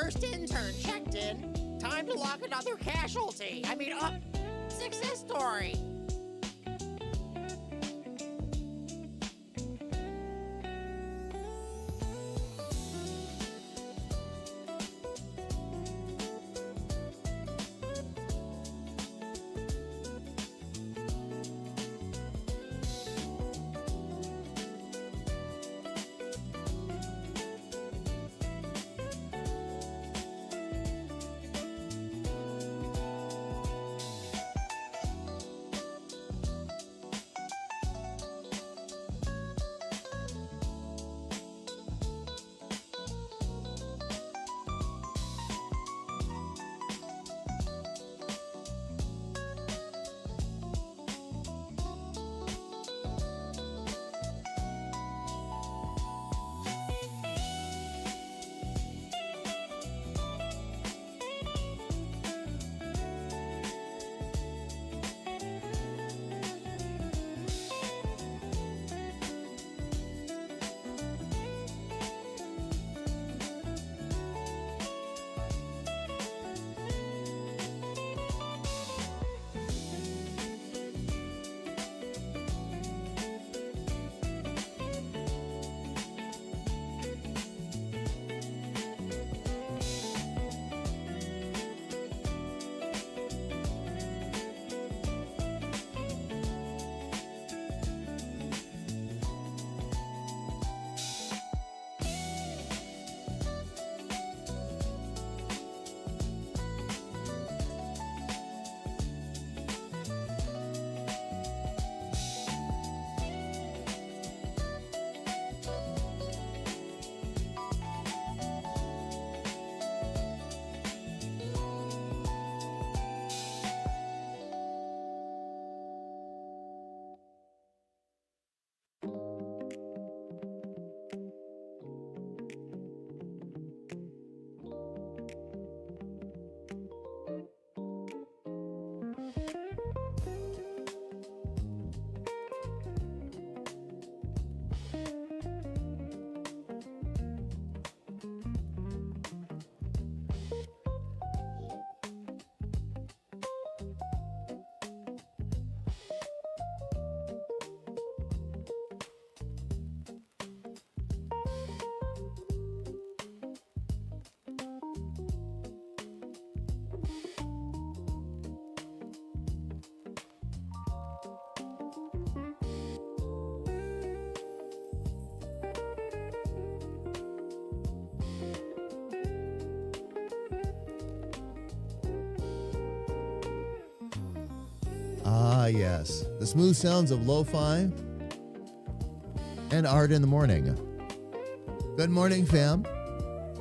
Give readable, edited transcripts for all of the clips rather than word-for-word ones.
First intern checked in. Time to lock another casualty. Success story. Ah, yes. The smooth sounds of lo-fi and art in the morning. Good morning, fam.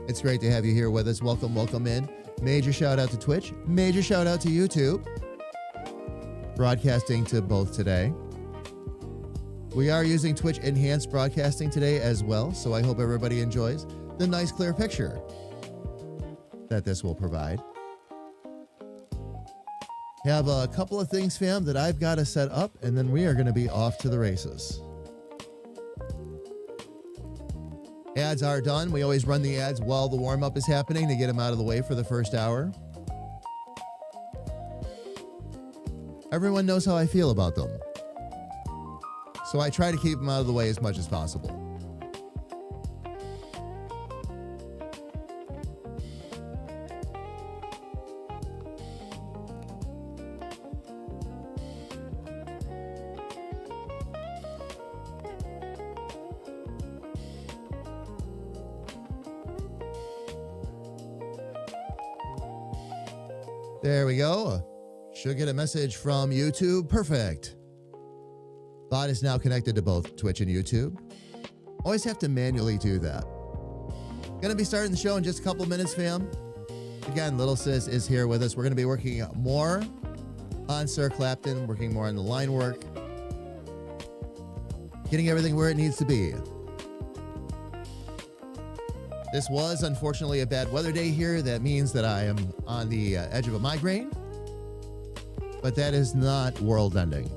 It's great to have you here with us. Welcome, welcome in. Major shout out to Twitch. Major shout out to YouTube. Broadcasting to both today. We are using Twitch Enhanced Broadcasting today as well, so I hope everybody enjoys the nice clear picture that this will provide. Have a couple of things, fam, that I've got to set up, and then we are going to be off to the races. Ads are done. We always run the ads while the warm-up is happening to get them out of the way for the first hour. Everyone knows how I feel about them, so I try to keep them out of the way as much as possible. There we go. Should get a message from YouTube. Perfect. Bot is now connected to both Twitch and YouTube. Always have to manually do that. Gonna be starting the show in just a couple minutes, fam. Again, Little Sis is here with us. We're gonna be working more on Sir Clapton, working more on the line work, getting everything where it needs to be. This was unfortunately a bad weather day here. That means that I am on the edge of a migraine, but that is not world ending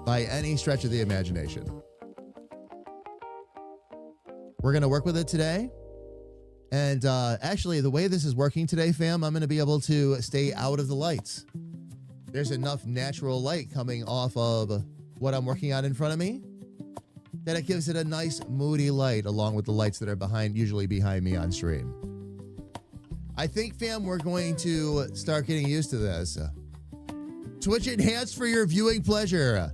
by any stretch of the imagination. We're going to work with it today, And actually, the way this is working today, fam, I'm going to be able to stay out of the lights. There's enough natural light coming off of what I'm working on in front of me that it gives it a nice moody light along with the lights that are usually behind me on stream. I think, fam, we're going to start getting used to this. Twitch enhanced for your viewing pleasure.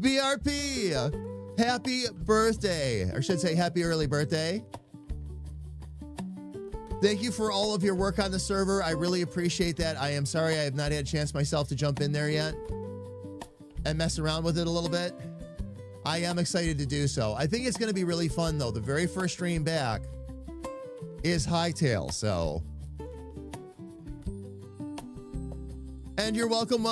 BRP, happy birthday. Or should say happy early birthday. Thank you for all of your work on the server. I really appreciate that. I am sorry I have not had a chance myself to jump in there yet and mess around with it a little bit. I am excited to do so. I think it's going to be really fun, though. The very first stream back is Hightail, so. And you're welcome.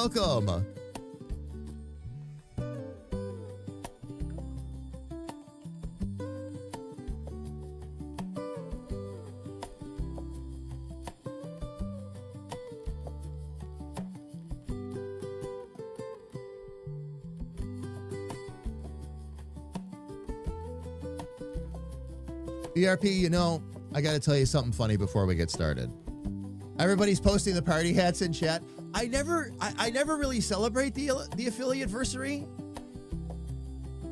BRP, you know, I got to tell you something funny before we get started. Everybody's posting the party hats in chat. I never really celebrate the affiliate-versary.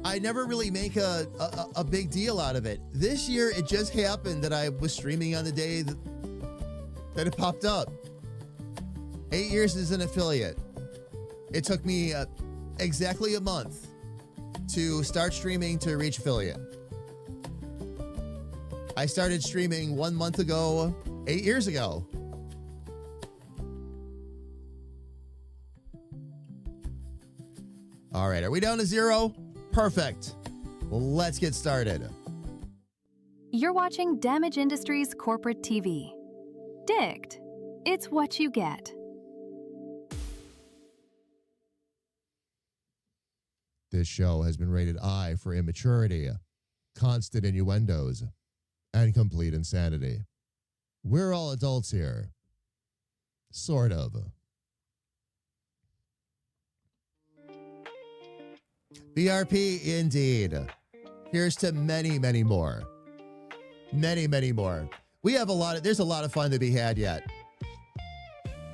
I never really make a big deal out of it. This year, it just happened that I was streaming on the day that it popped up. 8 years as an affiliate. It took me exactly a month to start streaming to reach affiliate. I started streaming 1 month ago, 8 years ago. All right, are we down to 0? Perfect. Well, let's get started. You're watching Damage Industries Corporate TV. Dicked. It's what you get. This show has been rated I for immaturity, constant innuendos, and complete insanity. We're all adults here. Sort of. BRP indeed. Here's to many, many more. Many, many more. We have there's a lot of fun to be had yet.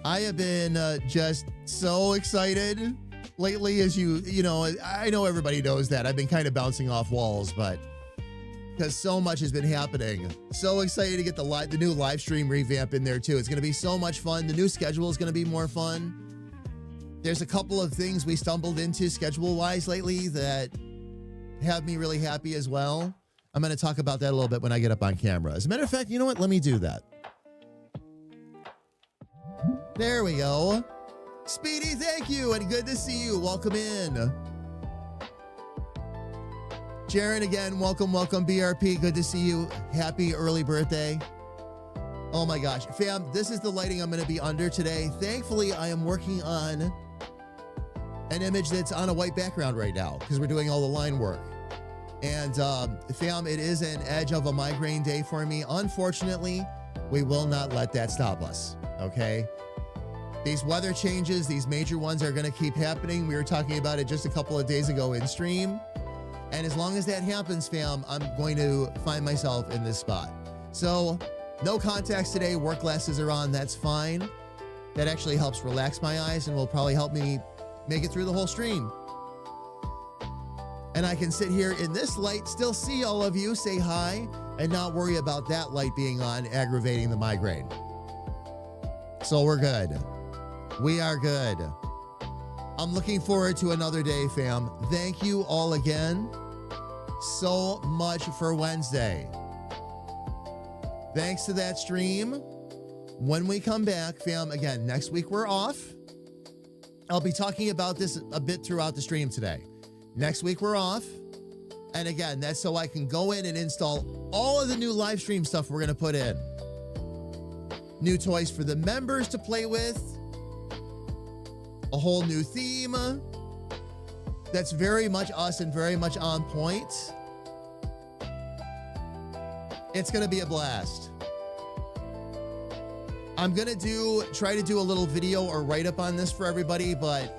I have been just so excited lately, as you know, I know everybody knows that. I've been kind of bouncing off walls, but because so much has been happening. So excited to get the new live stream revamp in there too. It's going to be so much fun. The new schedule is going to be more fun. There's a couple of things we stumbled into schedule-wise lately that have me really happy as well. I'm going to talk about that a little bit when I get up on camera. As a matter of fact, you know what? Let me do that. There we go. Speedy, thank you, and good to see you. Welcome in. Jaron, again, welcome, BRP. Good to see you. Happy early birthday. Oh my gosh. Fam, this is the lighting I'm going to be under today. Thankfully, I am working on an image that's on a white background right now because we're doing all the line work. And fam, it is an edge of a migraine day for me. Unfortunately, we will not let that stop us, okay? These weather changes, these major ones are going to keep happening. We were talking about it just a couple of days ago in stream. And as long as that happens, fam, I'm going to find myself in this spot. So no contacts today. Work glasses are on. That's fine. That actually helps relax my eyes and will probably help me make it through the whole stream. And I can sit here in this light, still see all of you, say hi, and not worry about that light being on, aggravating the migraine. So we're good. We are good. I'm looking forward to another day, fam. Thank you all again so much for Wednesday. Thanks to that stream. When we come back, fam, again, next week we're off. I'll be talking about this a bit throughout the stream today. Next week we're off. And again, that's so I can go in and install all of the new live stream stuff we're going to put in. New toys for the members to play with. A whole new theme that's very much us and very much on point. It's going to be a blast. I'm going to try to do a little video or write-up on this for everybody, but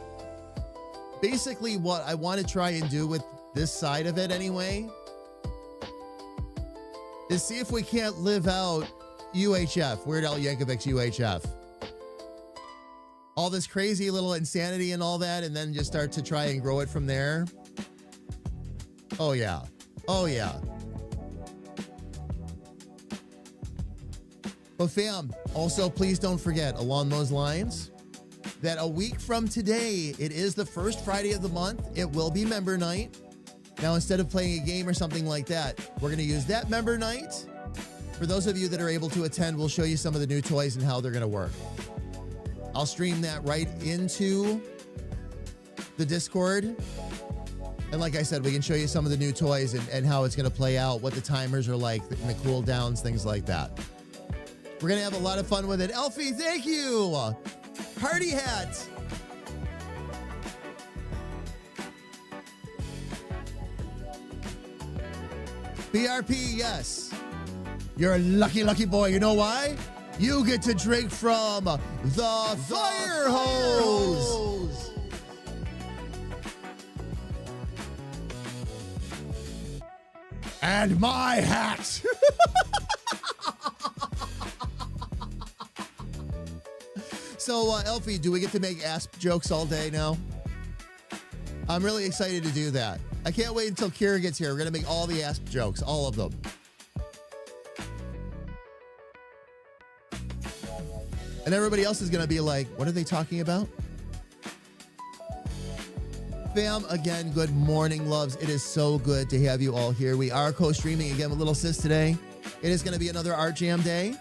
basically what I want to try and do with this side of it anyway is see if we can't live out UHF, Weird Al Yankovic's UHF. All this crazy little insanity and all that, and then just start to try and grow it from there. Oh, yeah. Oh, yeah. But fam, also please don't forget, along those lines, that a week from today, it is the first Friday of the month. It will be member night. Now, instead of playing a game or something like that, we're going to use that member night. For those of you that are able to attend, we'll show you some of the new toys and how they're going to work. I'll stream that right into the Discord. And like I said, we can show you some of the new toys and how it's going to play out, what the timers are like, and the cooldowns, things like that. We're going to have a lot of fun with it. Elfie, thank you. Party hat. BRP, yes. You're a lucky, lucky boy. You know why? You get to drink from the fire hose. And my hat. So, Elfie, do we get to make asp jokes all day now? I'm really excited to do that. I can't wait until Kira gets here. We're going to make all the asp jokes, all of them. And everybody else is going to be like, what are they talking about? Fam, again, good morning, loves. It is so good to have you all here. We are co-streaming again with Little Sis today. It is going to be another Art Jam day.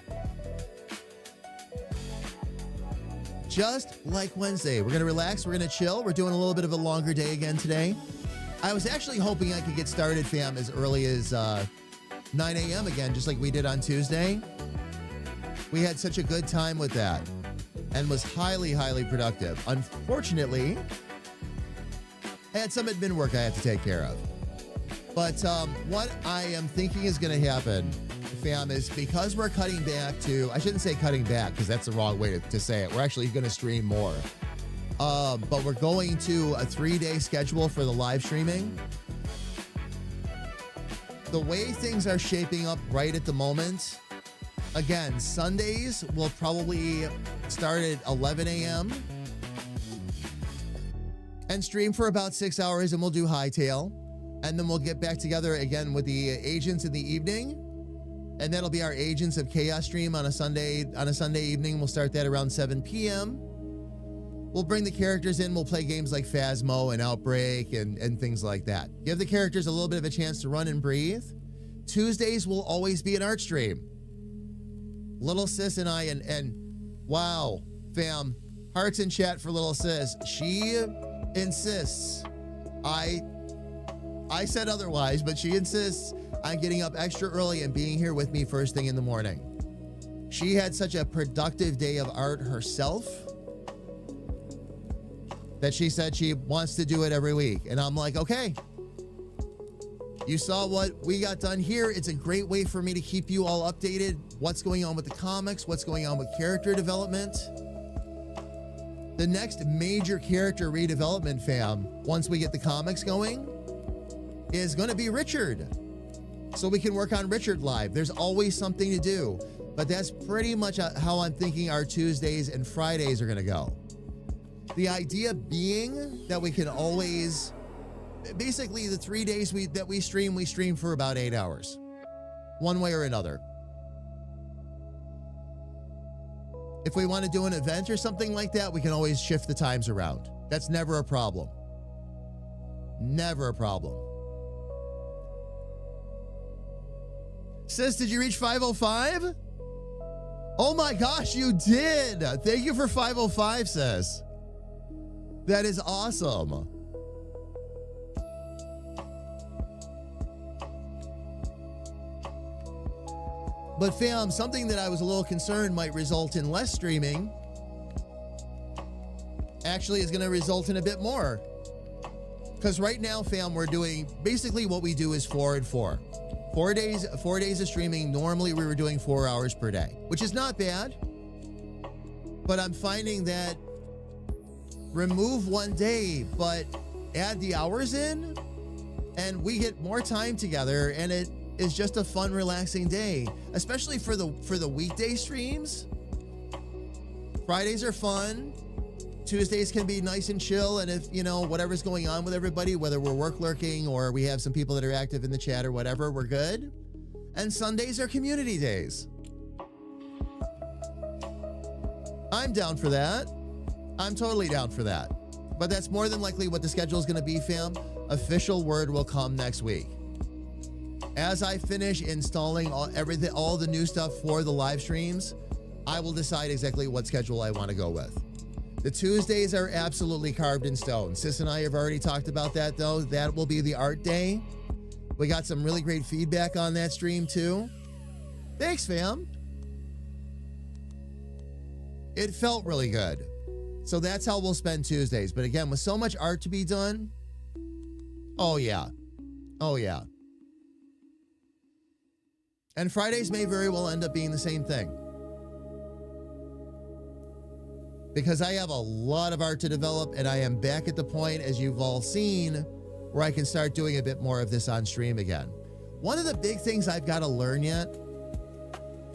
Just like Wednesday. We're going to relax. We're going to chill. We're doing a little bit of a longer day again today. I was actually hoping I could get started, fam, as early as 9 a.m. again, just like we did on Tuesday. We had such a good time with that and was highly, highly productive. Unfortunately, I had some admin work I had to take care of. But what I am thinking is going to happen, fam, is because we're cutting back to, I shouldn't say cutting back because that's the wrong way to say it. We're actually going to stream more. But we're going to a 3-day schedule for the live streaming. The way things are shaping up right at the moment, again, Sundays will probably start at 11 a.m. and stream for about 6 hours, and we'll do Hightail. And then we'll get back together again with the agents in the evening. And that'll be our Agents of Chaos stream on a Sunday evening. We'll start that around 7 p.m. We'll bring the characters in. We'll play games like Phasmo and Outbreak and things like that. Give the characters a little bit of a chance to run and breathe. Tuesdays will always be an art stream. Little Sis and I, and wow, fam, hearts in chat for Little Sis. She insists. I said otherwise, but she insists on getting up extra early and being here with me first thing in the morning. She had such a productive day of art herself that she said she wants to do it every week. And I'm like, okay. You saw what we got done here. It's a great way for me to keep you all updated. What's going on with the comics? What's going on with character development? The next major character redevelopment, fam, once we get the comics going, is going to be Richard. So we can work on Richard live. There's always something to do. But that's pretty much how I'm thinking our Tuesdays and Fridays are going to go. The idea being that we can always, basically the 3 days that we stream for about 8 hours. One way or another. If we want to do an event or something like that, we can always shift the times around. That's never a problem. Never a problem. Sis, did you reach 505? Oh my gosh, you did. Thank you for 505, sis. That is awesome. But fam, something that I was a little concerned might result in less streaming actually is going to result in a bit more. Because right now, fam, we're doing basically what we do is 4 and 4. 4 days of streaming. Normally we were doing 4 hours per day, which is not bad. But I'm finding that remove 1 day, but add the hours in, and we get more time together, and is just a fun, relaxing day, especially for the weekday streams. Fridays are fun. Tuesdays can be nice and chill, and if, you know, whatever's going on with everybody, whether we're work lurking or we have some people that are active in the chat or whatever, we're good. And Sundays are community days. I'm down for that. I'm totally down for that. But that's more than likely what the schedule is going to be, fam. Official word will come next week. As I finish installing all the new stuff for the live streams, I will decide exactly what schedule I want to go with. The Tuesdays are absolutely carved in stone. Sis and I have already talked about that, though. That will be the art day. We got some really great feedback on that stream, too. Thanks, fam. It felt really good. So that's how we'll spend Tuesdays. But again, with so much art to be done, oh yeah. Oh yeah. And Fridays may very well end up being the same thing. Because I have a lot of art to develop, and I am back at the point, as you've all seen, where I can start doing a bit more of this on stream again. One of the big things I've got to learn yet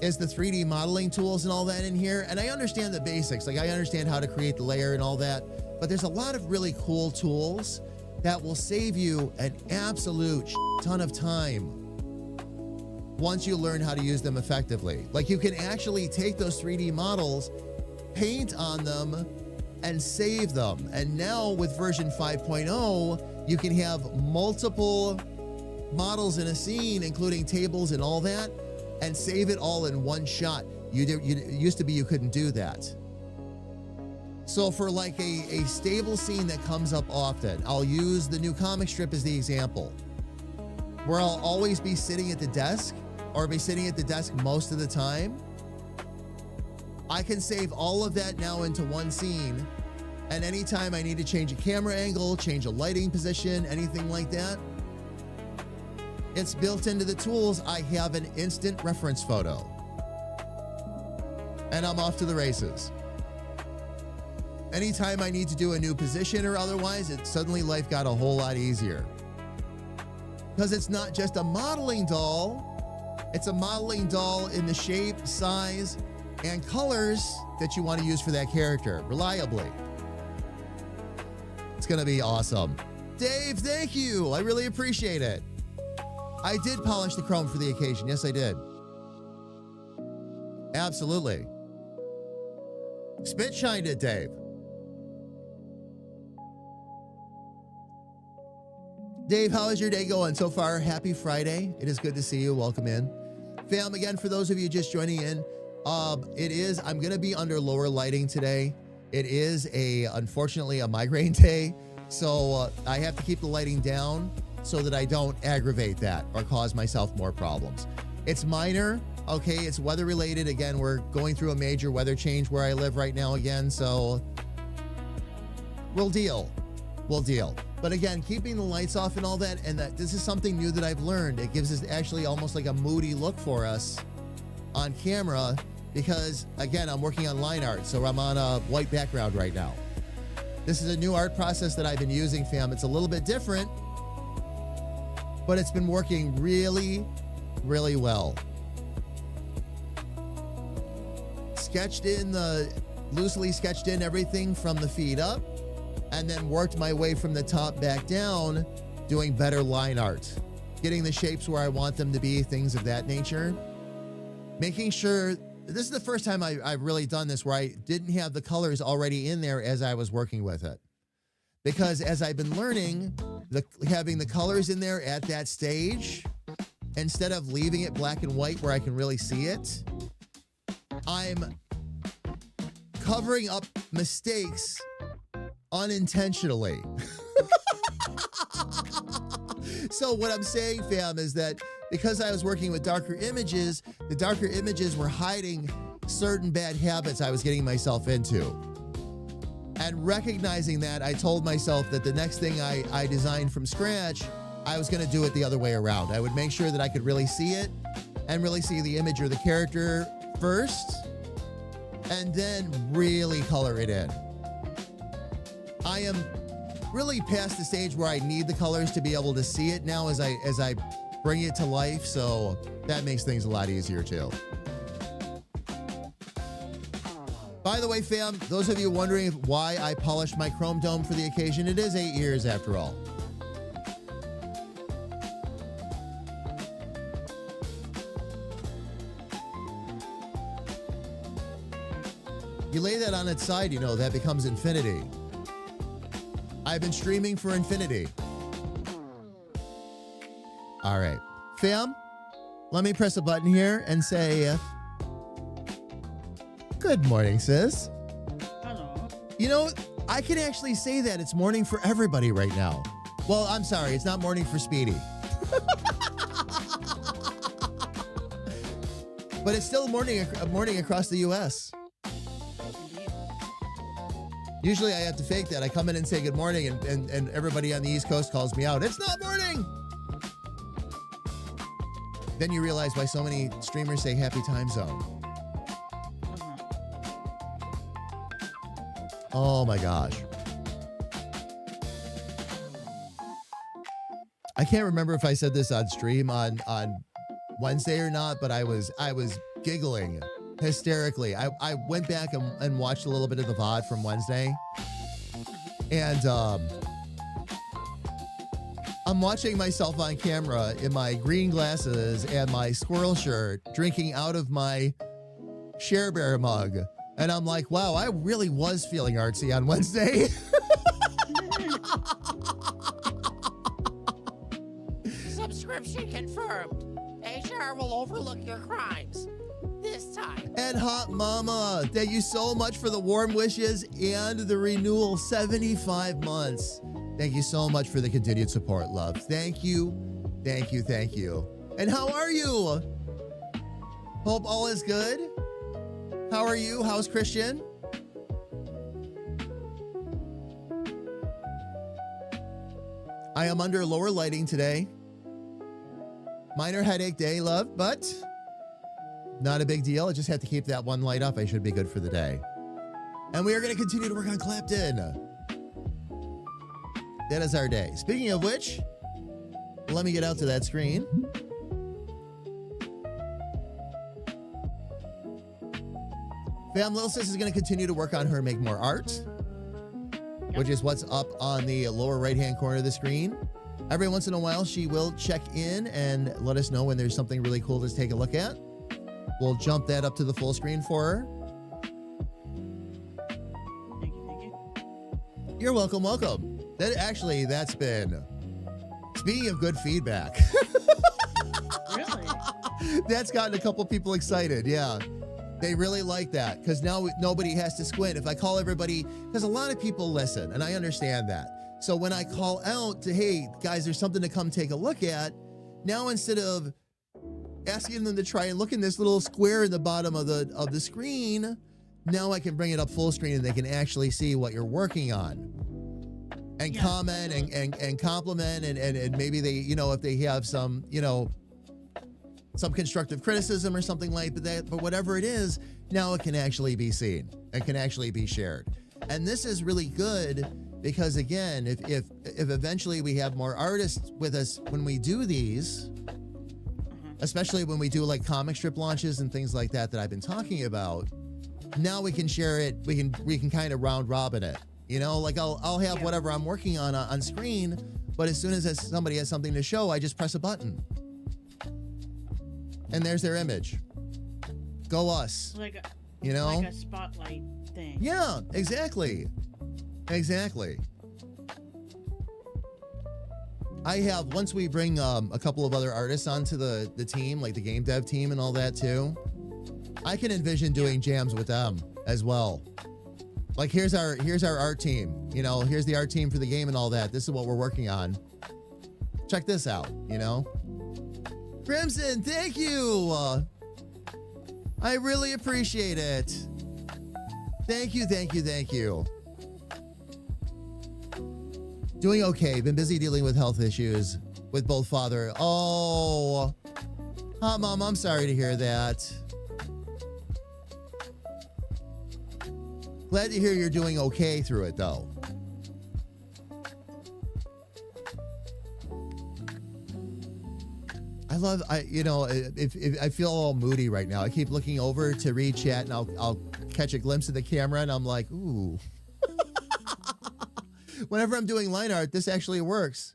is the 3D modeling tools and all that in here. And I understand the basics, like I understand how to create the layer and all that, but there's a lot of really cool tools that will save you an absolute ton of time once you learn how to use them effectively. Like you can actually take those 3D models, paint on them, and save them. And now with version 5.0, you can have multiple models in a scene, including tables and all that, and save it all in one shot. It used to be you couldn't do that. So for like a stable scene that comes up often, I'll use the new comic strip as the example, where I'll always be sitting at the desk, or be sitting at the desk most of the time. I can save all of that now into one scene, and anytime I need to change a camera angle, change a lighting position, anything like that, it's built into the tools. I have an instant reference photo, and I'm off to the races. Anytime I need to do a new position or otherwise, suddenly life got a whole lot easier. Because it's not just a modeling doll, it's a modeling doll in the shape, size, and colors that you want to use for that character reliably. It's going to be awesome. Dave, thank you. I really appreciate it. I did polish the chrome for the occasion. Yes, I did. Absolutely. Spit shined it, Dave. Dave, how is your day going so far? Happy Friday. It is good to see you. Welcome in. Fam, again, for those of you just joining in, I'm going to be under lower lighting today. It is unfortunately a migraine day. So I have to keep the lighting down so that I don't aggravate that or cause myself more problems. It's minor. Okay. It's weather related. Again, we're going through a major weather change where I live right now again. So we'll deal. But again, keeping the lights off and all that, and that this is something new that I've learned. It gives us actually almost like a moody look for us on camera because, again, I'm working on line art, so I'm on a white background right now. This is a new art process that I've been using, fam. It's a little bit different, but it's been working really, really well. Loosely sketched in everything from the feet up, and then worked my way from the top back down, doing better line art, getting the shapes where I want them to be, things of that nature. Making sure, this is the first time I've really done this where I didn't have the colors already in there as I was working with it. Because as I've been learning, having the colors in there at that stage, instead of leaving it black and white where I can really see it, I'm covering up mistakes unintentionally. So what I'm saying, fam, is that because I was working with darker images, the darker images were hiding certain bad habits I was getting myself into. And recognizing that, I told myself that the next thing I designed from scratch, I was going to do it the other way around. I would make sure that I could really see it and really see the image or the character first, and then really color it in. I am really past the stage where I need the colors to be able to see it now as I bring it to life, so that makes things a lot easier too. By the way, fam, those of you wondering why I polished my chrome dome for the occasion, it is 8 years after all. You lay that on its side, you know, that becomes infinity. I've been streaming for infinity. All right. Fam, let me press a button here and say, good morning, sis. Hello. You know, I can actually say that it's morning for everybody right now. Well, I'm sorry, it's not morning for Speedy. But it's still morning across the U.S. Usually I have to fake that. I come in and say good morning, and everybody on the East Coast calls me out. It's not morning! Then you realize why so many streamers say happy time zone. Oh my gosh. I can't remember if I said this on stream on Wednesday or not, but I was giggling hysterically. I went back and watched a little bit of the VOD from Wednesday. And I'm watching myself on camera in my green glasses and my squirrel shirt, drinking out of my Share Bear mug. And I'm like, wow, I really was feeling artsy on Wednesday. Subscription confirmed. HR will overlook your crimes. This time. And Hot Mama, thank you so much for the warm wishes and the renewal, 75 months. Thank you so much for the continued support, love. Thank you, thank you, thank you. And how are you? Hope all is good. How are you? How's Christian? I am under lower lighting today. Minor headache day, love, but not a big deal. I just have to keep that one light off. I should be good for the day. And we are going to continue to work on Clapton. That is our day. Speaking of which, let me get out to that screen. Fam, Little Sis is going to continue to work on her Make More Art, which is what's up on the lower right-hand corner of the screen. Every once in a while, she will check in and let us know when there's something really cool to take a look at. We'll jump that up to the full screen for her. Thank you. You're welcome, welcome. That's been, speaking of good feedback. Really? That's gotten a couple people excited, yeah. They really like that because now nobody has to squint. If I call everybody, because a lot of people listen, and I understand that. So when I call out to, hey, guys, there's something to come take a look at, now instead of asking them to try and look in this little square in the bottom of the screen, now I can bring it up full screen and they can actually see what you're working on. And comment and compliment and maybe they, you know, if they have some, you know, some constructive criticism or something like that, but whatever it is, now it can actually be seen and can actually be shared. And this is really good because again, if eventually we have more artists with us when we do these, especially when we do like comic strip launches and things like that I've been talking about, now we can share it. We can kind of round robin it. You know, like I'll have whatever I'm working on screen, but as soon as somebody has something to show, I just press a button. And there's their image. Go us. Like a, you know? Like a spotlight thing. Yeah, exactly. Exactly. I have, once we bring a couple of other artists onto the team, like the game dev team and all that too, I can envision doing jams with them as well. Like here's our art team, you know, here's the art team for the game and all that. This is what we're working on. Check this out, you know? Crimson, thank you. I really appreciate it. Thank you, thank you, thank you. Doing okay. Been busy dealing with health issues with both father. Oh, Hot Mom, I'm sorry to hear that. Glad to hear you're doing okay through it, though. if I feel all moody right now. I keep looking over to read chat and I'll catch a glimpse of the camera and I'm like, ooh. Whenever I'm doing line art, this actually works.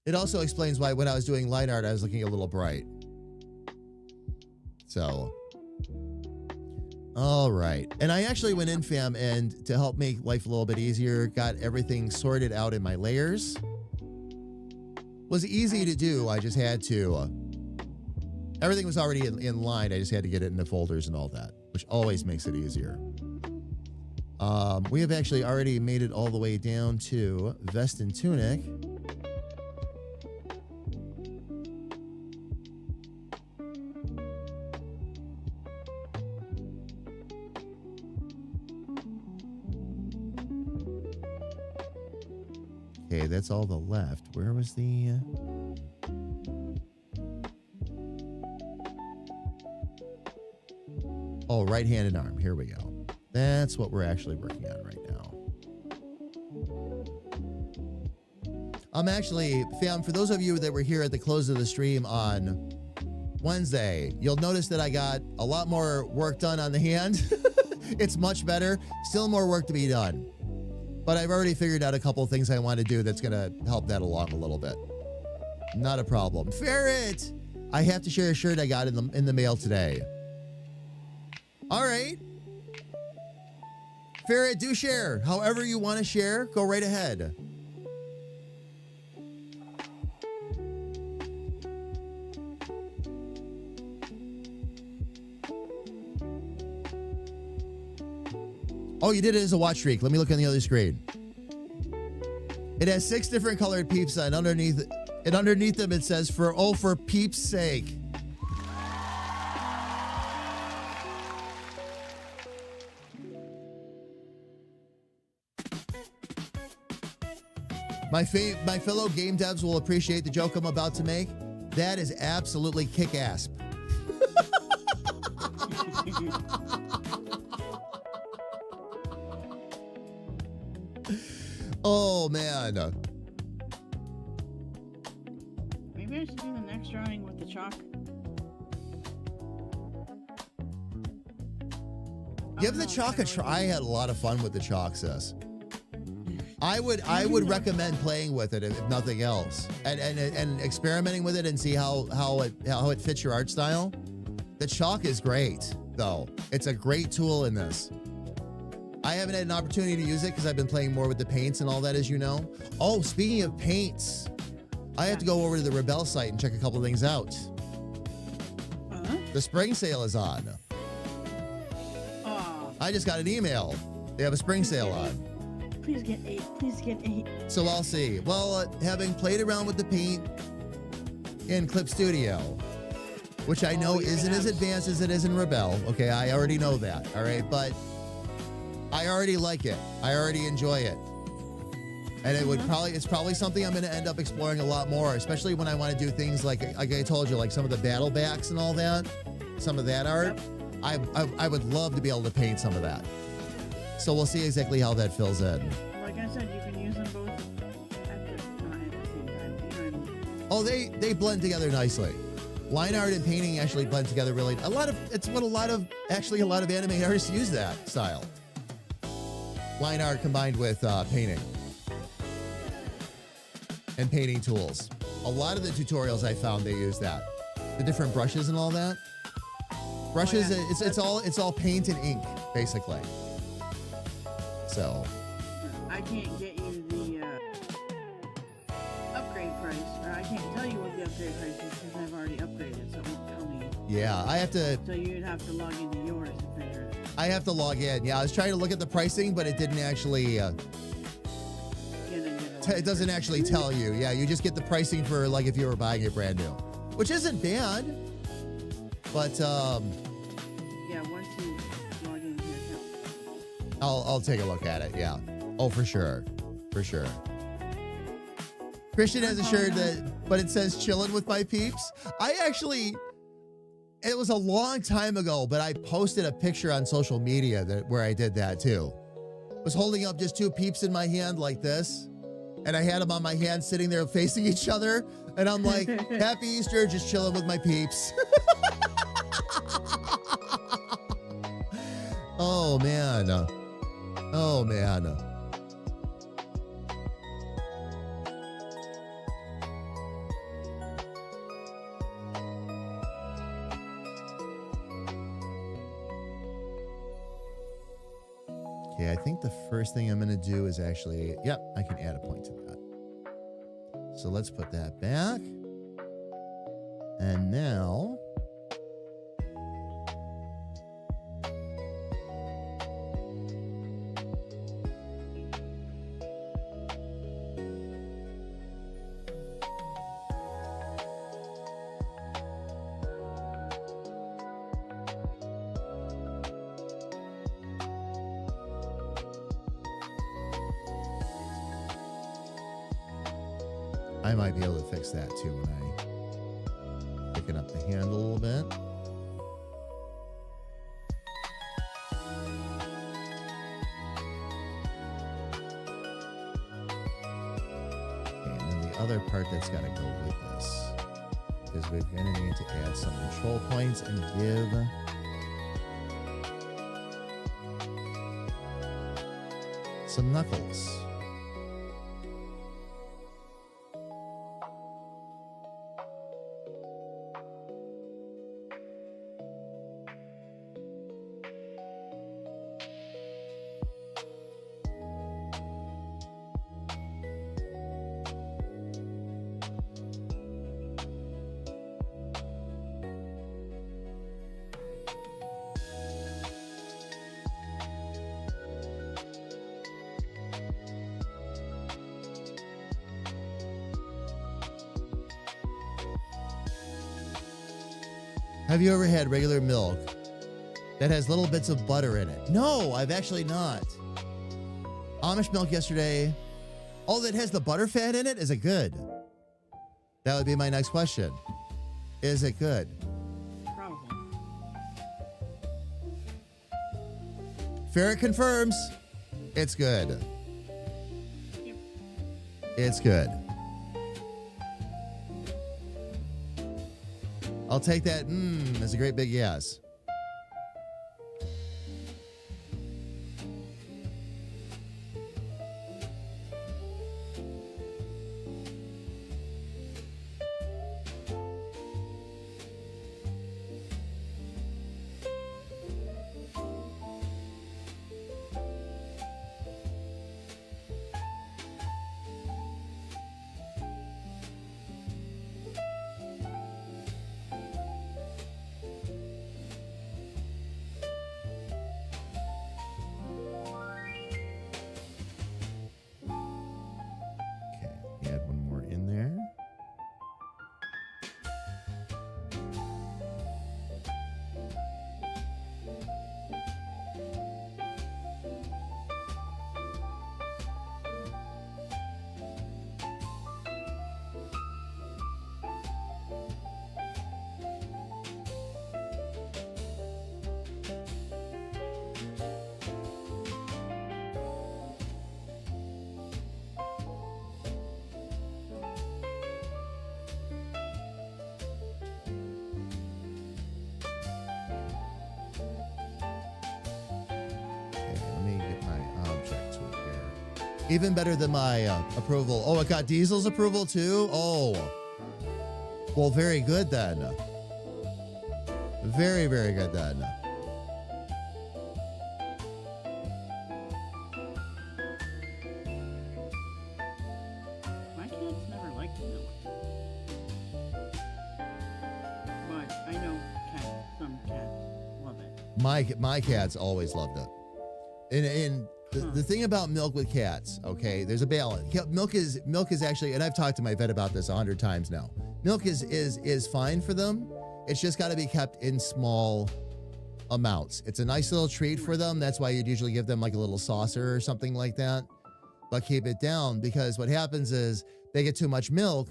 It also explains why when I was doing line art, I was looking a little bright. So, all right. And I actually went in, fam, and to help make life a little bit easier, got everything sorted out in my layers. Was easy to do. I just had to. Everything was already in line. I just had to get it into folders and all that, which always makes it easier. We have actually already made it all the way down to vest and tunic. Okay, that's all the left. Where was the... Oh, right hand and arm. Here we go. That's what we're actually working on right now. I'm actually, fam, for those of you that were here at the close of the stream on Wednesday, you'll notice that I got a lot more work done on the hand. It's much better. Still more work to be done. But I've already figured out a couple things I want to do that's going to help that along a little bit. Not a problem. Ferret! I have to share a shirt I got in the mail today. All right. Ferret, do share. However you want to share, go right ahead. Oh, you did it as a watch streak. Let me look on the other screen. It has 6 different colored peeps, and underneath them it says, for peeps' sake. My fellow game devs will appreciate the joke I'm about to make. That is absolutely kick-ass. Oh, man. Maybe I should do the next drawing with the chalk. Give the chalk a try. I had a lot of fun with the chalk, sis. I would recommend playing with it if nothing else, and experimenting with it and see how it fits your art style. The chalk is great, though. It's a great tool in this. I haven't had an opportunity to use it because I've been playing more with the paints and all that, as you know. Oh, speaking of paints, I have to go over to the Rebel site and check a couple things out. The spring sale is on. I just got an email. They have a spring sale on. Please get 8. Please get 8. So I'll see. Well, having played around with the paint in Clip Studio, which I know isn't as advanced as it is in Rebel. Okay, I already know that. All right, but I already like it. I already enjoy it. And it's probably something I'm going to end up exploring a lot more, especially when I want to do things like I told you, like some of the battle backs and all that, some of that art. Yep. I would love to be able to paint some of that. So we'll see exactly how that fills in. Like I said, you can use them both at the same time. Oh, they blend together nicely. Line art and painting actually blend together really. It's what a lot of anime artists use that style. Line art combined with painting and painting tools. A lot of the tutorials I found, they use that. The different brushes and all that. Brushes, it's all paint and ink, basically. So I can't get you the upgrade price, or I can't tell you what the upgrade price is because I've already upgraded, so it won't tell me. Yeah, I have to. So you'd have to log into yours and figure it out. I have to log in. Yeah, I was trying to look at the pricing, but it didn't actually. It doesn't actually tell you. Yeah, you just get the pricing for like if you were buying it brand new, which isn't bad. But yeah, once you log into your account. I'll take a look at it. Yeah. Oh, for sure. For sure. Christian has a shirt but it says chillin' with my peeps. It was a long time ago, but I posted a picture on social media where I did that too. Was holding up just 2 peeps in my hand like this. And I had them on my hand sitting there facing each other. And I'm like, Happy Easter, just chilling with my peeps. Oh, man. Oh, man. Okay, I think the first thing I'm going to do is actually, yep, I can add a point to that. So let's put that back. And now, I might be able to fix that too when I thicken up the handle a little bit. Okay, and then the other part that's got to go with this is we're going to need to add some control points and give some knuckles. Have you ever had regular milk that has little bits of butter in it? No, I've actually not. Amish milk yesterday. Oh, that has the butter fat in it? Is it good? That would be my next question. Is it good? Probably. Ferret confirms. It's good. Yep. It's good. I'll take that as a great big yes. Add one more in there. Even better than my approval. Oh, it got Diesel's approval too? Oh. Well, very good then. Very, very good then. My kids never liked milk. But I know some cats love it. My cats always loved it. And the thing about milk with cats, okay, there's a balance. Milk is actually, and I've talked to my vet about this 100 times now. Milk is fine for them. It's just got to be kept in small amounts. It's a nice little treat for them. That's why you'd usually give them like a little saucer or something like that. But keep it down, because what happens is they get too much milk.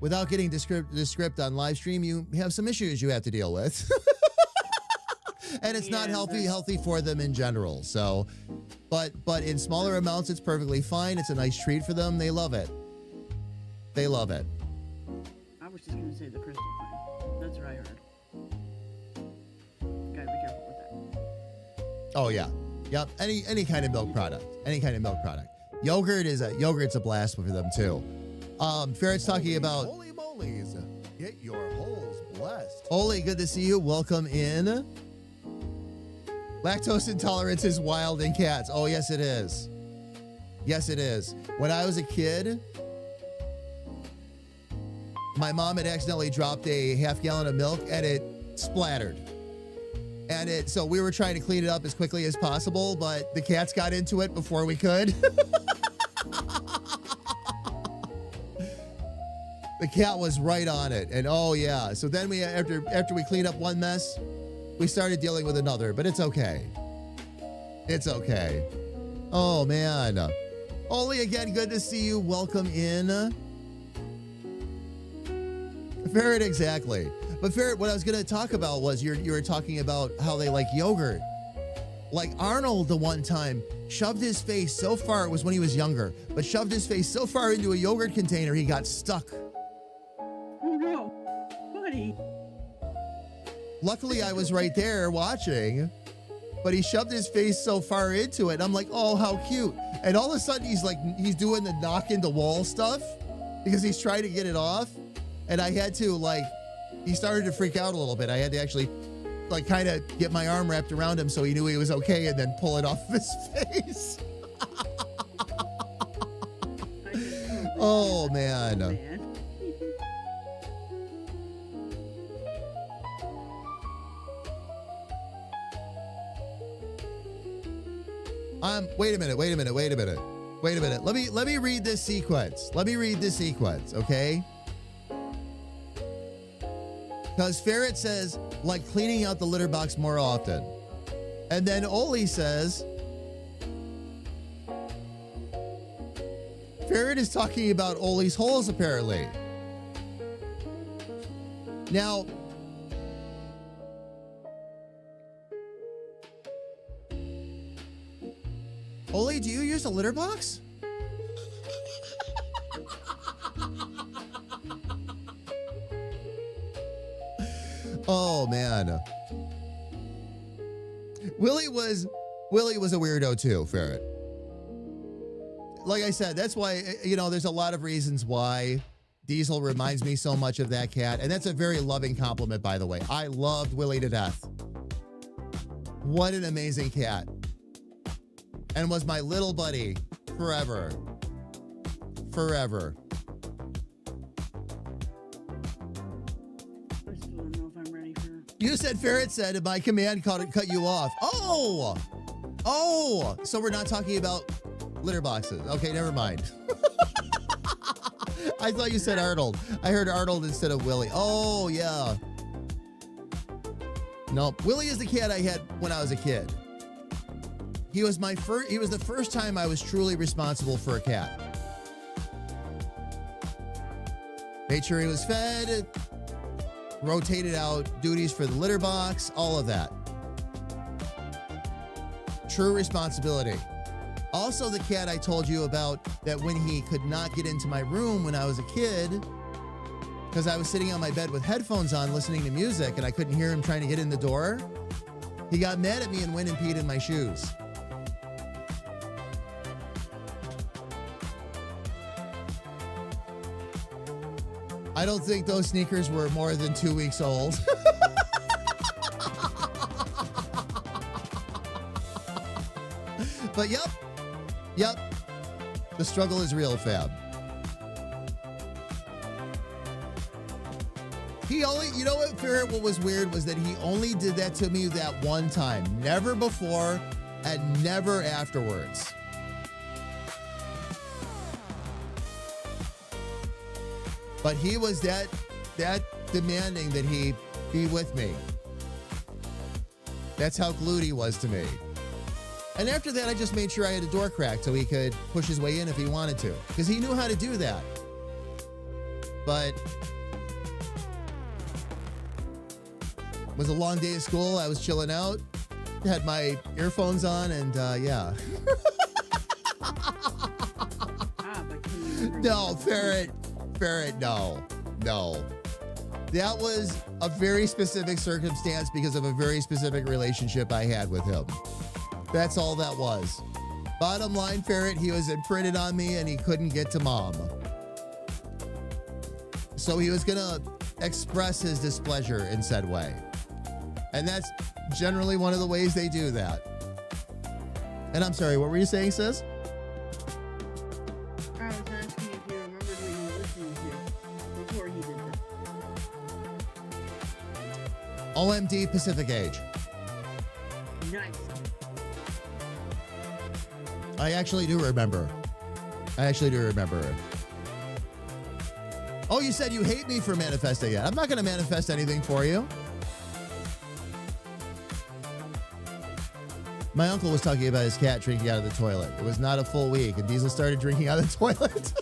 Without getting the script on live stream, you have some issues you have to deal with. And it's not Yeah, healthy for them in general. So, but in smaller amounts, it's perfectly fine. It's a nice treat for them. They love it. They love it. I was just gonna say the crystal thing. That's what I heard. Gotta be careful with that. Oh yeah. Yep. Any kind of milk product. Any kind of milk product. Yogurt's a blast for them too. Ferret's talking about Holy molies, get your holes blessed. Oli, good to see you. Welcome in. Lactose intolerance is wild in cats. Oh, yes, it is. Yes, it is. When I was a kid, my mom had accidentally dropped a half gallon of milk and it splattered. And so we were trying to clean it up as quickly as possible, but the cats got into it before we could. The cat was right on it. And oh yeah. So then we, after we cleaned up one mess, we started dealing with another, but it's okay. It's okay. Oh man. Oli, again, good to see you. Welcome in. Ferret, exactly. But Ferret, what I was going to talk about was you were talking about how they like yogurt. Like Arnold, the one time, shoved his face so far, it was when he was younger, but shoved his face so far into a yogurt container, he got stuck. Oh no, buddy. Luckily, I was right there watching, but he shoved his face so far into it. I'm like, oh, how cute. And all of a sudden, he's doing the knock into wall stuff because he's trying to get it off. And I had to, he started to freak out a little bit. I had to actually, kind of get my arm wrapped around him so he knew he was okay and then pull it off of his face. Oh, man. Wait a minute. Let me read this sequence. Okay? Because Ferret says, like cleaning out the litter box more often. And then Oli says, Ferret is talking about Oli's holes, apparently. Now, Oli, do you use a litter box? Oh man. Willie was a weirdo too, Ferret. Like I said, that's why, there's a lot of reasons why Diesel reminds me so much of that cat. And that's a very loving compliment, by the way. I loved Willie to death. What an amazing cat. And was my little buddy forever. Forever. You said Ferret said my command cut you off. Oh, so we're not talking about litter boxes. Okay, never mind. I thought you said Arnold. I heard Arnold instead of Willie. Oh, yeah. No, Willie is the cat I had when I was a kid. He was the first time I was truly responsible for a cat. Made sure he was fed, rotated out duties for the litter box, all of that. True responsibility. Also the cat I told you about that when he could not get into my room when I was a kid, because I was sitting on my bed with headphones on listening to music and I couldn't hear him trying to get in the door, he got mad at me and went and peed in my shoes. I don't think those sneakers were more than 2 weeks old. But yep. The struggle is real, fam. He only, what, Ferret, what was weird was that he only did that to me that one time. Never before and never afterwards. But he was that demanding that he be with me. That's how glued he was to me. And after that, I just made sure I had a door cracked so he could push his way in if he wanted to. Because he knew how to do that. was a long day of school. I was chilling out, had my earphones on, and yeah. But can you remember No, what- Ferret, no. That was a very specific circumstance because of a very specific relationship I had with him. That's all that was. Bottom line, Ferret, he was imprinted on me and he couldn't get to mom. So he was gonna express his displeasure in said way. And that's generally one of the ways they do that. And I'm sorry, what were you saying, sis? I was asking if you remembered what you were listening to before he did this. OMD Pacific Age. Nice. I actually do remember. Oh, you said you hate me for manifesting it. I'm not going to manifest anything for you. My uncle was talking about his cat drinking out of the toilet. It was not a full week, and Diesel started drinking out of the toilet.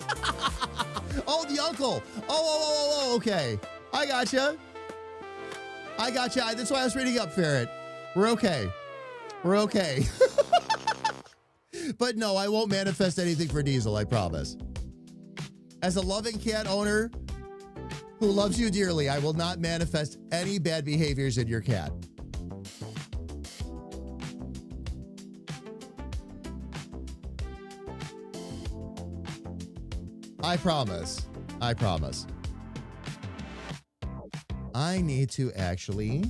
Oh, the uncle. Oh, okay. I gotcha. That's why I was reading up, Ferret. We're okay. But no, I won't manifest anything for Diesel, I promise. As a loving cat owner who loves you dearly, I will not manifest any bad behaviors in your cat. I promise. I need to actually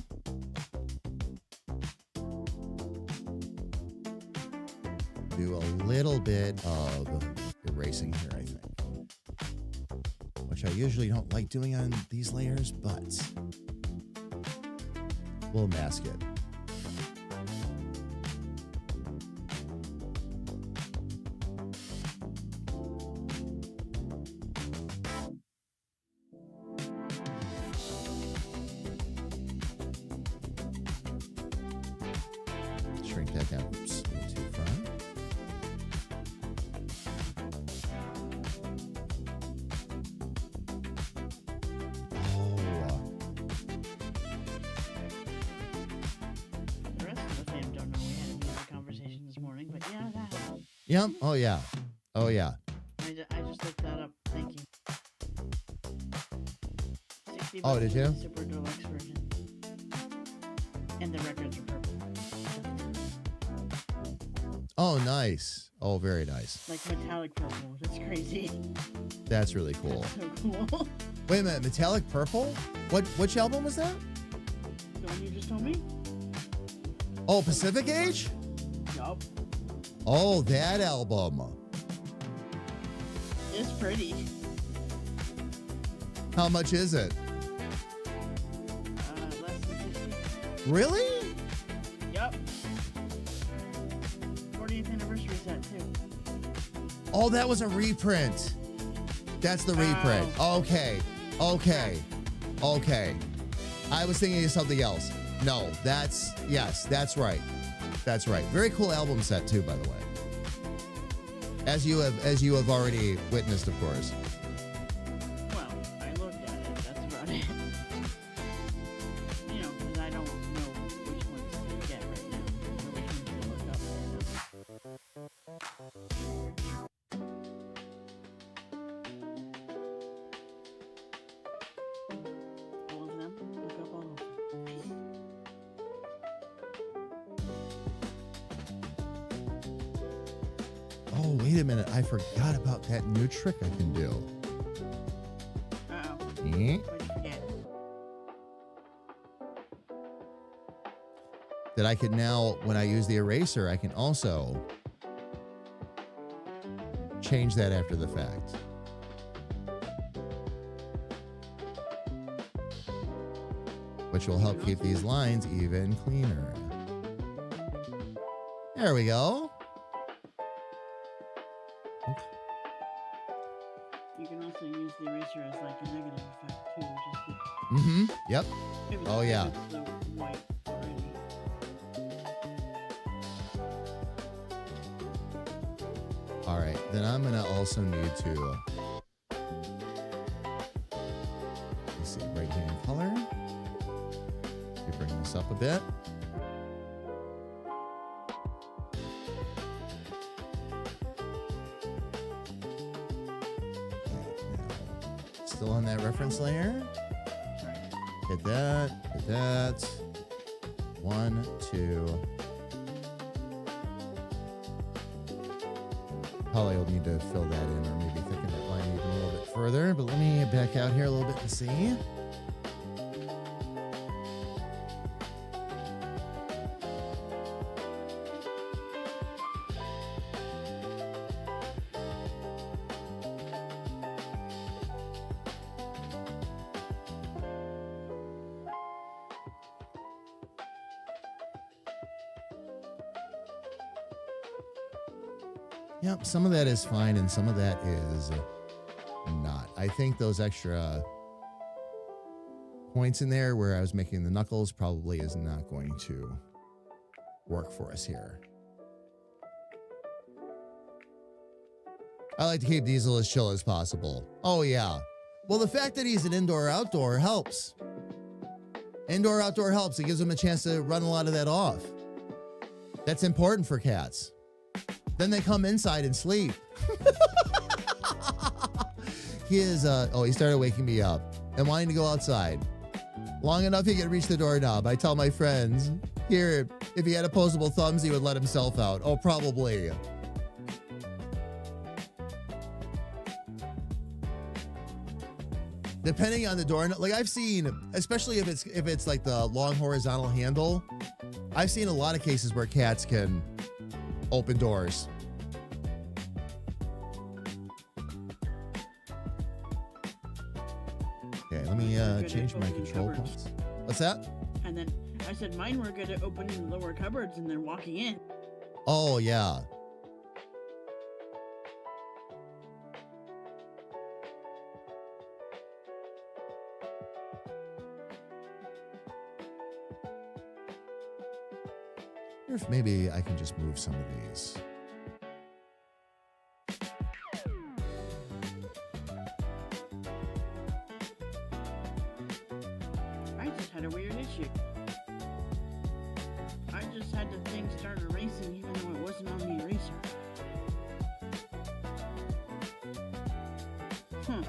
do a little bit of erasing here, I think. Which I usually don't like doing on these layers, but we'll mask it. Shrink that down. Oops, a little too far. The rest of the fam don't know we had a music conversation this morning, but yeah, that. Yep. Oh, yeah. I just looked that up. Thank you. 60 Oh, bucks did for you? the Super Deluxe version. And the records are purple. Oh, nice. Oh, very nice. Like metallic purple. That's crazy. That's really cool. So cool. Wait a minute, metallic purple? Which album was that? The one you just told me? Oh, Pacific Age? Yup. Oh, that album. It's pretty. How much is it? Less than 60. Really? Yup. 40th anniversary set too. Oh, that was a reprint. That's the reprint. Okay. I was thinking of something else. No, that's right. Very cool album set too, by the way. As you have already witnessed, of course. Well, I looked at it. That's about it. You know, because I don't know which ones to get right now, or which ones to look up right now. All of them? Look up all of them. Oh, wait a minute. I forgot about that new trick I can do. Uh-oh. Eh? What'd you forget? That I can now, when I use the eraser, I can also change that after the fact. Which will help keep these lines even cleaner. There we go. You can also use the eraser as like a negative effect too, just to, Mm-hmm. Yep. if it's, Oh, yeah. if it's the white already. All right. Then I'm going to also need to, let's see, right hand color. You bring up a bit. Still on that reference layer. Hit that, hit that. 1, 2. Probably will need to fill that in or maybe thicken that line even a little bit further, but let me back out here a little bit and see. Yep, some of that is fine and some of that is not. I think those extra points in there where I was making the knuckles probably is not going to work for us here. I like to keep Diesel as chill as possible. Oh, yeah. Well, the fact that he's an indoor-outdoor helps. Indoor-outdoor helps. It gives him a chance to run a lot of that off. That's important for cats. Then they come inside and sleep. He is, he started waking me up and wanting to go outside. Long enough he can reach the doorknob. I tell my friends, here, if he had opposable thumbs, he would let himself out. Oh, probably. Depending on the door, like I've seen, especially if it's like the long horizontal handle, I've seen a lot of cases where cats can open doors. Okay, let me change my control points. What's that? And then I said mine were good at opening the lower cupboards and then walking in. Oh, yeah. I wonder if maybe I can just move some of these. I just had a weird issue. I just had the thing start erasing even though it wasn't on the eraser.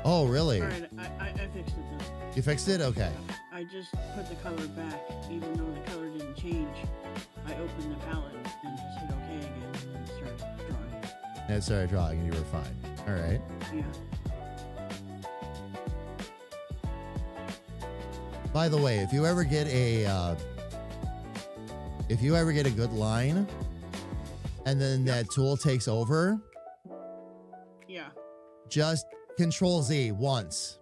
Oh, really? Alright, I fixed it though. You fixed it? Okay. I just put the color back even though the color didn't change. I opened the palette and just hit OK again and then started drawing. And it started drawing and you were fine. All right. Yeah. By the way, if you ever get a good line and then that tool takes over, Yeah. just Control Z once.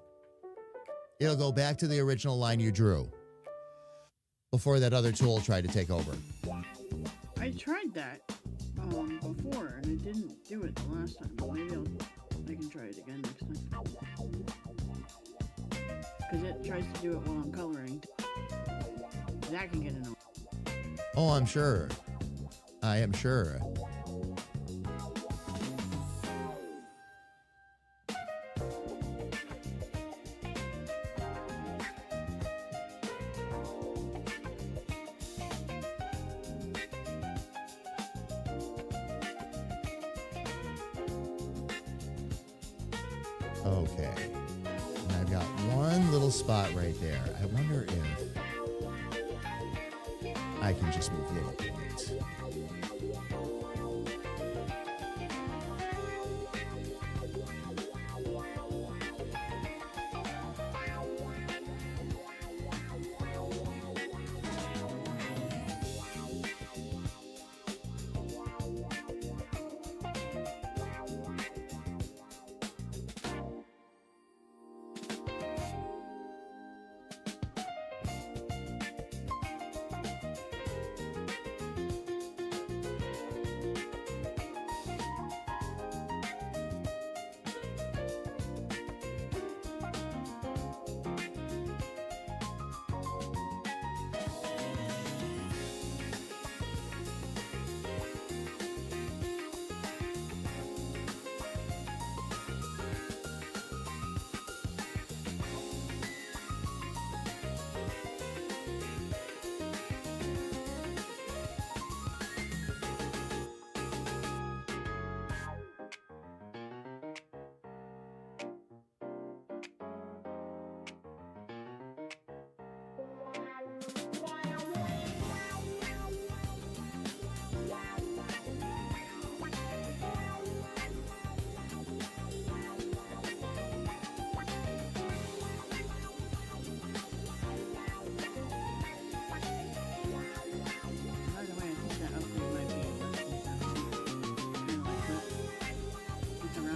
It'll go back to the original line you drew before that other tool tried to take over. I tried that before and it didn't do it the last time. Maybe I can try it again next time. Because it tries to do it while I'm coloring. That can get annoying. Oh, I'm sure. I am sure. Okay. And I've got one little spot right there. I wonder if I can just move little points.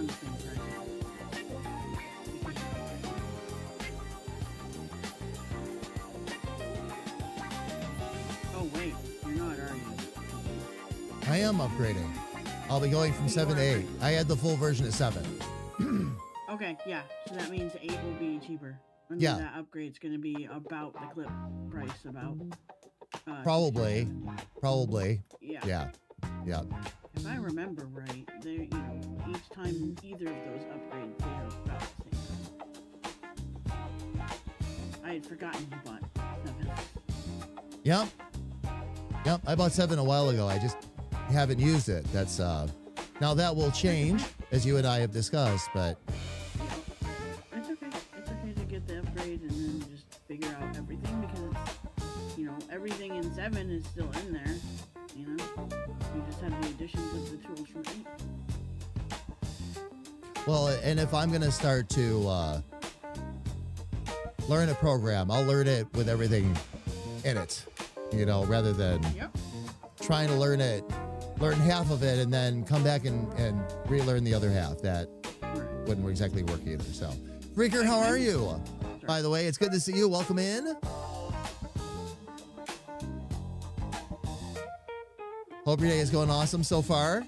constant price. Oh wait, you're not, are you? I am upgrading. I'll be going from 7 to 8. I had the full version at 7. Okay, yeah. So that means 8 will be cheaper. And Yeah. that upgrade's going to be about the clip price, about. Probably. Yeah. Yeah. Yeah. If I remember right, they, each time either of those upgrades, they are about the same. I had forgotten you bought 7. Yep. Yep. I bought 7 a while ago. I just haven't used it. That's now that will change as you and I have discussed, but It's okay. It's okay to get the upgrade and then just figure out everything because everything in 7 is still in there. You just have the additions of the tools from 8. well, and if I'm gonna start to learn a program, I'll learn it with everything in it. Rather than Yep. trying to learn half of it and then come back and relearn the other half. That Right. wouldn't exactly work either. So, Freaker, how are you? By the way, it's good to see you. Welcome in. Hope your day is going awesome so far.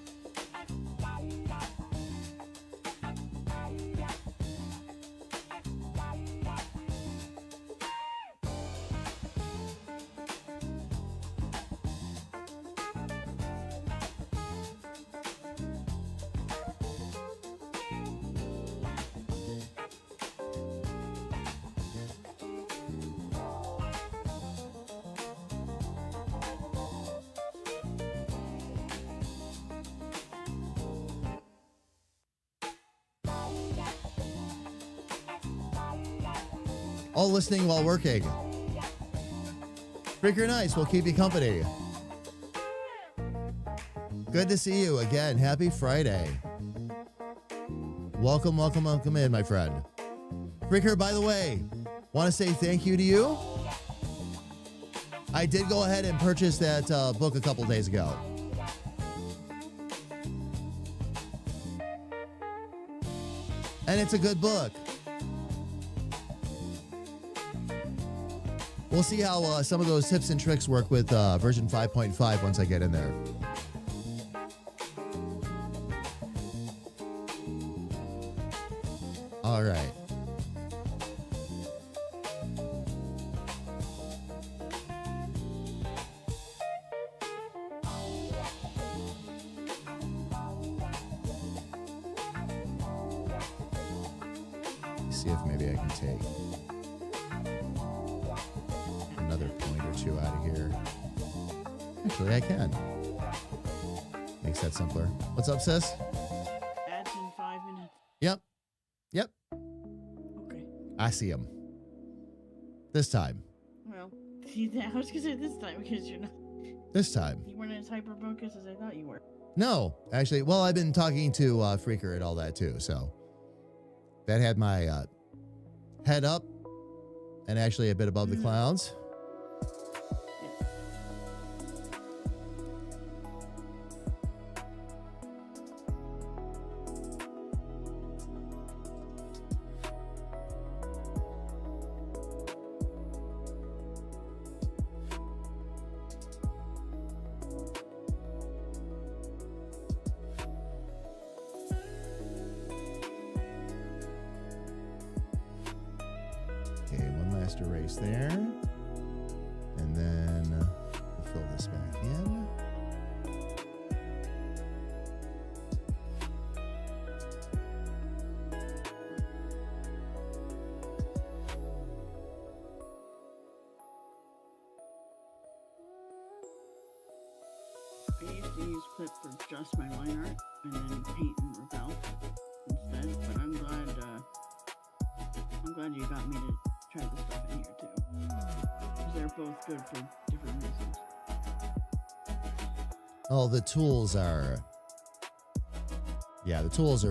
All listening while working. Freaker Nice will keep you company. Good to see you again. Happy Friday. Welcome in, my friend. Freaker, by the way, want to say thank you to you. I did go ahead and purchase that book a couple days ago. And it's a good book. We'll see how some of those tips and tricks work with version 5.5 once I get in there. All right. Let's see if maybe I can take another point or two out of here. Actually, I can. Makes that simpler. What's up, sis? Ads in 5 minutes. Yep. Okay. I see him. This time. Well, I was gonna say this time because you weren't as hyper focused as I thought you were. No, actually, well, I've been talking to Freaker and all that too, so that had my head up and actually a bit above the clouds. Okay, one last erase there. And then we'll fill this back in. I used to use Clip for just my line art and then paint and repel instead, but I'm glad you got me to try the stuff in here too. Because they're both good for different reasons. Oh, the tools are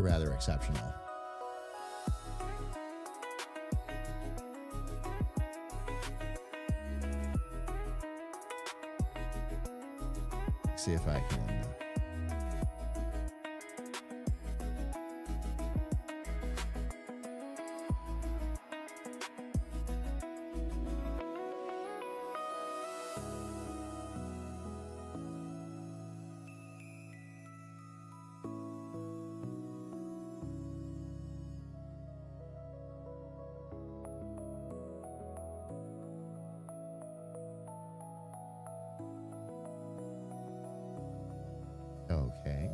rather exceptional. See if I can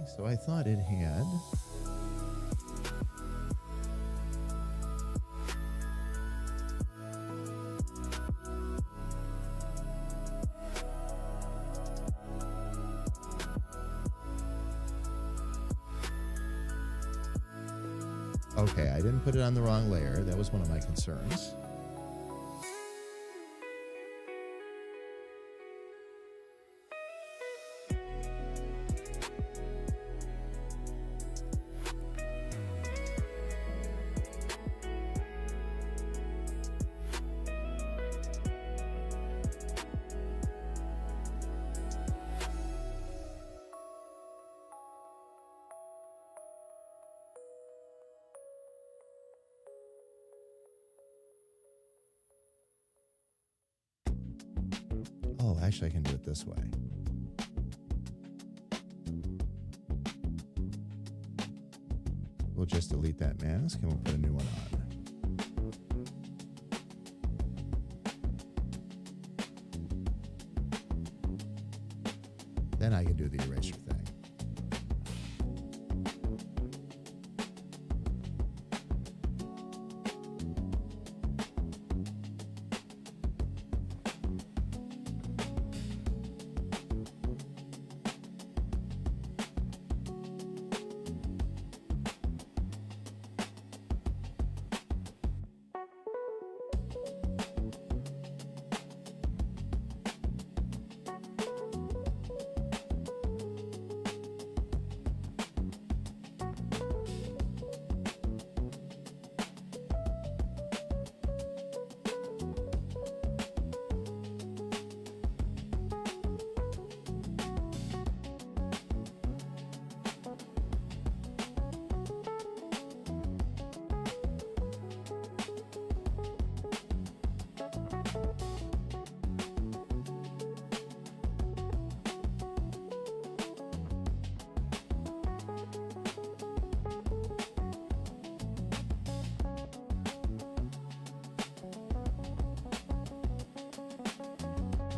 so I thought it had. Okay, I didn't put it on the wrong layer. That was one of my concerns. Oh, actually, I can do it this way. We'll just delete that mask and we'll put a new one on. Then I can do the eraser thing.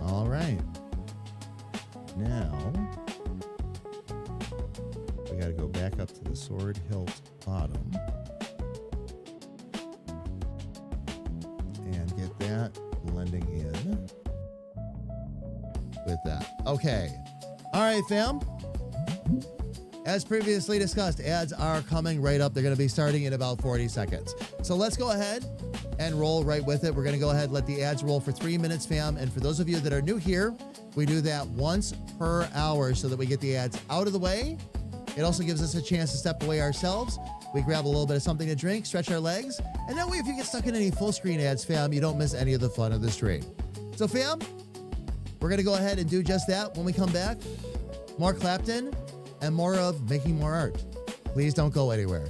All right. Now, we got to go back up to the sword hilt bottom and get that blending in with that. Okay. All right, fam. As previously discussed, ads are coming right up. They're going to be starting in about 40 seconds. So let's go ahead and roll right with it. We're going to go ahead and let the ads roll for 3 minutes, fam. And for those of you that are new here, we do that once per hour so that we get the ads out of the way. It also gives us a chance to step away ourselves. We grab a little bit of something to drink, stretch our legs, and that way if you get stuck in any full screen ads, fam, you don't miss any of the fun of the stream. So, fam, we're going to go ahead and do just that. When we come back, more Clapton and more of making more art. Please don't go anywhere.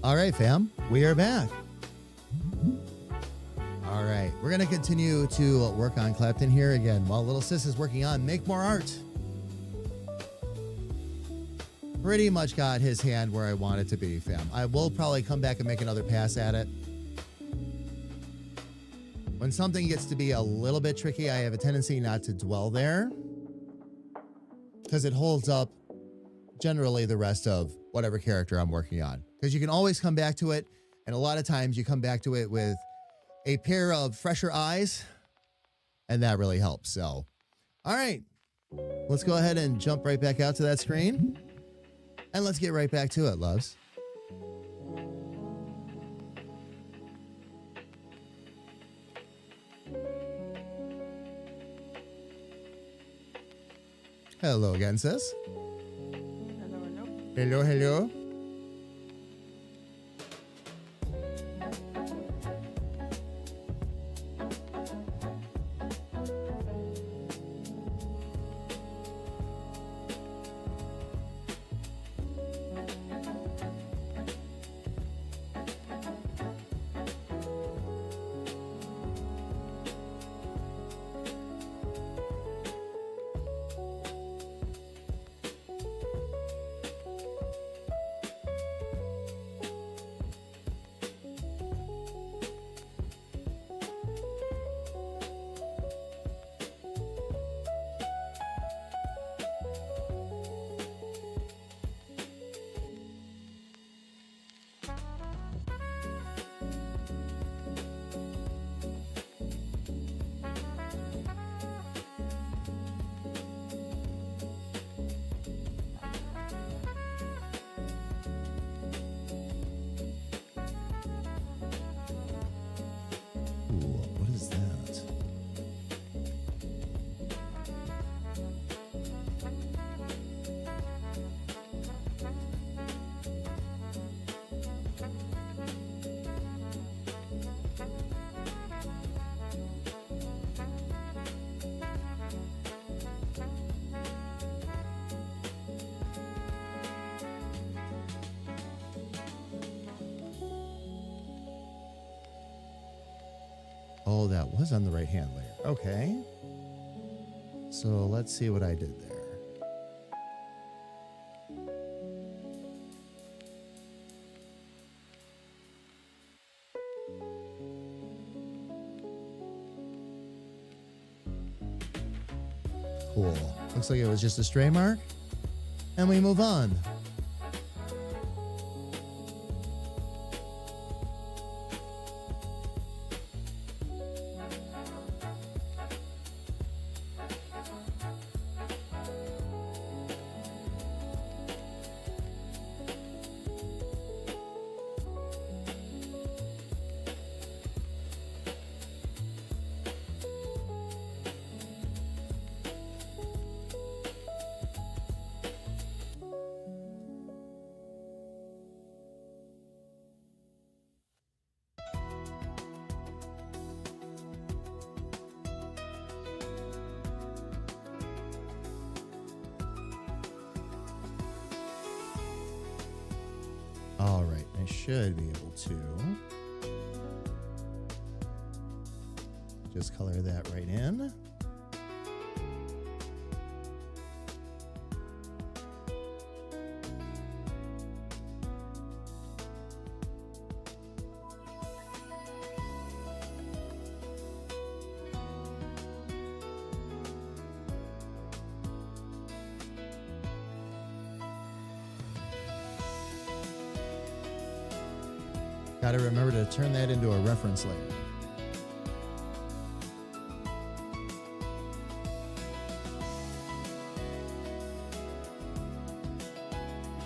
All right, fam, we are back. All right, we're going to continue to work on Clapton here again while Little Sis is working on Make More Art. Pretty much got his hand where I want it to be, fam. I will probably come back and make another pass at it. When something gets to be a little bit tricky, I have a tendency not to dwell there because it holds up generally the rest of whatever character I'm working on. Because you can always come back to it, and a lot of times you come back to it with a pair of fresher eyes, and that really helps. So, all right, let's go ahead and jump right back out to that screen, and let's get right back to it, loves. Hello again, sis. Hello, hello. Oh, that was on the right hand layer. Okay. So let's see what I did there. Cool. Looks like it was just a stray mark. And we move on. All right, I should be able to just color that right in. Got to remember to turn that into a reference layer.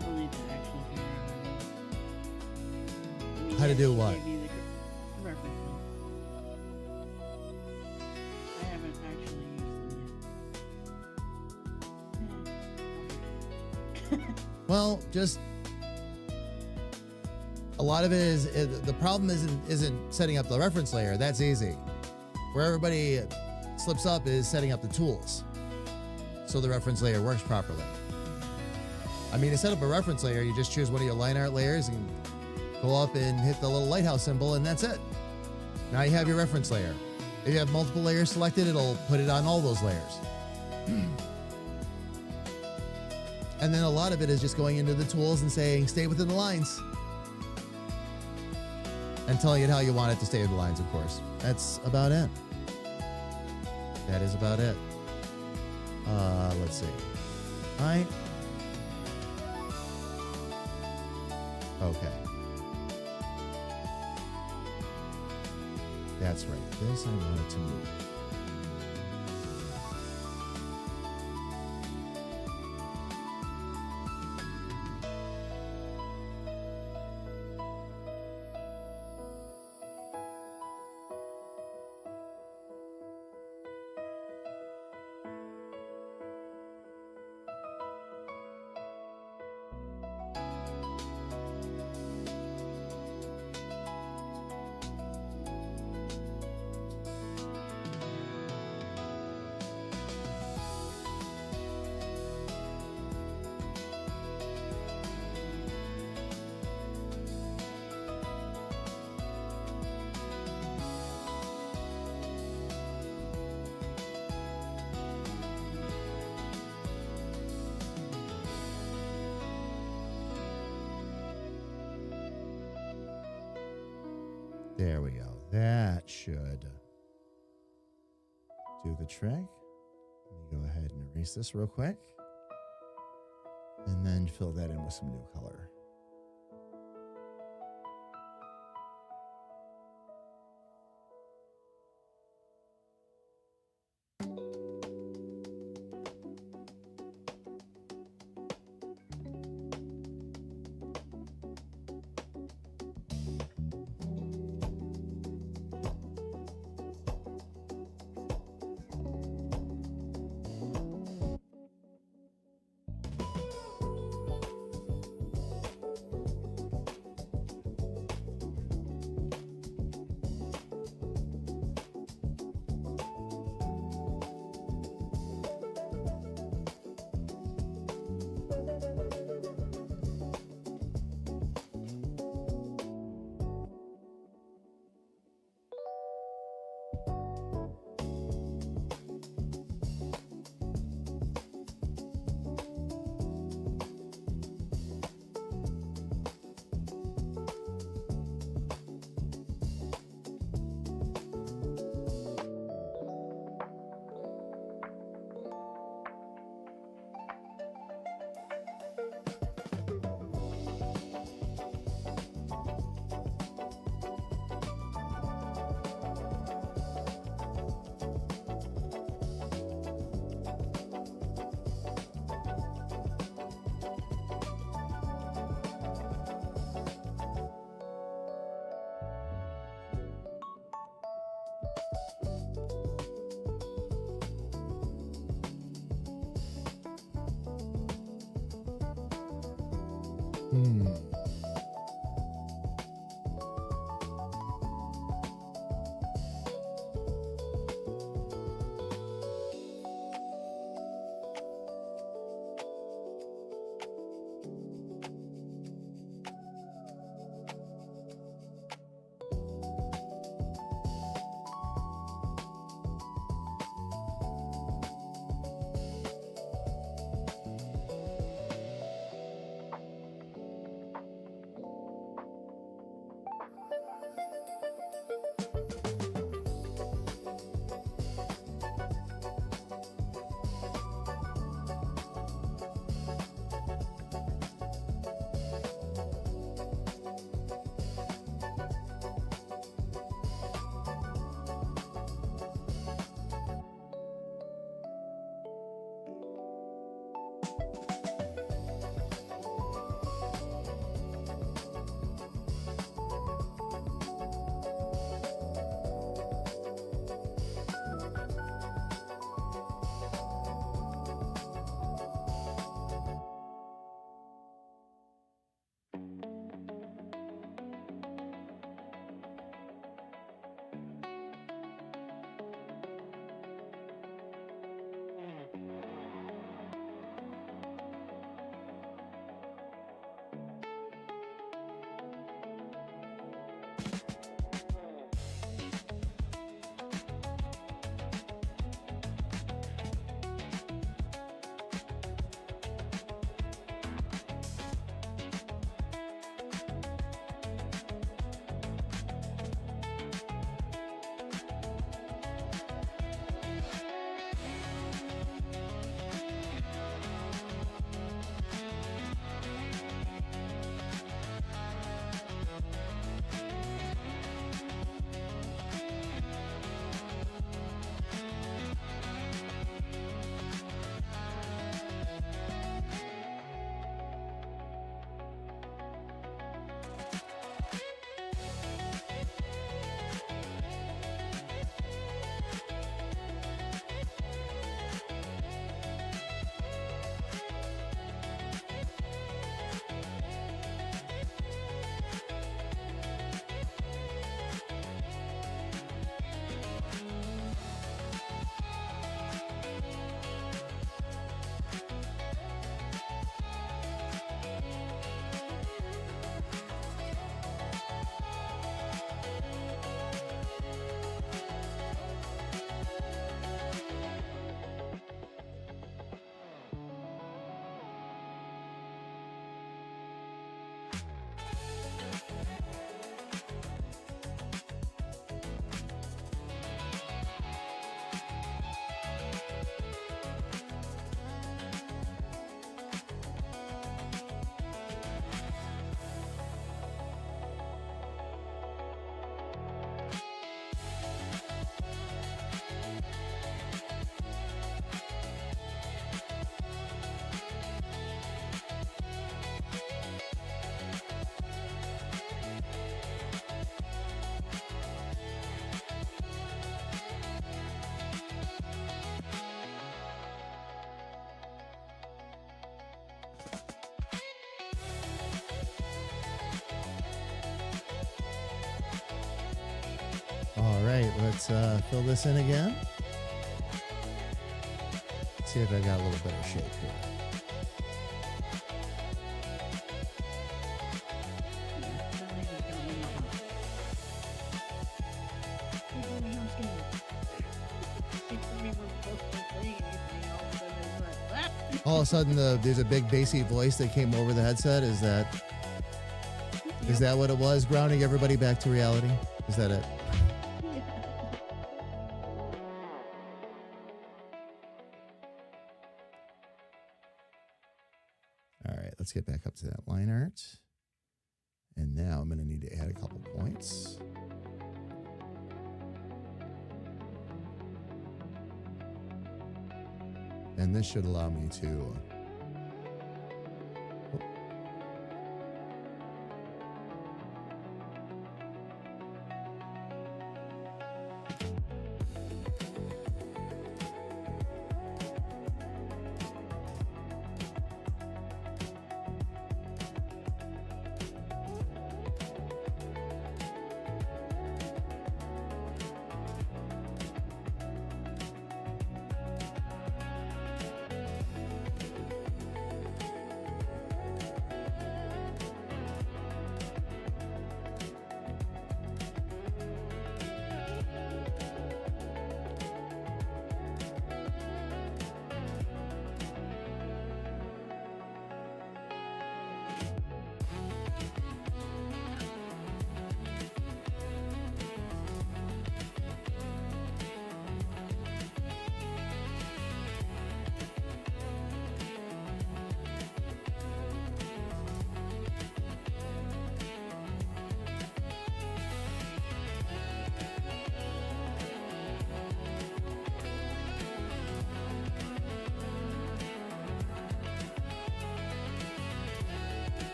Still need to actually figure out How to do what? maybe the reference link. I haven't actually used them yet. Well, just a lot of it is the problem isn't setting up the reference layer. That's easy. Where everybody slips up is setting up the tools so the reference layer works properly. I mean, to set up a reference layer, you just choose one of your line art layers and go up and hit the little lighthouse symbol, and that's it. Now you have your reference layer. If you have multiple layers selected, it'll put it on all those layers. And then a lot of it is just going into the tools and saying, stay within the lines. And telling it how you want it to stay in the lines, of course. That's about it. That is about it. Let's see. All right. Okay. That's right. This I wanted to move. There we go. That should do the trick. Let me go ahead and erase this real quick. And then fill that in with some new color. All right, let's fill this in again. Let's see if I got a little better shape here. All of a sudden, there's a big bassy voice that came over the headset. Is that what it was? Grounding everybody back to reality? Is that it? All right, let's get back up to that line art. And now I'm going to need to add a couple points. And this should allow me to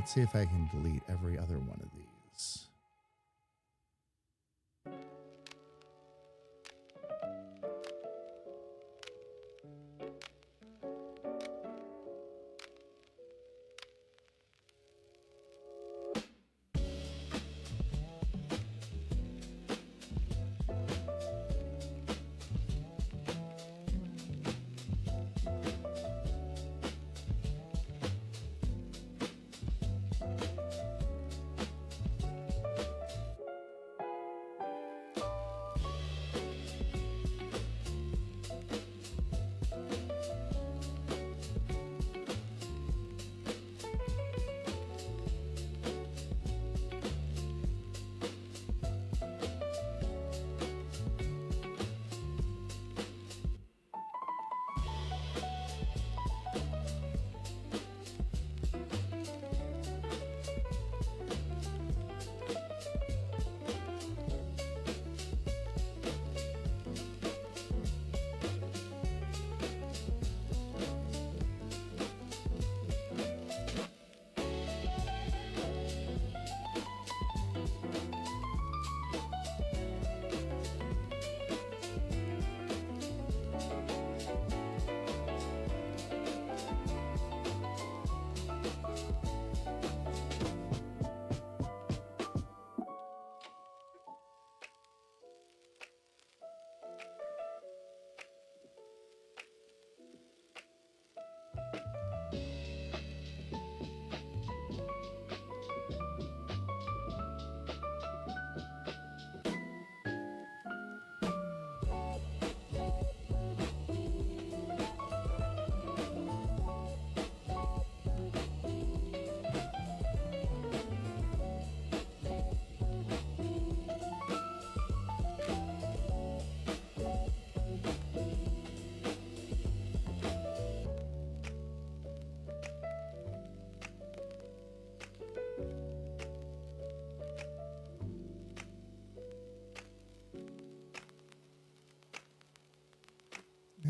let's see if I can delete every other one of these.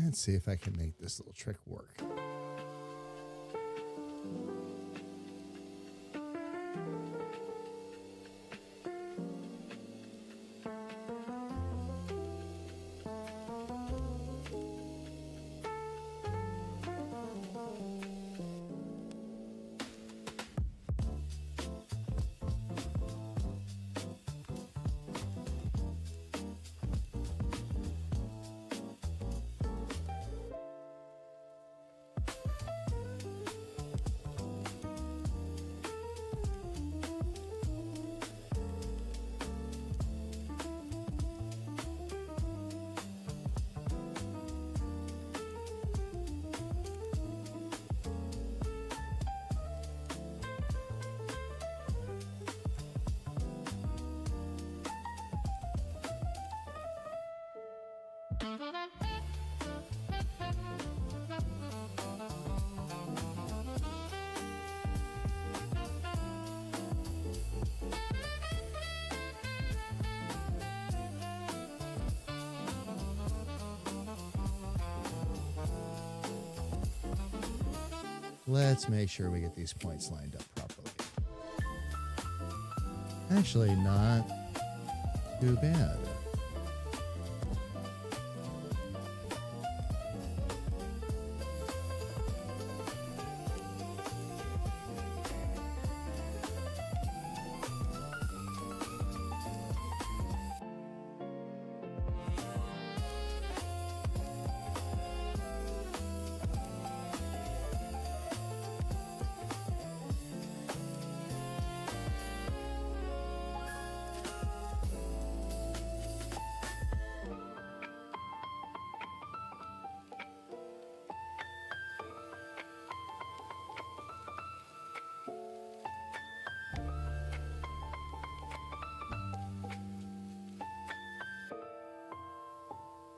Let's see if I can make this little trick work. Let's make sure we get these points lined up properly. Actually, not too bad.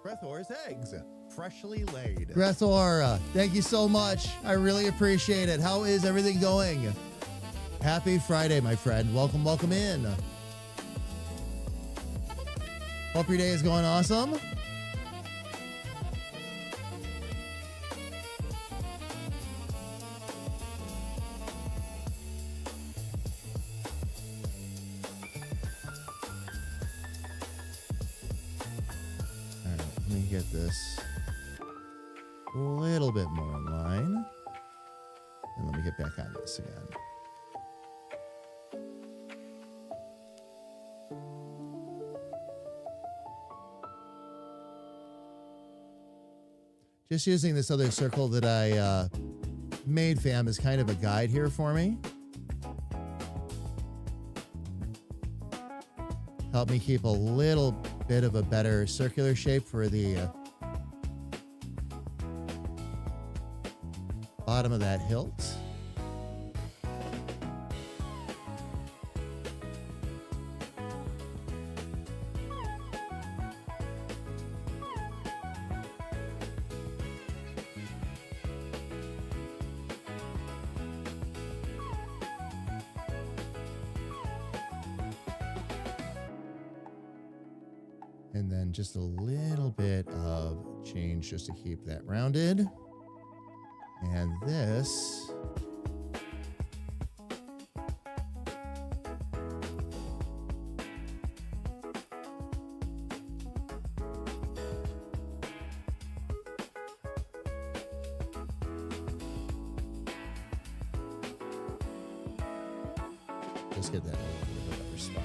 Breathor's eggs, freshly laid. Grethor, thank you so much. I really appreciate it. How is everything going? Happy Friday, my friend. Welcome, welcome in. Hope your day is going awesome. Let me get this a little bit more in line. And let me get back on this again. Just using this other circle that I made, fam, as kind of a guide here for me. Help me keep a little bit of a better circular shape for the bottom of that hilt. And then just a little bit of change just to keep that rounded. And this just get that a little bit of a better spot.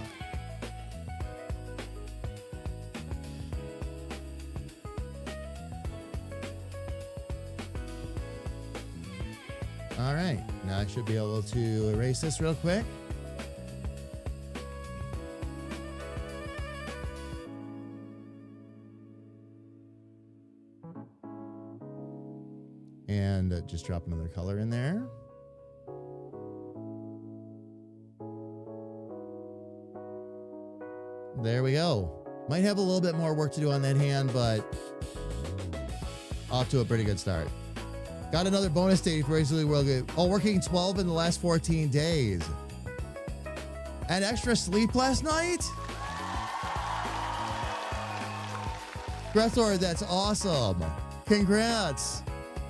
All right, now I should be able to erase this real quick. And just drop another color in there. There we go. Might have a little bit more work to do on that hand, but off to a pretty good start. Got another bonus day for Really World Good. Oh, working 12 in the last 14 days. And extra sleep last night? Grethor, that's awesome. Congrats.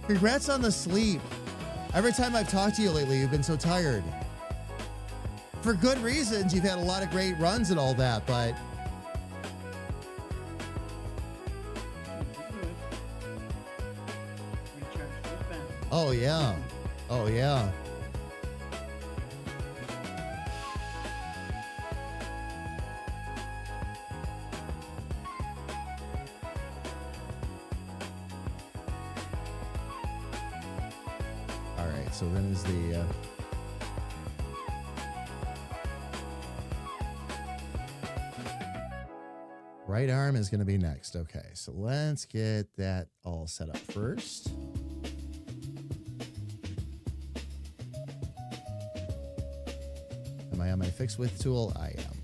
Congrats on the sleep. Every time I've talked to you lately, you've been so tired. For good reasons. You've had a lot of great runs and all that, but oh yeah. Oh yeah. All right, so then is the right arm is going to be next. Okay, so let's get that all set up first. Am I on my fix with tool? I am.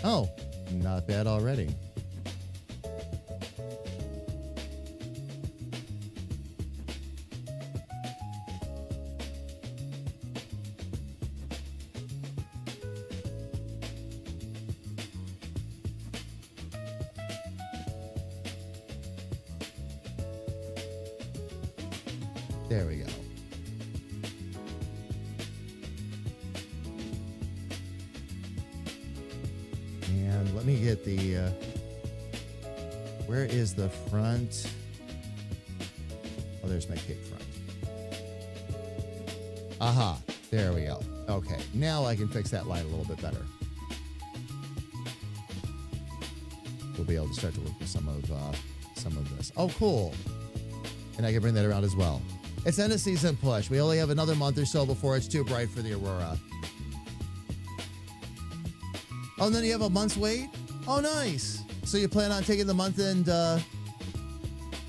Oh, not bad already. There we go. And let me get the, where is the front? Oh, there's my cape front. Aha, there we go. Okay, now I can fix that light a little bit better. We'll be able to start to work with some of this. Oh, cool. And I can bring that around as well. It's end of season push. We only have another month or so before it's too bright for the Aurora. Oh, and then you have a month's wait? Oh, nice. So you plan on taking the month and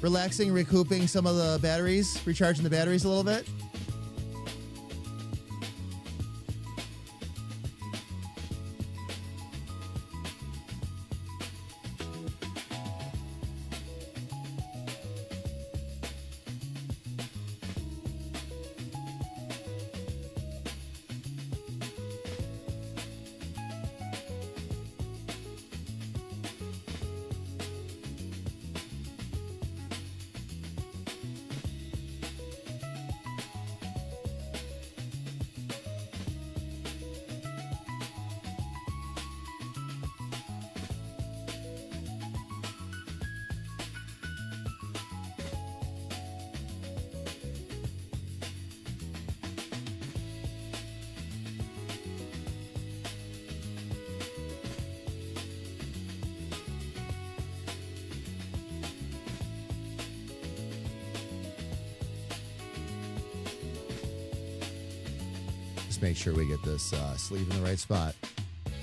relaxing, recouping some of the batteries, recharging the batteries a little bit? Make sure we get this sleeve in the right spot.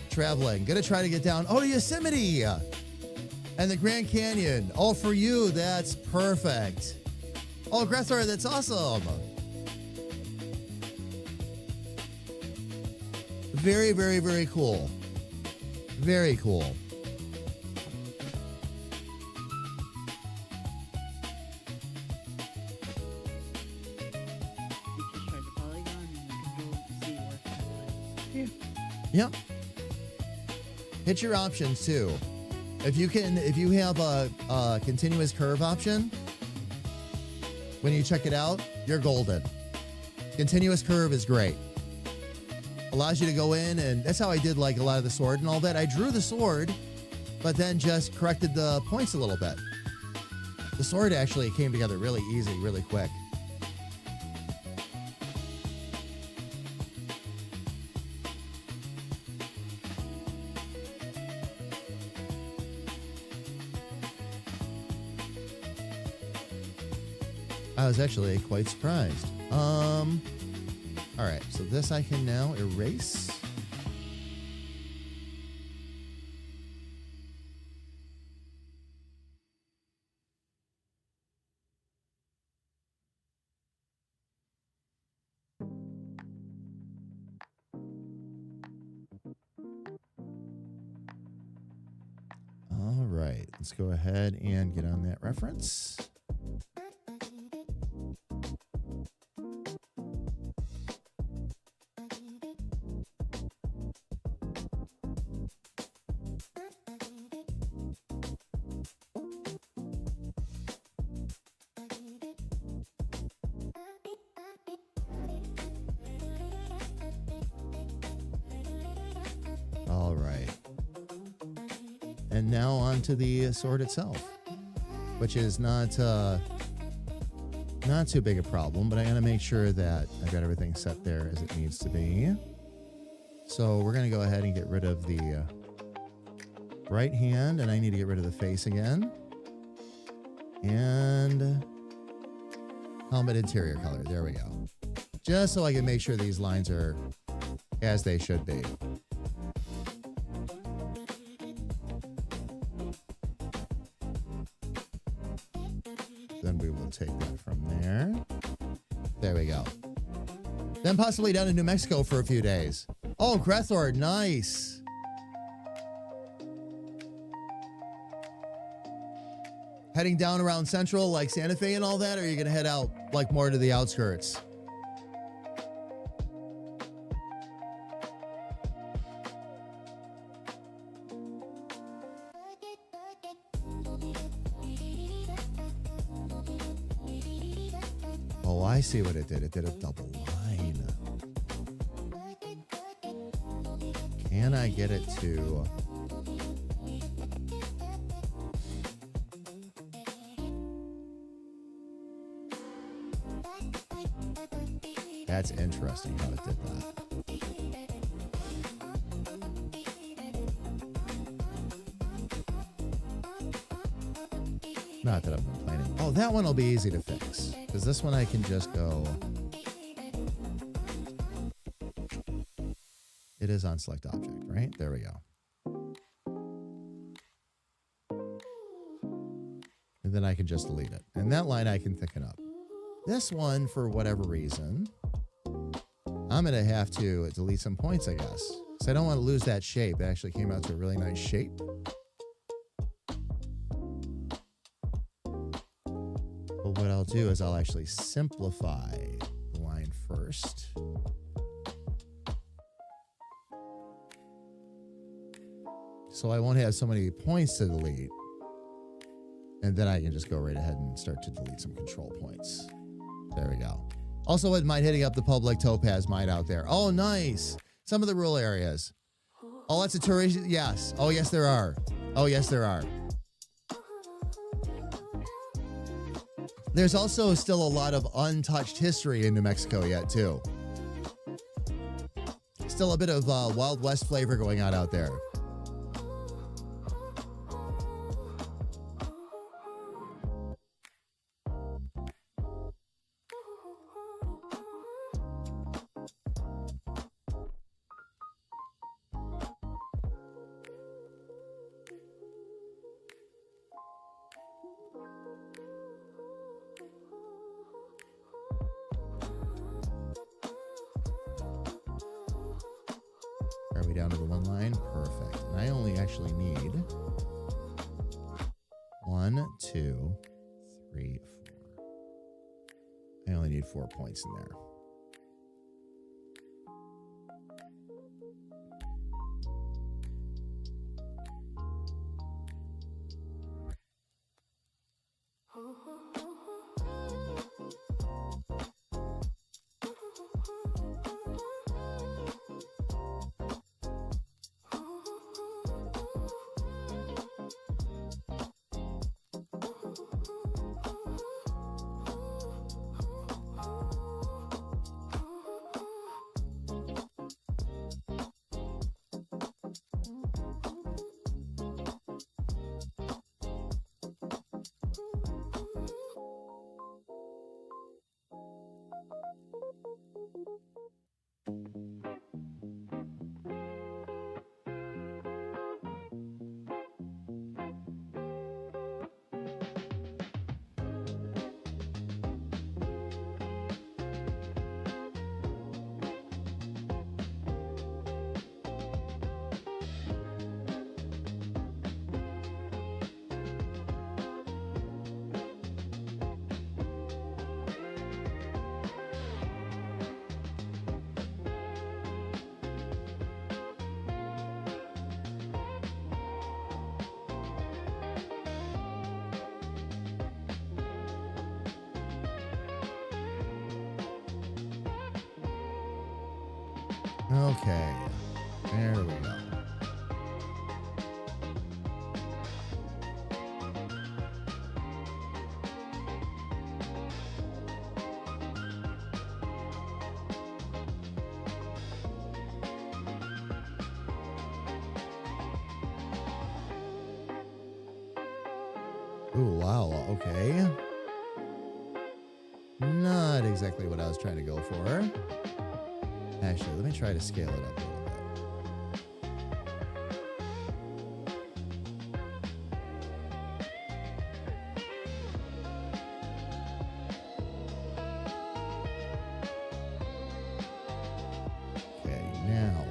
Traveling. Gonna try to get down. Oh, Yosemite and the Grand Canyon. All for you. That's perfect. Oh, Grethor, that's awesome. Very, very, very cool. Very cool. Yep. Hit your options too. If you have a continuous curve option, when you check it out, you're golden. Continuous curve is great. Allows you to go in, and that's how I did like a lot of the sword and all that. I drew the sword, but then just corrected the points a little bit. The sword actually came together really easy, really quick. I was actually quite surprised. All right, so this I can now erase. All right, let's go ahead and get on that reference. All right. And now on to the sword itself, which is not too big a problem, but I gotta make sure that I've got everything set there as it needs to be. So we're gonna go ahead and get rid of the right hand, and I need to get rid of the face again. And helmet interior color. There we go. Just so I can make sure these lines are as they should be. Then we will take that from there. There we go. Then possibly down to New Mexico for a few days. Oh, Crethor, nice. Heading down around Central like Santa Fe and all that, or are you going to head out like more to the outskirts? Oh, I see what it did. It did a double line. Can I get it to... That's interesting how it did that. Not that I'm complaining. Oh, that one will be easy to fix. Because this one I can just go... It is on select object, right? There we go. And then I can just delete it. And that line I can thicken up. This one, for whatever reason, I'm going to have to delete some points, I guess. Because I don't want to lose that shape. It actually came out to a really nice shape. But what I'll do is I'll actually simplify the line first. So I won't have so many points to delete. And then I can just go right ahead and start to delete some control points. There we go. Also wouldn't mind hitting up the public topaz mine out there. Oh, nice. Some of the rural areas. Oh, lots of tourists. Yes. Oh, yes, there are. Oh, yes, there are. There's also still a lot of untouched history in New Mexico yet, too. Still a bit of Wild West flavor going on out there. Are we down to the one line? Perfect. And I only actually need 1, 2, 3, 4. I only need 4 points in there. Okay, there we go. Ooh, wow. Okay. Not exactly what I was trying to go for. Actually, let me try to scale it up a little bit. Okay, now.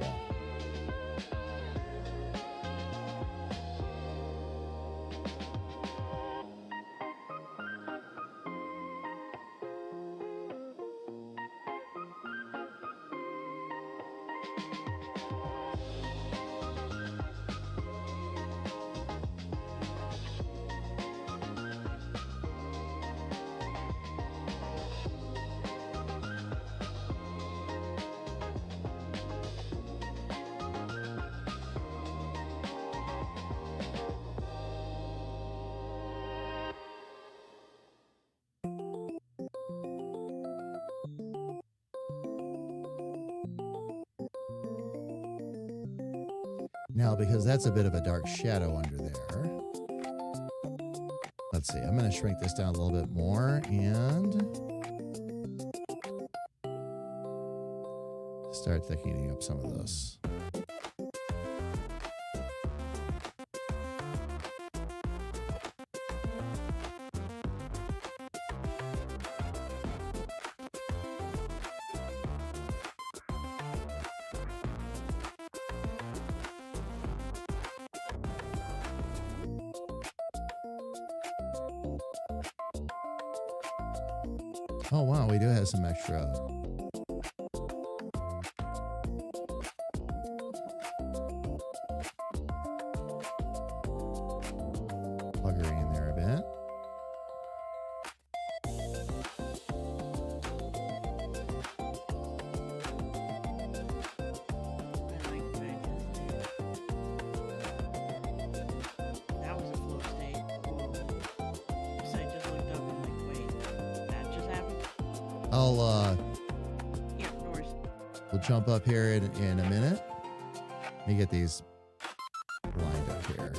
Now, because that's a bit of a dark shadow under there, let's see, I'm going to shrink this down a little bit more and start thickening up some of this. Oh, wow, we do have some extra. Buggery in there a bit. That was a flow state. So I just looked up and like, wait, that just happened? I'll, Yeah, no worries. we'll jump up here in a minute. Let me get these lined up here.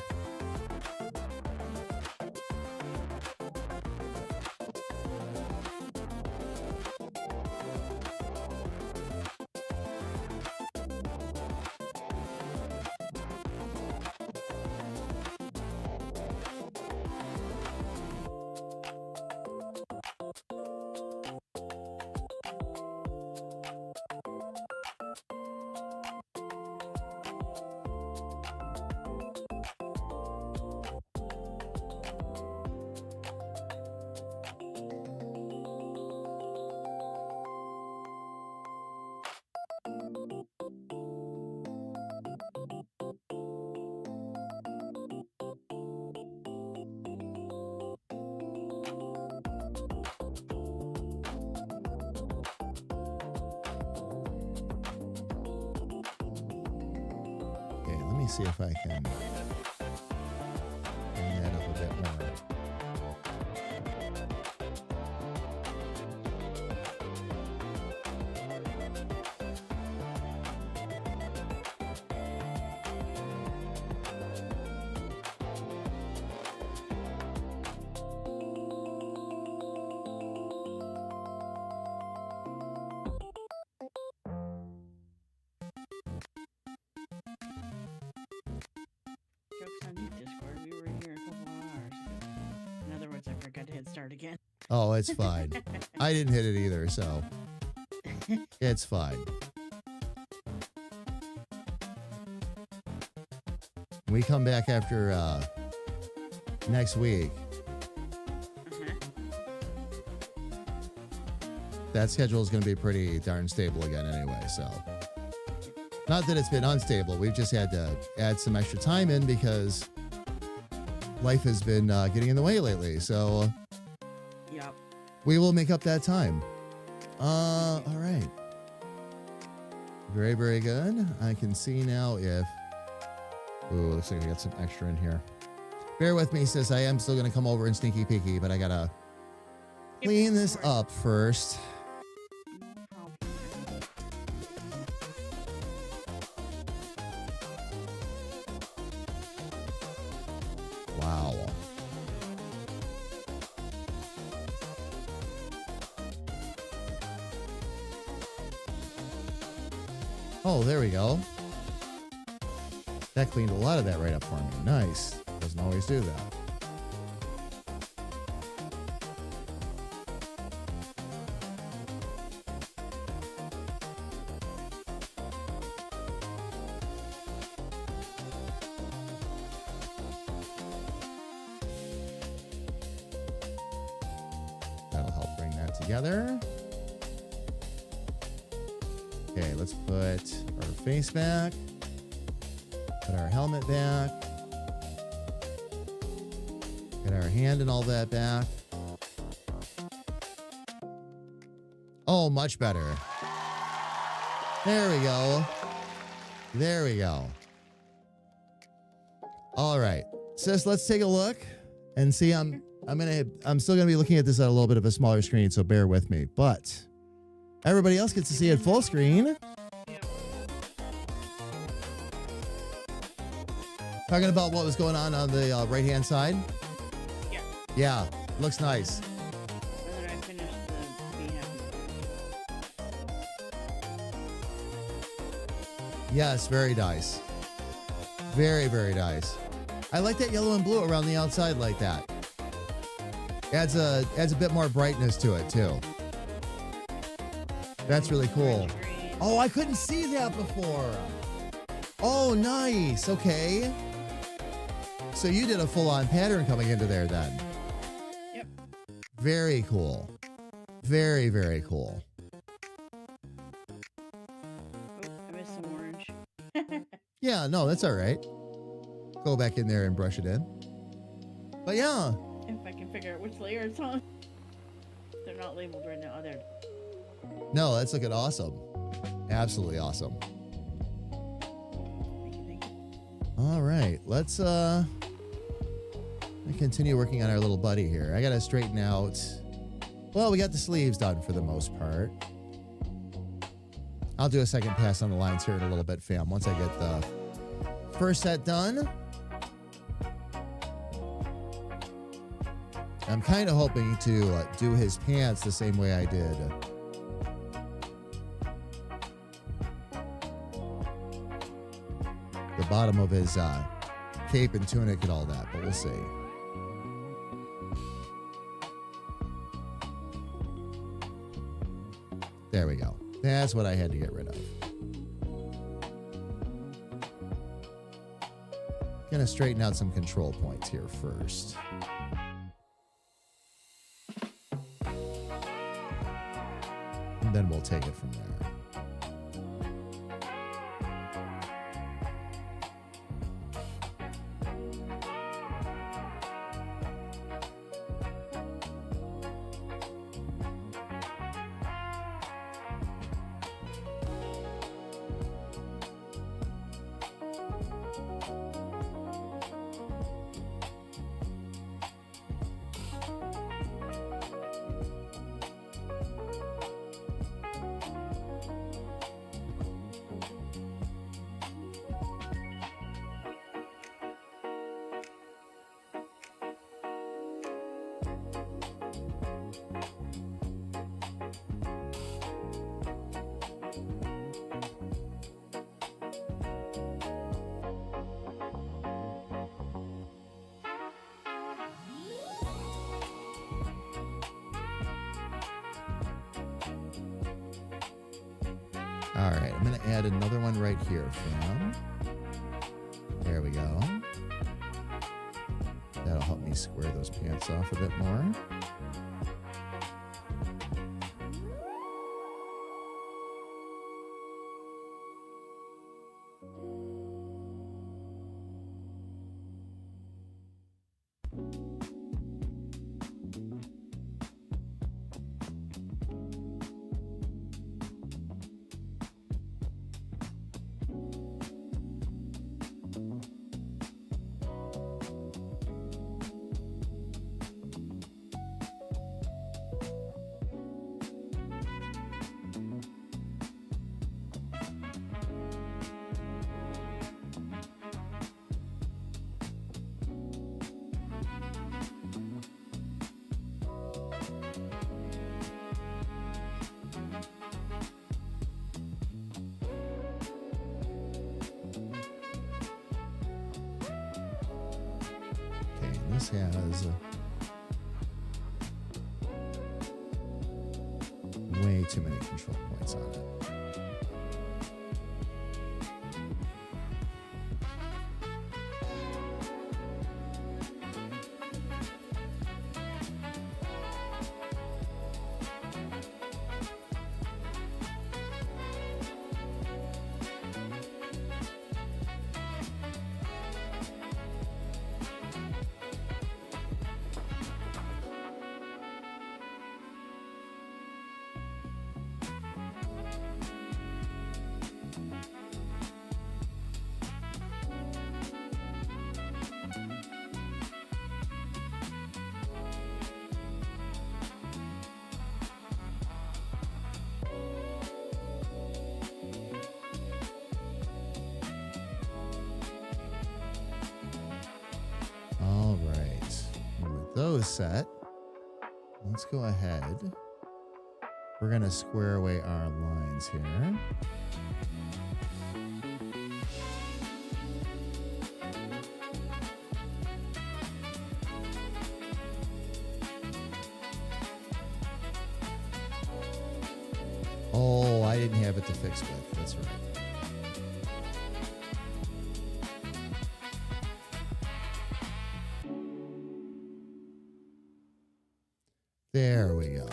Okay, let me see if I can bring that up a bit more. Jokes on you, Discord. We were here a couple of hours ago. In other words, I forgot to hit start again. Oh, it's fine. I didn't hit it either, so it's fine. We come back after next week. That schedule is going to be pretty darn stable again anyway, so. Not that it's been unstable. We've just had to add some extra time in because life has been getting in the way lately. So Yep. we will make up that time. All right. Very, very good. I can see now if... Ooh, looks like we got some extra in here. Bear with me, sis. I am still going to come over and sneaky peeky, but I got to clean this up first. Wow. Oh, there we go. That cleaned a lot of that right up for me. Nice. Doesn't always do that. That'll help bring that together. Okay, let's put our face back. Put our helmet back. Get our hand and all that back. Oh, much better. There we go. There we go. All right. Sis, let's take a look and see. I'm still gonna be looking at this at a little bit of a smaller screen, so bear with me. But everybody else gets to see it full screen. Talking about what was going on the right-hand side? Yeah. Yeah, looks nice. And then I finished the Be Happy. Yes, very nice. Very, very nice. I like that yellow and blue around the outside like that. Adds a bit more brightness to it, too. That's really cool. Oh, I couldn't see that before. Oh, nice. Okay. So you did a full-on pattern coming into there then. Yep. Very cool. Very, very cool. Oh, I missed some orange. Yeah, no, that's all right. Go back in there and brush it in. But yeah. If I can figure out which layer it's on. They're not labeled right now. Oh, there. No, that's looking awesome. Absolutely awesome. Thank you. All right, let's continue working on our little buddy here. I gotta straighten out. Well, we got the sleeves done for the most part. I'll do a second pass on the lines here in a little bit, fam. Once I get the first set done. I'm kind of hoping to do his pants the same way I did the bottom of his cape and tunic and all that, but we'll see. There we go. That's what I had to get rid of. Gonna straighten out some control points here first. And then we'll take it from there. All right, I'm going to add another one right here, fam. There we go. That'll help me square those pants off a bit more. This has way too many control points on it. All right. With those set, let's go ahead. We're going to square away our lines here. Oh, I didn't have it to fix with. That's right. There we go.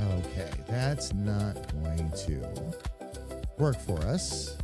Okay, that's not going to work for us.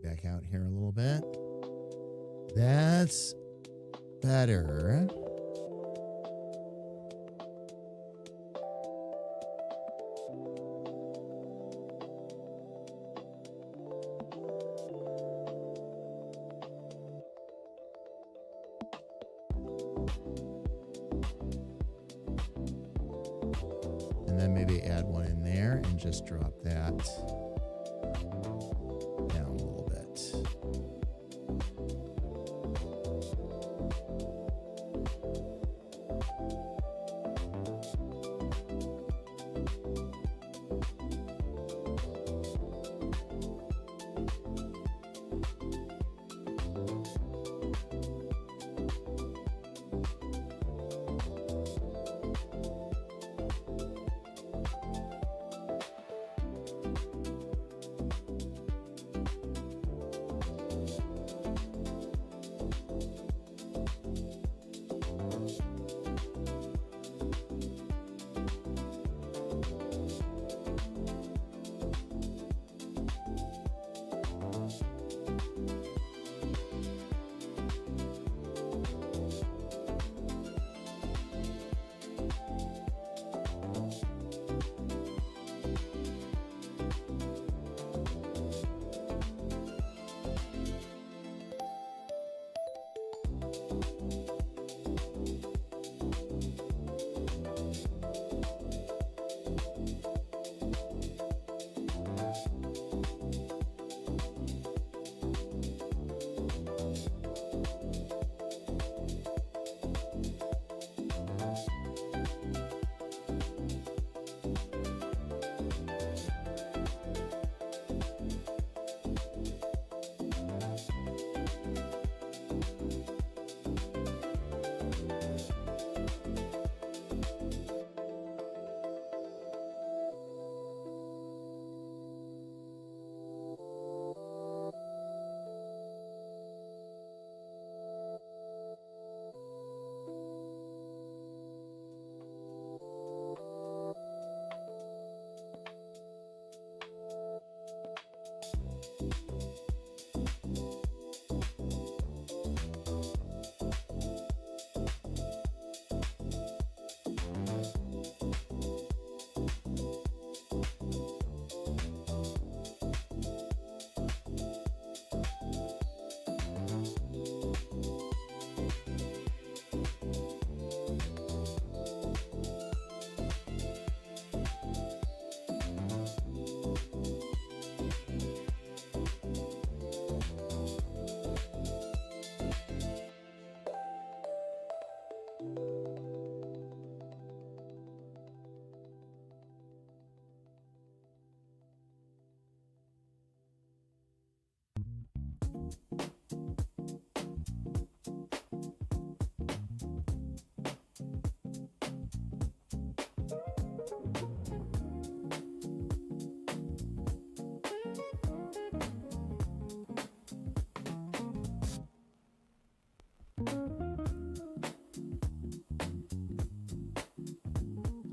Back out here a little bit. That's better. And then maybe add one in there and just drop that down a little bit.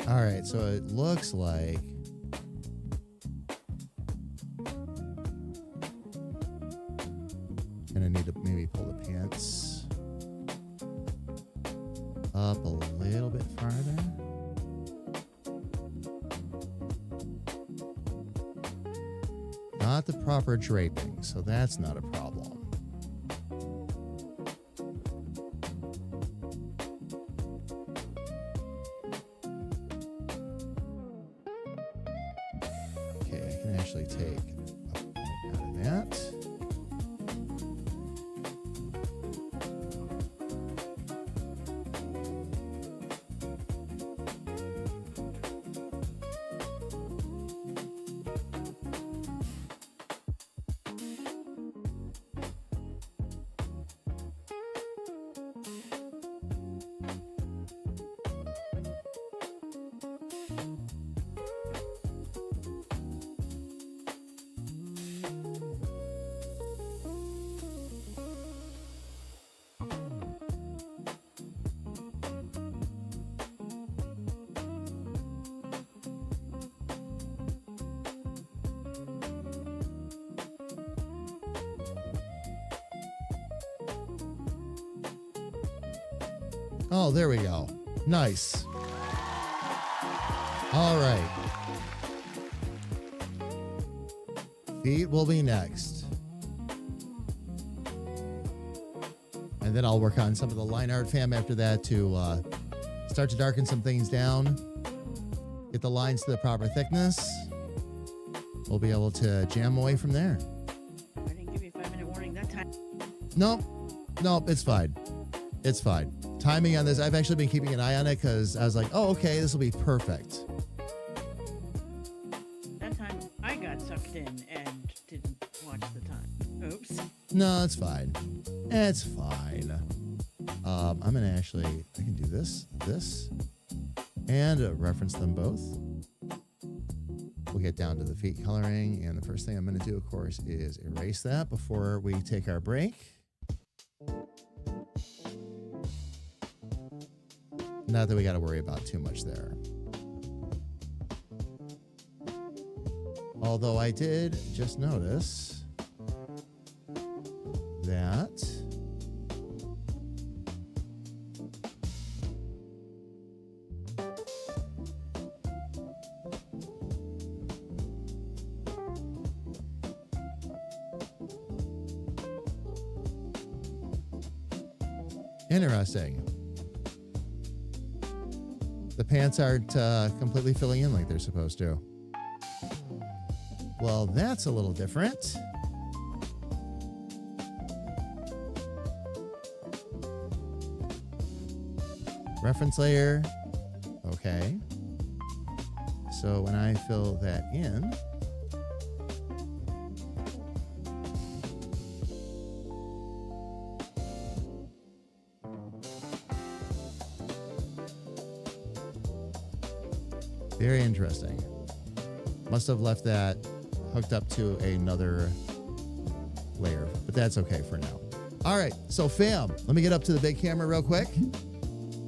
All right, so it looks like gonna need to maybe pull the pants up a little bit farther. Not the proper draping, so that's not a problem. Okay, I can actually take a point out of that. Oh, there we go. Nice. All right. Feet will be next. And then I'll work on some of the line art, fam, after that to start to darken some things down. Get the lines to the proper thickness. We'll be able to jam away from there. I didn't give you a 5-minute warning that time. Nope, it's fine. It's fine. Timing on this, I've actually been keeping an eye on it because I was like, oh, okay, this will be perfect. That time I got sucked in and didn't watch the time. Oops. No, it's fine. It's fine. I'm going to actually, I can do this, and reference them both. We'll get down to the feet coloring, and the first thing I'm going to do, of course, is erase that before we take our break. Not that we got to worry about too much there. Although I did just notice that interesting. The pants aren't completely filling in like they're supposed to. Well, that's a little different. Reference layer. Okay. So when I fill that in, very interesting. Must have left that hooked up to another layer, but that's okay for now. All right, so fam, let me get up to the big camera real quick.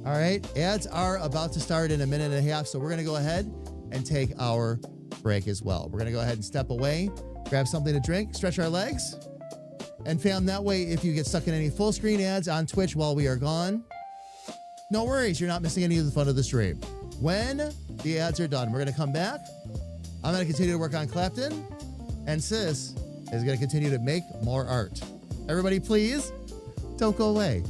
All right, ads are about to start in a minute and a half, so we're gonna go ahead and take our break as well. We're gonna go ahead and step away, grab something to drink, stretch our legs, and fam, that way if you get stuck in any full screen ads on Twitch while we are gone, no worries, you're not missing any of the fun of the stream. When the ads are done, we're going to come back. I'm going to continue to work on Clapton, and Sis is going to continue to make more art. Everybody, please don't go away.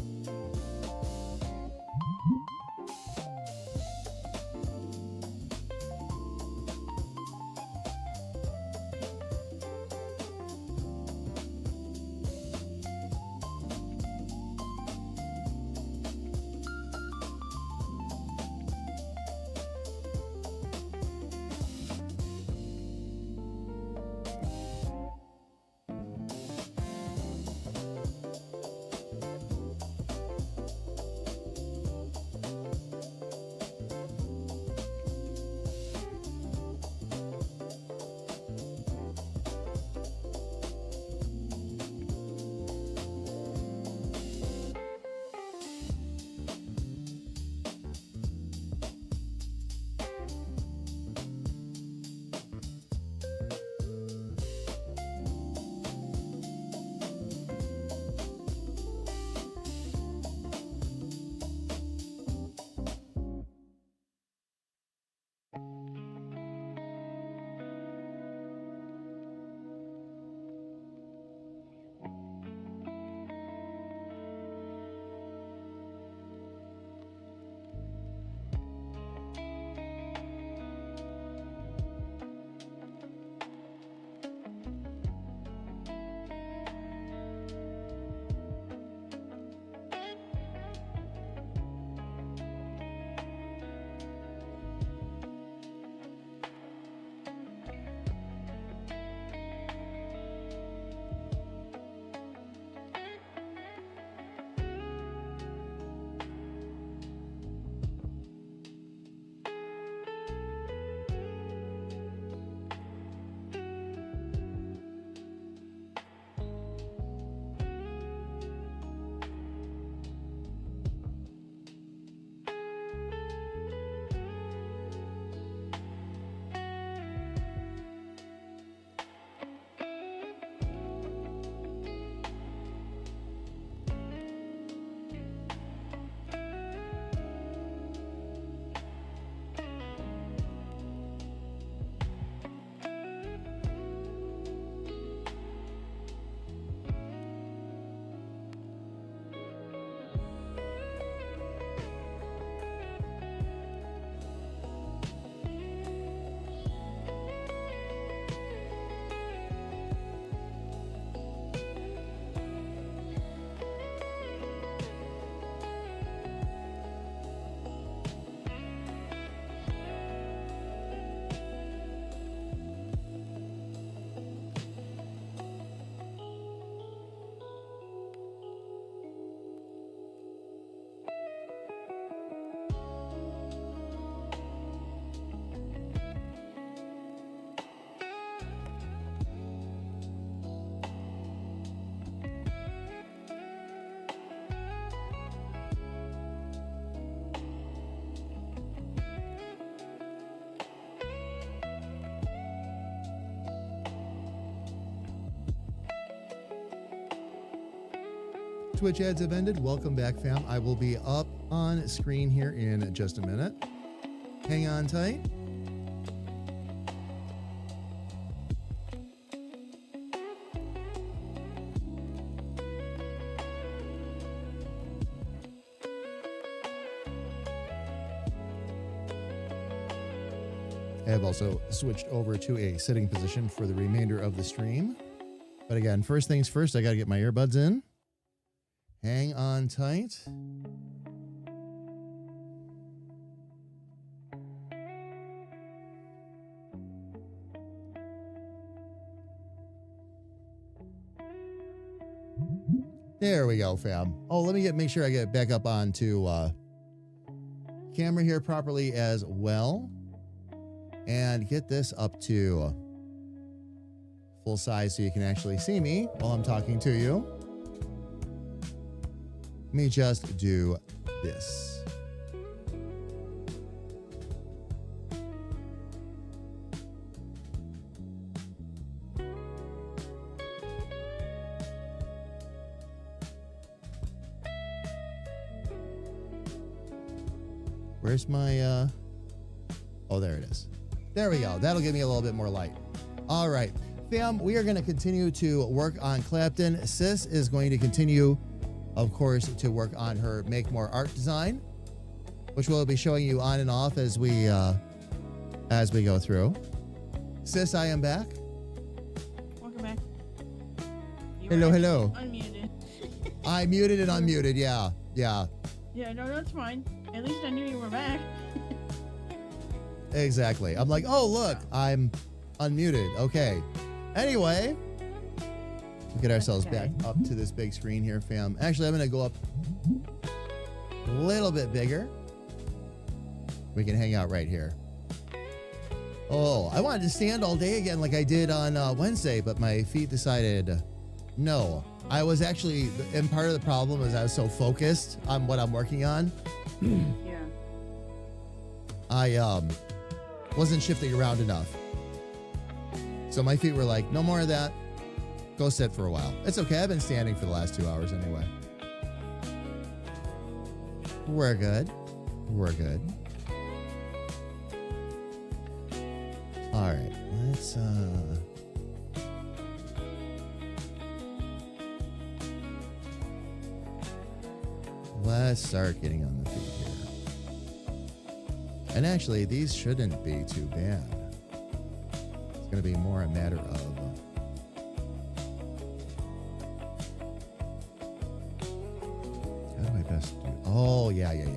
Twitch ads have ended. Welcome back, fam. I will be up on screen here in just a minute. Hang on tight. I have also switched over to a sitting position for the remainder of the stream. But again, first things first, I got to get my earbuds in. Hang on tight. There we go, fam. Oh, let me make sure I get back up onto camera here properly as well. And get this up to full size so you can actually see me while I'm talking to you. Let me just do this. Where's my, oh, there it is. There we go. That'll give me a little bit more light. All right, fam, we are going to continue to work on Clapton. Sis is going to continue, of course, to work on her Make More Art design, which we'll be showing you on and off as we go through. Sis, I am back. Welcome back. You Hello, were hello. Unmuted. I muted and unmuted. Yeah. Yeah, no, that's fine. At least I knew you were back. Exactly. I'm like, oh, look, I'm unmuted. Okay. Anyway, we'll get ourselves back up to this big screen here, fam. Actually, I'm going to go up a little bit bigger. We can hang out right here. Oh, I wanted to stand all day again like I did on Wednesday, but my feet decided no. I was actually, and part of the problem is I was so focused on what I'm working on. Yeah. I wasn't shifting around enough. So my feet were like, no more of that. Go sit for a while. It's okay. I've been standing for the last 2 hours anyway. We're good. We're good. All right. Let's start getting on the feet here. And actually, these shouldn't be too bad. It's going to be more a matter of how do I best do? Oh, yeah. Okay.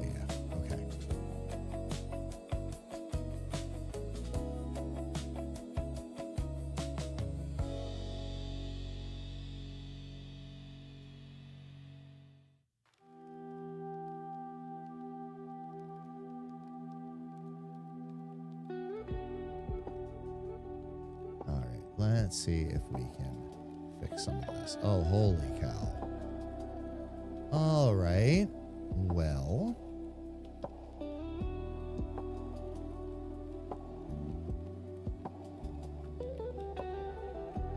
All right, let's see if we can fix some of this. Oh, holy cow. All right. Well,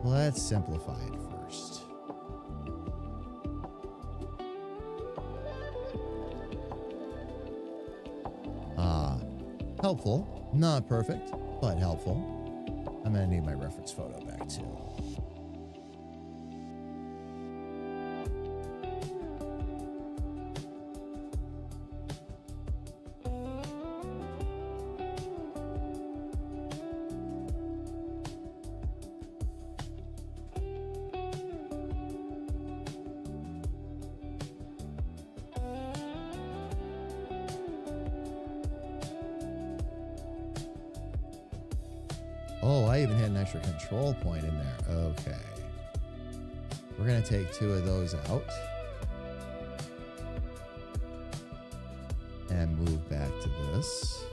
let's simplify it first. Helpful. Not perfect, but helpful. I'm going to need my reference photo back too. Oh, I even had an extra control point in there. Okay. We're going to take 2 of those out. And move back to this.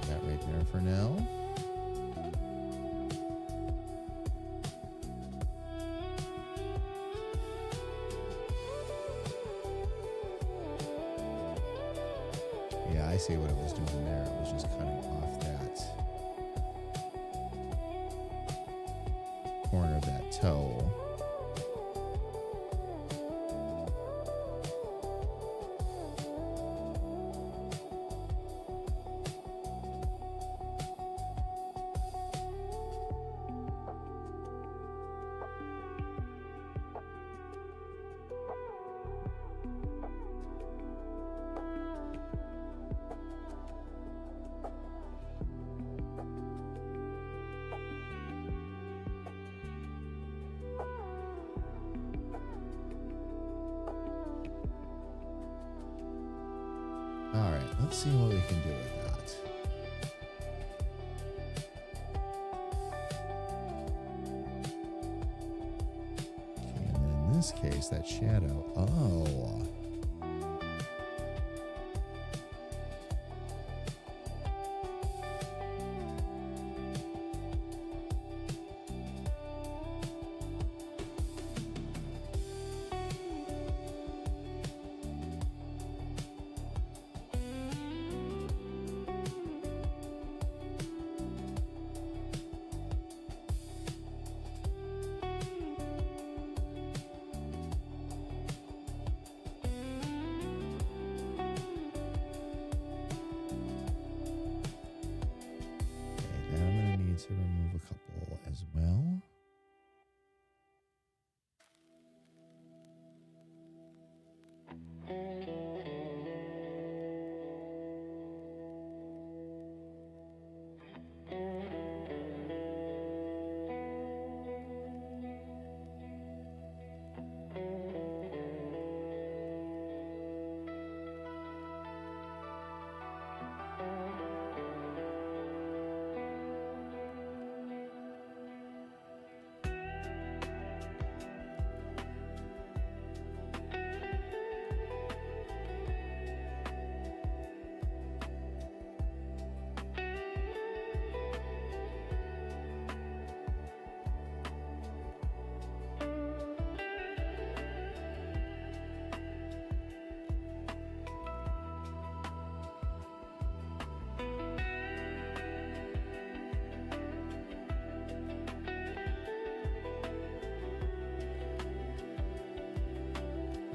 That right there for now. Yeah, I see what it was doing there. It was just cutting off that corner of that toe. All right, let's see what we can do with that. Okay, and then in this case, that shadow. Oh. To remove a couple as well.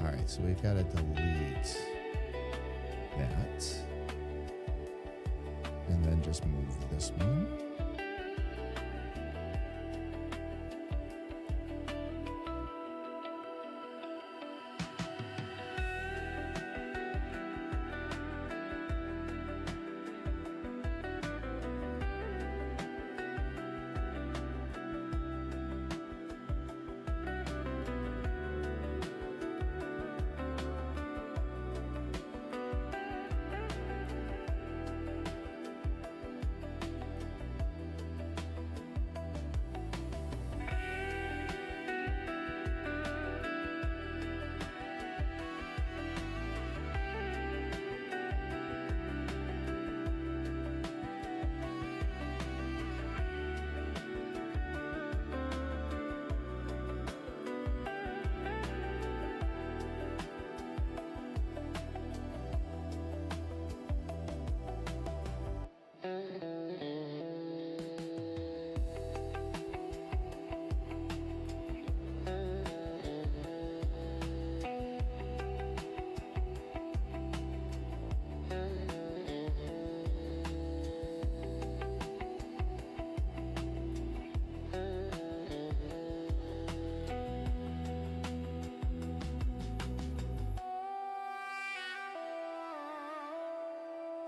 All right, so we've got to delete that. And then just move this one.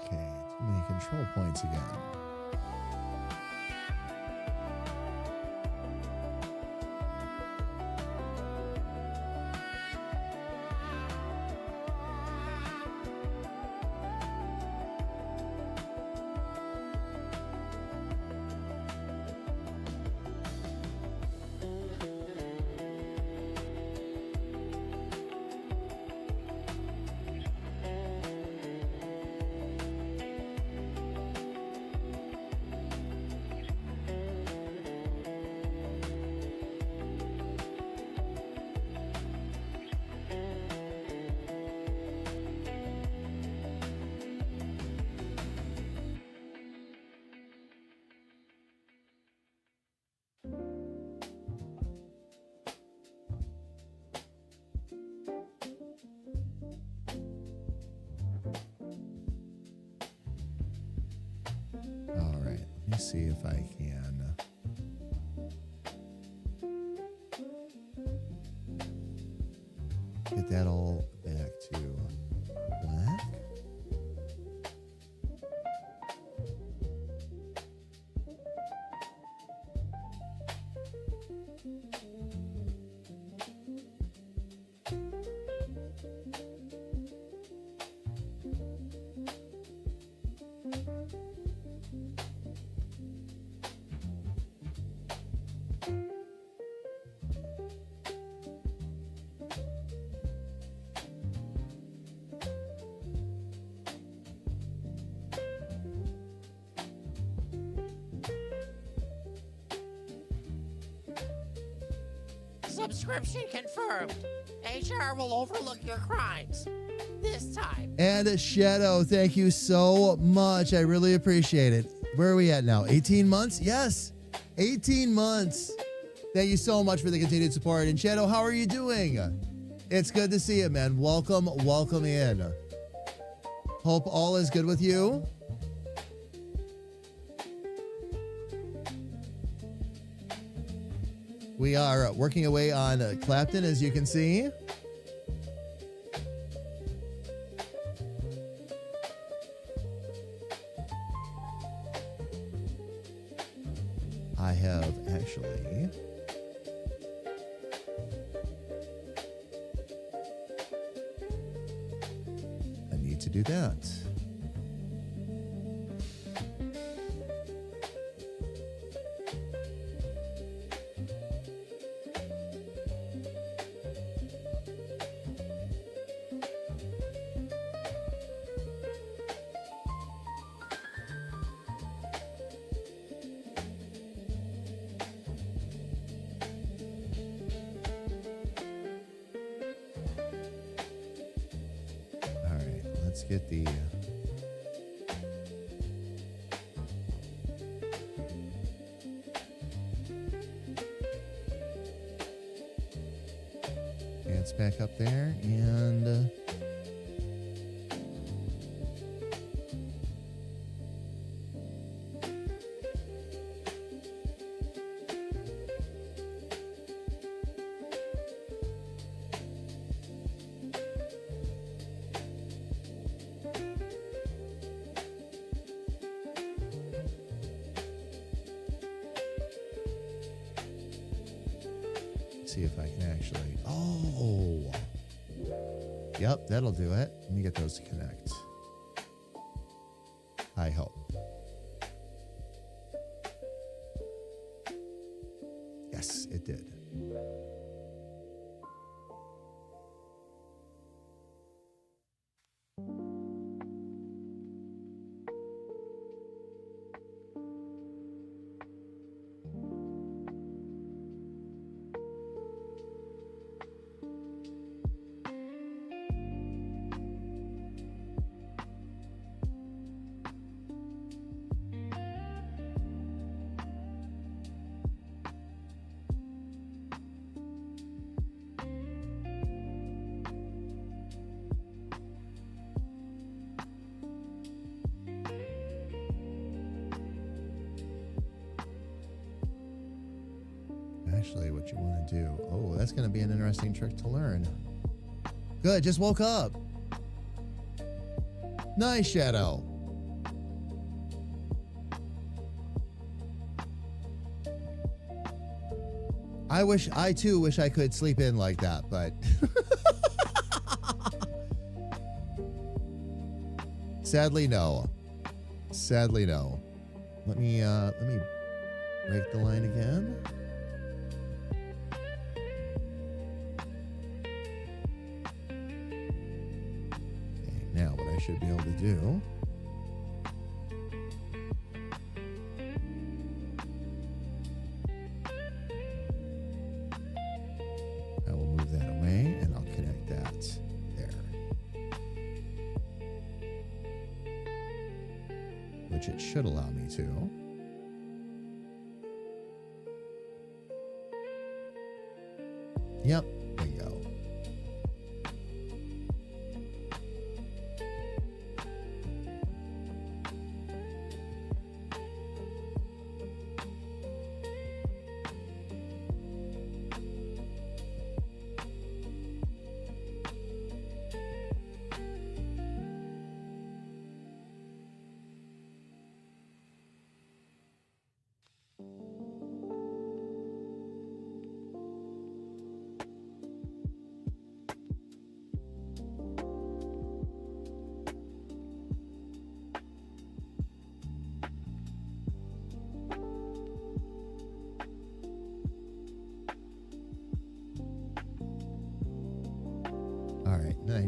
Okay, too many control points again. All right, let me see if I can. Get that all back to black. Subscription confirmed. HR will overlook your crimes. This time. And Shadow, thank you so much. I really appreciate it. Where are we at now? 18 months? Yes, 18 months. Thank you so much for the continued support. And Shadow, how are you doing? It's good to see you, man. Welcome in. Hope all is good with you. We are working away on Clapton, as you can see. I have actually I need to do that. Let's get the pants back up there and see if I can actually. Oh, yep, that'll do it. Let me get those to connect. I hope. Yes, it did. Actually, what you want to do. Oh, that's going to be an interesting trick to learn. Good, just woke up. Nice, Shadow. I too wish I could sleep in like that, but sadly no. Sadly no. Let me break the line again. Now, what I should be able to do I will move that away and I'll connect that there, which it should allow me to. Yep, there you go.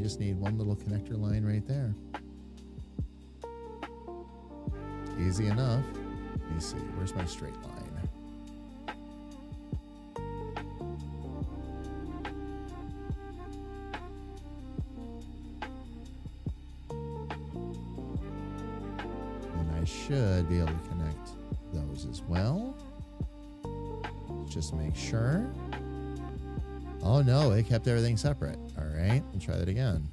just need one little connector line right there. Easy enough. Let me see. Where's my straight line? I should be able to connect those as well. Just make sure. Oh no, it kept everything separate. All right, we'll try that again.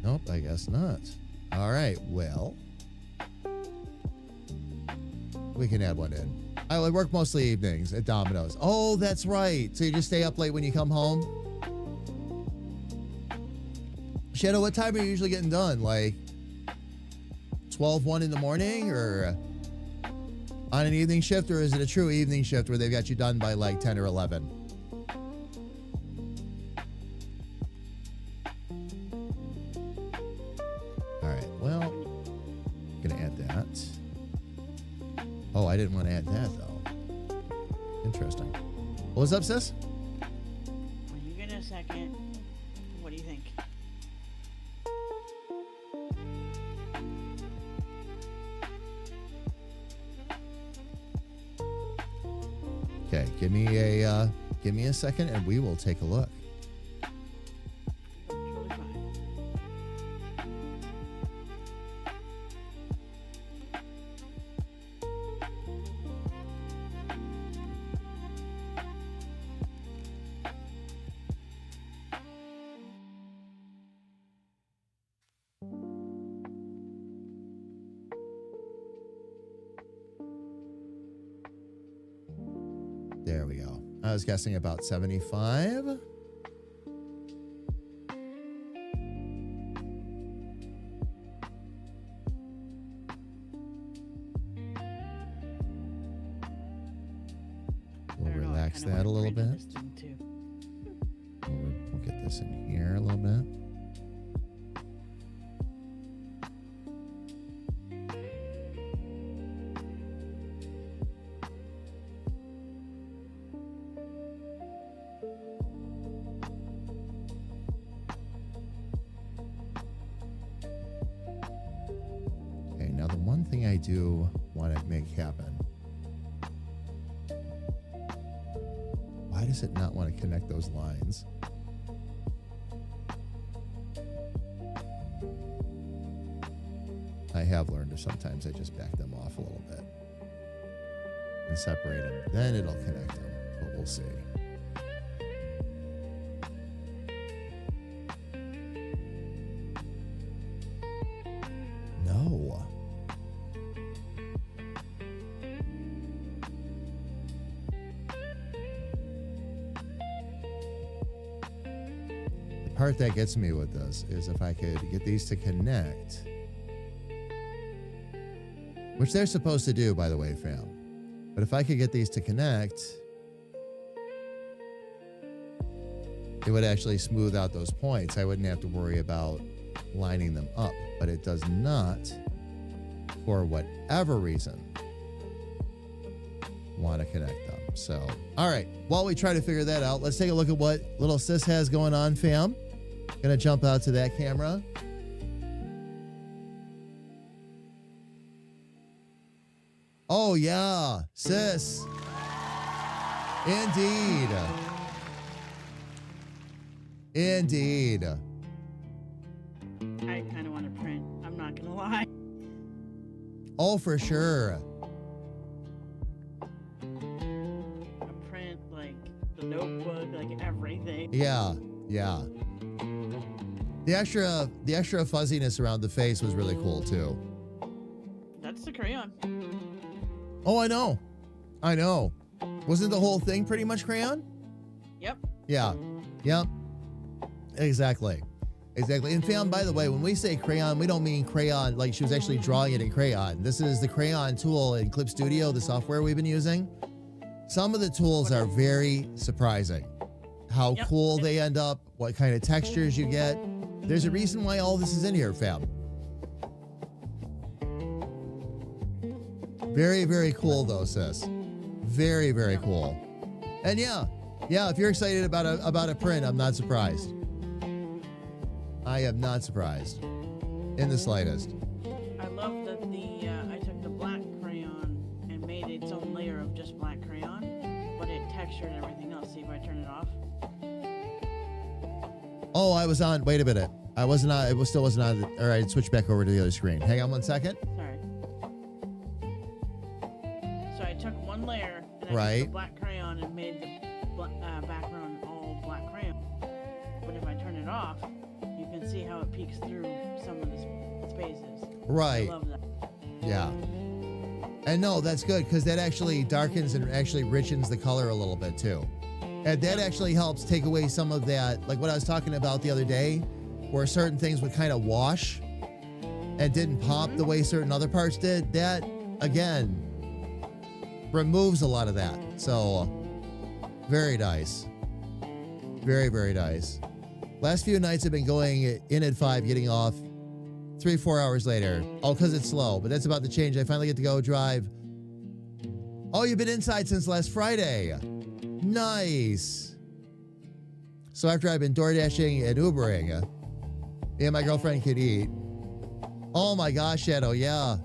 Nope, I guess not. All right, well, we can add one in. I work mostly evenings at Domino's. Oh, that's right. So you just stay up late when you come home? Shadow, what time are you usually getting done? Like 12, 1 in the morning, or on an evening shift, or is it a true evening shift where they've got you done by like 10 or 11? All right, well, I'm going to add that. Oh, I didn't want to add that, though. Interesting. What was up, sis? When you get a second, what do you think? Okay, give me a second, and we will take a look. Totally fine. There we go. I was guessing about 75. We'll relax that a little bit. We'll get this in here a little bit. Okay, now the one thing I do want to make happen. Why does it not want to connect those lines? I have learned to sometimes I just back them off a little bit and separate them. Then it'll connect them, but we'll see. No. The part that gets me with this is if I could get these to connect, which they're supposed to do, by the way, fam. But if I could get these to connect, it would actually smooth out those points. I wouldn't have to worry about lining them up, but it does not, for whatever reason, want to connect them. So, all right, while we try to figure that out, let's take a look at what Little Sis has going on, fam. Gonna jump out to that camera. Oh, yeah, sis. Indeed. Indeed. I kind of want to print. I'm not gonna lie. Oh, for sure. A print, like the notebook, like everything. Yeah, yeah. The extra fuzziness around the face was really cool too. That's the crayon. Oh, I know. I know. Wasn't the whole thing pretty much crayon? Yep. Yeah. Yep. Exactly. Exactly. And fam, by the way, when we say crayon, we don't mean crayon like she was actually drawing it in crayon. This is the crayon tool in Clip Studio, the software we've been using. Some of the tools are very surprising. How cool they end up, what kind of textures you get. There's a reason why all this is in here, fam. Very, very cool though, sis. Very, very cool. And yeah, if you're excited about a print, I'm not surprised. I am not surprised in the slightest. I love that I took the black crayon and made its own layer of just black crayon, but it textured everything else. See if I turn it off. Oh, I was on. Wait a minute. I wasn't on. It still wasn't on. All right, switch back over to the other screen. Hang on one second. Sorry. So I took one layer and I Right. took the black crayon and made the background all black crayon. But if I turn it off, you can see how it peeks through some of the spaces. Right. I love that. Yeah. And no, that's good because that actually darkens and actually richens the color a little bit too. And that actually helps take away some of that, like what I was talking about the other day, where certain things would kind of wash and didn't pop the way certain other parts did. That, again, removes a lot of that. So, very nice. Very, very nice. Last few nights have been going in at 5, getting off 3-4 hours later. Oh, because it's slow, but that's about to change. I finally get to go drive. Oh, you've been inside since last Friday. Nice. So after I've been door dashing and Ubering, me and my girlfriend could eat. Oh my gosh, Shadow, yeah.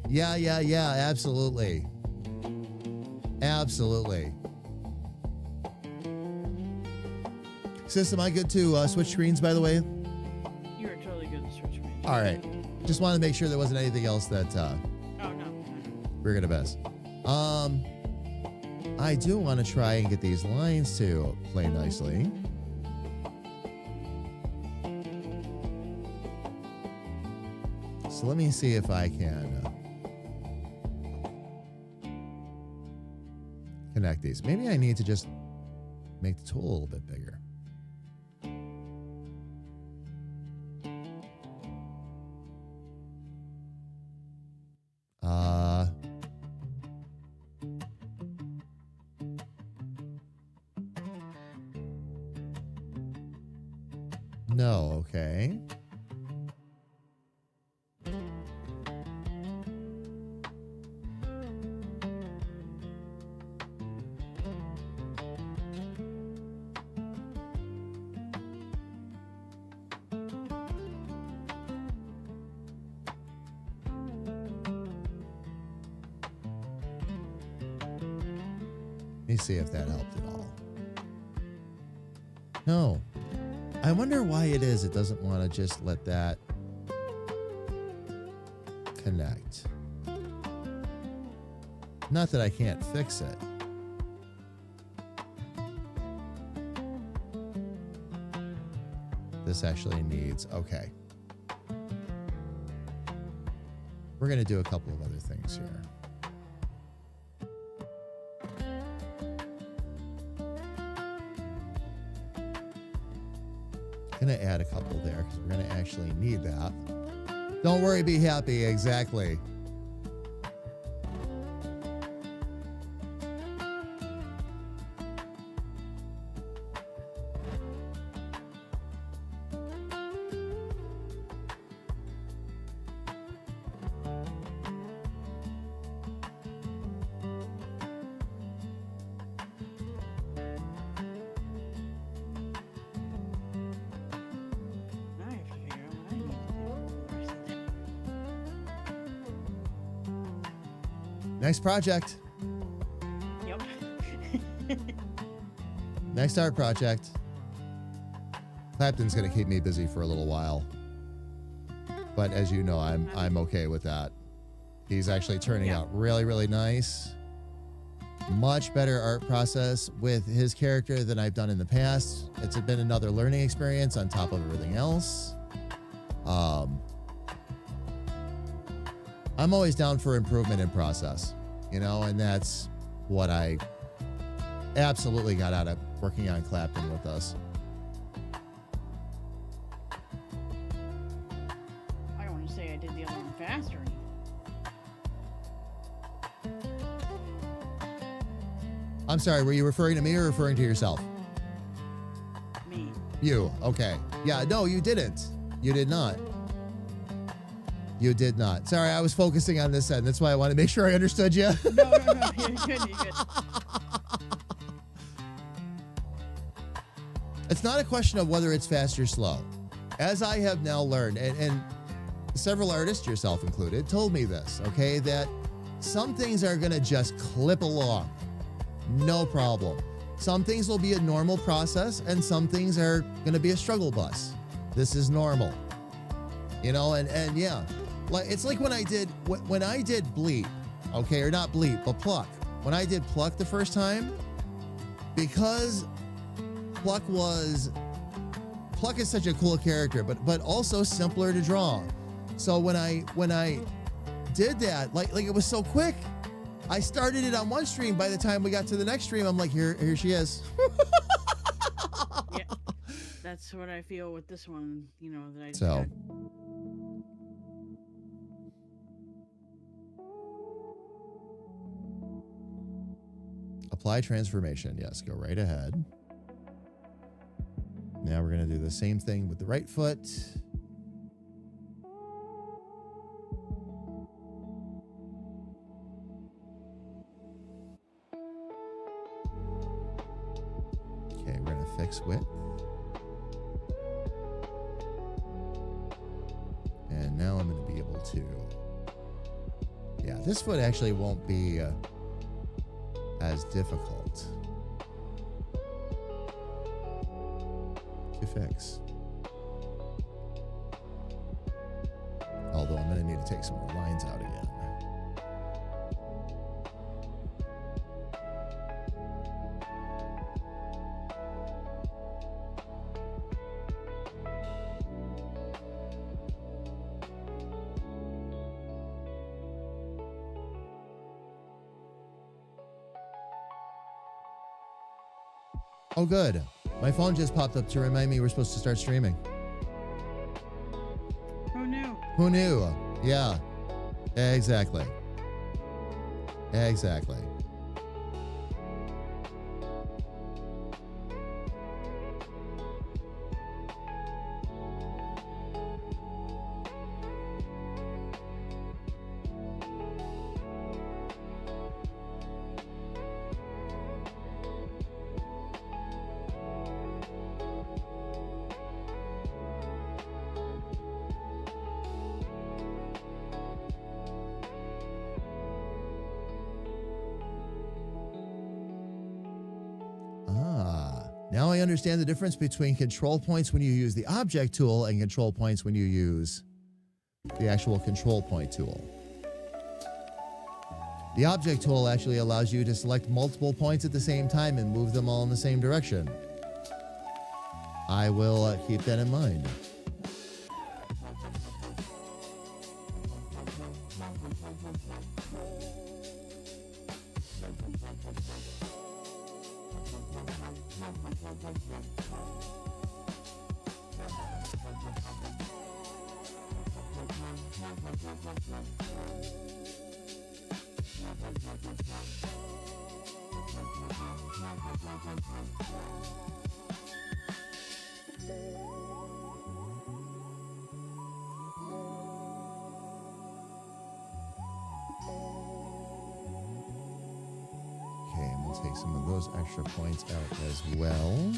Yeah, absolutely. Absolutely. Sis, am I good to switch screens, by the way? You were totally good to switch me. All right. Just wanted to make sure there wasn't anything else that Oh, no. we're going to miss. I do want to try and get these lines to play nicely. So let me see if I can connect these. Maybe I need to just make the tool a little bit bigger. No, okay. Let me see if that helped at all. No. I wonder why it is it doesn't want to just let that connect. Not that I can't fix it. This actually needs, okay. We're going to do a couple of other things here. Going to add a couple there because we're going to actually need that. Don't worry, be happy. Exactly. Now I have to figure out what I need to do for the rest of the day. Next project. Yep. Next art project. Clapton's going to keep me busy for a little while. But as you know, I'm okay with that. He's actually turning out really, really nice. Much better art process with his character than I've done in the past. It's been another learning experience on top of everything else. I'm always down for improvement in process, you know, and that's what I absolutely got out of working on Clapton with us. I don't want to say I did the other one faster. I'm sorry, were you referring to me or referring to yourself? Me. You, okay. Yeah, no, you didn't. You did not. You did not. Sorry, I was focusing on this end. That's why I want to make sure I understood you. No. You're good. You're good. It's not a question of whether it's fast or slow. As I have now learned, and several artists, yourself included, told me this, okay, that some things are going to just clip along. No problem. Some things will be a normal process, and some things are going to be a struggle bus. This is normal. You know, and yeah, like it's like when I did bleep, okay, or not bleep, but pluck. When I did pluck the first time, because pluck is such a cool character, but also simpler to draw. So when I did that, like it was so quick. I started it on one stream. By the time we got to the next stream, I'm like, here she is. Yeah, that's what I feel with this one. You know that I just So. got. Apply transformation. Yes, go right ahead. Now we're going to do the same thing with the right foot. Okay, we're going to fix width. And now I'm going to be able to... Yeah, this foot actually won't be as difficult to fix. Although I'm going to need to take some more lines out again. Oh, good. My phone just popped up to remind me we're supposed to start streaming. Who knew? Who knew? Yeah. Exactly. Exactly. Now I understand the difference between control points when you use the object tool and control points when you use the actual control point tool. The object tool actually allows you to select multiple points at the same time and move them all in the same direction. I will keep that in mind. Take some of those extra points out as well.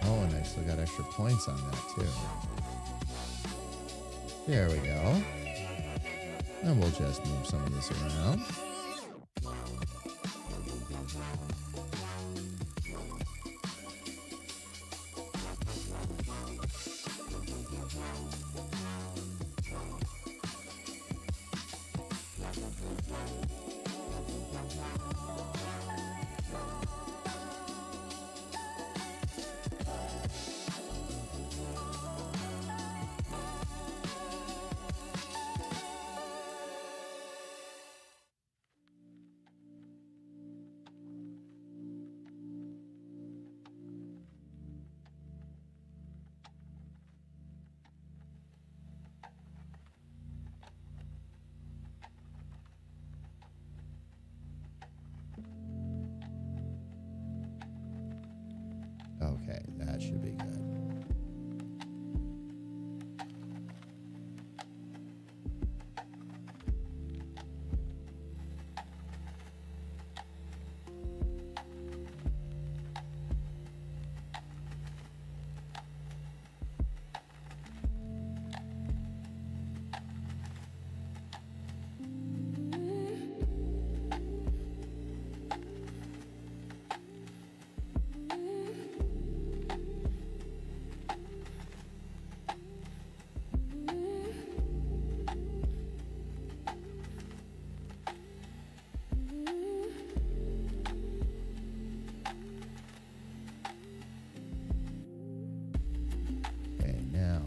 Oh, and I still got extra points on that too. There we go. And we'll just move some of this around. Okay, that should be good. Okay, now.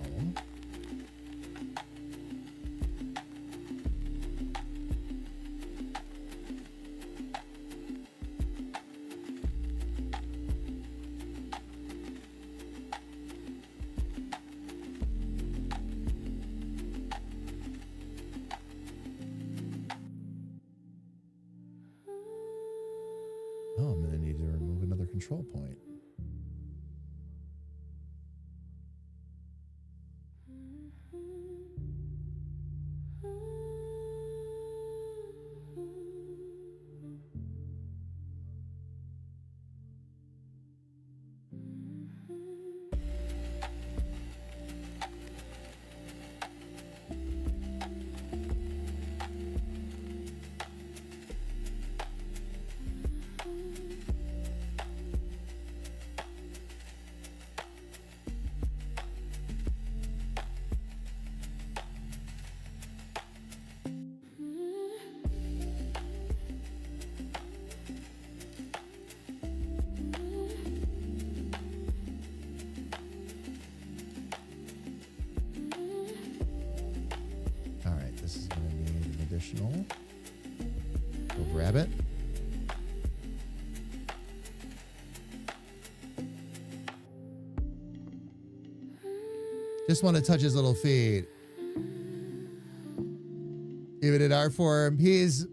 Oh, I'm gonna need to remove another control point. All right, this is gonna need an additional. Go grab it. Just want to touch his little feet. Give it an R for him. He's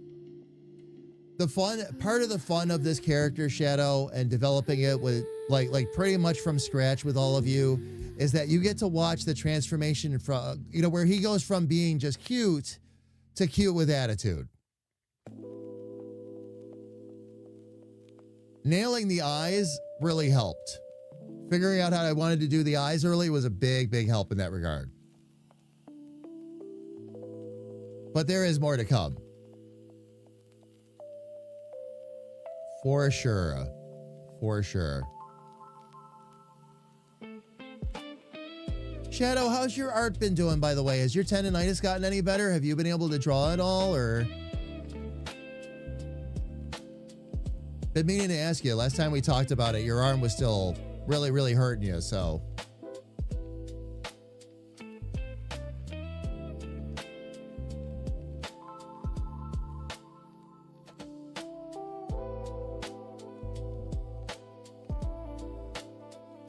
the fun part of the fun of this character, Shadow, and developing it with like pretty much from scratch with all of you, is that you get to watch the transformation from, you know, where he goes from being just cute to cute with attitude. Nailing the eyes really helped. Figuring out how I wanted to do the eyes early was a big help in that regard. But there is more to come. For sure. For sure. Shadow, how's your art been doing, by the way? Has your tendonitis gotten any better? Have you been able to draw at all, or? Been meaning to ask you. Last time we talked about it, your arm was still really hurting you, so.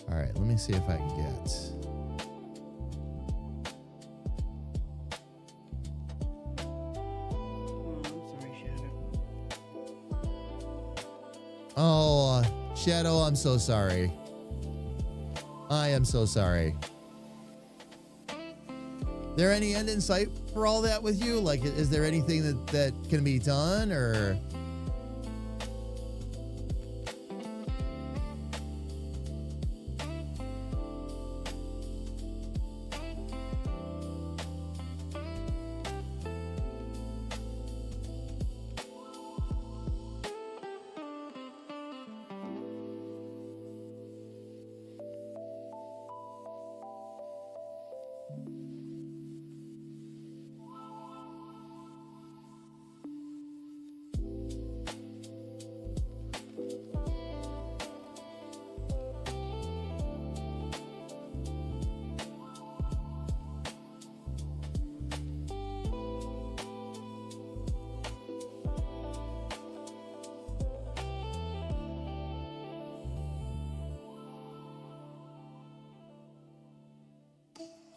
All right, let me see if I can get. Oh, Shadow, I'm so sorry. I am so sorry. There any end in sight for all that with you? Like, is there anything that can be done, or?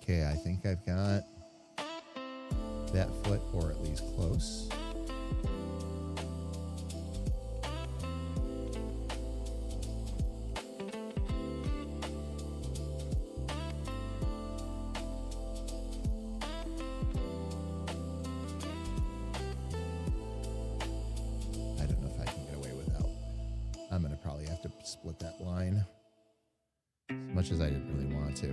Okay, I think I've got that foot, or at least close. much as I didn't really want to.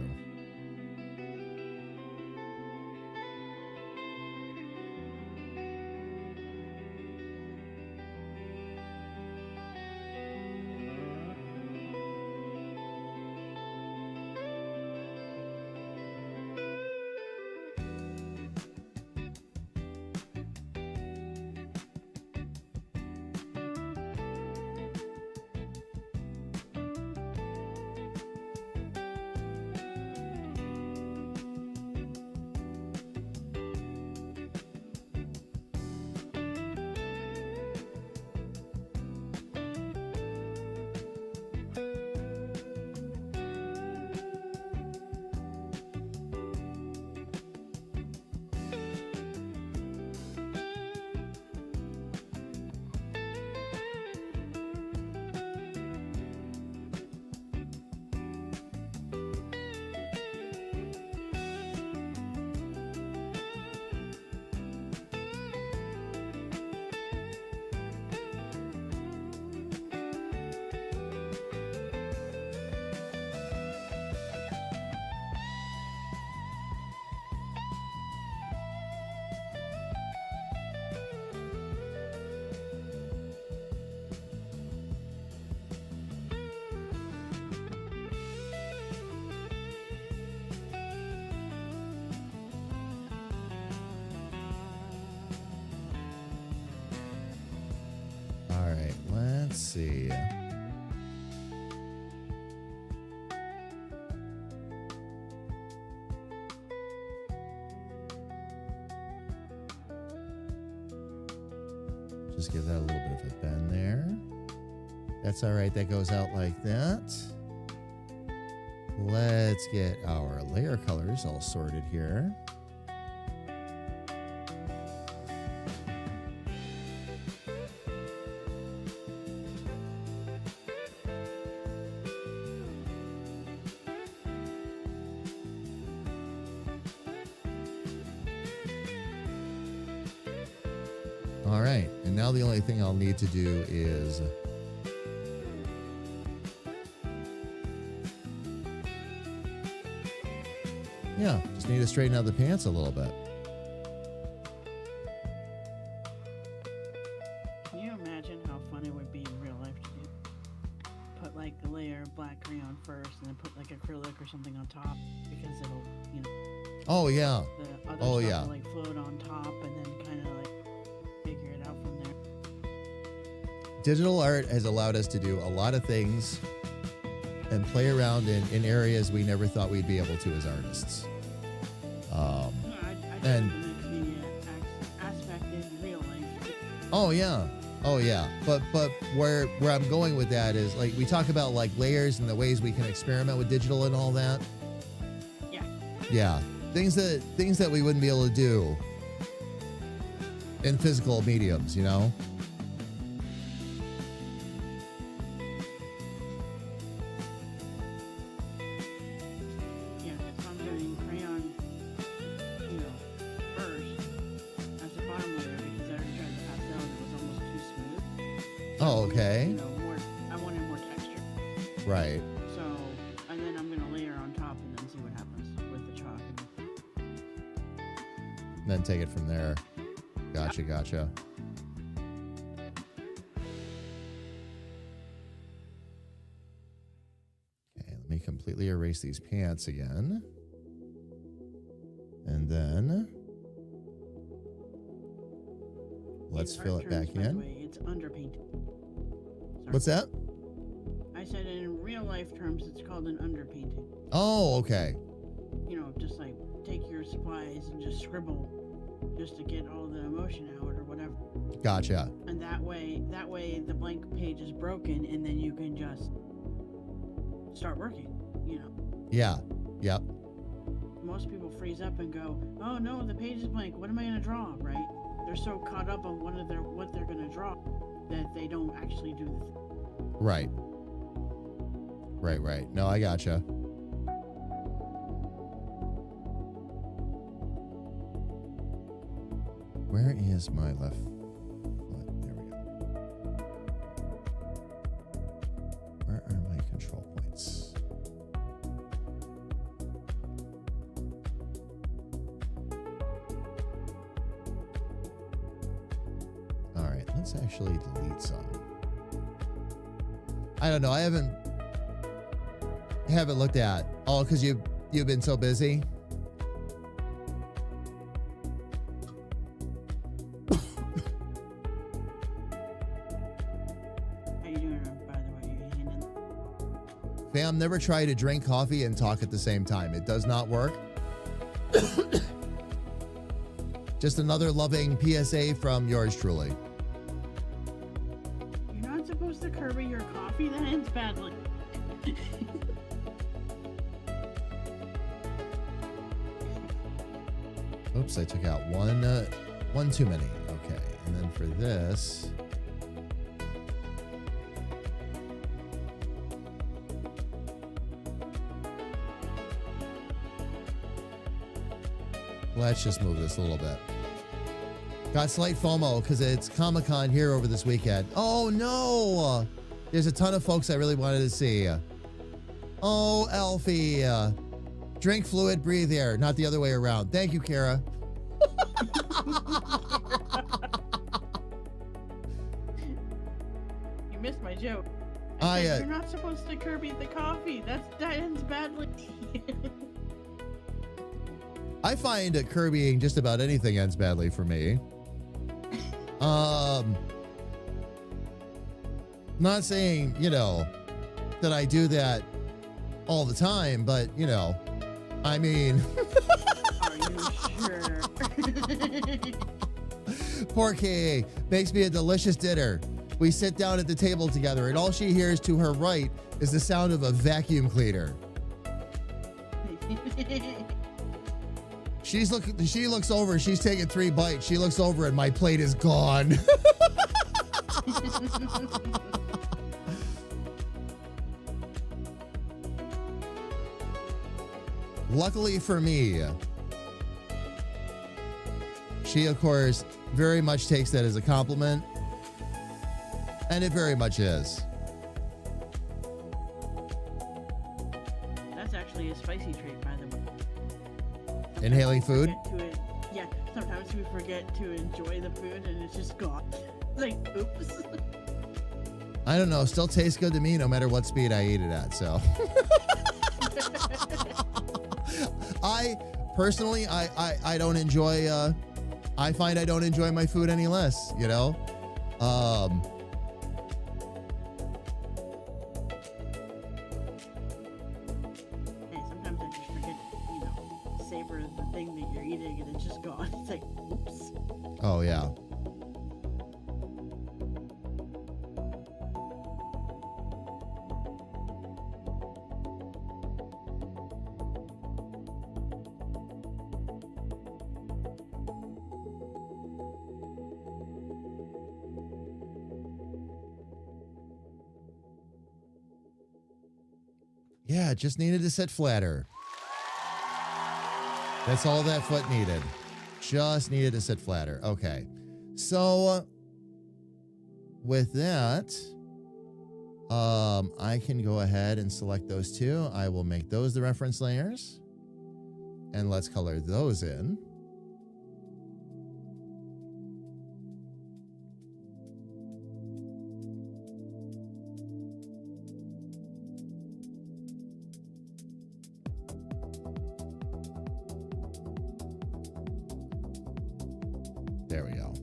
All right, let's see. Just give that a little bit of a bend there. That's all right. That goes out like that. Let's get our layer colors all sorted here. All right, and now the only thing I'll need to do is just need to straighten out the pants a little bit. Can you imagine how fun it would be in real life to do? Put like the layer of black crayon first and then put like acrylic or something on top because it'll, you know, Oh yeah. the other Oh, stuff yeah. will like float on top and then kind of like figure it out from there. Digital art has allowed us to do a lot of things and play around in areas we never thought we'd be able to as artists. I And- think the mixed media aspect in real life. Oh yeah. But where I'm going with that is like we talk about like layers and the ways we can experiment with digital and all that. Yeah. Yeah. Things that we wouldn't be able to do in physical mediums, you know? Yeah, so I'm doing crayon, you know, first as the bottom layer because I already tried the pastel and it was almost too smooth. Oh, okay. You know, I wanted more texture. Right. So, and then I'm gonna layer on top and then see what happens with the chalk. Then take it from there. Gotcha. Okay, let me completely erase these pants again. And then let's fill it back By the in. way, it's underpainted. Sorry. What's that? I said in real life terms, it's called an underpainting. Oh, okay. You know, just like take your supplies and just scribble, just to get all the emotion out or whatever. Gotcha. And that way the blank page is broken, and then you can just start working. You know. Yeah. Yep. Most people freeze up and go, "Oh no, the page is blank. What am I gonna draw?" Right? They're so caught up on what they're gonna draw that they don't actually do the thing. Right. No, I gotcha. Where is my left foot? There we go. Where are my control points? Let's actually delete some. I don't know. I haven't looked at. Oh, because you've been so busy. How you doing, by the way? You handing? Fam, never try to drink coffee and talk at the same time. It does not work. Just another loving PSA from yours truly. You're not supposed to curby your coffee. That ends badly. Oops, I took out one too many. Okay, and then for this, let's just move this a little bit. Got slight FOMO because it's Comic-Con here over this weekend. Oh no! There's a ton of folks I really wanted to see. Oh, Elfie. Drink fluid, breathe air, not the other way around. Thank you, Kara. You missed my joke. You're not supposed to curby the coffee. That ends badly. I find curbying just about anything ends badly for me. Not saying, that I do that all the time, but, I mean. Are you sure? Porky makes me a delicious dinner. We sit down at the table together, and all she hears to her right is the sound of a vacuum cleaner. She looks over, she's taking 3 bites. She looks over and my plate is gone. Luckily for me, she, of course, very much takes that as a compliment. And it very much is. That's actually a spicy trait, by the way. Sometimes Inhaling we food? forget yeah, sometimes we forget to enjoy the food and it's just gone. Like, oops. I don't know. Still tastes good to me no matter what speed I eat it at. So I personally, I don't enjoy, I find I don't enjoy my food any less, Hey, sometimes I just forget, savor the thing that you're eating and it's just gone. It's like, oops. Oh, yeah. Yeah, it just needed to sit flatter. That's all that foot needed. Just needed to sit flatter. Okay. So with that, I can go ahead and select those two. I will make those the reference layers. And let's color those in. There we go.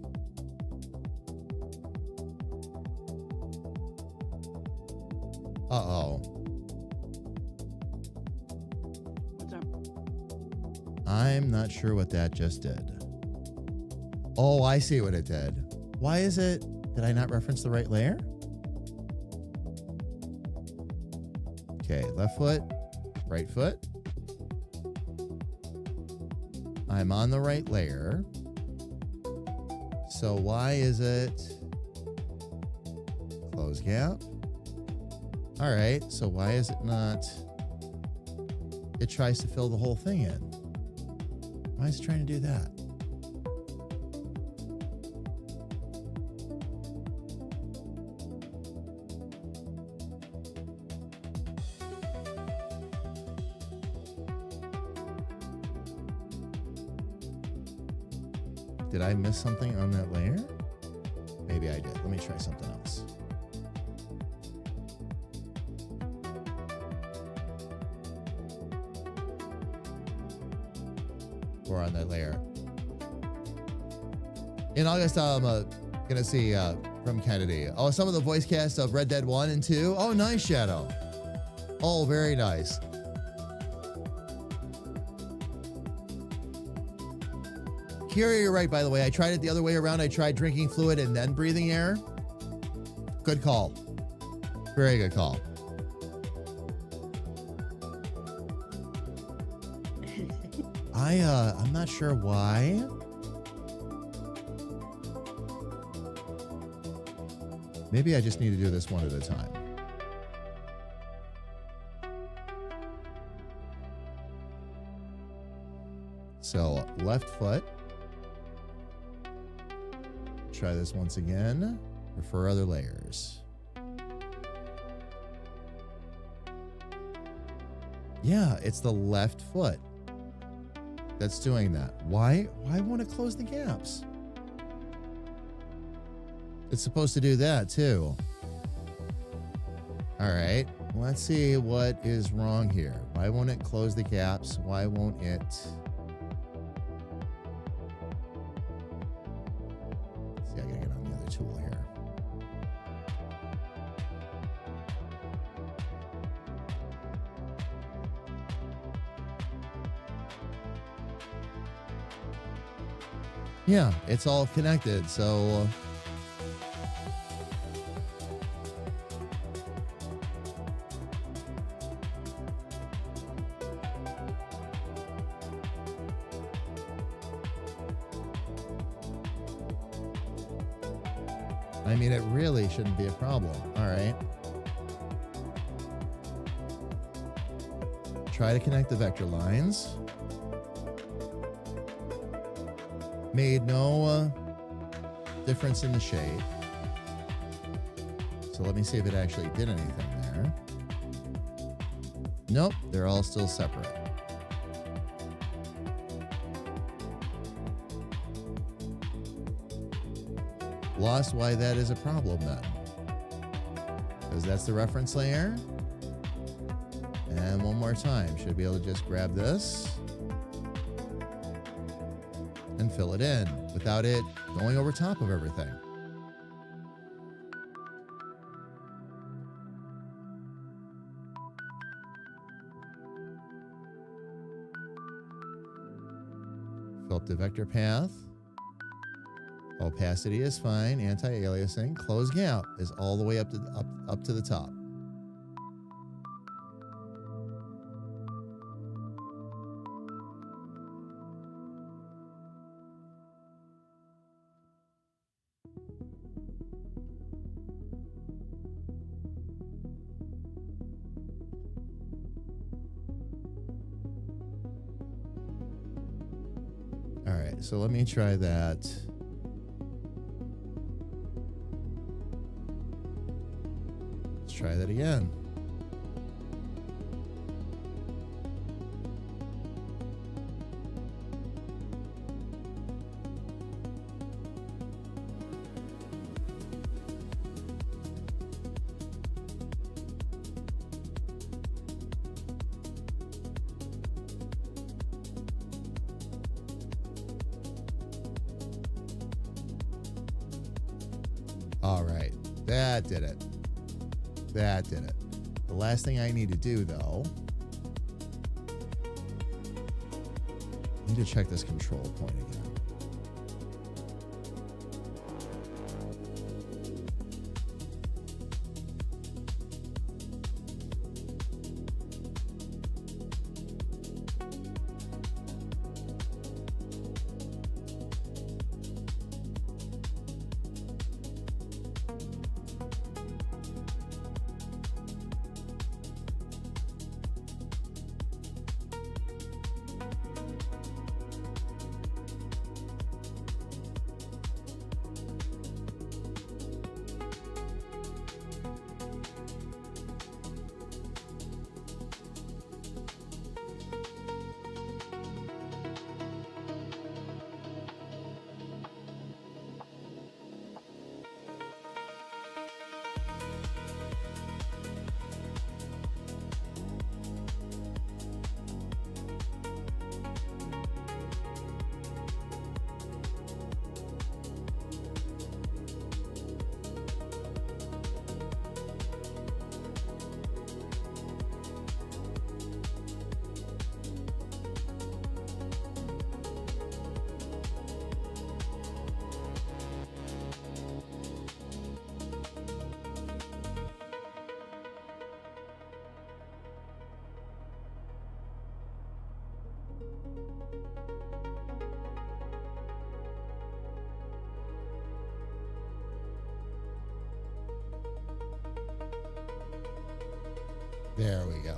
Uh-oh. What's up? I'm not sure what that just did. Oh, I see what it did. Why is it? Did I not reference the right layer? Okay, left foot, right foot. I'm on the right layer. So why is it close gap? All right, so why is it not? It tries to fill the whole thing in. Why is it trying to do that? Did I miss something on that layer? Maybe I did. Let me try something else. We're on that layer. In August, I'm gonna see from Kennedy. Oh, some of the voice cast of Red Dead 1 and 2. Oh, nice, Shadow. Oh, very nice. Kira, you're right, by the way. I tried it the other way around. I tried drinking fluid and then breathing air. Good call. Very good call. I'm not sure why. Maybe I just need to do this one at a time. So, left foot. Try this once again. Refer other layers. Yeah, it's the left foot that's doing that. Why won't it close the gaps? It's supposed to do that too. All right, let's see what is wrong here. Why won't it close the gaps? Why won't it? Let's see, I gotta get on the other tool here. Yeah, it's all connected, so I mean, it really shouldn't be a problem. All right. Try to connect the vector lines. Made no difference in the shape. So let me see if it actually did anything there. Nope, they're all still separate. Lost why that is a problem then. Because that's the reference layer. And one more time, should be able to just grab this and fill it in without it going over top of everything. Fill up the vector path. Opacity is fine. Anti-aliasing. Close gap is all the way up to the top. All right, so let me try that. Try that again. All right, that did it. That did it. The last thing I need to do, though, I need to check this control point again. There we go.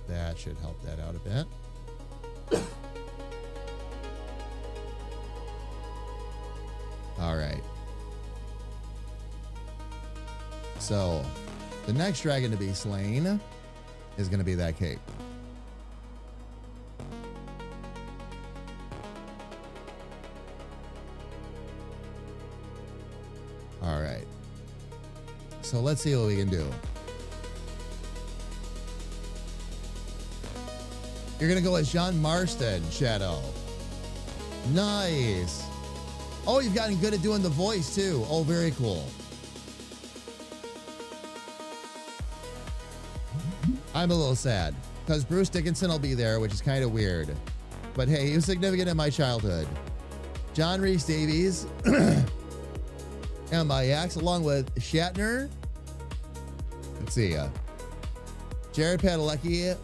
That should help that out a bit. All right. So, the next dragon to be slain is going to be that cape. All right. So, let's see what we can do. You're going to go as John Marston, Shadow. Nice. Oh, you've gotten good at doing the voice, too. Oh, very cool. I'm a little sad because Bruce Dickinson will be there, which is kind of weird. But hey, he was significant in my childhood. John Rhys Davies and my axe, along with Shatner. Let's see. Jared Padalecki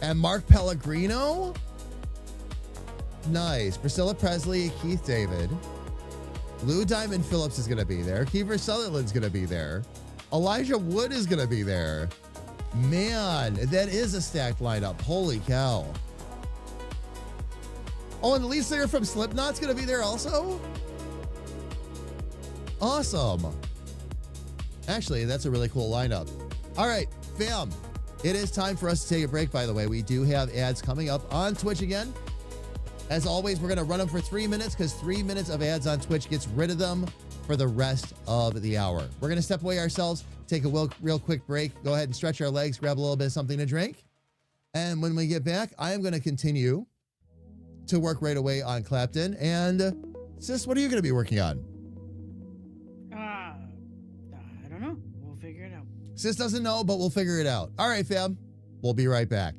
and Mark Pellegrino. Nice. Priscilla Presley, Keith David. Lou Diamond Phillips is going to be there. Kiefer Sutherland's going to be there. Elijah Wood is going to be there. Man, that is a stacked lineup. Holy cow. Oh, and the lead singer from Slipknot's going to be there also? Awesome. Actually, that's a really cool lineup. All right, fam. It is time for us to take a break, by the way. We do have ads coming up on Twitch again. As always, we're going to run them for 3 minutes because 3 minutes of ads on Twitch gets rid of them for the rest of the hour. We're going to step away ourselves, take a real quick break, go ahead and stretch our legs, grab a little bit of something to drink. And when we get back, I am going to continue to work right away on Clapton. And sis, what are you going to be working on? I don't know. We'll figure it out. Sis doesn't know, but we'll figure it out. All right, fam. We'll be right back.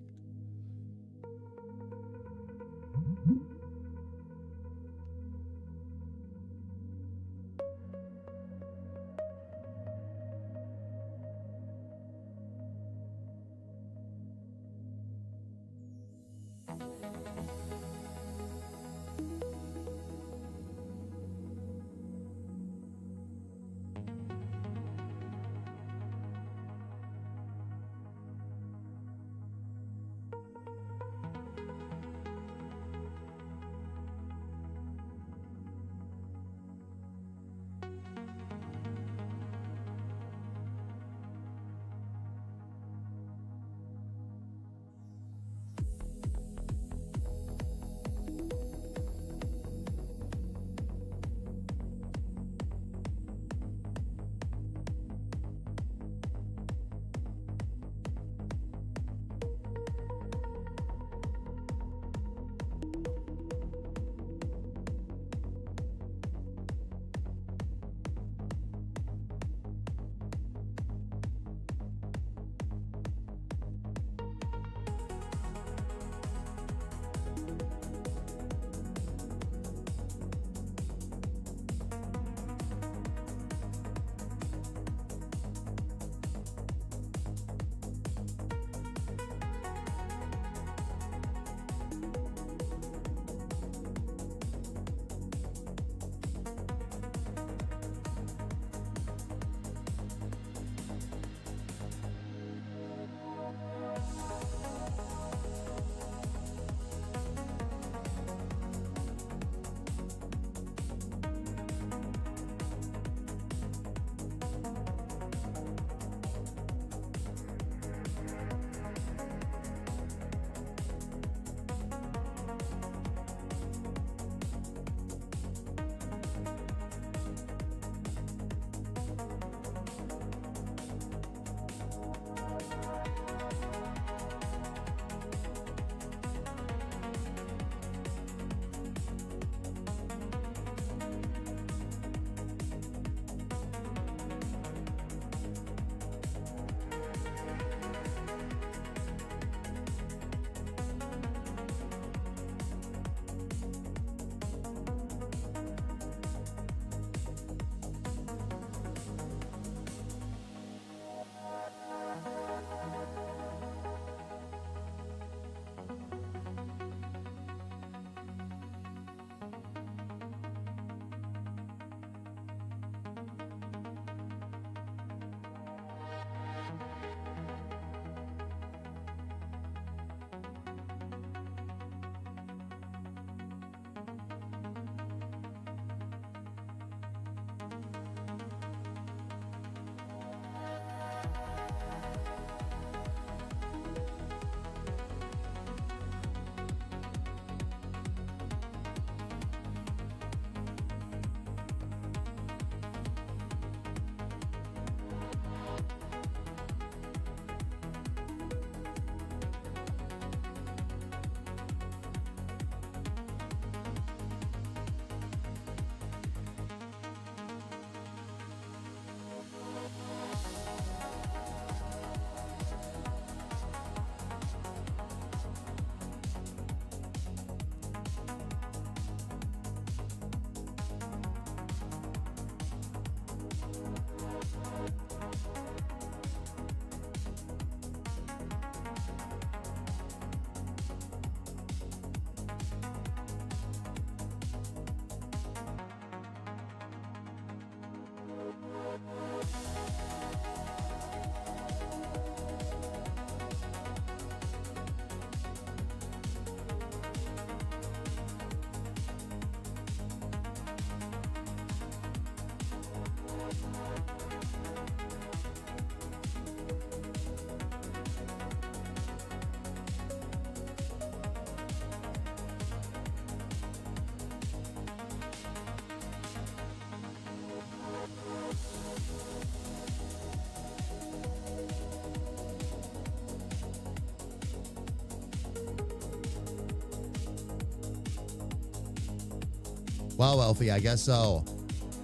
Wow, Elfie, I guess so.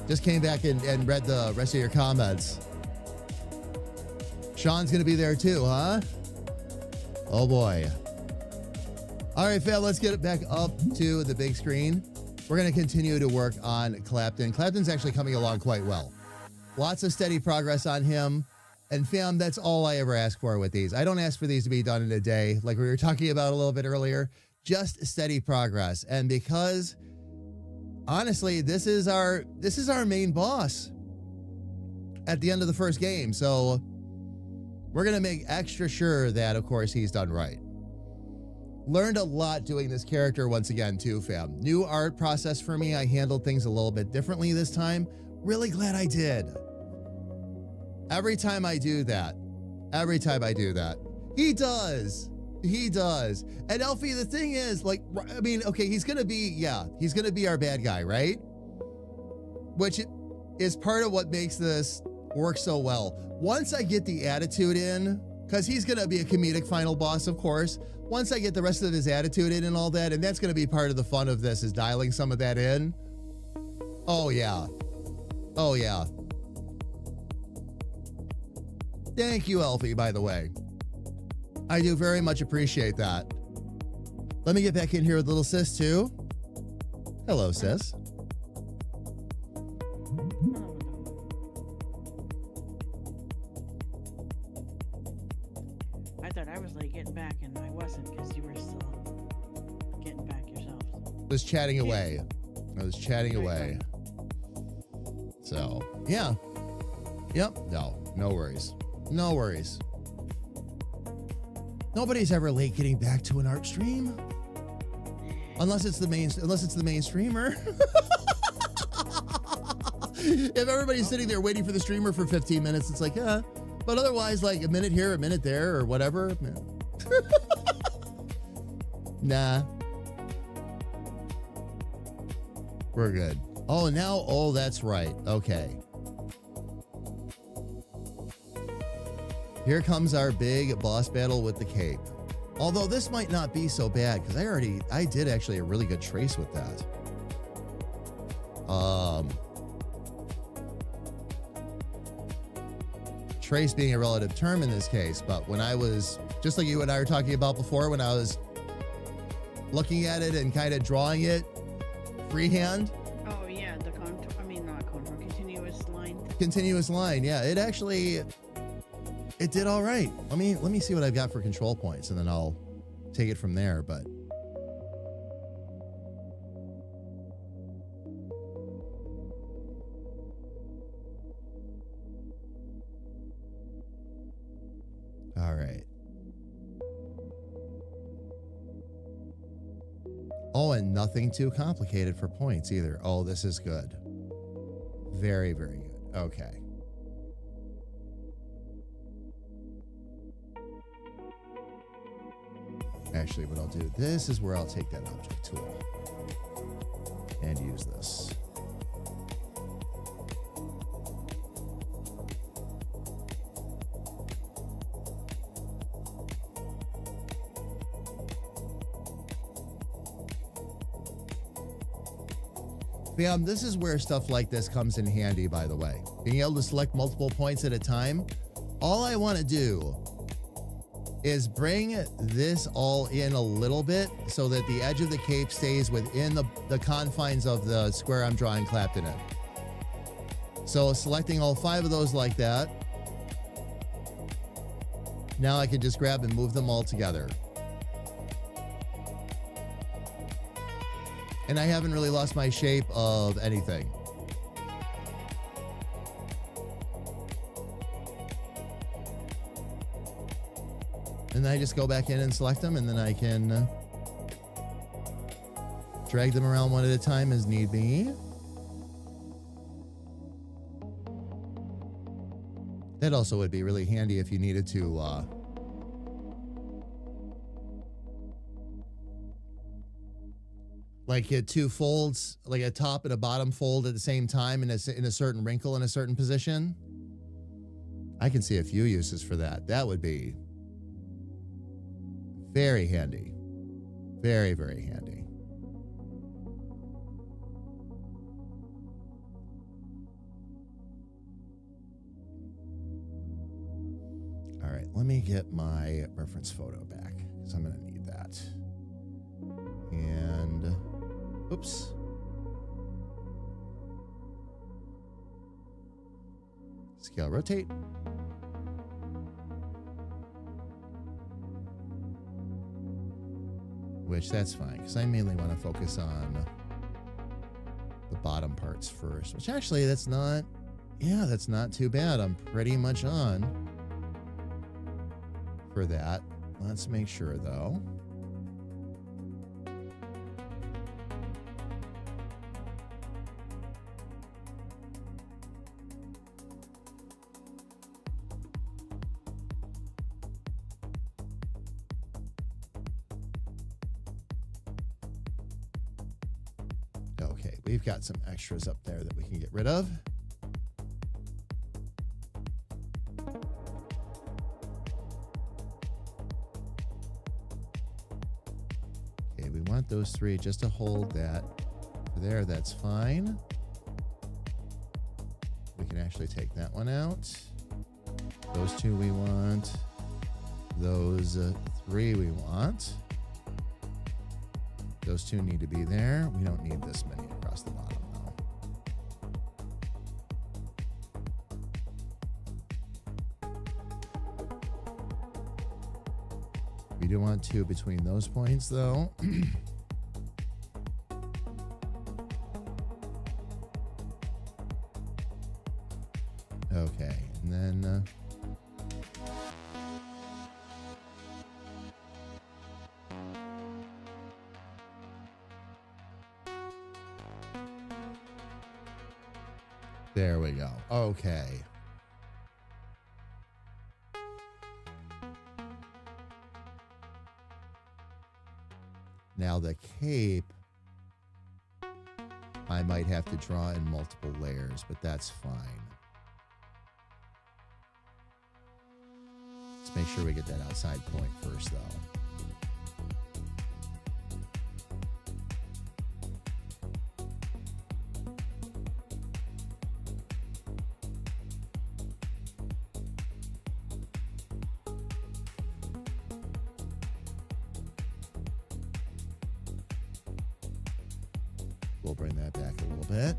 Just came back and read the rest of your comments. Sean's going to be there too, huh? Oh boy. All right, fam, let's get it back up to the big screen. We're going to continue to work on Clapton. Clapton's actually coming along quite well. Lots of steady progress on him. And fam, that's all I ever ask for with these. I don't ask for these to be done in a day, like we were talking about a little bit earlier. Just steady progress. And because honestly, this is our main boss at the end of the first game. So we're going to make extra sure that, of course, he's done right. Learned a lot doing this character once again, too, fam. New art process for me. I handled things a little bit differently this time. Really glad I did. Every time I do that, he does. He does. And Elfie, the thing is, like, I mean, okay, he's going to be our bad guy, right? Which is part of what makes this work so well. Once I get the attitude in, because he's going to be a comedic final boss, of course. Once I get the rest of his attitude in and all that, and that's going to be part of the fun of this, is dialing some of that in. Oh, yeah. Oh, yeah. Thank you, Elfie, by the way. I do very much appreciate that. Let me get back in here with Little Sis, too. Hello, Sis. I thought I was like getting back, and I wasn't because you were still getting back yourselves. I was chatting away. So, yeah. Yep. No worries. No worries. Nobody's ever late getting back to an art stream. Unless it's the main streamer. If everybody's sitting there waiting for the streamer for 15 minutes, it's like, yeah. But otherwise, like a minute here, a minute there, or whatever. Nah. We're good. Oh, that's right. Okay. Here comes our big boss battle with the cape. Although this might not be so bad, because I did actually a really good trace with that. Trace being a relative term in this case, but when I was, just like you and I were talking about before, when I was looking at it and kind of drawing it freehand. Oh yeah, the contour, not contour, continuous line. Yeah, it did all right. Let me see what I've got for control points, and then I'll take it from there. But all right. Oh, and nothing too complicated for points either. Oh, this is good. Very, very good. Okay. Actually, what I'll do, this is where I'll take that object tool and use this. Bam, this is where stuff like this comes in handy, by the way. Being able to select multiple points at a time. All I want to do is bring this all in a little bit so that the edge of the cape stays within the confines of the square I'm drawing Clapton in. So selecting all 5 of those like that. Now I can just grab and move them all together. And I haven't really lost my shape of anything. And then I just go back in and select them, and then I can drag them around one at a time as need be. That also would be really handy if you needed to like hit 2 folds, like a top and a bottom fold at the same time in a certain wrinkle in a certain position. I can see a few uses for that. That would be very handy. Very, very handy. let me get my reference photo back because I'm going to need that. And, oops. Scale rotate. Which that's fine because I mainly want to focus on the bottom parts first, which actually that's not too bad. I'm pretty much on for that. Let's make sure though. Okay, we've got some extras up there that we can get rid of. Okay, we want those three just to hold that there. That's fine. We can actually take that one out. Those two we want. Those three we want. Those two need to be there. We don't need this many across the bottom, though. We do want two between those points, though. Okay, and then... there we go. Okay. Now the cape, I might have to draw in multiple layers, but that's fine. Let's make sure we get that outside point first, though. We'll bring that back a little bit.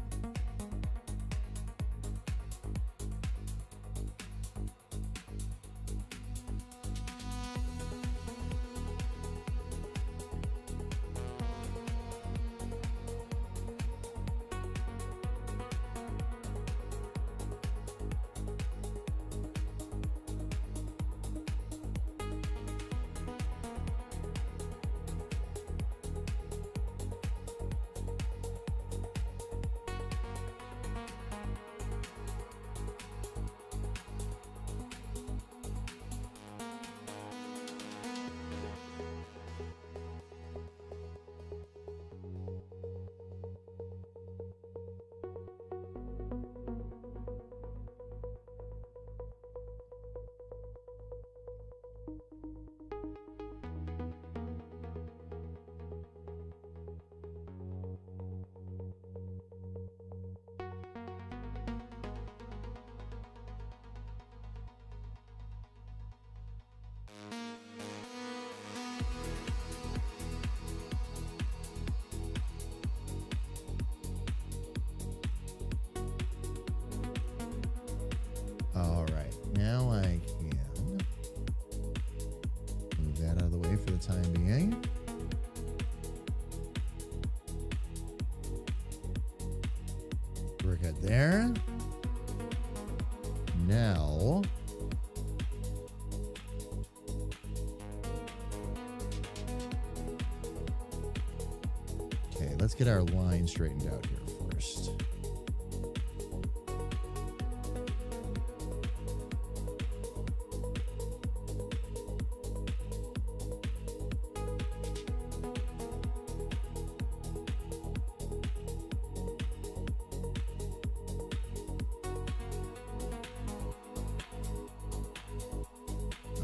All right, now I can move that out of the way for the time being. We're good there. Now, okay, let's get our line straightened out here first.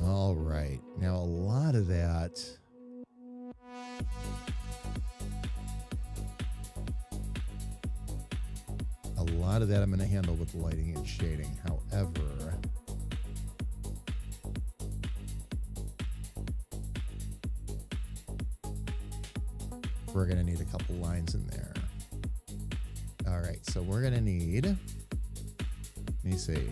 All right. Now, a lot of that. I'm going to handle with lighting and shading. However, we're going to need a couple lines in there. All right, so we're going to need, let me see.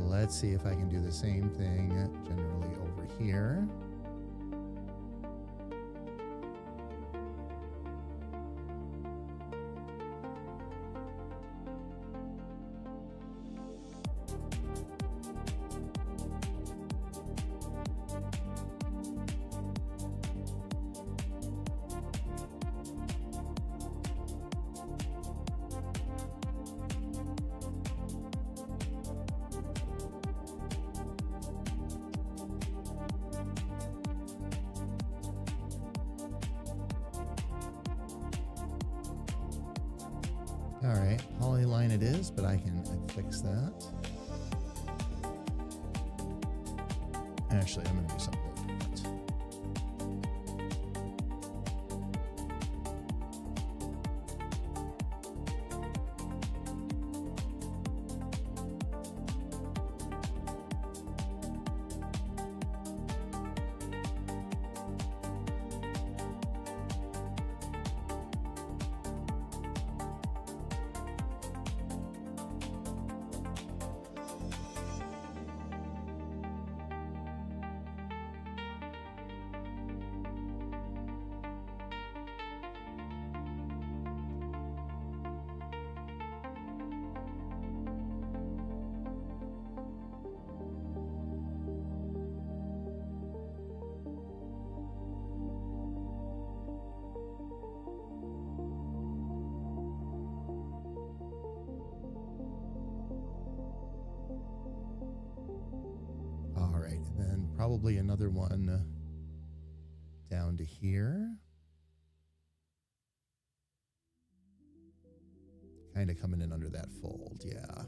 Let's see if I can do the same thing generally over here. All right, polyline it is, but I can fix that. Actually, I'm going to do something different. Probably another one down to here. Kind of coming in under that fold, yeah.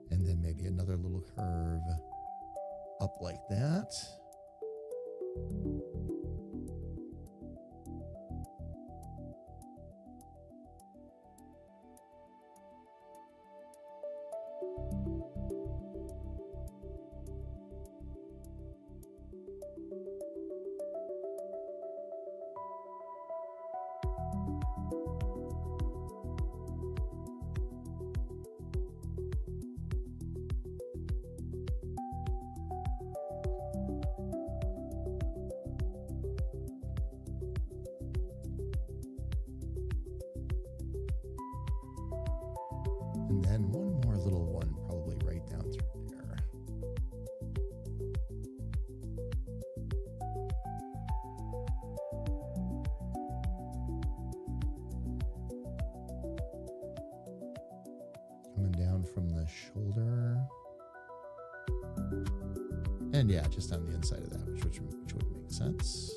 And then maybe another little curve up like that. And then one more little one, probably right down through there. Coming down from the shoulder. And yeah, just on the inside of that, which would make sense.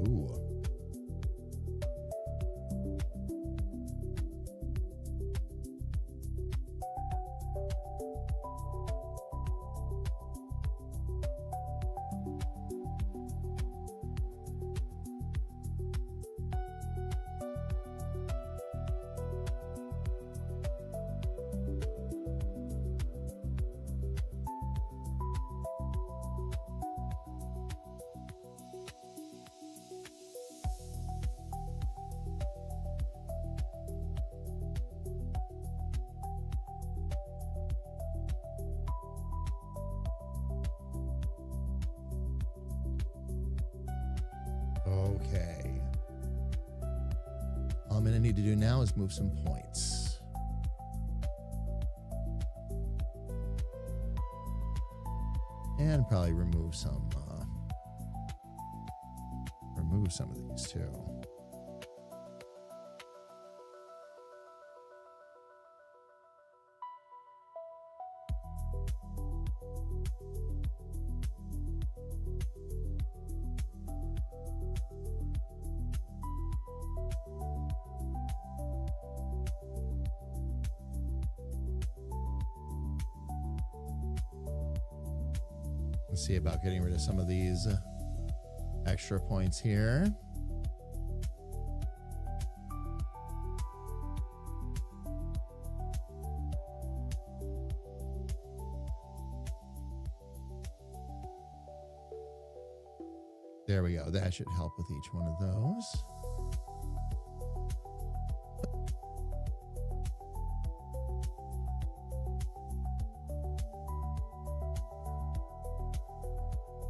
Ooh. Okay. All I'm going to need to do now is move some points. And probably remove some of these too. Let's see about getting rid of some of these extra points here. There we go. That should help with each one of those.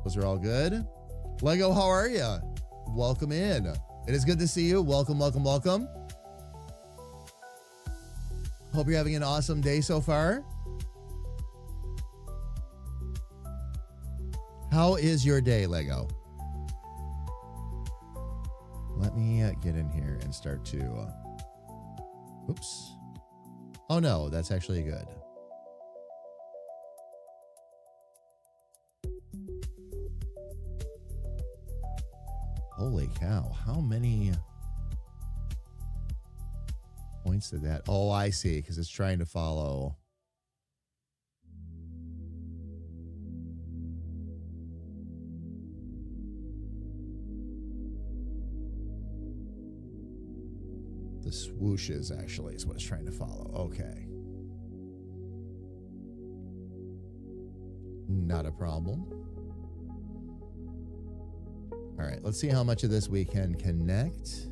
Those are all good. Lego, how are you? Welcome in. It is good to see you. Welcome, welcome, welcome. Hope you're having an awesome day so far. How is your day, Lego? Let me get in here and start to... oops. Oh no, that's actually good. Holy cow, how many points did that? Oh, I see, because it's trying to follow. The swooshes actually is what it's trying to follow. Okay. Not a problem. All right, let's see how much of this we can connect.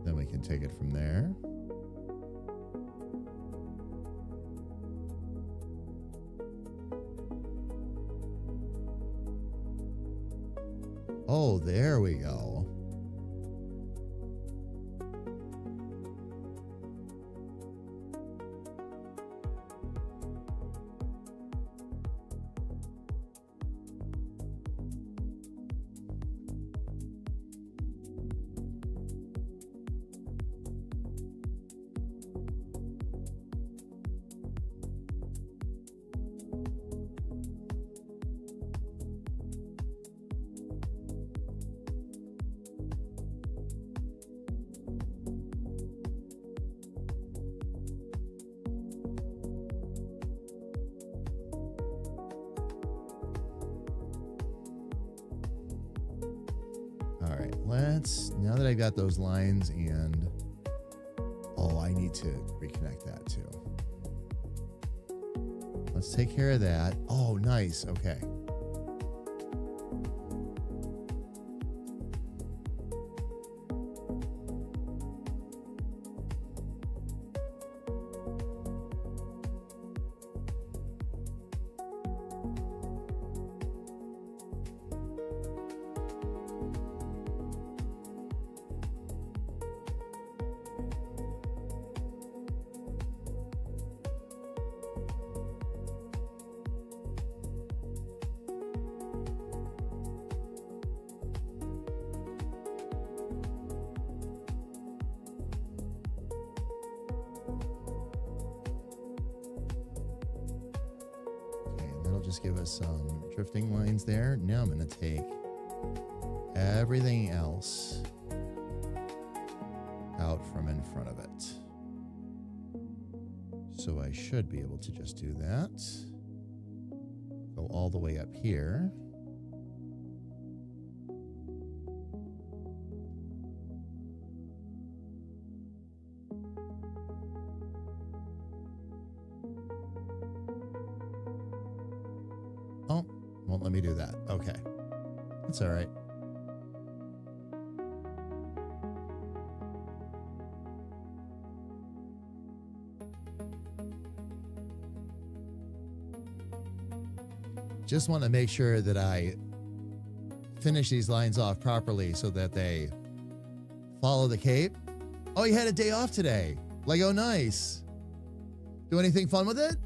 Then we can take it from there. Oh, there we go. Now that I got those lines and, oh, I need to reconnect that too. Let's take care of that. Oh, nice. Okay. just give us some drifting lines there. Now I'm going to take everything else out from in front of it. So I should be able to just do that. Go all the way up here. Oh, won't let me do that. Okay. That's all right. Just want to make sure that I finish these lines off properly so that they follow the cape. Oh, you had a day off today. Lego, nice. Do anything fun with it?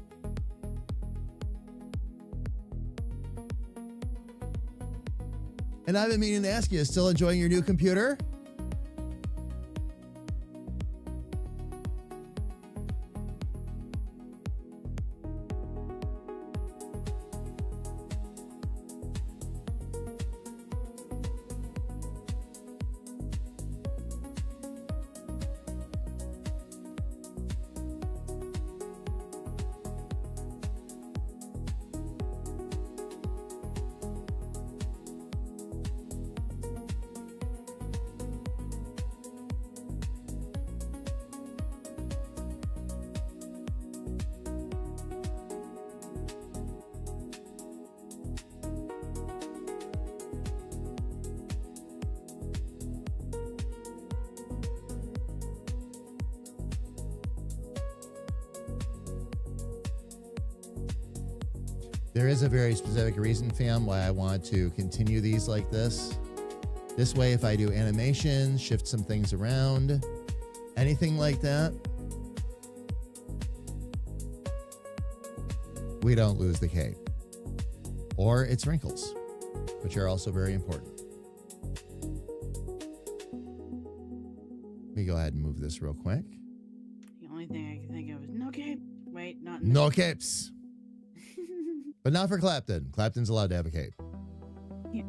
And I've been meaning to ask you, still enjoying your new computer? There is a very specific reason, fam, why I want to continue these like this. This way, if I do animations, shift some things around, anything like that, we don't lose the cape. Or its wrinkles, which are also very important. Let me go ahead and move this real quick. The only thing I can think of is no cape. Wait, not No capes. But not for Clapton. Clapton's allowed to have a cape. Yeah.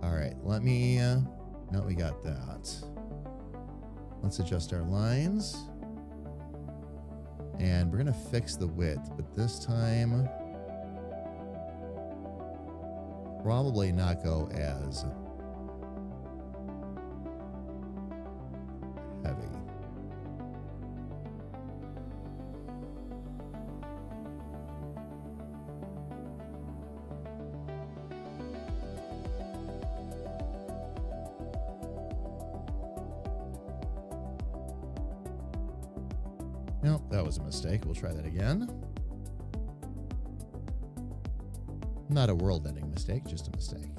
All right, let me, no, we got that. Let's adjust our lines. And we're gonna fix the width, but this time, probably not go as heavy. Nope, that was a mistake. We'll try that again. Not a world-ending mistake, just a mistake.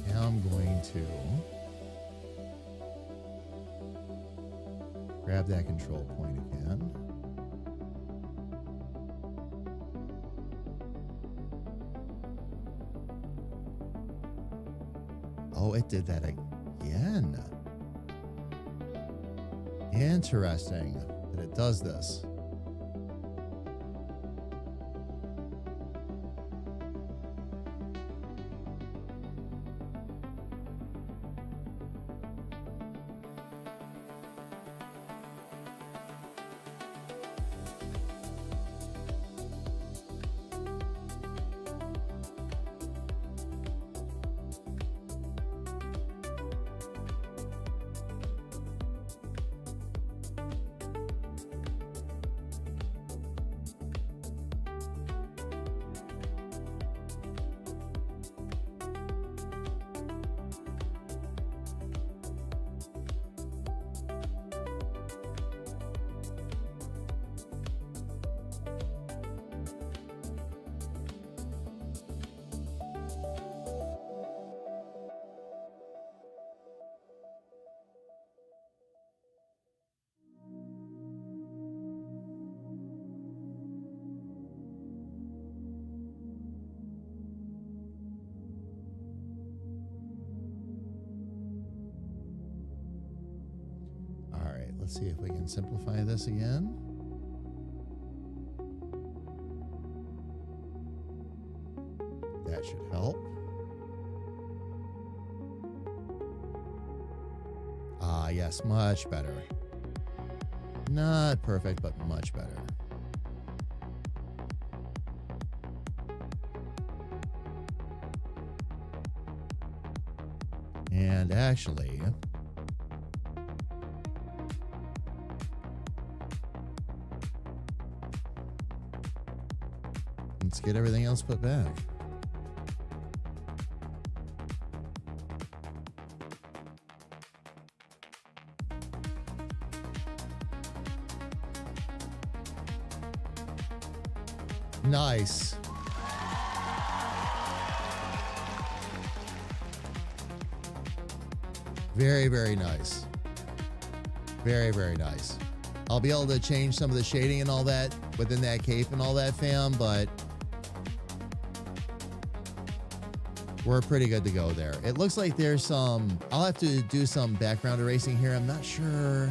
Now I'm going to Grab that control point again. Oh, it did that again. Interesting that it does this. Let's see if we can simplify this again. That should help. Ah, yes, much better. Not perfect, but much better. And actually, let's get everything else put back. Nice. Very, very nice. Very, very nice. I'll be able to change some of the shading and all that within that cape and all that, fam, but we're pretty good to go there. It looks like there's some, I'll have to do some background erasing here. I'm not sure.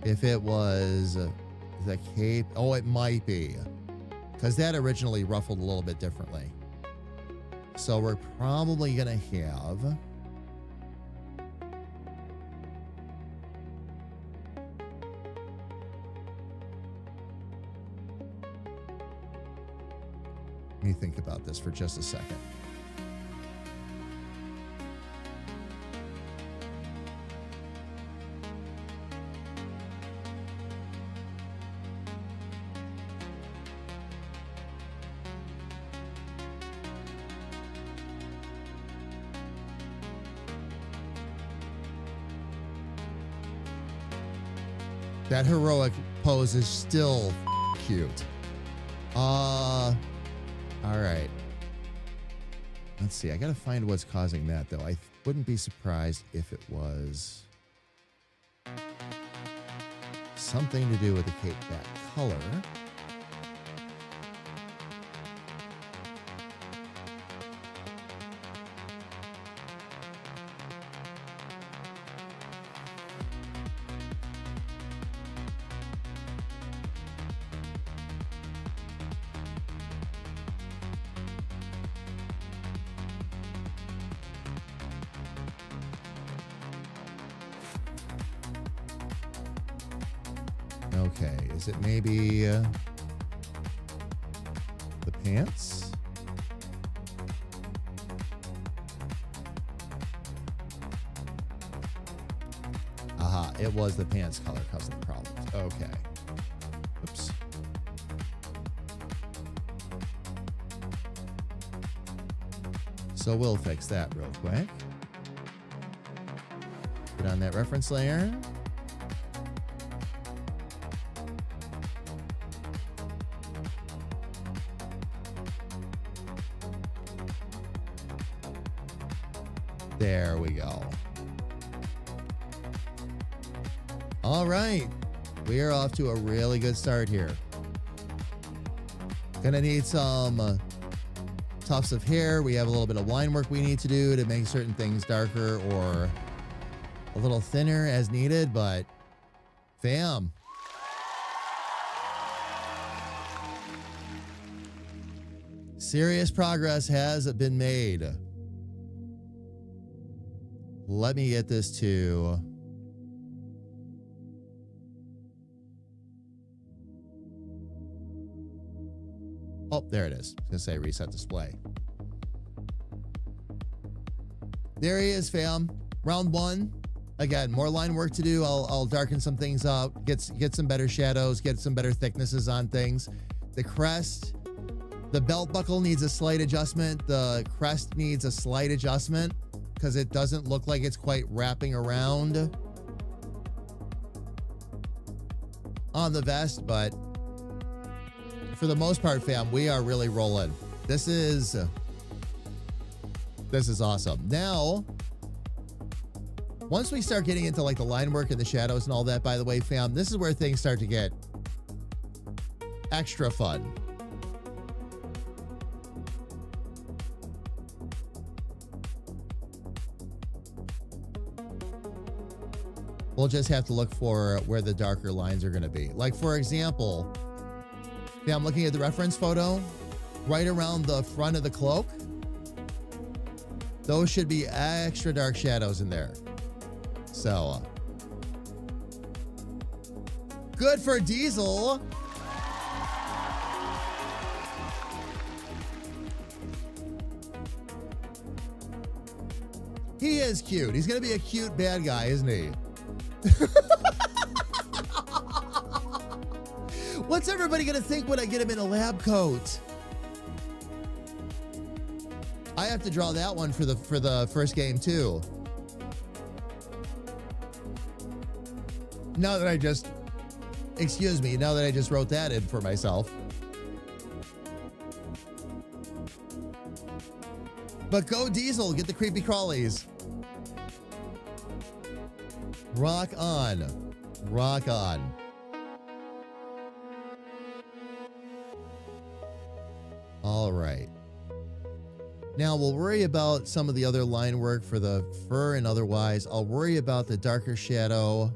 If it was the cape. Oh, it might be. Because that originally ruffled a little bit differently. So we're probably going to have... Let me think about this for just a second. That heroic pose is still cute. All right. Let's see. I got to find what's causing that, though. I wouldn't be surprised if it was something to do with the cape back color. Okay, is it maybe the pants? Aha, it was the pants color causing the problems. Okay. Oops. So we'll fix that real quick. Get on that reference layer. There we go. All right. We are off to a really good start here. Gonna need some tufts of hair. We have a little bit of line work we need to do to make certain things darker or a little thinner as needed, but fam. Serious progress has been made. Let me get this to... Oh, there it is. I was going to say reset display. There he is, fam. Round one. Again, more line work to do. I'll darken some things up, get some better shadows, get some better thicknesses on things. The crest, the belt buckle needs a slight adjustment. The crest needs a slight adjustment because it doesn't look like it's quite wrapping around on the vest, but for the most part, fam, we are really rolling. This is awesome. Now, once we start getting into like the line work and the shadows and all that, by the way, fam, this is where things start to get extra fun. We'll just have to look for where the darker lines are going to be. Like, for example, yeah, I'm looking at the reference photo right around the front of the cloak. Those should be extra dark shadows in there. So, good for Diesel. He is cute. He's going to be a cute bad guy, isn't he? What's everybody going to think when I get him in a lab coat? I have to draw that one for the first game too. Now that I just wrote that in for myself. But go Diesel, get the creepy crawlies. Rock on. Rock on. All right. Now we'll worry about some of the other line work for the fur and otherwise. I'll worry about the darker shadow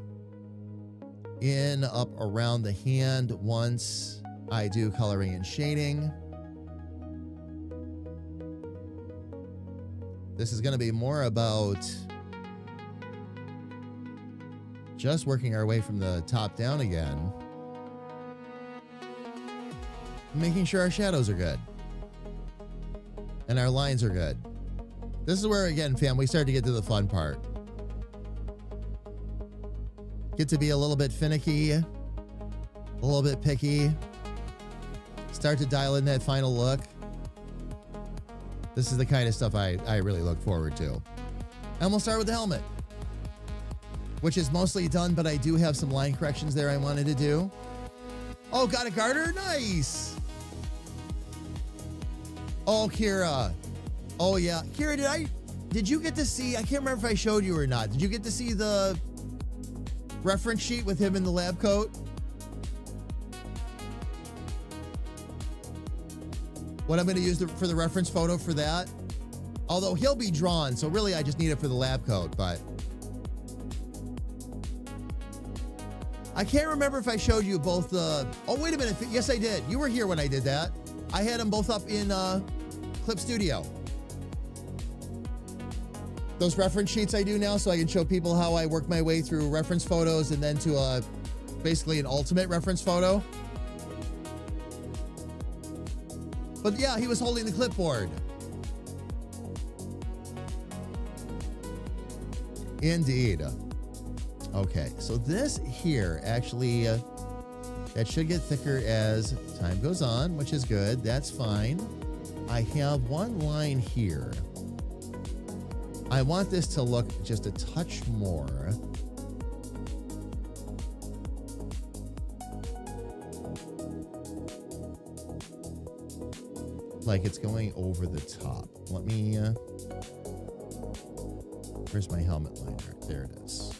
in up around the hand once I do coloring and shading. This is going to be more about just working our way from the top down again. Making sure our shadows are good. And our lines are good. This is where, again, fam, we start to get to the fun part. Get to be a little bit finicky, a little bit picky. Start to dial in that final look. This is the kind of stuff I really look forward to. And we'll start with the helmet, which is mostly done, but I do have some line corrections there I wanted to do. Oh, got a garter? Nice. Oh, Kira. Oh, yeah. Kira, did you get to see, I can't remember if I showed you or not. Did you get to see the reference sheet with him in the lab coat? What I'm going to use for the reference photo for that? Although he'll be drawn, so really I just need it for the lab coat, but I can't remember if I showed you both the... Oh, wait a minute. Yes, I did. You were here when I did that. I had them both up in Clip Studio. Those reference sheets I do now so I can show people how I work my way through reference photos and then to basically an ultimate reference photo. But yeah, he was holding the clipboard. Indeed. Okay, so this here actually, that should get thicker as time goes on, which is good. That's fine. I have one line here. I want this to look just a touch more. Like it's going over the top. Let me Where's my helmet liner? There it is.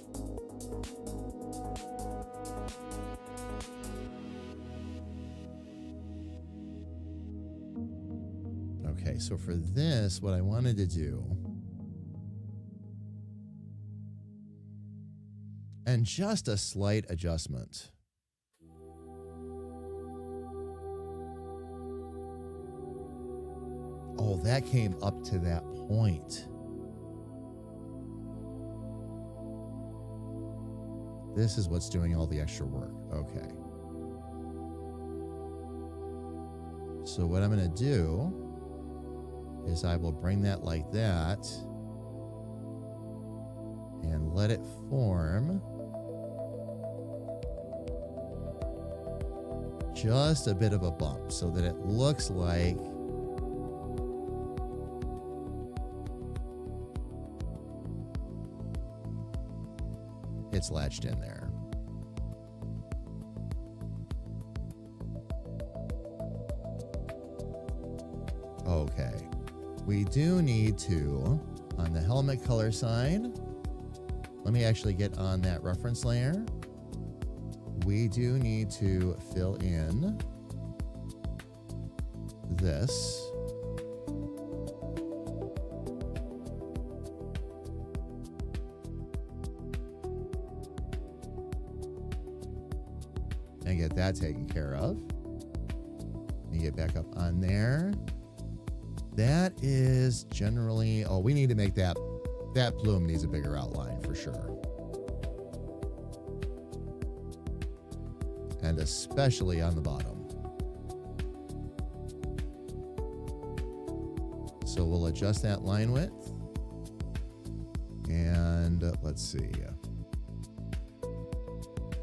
Okay, so for this, what I wanted to do, and just a slight adjustment. Oh, that came up to that point. This is what's doing all the extra work. Okay. So what I'm going to do is I will bring that like that and let it form just a bit of a bump so that it looks like it's latched in there. Okay. We do need to, on the helmet color side, let me actually get on that reference layer. We do need to fill in this. And get that taken care of. Let me get back up on there. That is generally, oh, we need to make that plume needs a bigger outline for sure. And especially on the bottom. So we'll adjust that line width. And let's see.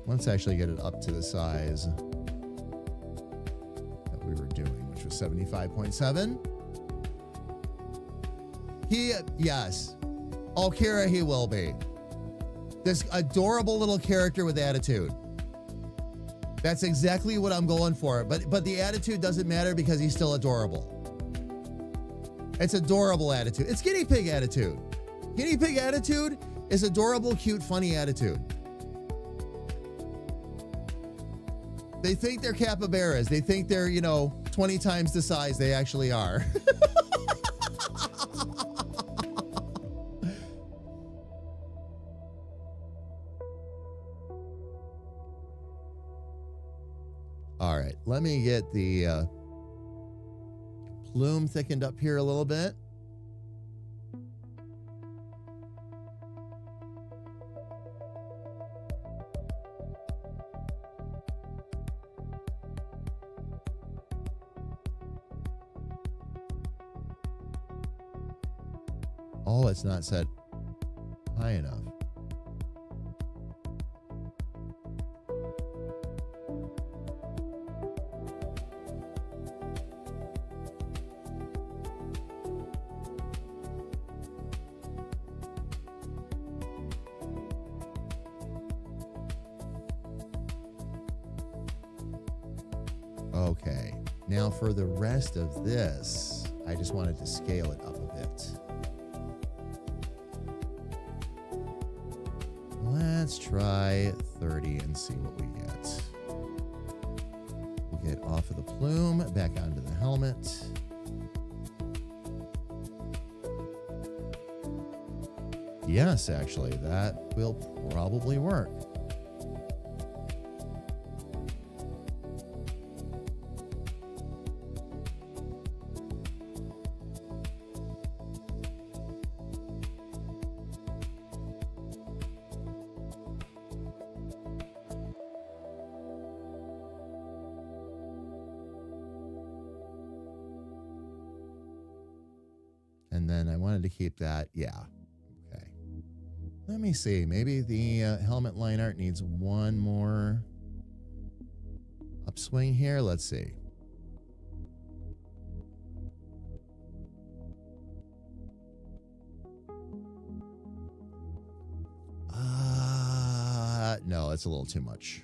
Let's actually get it up to the size that we were doing, which was 75.7. Yes. Oh, Kira, he will be. This adorable little character with attitude. That's exactly what I'm going for. But the attitude doesn't matter because he's still adorable. It's adorable attitude. It's guinea pig attitude. Guinea pig attitude is adorable, cute, funny attitude. They think they're capybaras. They think they're, 20 times the size they actually are. All right, let me get the plume thickened up here a little bit. Oh, it's not set high enough. Okay, now for the rest of this, I just wanted to scale it up a bit. Let's try 30 and see what we get. We'll get off of the plume, back onto the helmet. Yes, actually, that will probably work. And then I wanted to keep that. Yeah. Okay. Let me see. Maybe the helmet line art needs one more upswing here. Let's see. No, it's a little too much.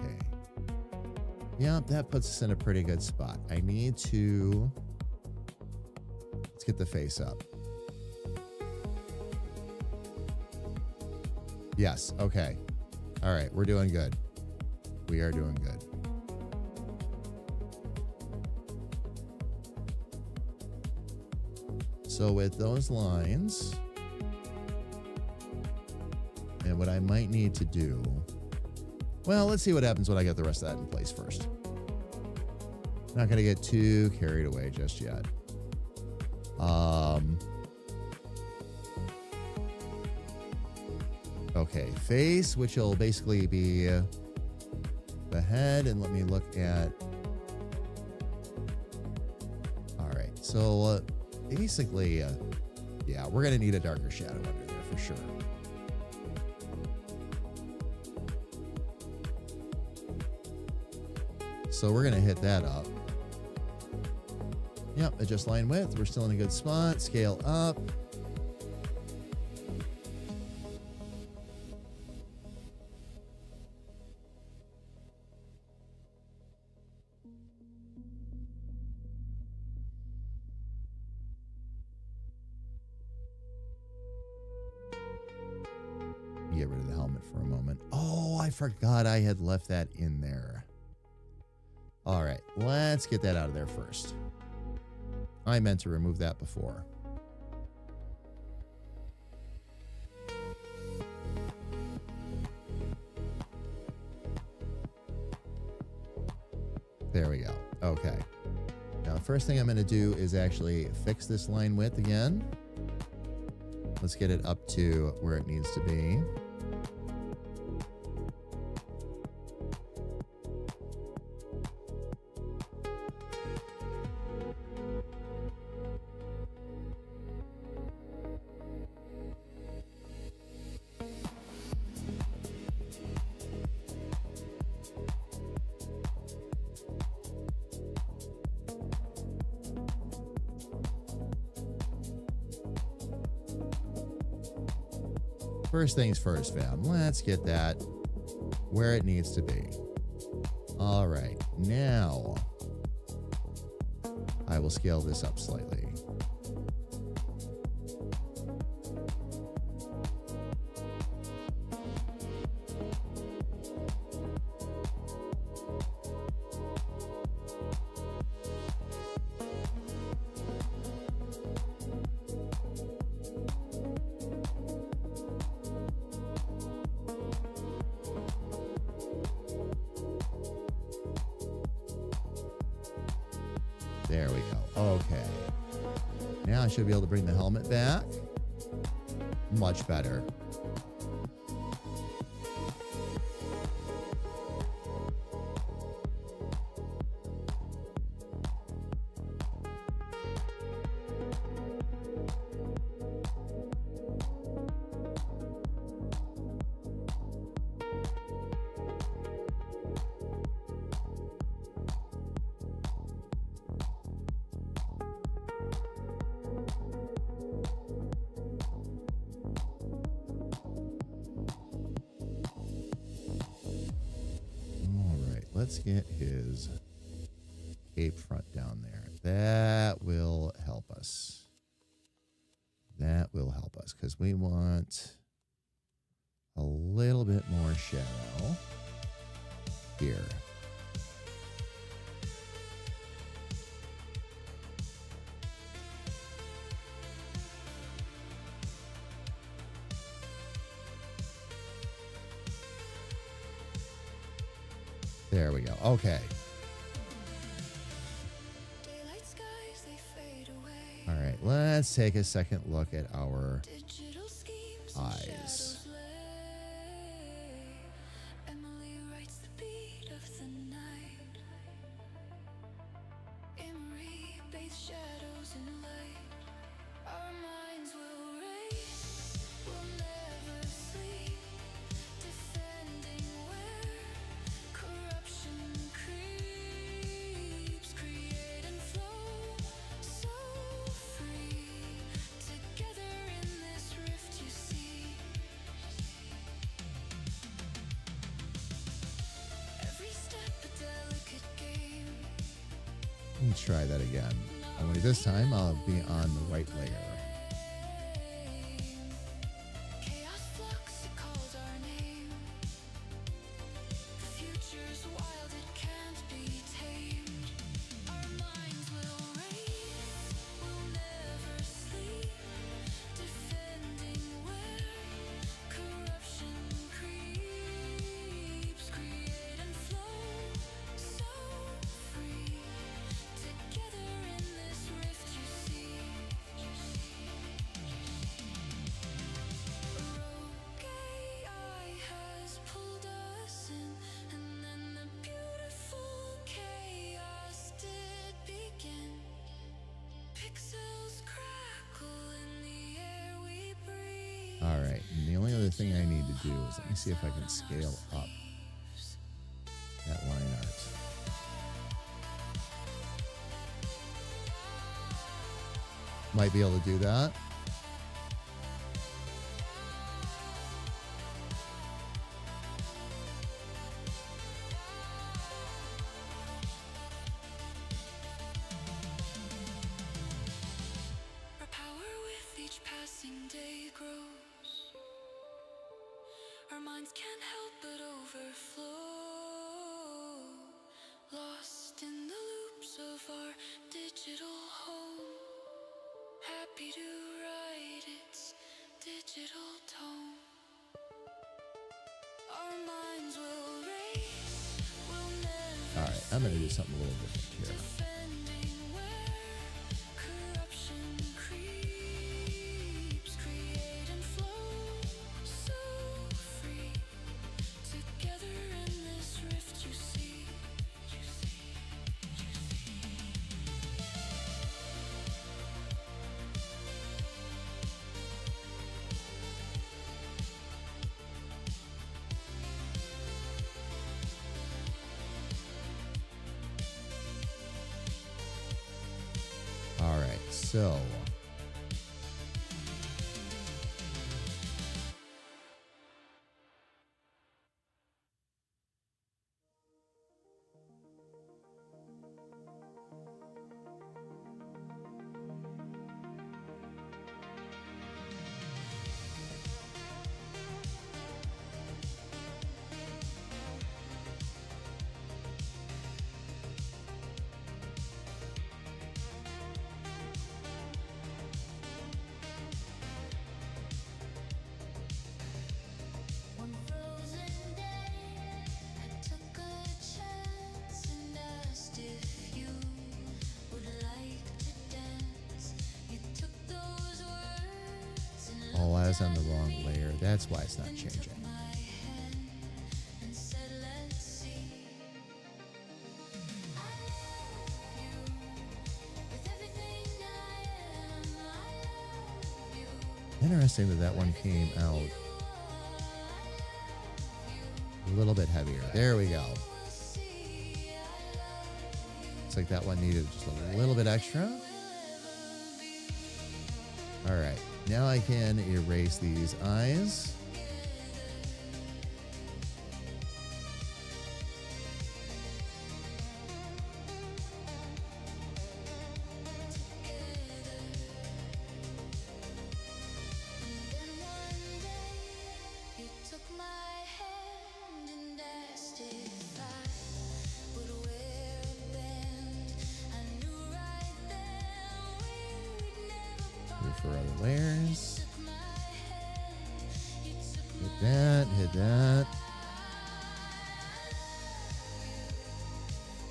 Okay. Yeah, that puts us in a pretty good spot. I need to... Let's get the face up. Yes, okay. All right, we're doing good. We are doing good. So with those lines, and what I might need to do, well, let's see what happens when I get the rest of that in place first. Not going to get too carried away just yet. Okay, face, which will basically be the head, and let me look at. All right, so basically, yeah, we're gonna need a darker shadow under there for sure. So we're gonna hit that up. Yep, adjust line width. We're still in a good spot. Scale up. Get rid of the helmet for a moment. Oh, I forgot I had left that in there. All right, let's get that out of there first. I meant to remove that before. There we go. Okay. Now, the first thing I'm going to do is actually fix this line width again. Let's get it up to where it needs to be. First things first, fam. Let's get that where it needs to be. All right. Now, I will scale this up slightly. There we go. Okay. Now I should be able to bring the helmet back. Much better. Let's get his cape front down there. That will help us. That will help us because we want a little bit more shadow here. There we go. Okay. All right. Let's take a second look at our eyes. Let me try that again. Only this time I'll be on the right layer. All right, and the only other thing I need to do is let me see if I can scale up that line art. Might be able to do that. Our power with each passing day grows. Our minds can't help but overflow. Lost in the loops of our digital home. Happy to write its digital tone. Our minds will race. We'll never All right, I'm going to do something a little different here. defending where corruption creeps. Create and flow so free. Together in this rift you see. All right, so One frozen day, I took a chance and asked if you would like to dance. You took those words and oh, I was on the wrong layer. That's why it's not changing. my hand and said, let's see. I love you with everything I am. I love you. Interesting that that one came out a little bit heavier. There we go. Looks like that one needed just a little bit extra. All right, now I can erase these eyes. You took my hand and asked if I would wear a band. I knew right then we would never Here part. for other layers. Took my hand, you took Hit that, hit that.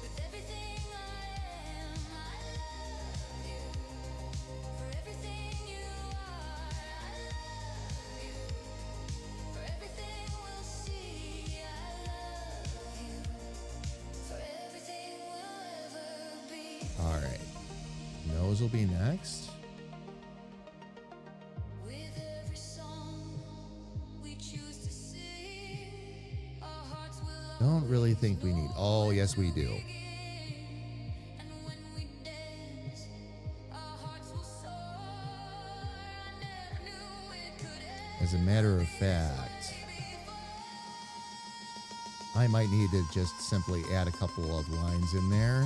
with everything I am. I love you for everything you are. I love you for everything we'll see. I love you for everything we'll ever be. All right, nose will be next. With every song we choose to sing, our hearts will Don't really think we need. Oh, yes, we do. and when we dance, our hearts will soar. I never knew it could As a matter of fact, I might need to just simply add a couple of lines in there.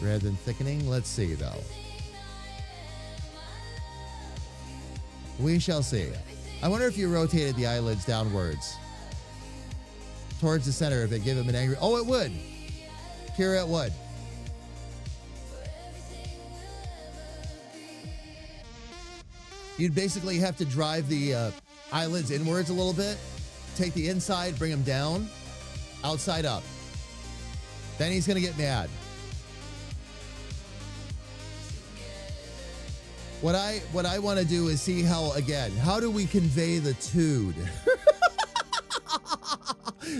rather than thickening. Let's see, though. We shall see. I wonder if you rotated the eyelids downwards towards the center, if it gave him an angry... Oh, it would. Kira, it would. You'd basically have to drive the eyelids inwards a little bit, take the inside, bring them down, outside up. Then he's going to get mad. What I want to do is see how do we convey the tude?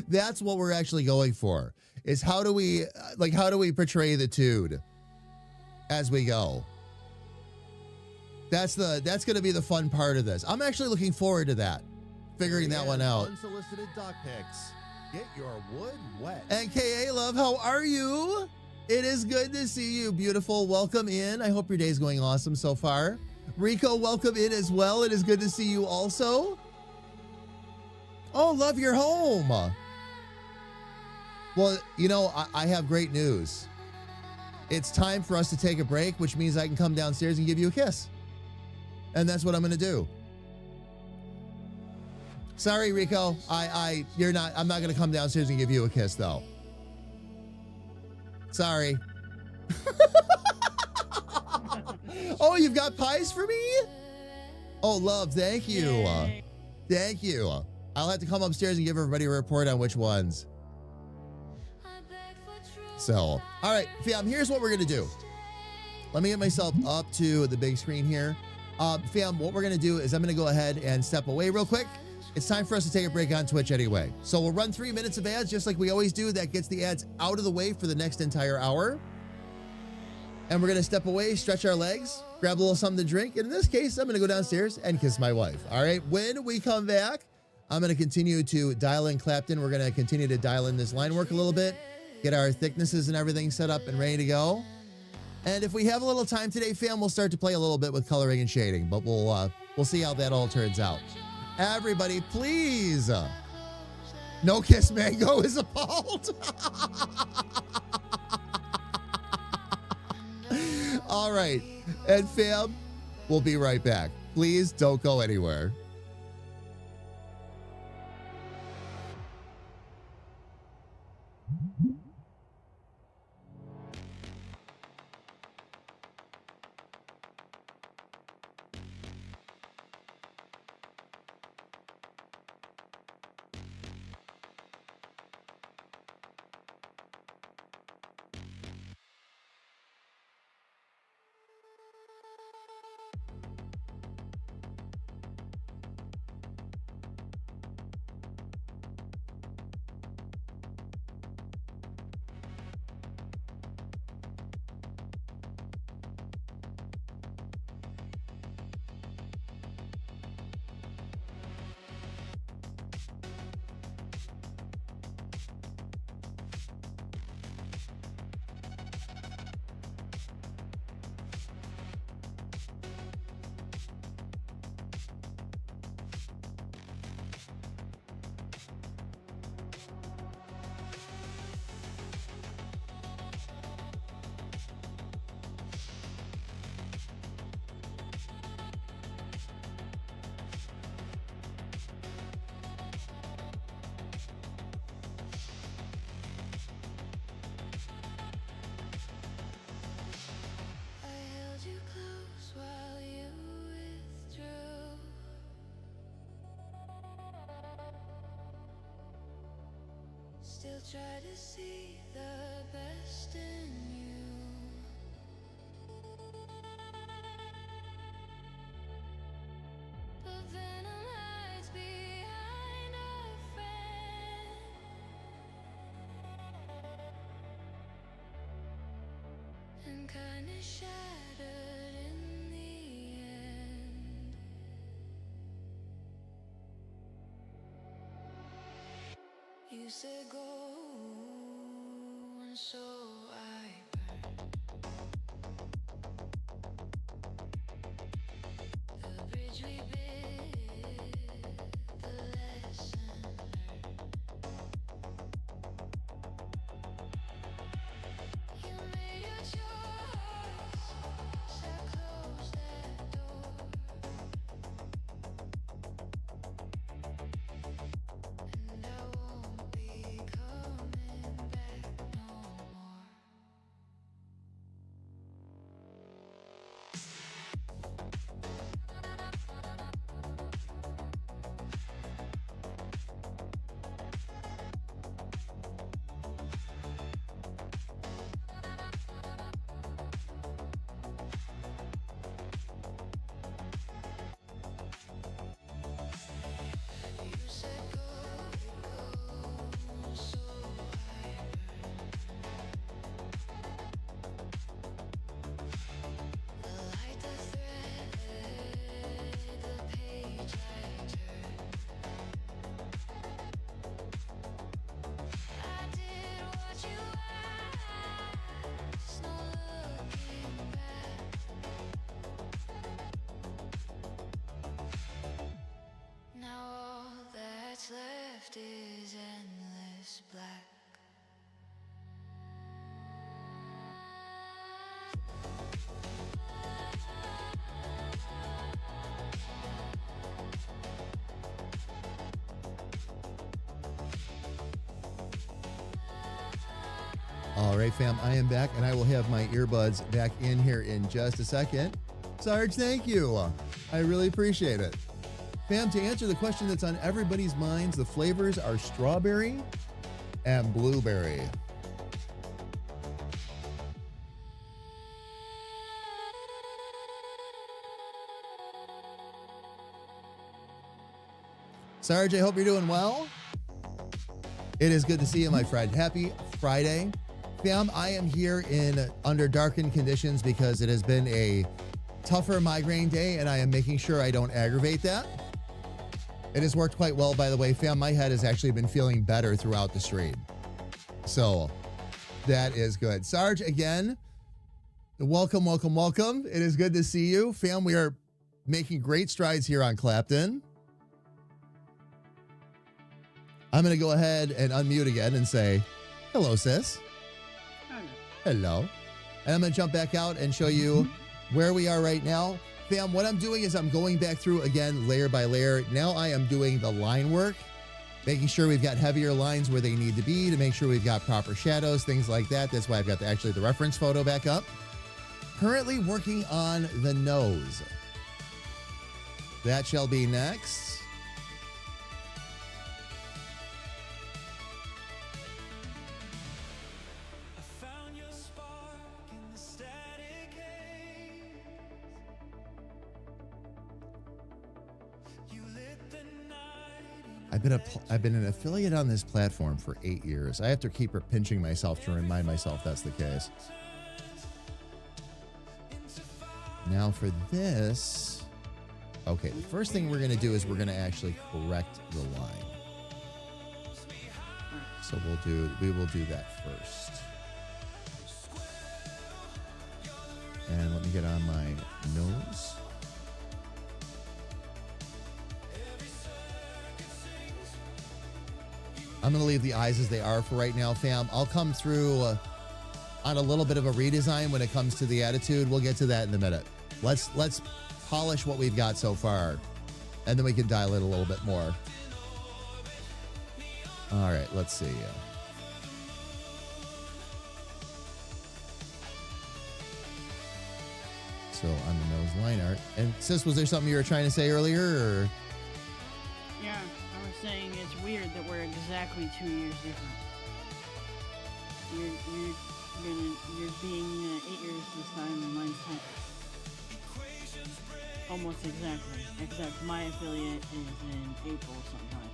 That's what we're actually going for. Is how do we portray the tude as we go? That's going to be the fun part of this. I'm actually looking forward to that. Figuring that one out. Unsolicited doc pics. Get your wood wet. And KA Love, how are you? It is good to see you, beautiful. Welcome in. I hope your day's going awesome so far. Rico, welcome in as well. It is good to see you also. Oh, love your home. Well, you know, I have great news. It's time for us to take a break, which means I can come downstairs and give you a kiss. And that's what I'm going to do. Sorry, Rico. I'm not going to come downstairs and give you a kiss, though. Sorry. Oh, you've got pies for me? Oh, love, thank you. Thank you. I'll have to come upstairs and give everybody a report on which ones. So, all right, fam, here's what we're going to do. Let me get myself up to the big screen here. Fam, what we're going to do is I'm going to go ahead and step away real quick. It's time for us to take a break on Twitch anyway. So we'll run 3 minutes of ads just like we always do. That gets the ads out of the way for the next entire hour. And we're going to step away, stretch our legs, grab a little something to drink. And in this case, I'm going to go downstairs and kiss my wife. All right. When we come back, I'm going to continue to dial in Clapton. We're going to continue to dial in this line work a little bit, get our thicknesses and everything set up and ready to go. And if we have a little time today, fam, we'll start to play a little bit with coloring and shading, but we'll see how that all turns out. Everybody, please. No Kiss Mango is appalled. All right. And fam, we'll be right back. Please don't go anywhere. Still try to see the best in you. But venom hides behind a friend. And kindness shattered in the end. You said go, and so I burned. The bridge we built, the lesson learned. You made your choice. All right, fam, I am back, and I will have my earbuds back in here in just a second. Sarge, thank you. I really appreciate it. Fam, to answer the question that's on everybody's minds, the flavors are strawberry and blueberry. Sarge, I hope you're doing well. It is good to see you, my friend. Happy Friday. Fam, I am here in under darkened conditions because it has been a tougher migraine day, and I am making sure I don't aggravate that. It has worked quite well, by the way. Fam, my head has actually been feeling better throughout the stream. So that is good. Sarge, again, welcome, welcome, welcome. It is good to see you. Fam, we are making great strides here on Clapton. I'm going to go ahead and unmute again and say, hello, sis. Hello. And I'm going to jump back out and show you where we are right now. Fam, what I'm doing is I'm going back through again, layer by layer. Now I am doing the line work, making sure we've got heavier lines where they need to be, to make sure we've got proper shadows, things like that. That's why I've got the reference photo back up. Currently working on the nose. That shall be next. I've been an affiliate on this platform for 8 years. I have to keep pinching myself to remind myself that's the case. Now for this, okay, the first thing we're going to do is we're going to actually correct the line. So we will do that first. And let me get on my nose. I'm going to leave the eyes as they are for right now, fam. I'll come through on a little bit of a redesign when it comes to the attitude. We'll get to that in a minute. Let's polish what we've got so far, and then we can dial it a little bit more. All right, let's see. So on the nose line art. And sis, was there something you were trying to say earlier? Or? Yeah, I was saying it's weird that we're exactly 2 years different. You're being 8 years this time, and mine's 10. Almost exactly. Except my affiliate is in April sometime.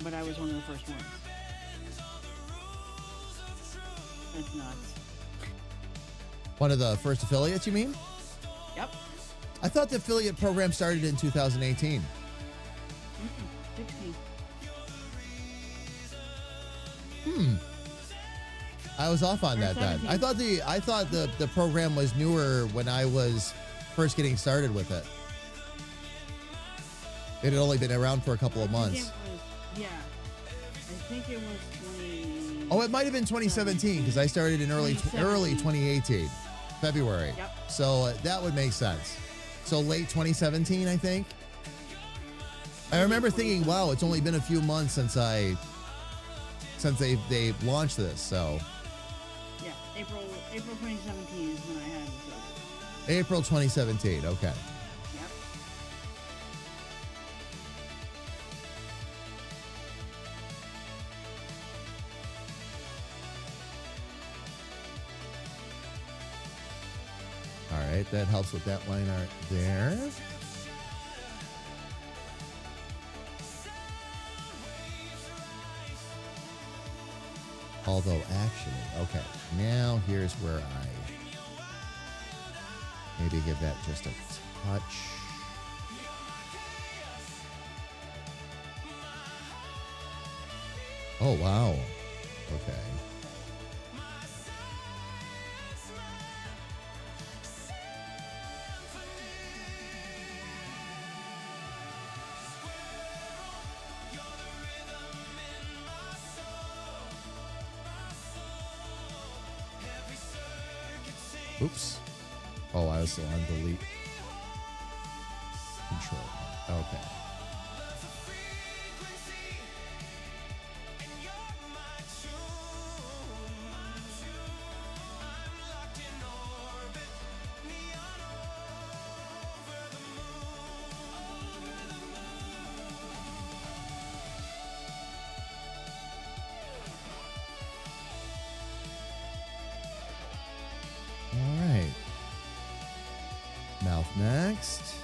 But I was one of the first ones. That's nuts. One of the first affiliates, you mean? Yep. I thought the affiliate program started in 2018. 16. I was off on that then. I thought the program was newer when I was first getting started with it. It had only been around for a couple of months. I think it was 20. Oh, it might have been 2017 because I started in early 2018, February. Yep. So that would make sense. So late 2017, I think. I remember thinking, wow, it's only been a few months since they launched this. So yeah, April 2017 is when I had it. April 2017. Okay. Yep. All right, that helps with that line art there. Although, actually, okay, now here's where I maybe give that just a touch. Oh, wow. Okay. Oops. Oh, I was still on delete. Control. Okay. next?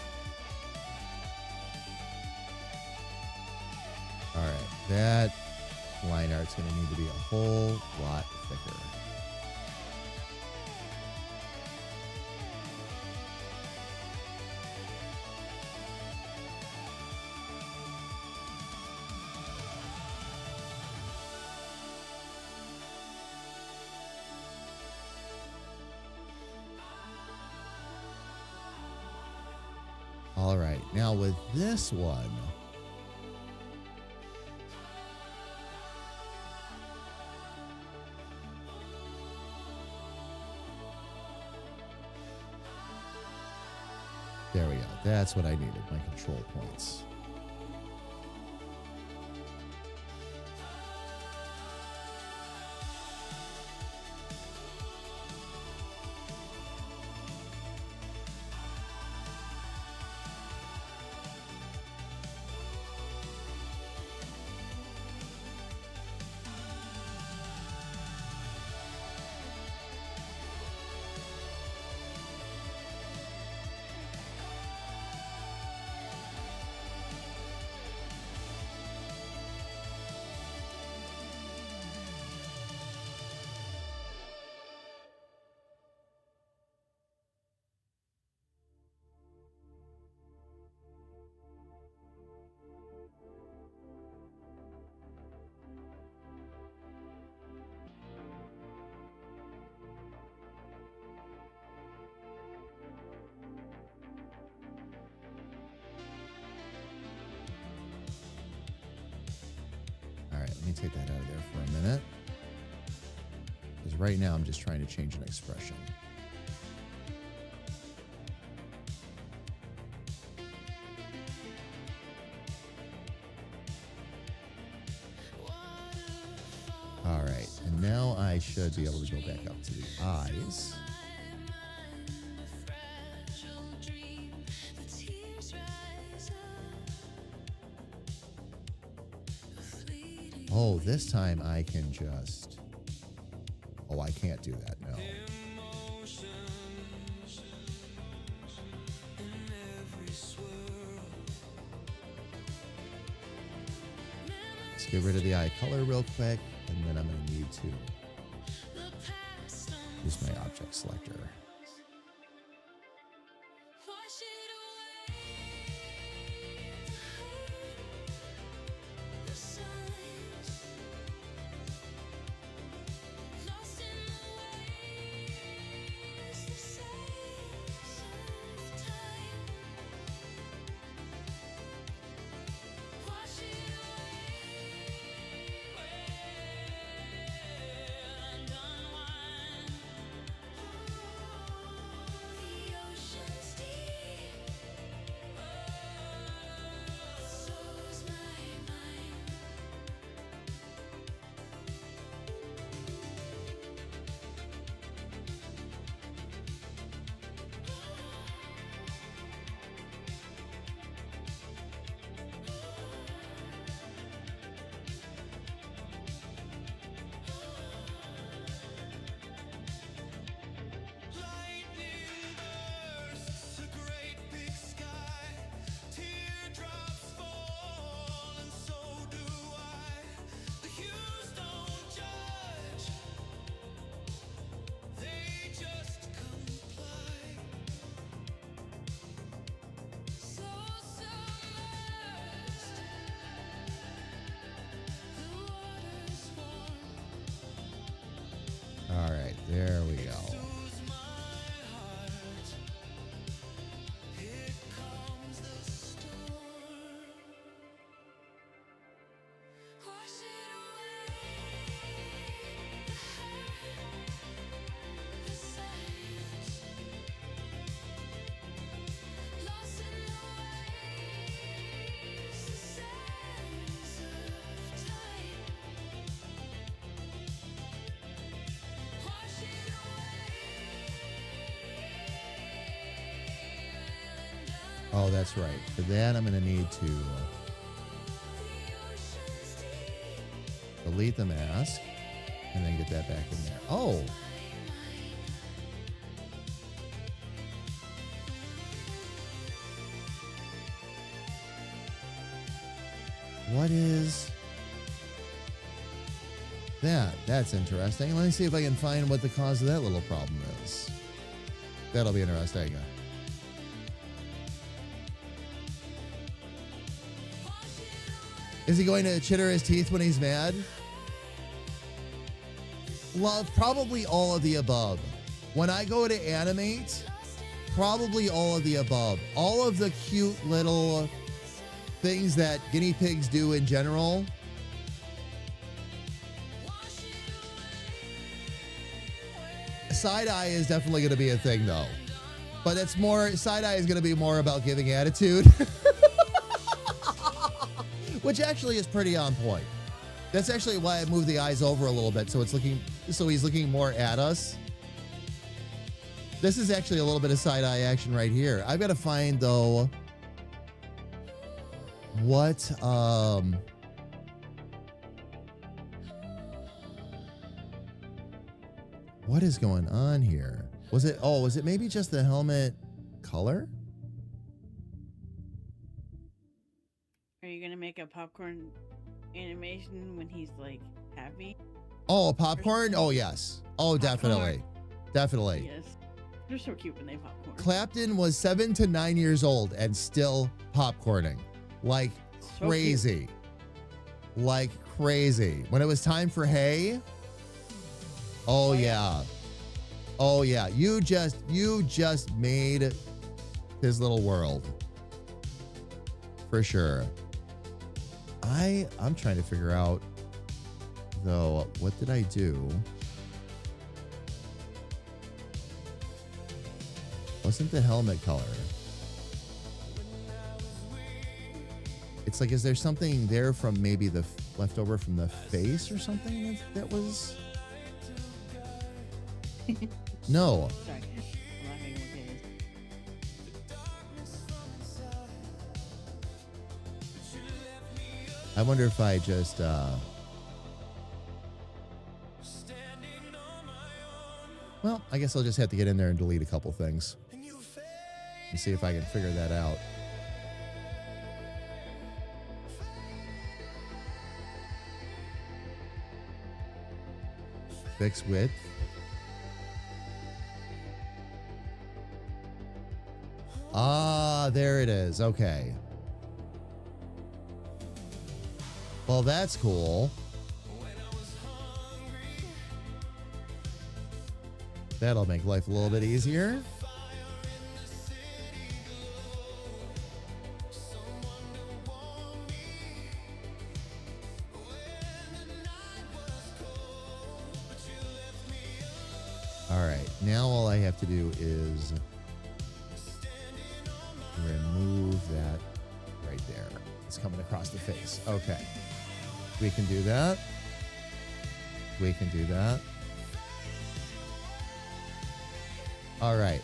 All right, that line art's going to need to be a whole lot thicker. All right, now with this one, there we go. That's what I needed, my control points. All right, let me take that out of there for a minute. Because right now I'm just trying to change an expression. All right, and now I should be able to go back up to the eyes. Oh, this time I can just... Oh, I can't do that, no. Let's get rid of the eye color real quick, and then I'm going to need to use my object selector. All right, there we go. Oh, that's right. For that, I'm going to need to delete the mask and then get that back in there. Oh. What is that? That's interesting. Let me see if I can find what the cause of that little problem is. That'll be interesting. Is he going to chitter his teeth when he's mad? Love, probably all of the above. When I go to animate, probably all of the above. All of the cute little things that guinea pigs do in general. Side eye is definitely going to be a thing, though. But it's more, side eye is going to be more about giving attitude. Which actually is pretty on point. That's actually why I moved the eyes over a little bit, so he's looking more at us. This is actually a little bit of side eye action right here. I've got to find though what is going on here? Was it maybe just the helmet color? Are you gonna make a popcorn animation when he's like happy? Oh, popcorn? Oh, yes. Oh, definitely. Definitely. Yes. They're so cute when they popcorn. Clapton was 7 to 9 years old and still popcorning. Like So crazy. Like crazy. When it was time for hay. Oh, yeah. Oh, yeah. You just made his little world. For sure. I'm trying to figure out, though, what did I do? Wasn't the helmet color? It's like, is there something there from maybe the leftover from the face or something that was? No. Sorry. I'm laughing with his. I wonder if I just, well, I guess I'll just have to get in there and delete a couple things and see if I can figure that out. Fix width. Ah, there it is. Okay. Well, that's cool. That'll make life a little bit easier. All right, now all I have to do is remove that right there. It's coming across the face. Okay. We can do that. We can do that. All right.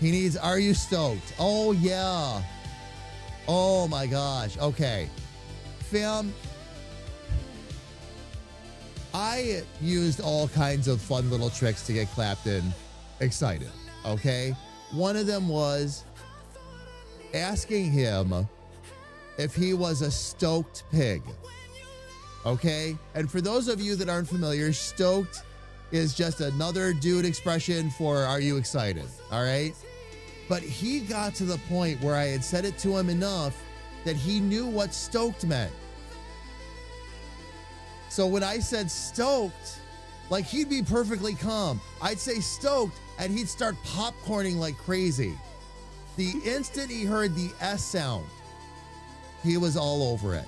He needs, are you stoked? Oh, yeah. Oh, my gosh. Okay. Fam, I used all kinds of fun little tricks to get Clapton excited. Okay. One of them was asking him if he was a stoked pig. Okay? And for those of you that aren't familiar, stoked is just another dude expression for are you excited? All right? But he got to the point where I had said it to him enough that he knew what stoked meant. So when I said stoked, like he'd be perfectly calm. I'd say stoked and he'd start popcorning like crazy. The instant he heard the S sound, he was all over it.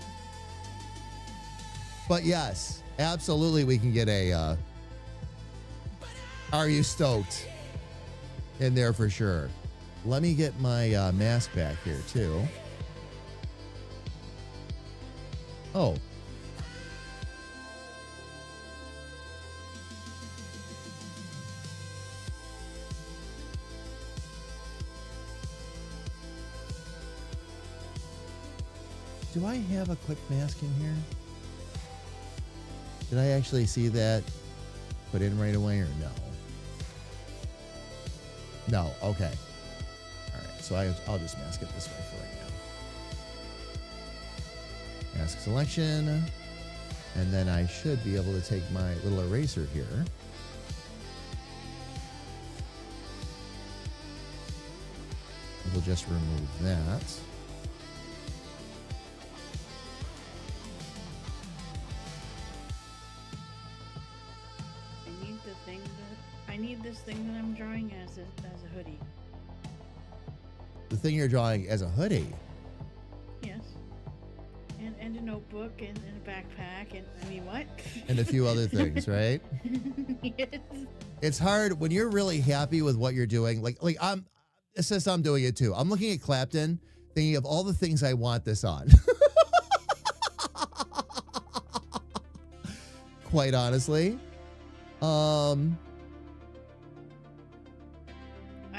But yes, absolutely we can get a are you stoked in there for sure. Let me get my mask back here too. Oh. Do I have a quick mask in here? Did I actually see that put in right away or no? No, okay. All right, so I'll just mask it this way for right now. mask selection. And then I should be able to take my little eraser here. We'll just remove that. I need this thing that I'm drawing as a hoodie. The thing you're drawing as a hoodie. Yes. And a notebook and a backpack and I mean what? And a few other things, right? Yes. It's hard when you're really happy with what you're doing. Like it's just I'm doing it too. I'm looking at Clapton, thinking of all the things I want this on. Quite honestly. I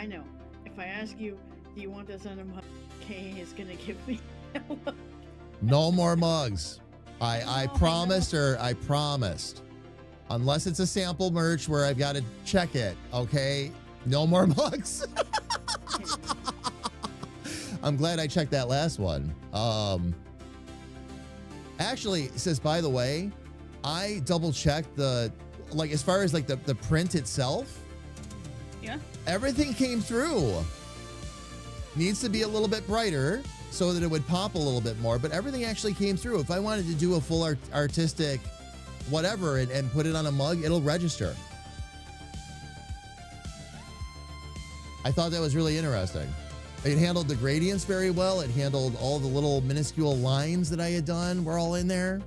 know. If I ask you, do you want this on a mug? Kay is gonna give me No more mugs. I promised her. I promised. Unless it's a sample merch where I've got to check it. Okay. No more mugs. I'm glad I checked that last one. Actually, it says, by the way, I double checked as far as like the print itself. Yeah. Everything came through. Needs to be a little bit brighter so that it would pop a little bit more, but everything actually came through. If I wanted to do a full artistic whatever and put it on a mug, it'll register. I thought that was really interesting. It handled the gradients very well. It handled all the little minuscule lines that I had done were all in there.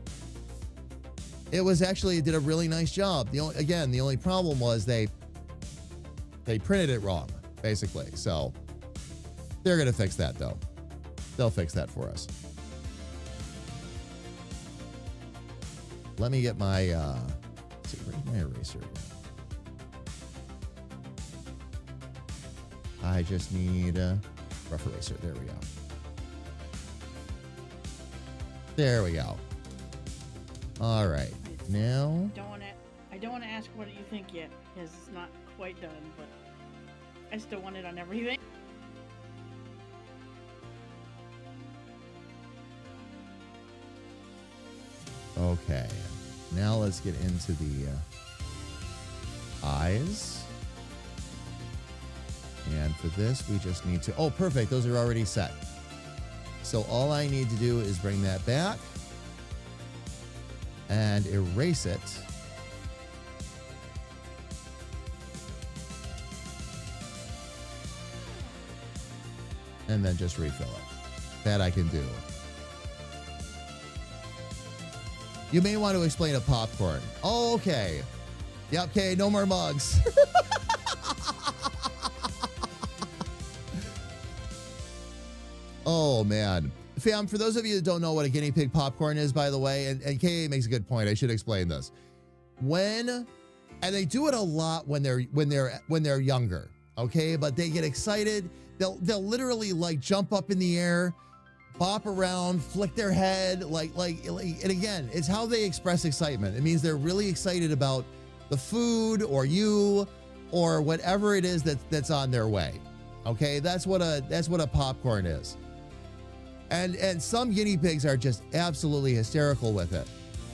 It did a really nice job. The only problem was they printed it wrong, basically. So they're going to fix that, though. They'll fix that for us. Let me get my, let's see, where's my eraser? I just need a rough eraser. There we go. There we go. All right. Now. I don't want to ask what you think yet, because it's not quite done, but I still want it on everything. Okay. Now let's get into the eyes. And for this, we just need to... Oh, perfect. Those are already set. So all I need to do is bring that back and erase it. And then just refill it. That I can do. You may want to explain a popcorn. Oh, okay. Yep, okay, no more mugs. Oh, man. Fam, for those of you that don't know what a guinea pig popcorn is, by the way, and KA makes a good point. I should explain this. And they do it a lot when they're younger, okay? But they get excited. They'll literally like jump up in the air, bop around, flick their head, and again, it's how they express excitement. It means they're really excited about the food or you or whatever it is that's on their way. Okay, that's what a popcorn is. And some guinea pigs are just absolutely hysterical with it.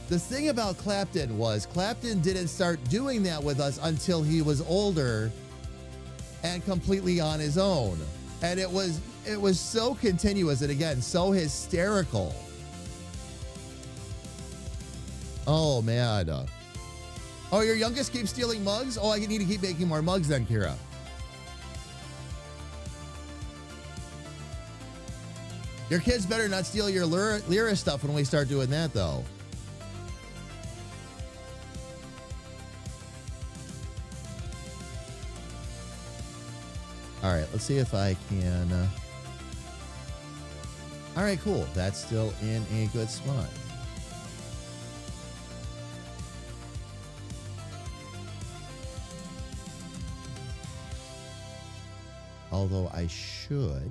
The thing about Clapton was Clapton didn't start doing that with us until he was older and completely on his own. And it was so continuous and again, so hysterical. Oh man. Oh, your youngest keeps stealing mugs? Oh, I need to keep making more mugs then, Kira. Your kids better not steal your Lyra stuff when we start doing that, though. All right, let's see if I can... All right, cool. That's still in a good spot. Although I should...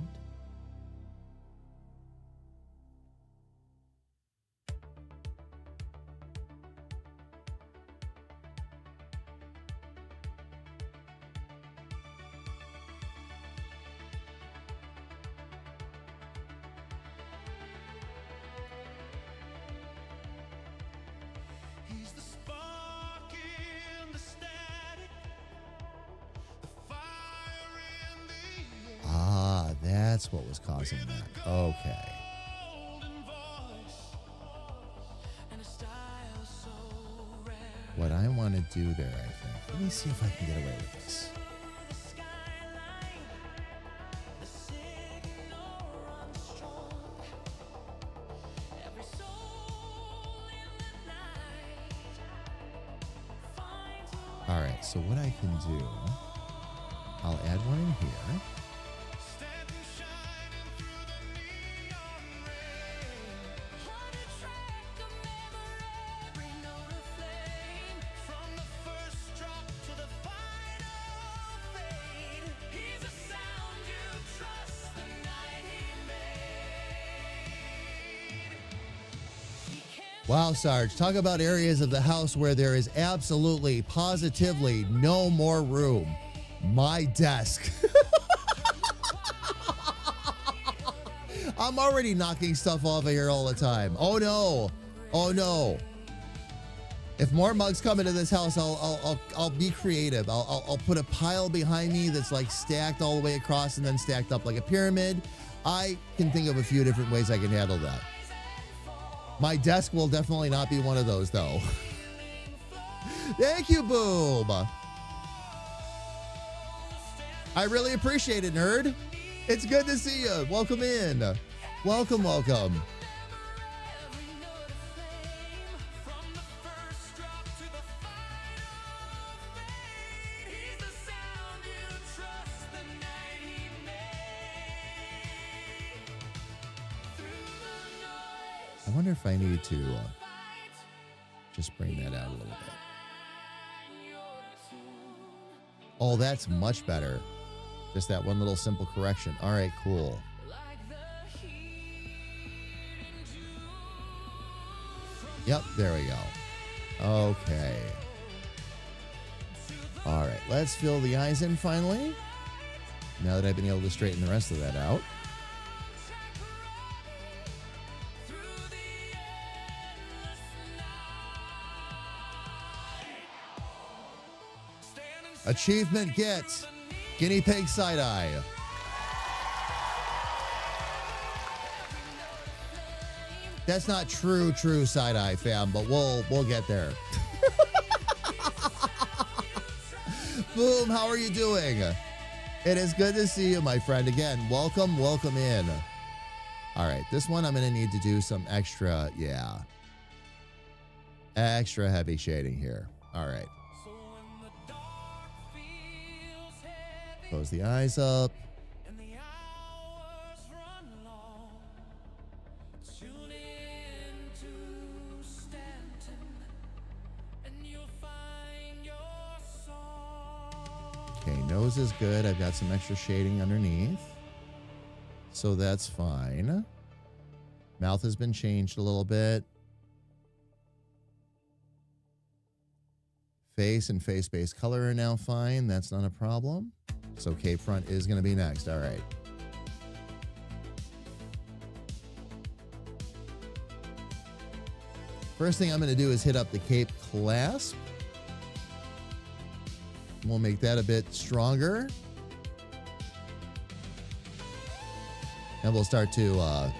that's what was causing that. Okay. What I want to do there, I think. Let me see if I can get away with this. All right, so what I can do, I'll add one in here. Wow, Sarge, talk about areas of the house where there is absolutely, positively no more room. My desk. I'm already knocking stuff off of here all the time. Oh no. Oh no. If more mugs come into this house, I'll be creative. I'll put a pile behind me that's like stacked all the way across and then stacked up like a pyramid. I can think of a few different ways I can handle that. My desk will definitely not be one of those, though. Thank you, Boom. I really appreciate it, nerd. It's good to see you. Welcome in. Welcome, welcome. I wonder if I need to just bring that out a little bit. Oh, that's much better. Just that one little simple correction. All right, cool. Yep, there we go. Okay. All right, let's fill the eyes in finally. Now that I've been able to straighten the rest of that out. Achievement get guinea pig side eye. That's not true side eye, fam, but we'll get there. Boom, how are you doing? It is good to see you, my friend. Again, welcome in. All right, this one I'm going to need to do some extra heavy shading here. All right. Close the eyes up. Okay, nose is good. I've got some extra shading underneath, so that's fine. Mouth has been changed a little bit. Face and face-based color are now fine. That's not a problem. So cape front is going to be next. All right. First thing I'm going to do is hit up the cape clasp. We'll make that a bit stronger. And we'll start to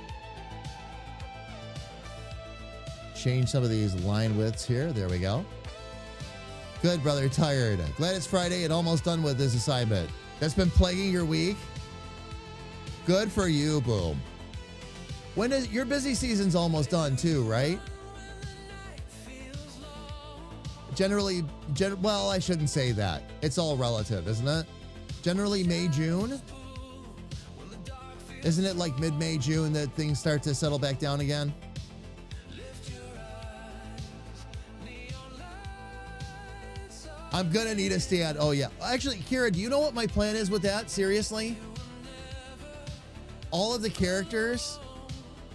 change some of these line widths here. There we go. Good, brother. Tired. Glad it's Friday and almost done with this assignment. That's been plaguing your week. Good for you, Boom. When is your busy season's almost done too, right? Generally, well, I shouldn't say that. It's all relative, isn't it? Generally May, June. Isn't it like mid-May, June that things start to settle back down again? I'm gonna need a stand. Oh yeah. Actually, Kira, do you know what my plan is with that? Seriously? All of the characters,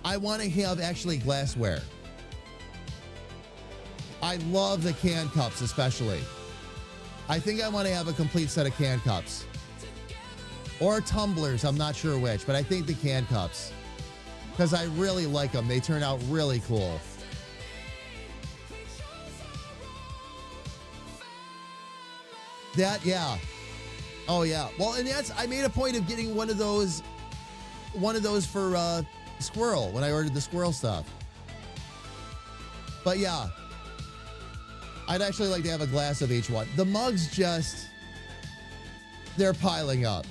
I want to have actually glassware. I love the can cups especially. I think I want to have a complete set of can cups. Or tumblers, I'm not sure which, but I think the can cups. Because I really like them. They turn out really cool. That, yeah. Oh, yeah. Well, and I made a point of getting one of those one of those for Squirrel when I ordered the Squirrel stuff. But yeah, I'd actually like to have a glass of each one. The mugs just, they're piling up.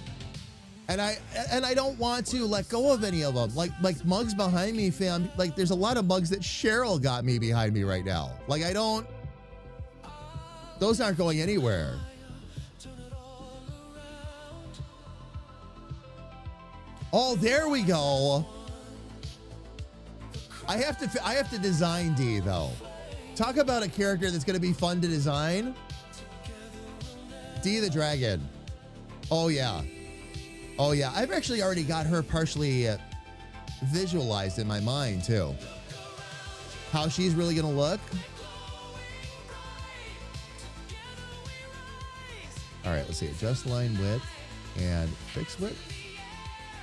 And I don't want to let go of any of them. Like mugs behind me, fam. Like there's a lot of mugs that Cheryl got me behind me right now. Like those aren't going anywhere. Oh, there we go. I have to design D though. Talk about a character that's going to be fun to design. D the Dragon. Oh yeah. Oh yeah. I've actually already got her partially visualized in my mind too. How she's really going to look. All right, let's see. Adjust line width and fix width.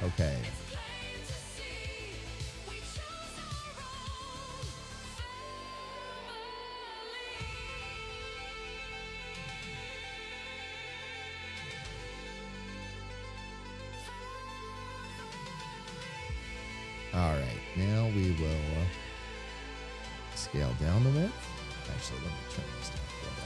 Okay. All right, now we will scale down the width. Actually, let me turn this down a little bit.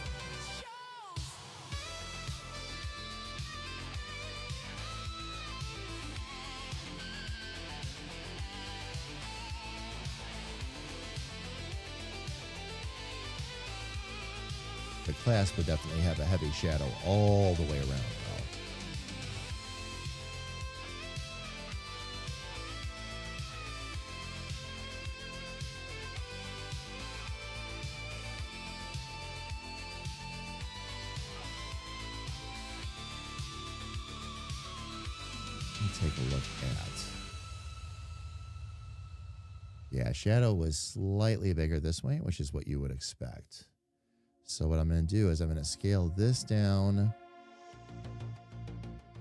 The class would definitely have a heavy shadow all the way around, though. Take a look at. Yeah, shadow was slightly bigger this way, which is what you would expect. So what I'm going to do is I'm going to scale this down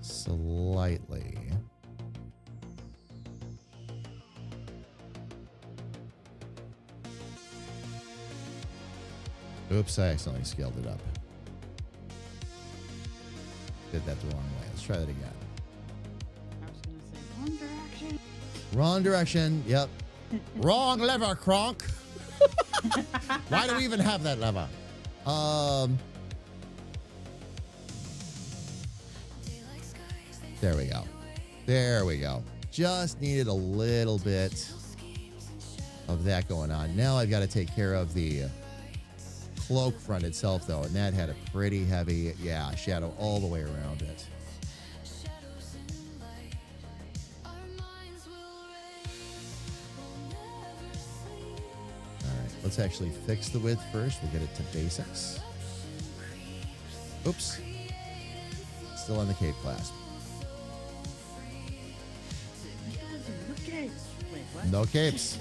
slightly. Oops, I accidentally scaled it up. Did that the wrong way. Let's try that again. Wrong direction. Wrong direction. Yep. Wrong lever, Kronk. Why do we even have that lever? There we go. There we go. Just needed a little bit of that going on. Now I've got to take care of the cloak front itself, though, and that had a pretty heavy, yeah, shadow all the way around it. Let's actually fix the width first. We'll get it to basics. Oops. Still on the cape clasp. No capes.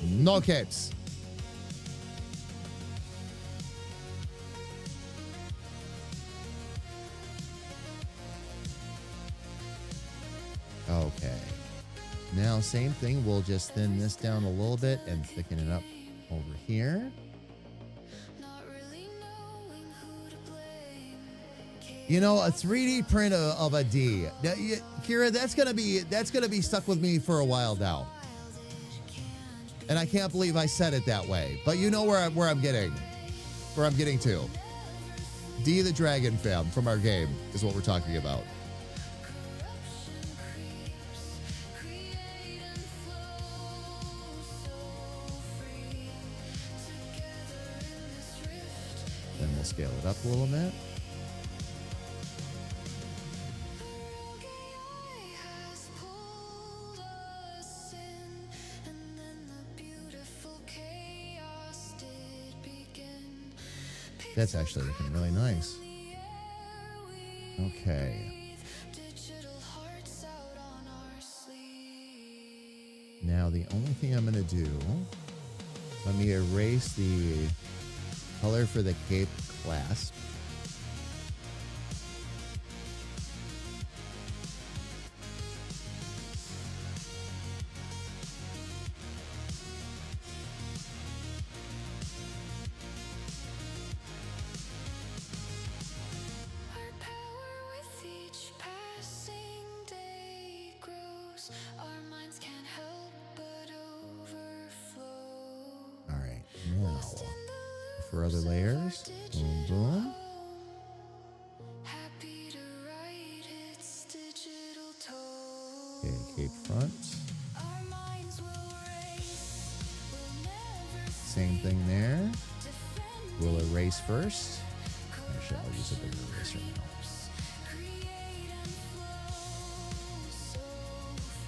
No capes. Okay. Now, same thing. We'll just thin this down a little bit and thicken it up over here. You know, a 3D print of a D. Kira, that's gonna be stuck with me for a while now. And I can't believe I said it that way. But you know where I'm getting to. D the Dragon, fam, from our game is what we're talking about. Then we'll scale it up a little bit. That's actually looking really nice. Okay. Now the only thing I'm going to do, let me erase the color for the cape clasp. for other layers. Boom, boom. Happy to write its digital tone. Okay, cape front. Our minds will race, we'll never Same thing there. defend. We'll erase first. Actually, I'll use a bigger eraser now. Create and flow so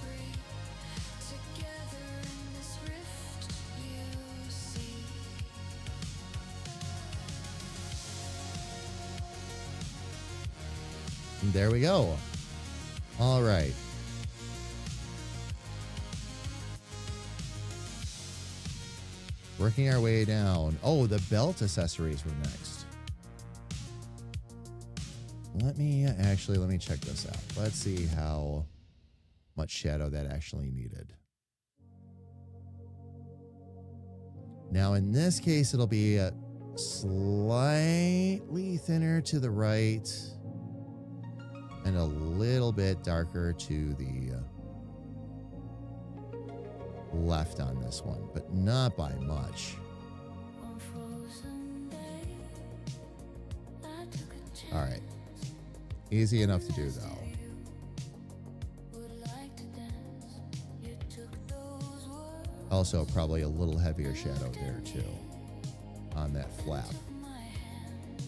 free. Together in this rift you see. And there we go. All right. Working our way down. Oh, the belt accessories were next. Let me check this out. Let's see how much shadow that actually needed. Now, in this case, it'll be slightly thinner to the right and a little bit darker to the left on this one, but not by much. On frozen day, I took a chance. All right. Easy enough to do, though. Would like to dance. You took those words Also, probably a little heavier shadow there, too, on that flap, in my hand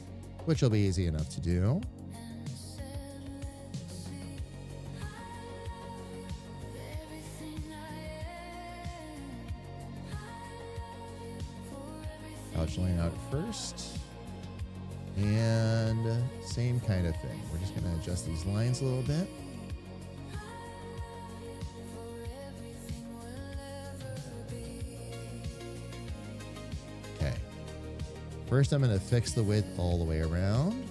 which will be easy enough to do. and said, let's see. Everything I am. For everything Ouch line out first. And same kind of thing. We're just going to adjust these lines a little bit. Okay. First, I'm going to fix the width all the way around.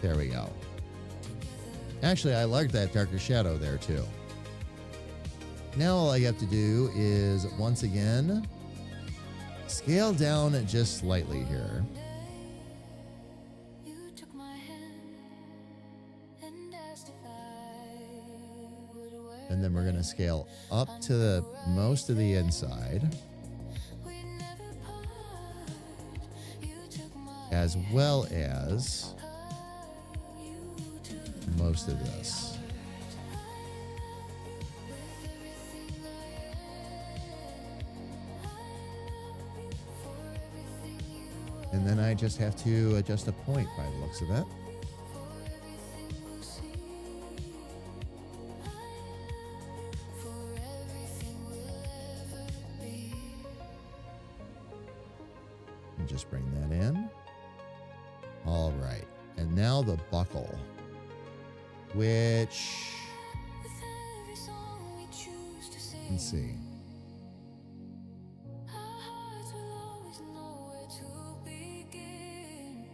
There we go. Actually, I like that darker shadow there, too. Now all I have to do is, once again, scale down just slightly here. you took my hand and asked if I would wear. And then we're going to scale up to the most of the inside, We never part. You took my as well as you took most of this. everything I am. For everything you are. And then I just have to adjust a point by the looks of it. For everything we'll see. For everything we'll ever be. And just bring that in. All right. And now the buckle, which, With every song we choose to sing. let's see. Our hearts will always know where to begin.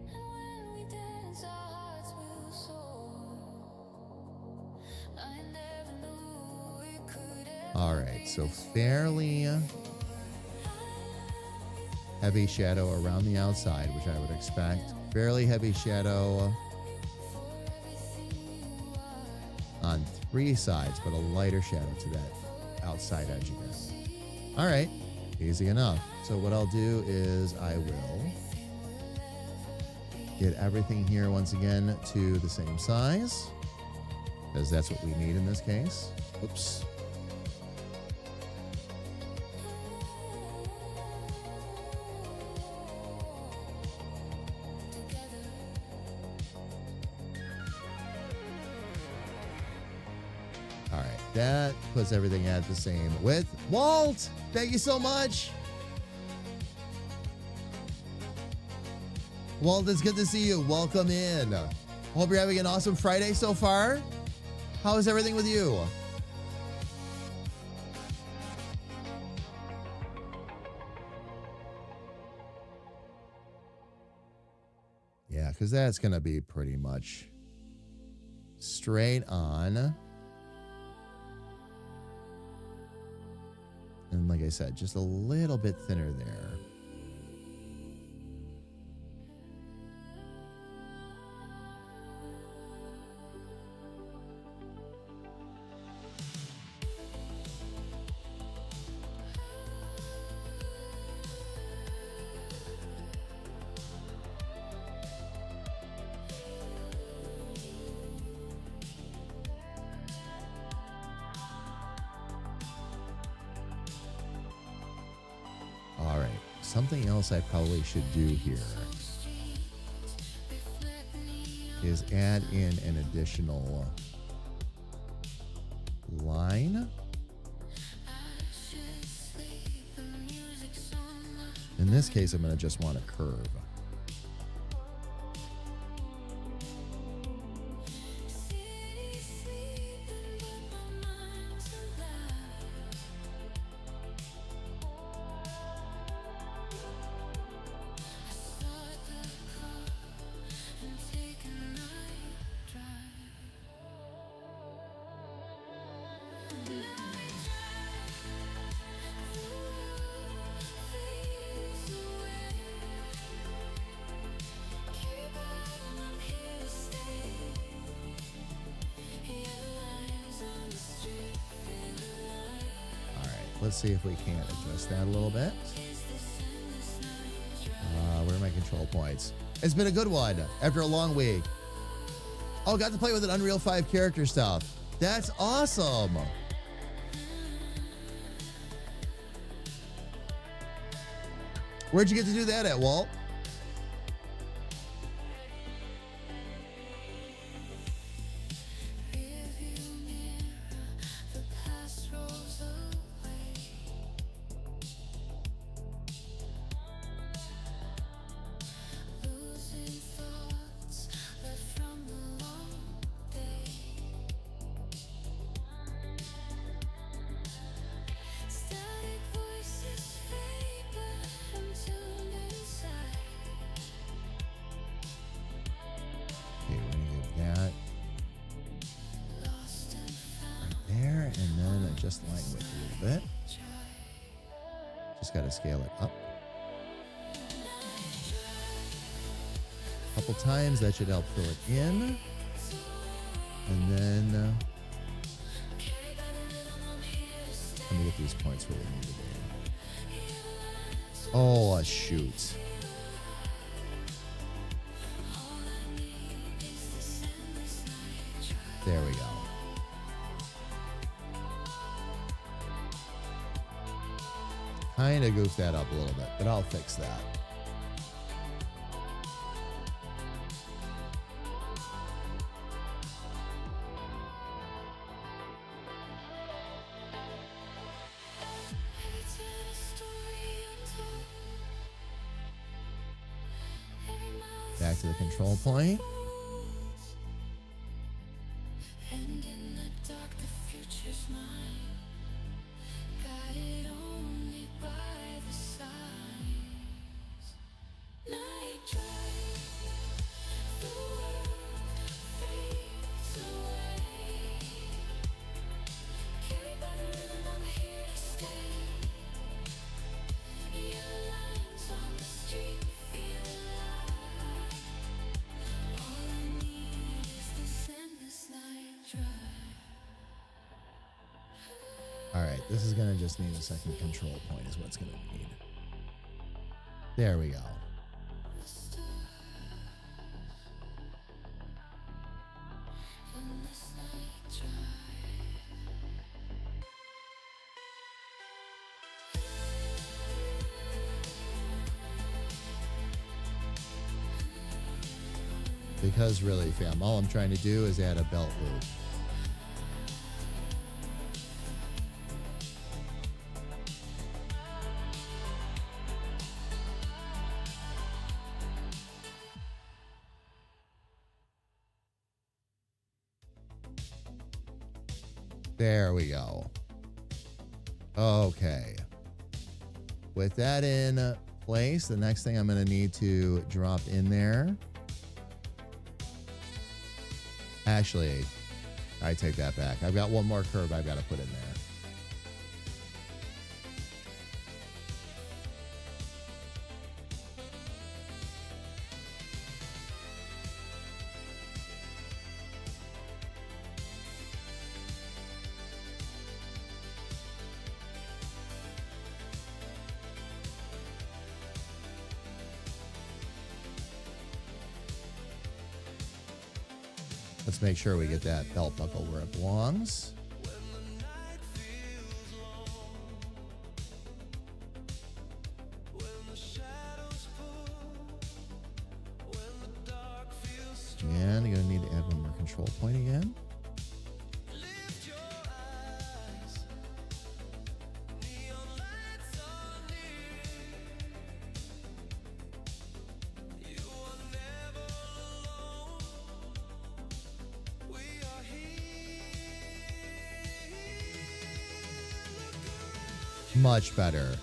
And when we dance, our hearts will soar. I never knew it could ever. All right. So fairly heavy shadow around the outside, which I would expect. Fairly heavy shadow on three sides, but a lighter shadow to that outside edge again. All right, easy enough. So what I'll do is I will get everything here once again to the same size, because that's what we need in this case. Oops. All right, that puts everything at the same width. Walt, thank you so much. Walt, it's good to see you. Welcome in. Hope you're having an awesome Friday so far. How is everything with you? Yeah, because that's going to be pretty much straight on. And like I said, just a little bit thinner there. something else I probably should do here is add in an additional line. In this case, I'm going to just want a curve. Let's see if we can adjust that a little bit. Where are my control points? It's been a good one after a long week. Oh, got to play with an Unreal 5 character stuff. That's awesome. Where'd you get to do that at, Walt? Scale it up a couple times. That should help fill it in. And then let me get these points where they need to be. Oh, shoot. There we go. Kind of goofed that up a little bit, but I'll fix that. Back to the control point. Alright, this is going to just need a second control point is what it's going to need. There we go. Because really, fam, all I'm trying to do is add a belt loop. There we go. Okay. With that in place, the next thing I'm going to need to drop in there. Actually, I take that back. I've got one more curve I've got to put in there. Let's make sure we get that belt buckle where it belongs. point again. Much better.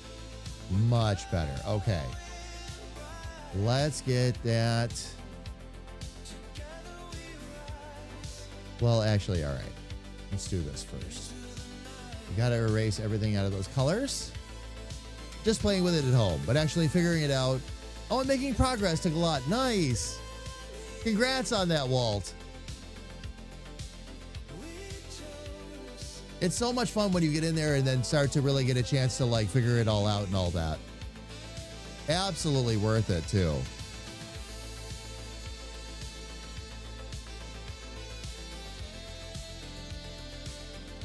Much better. Okay. Let's get that. Well, actually, all right. Let's do this first. You got to erase everything out of those colors. Just playing with it at home, but actually figuring it out. Oh, and making progress took a lot. Nice. Congrats on that, Walt. It's so much fun when you get in there and then start to really get a chance to like figure it all out and all that. Absolutely worth it too.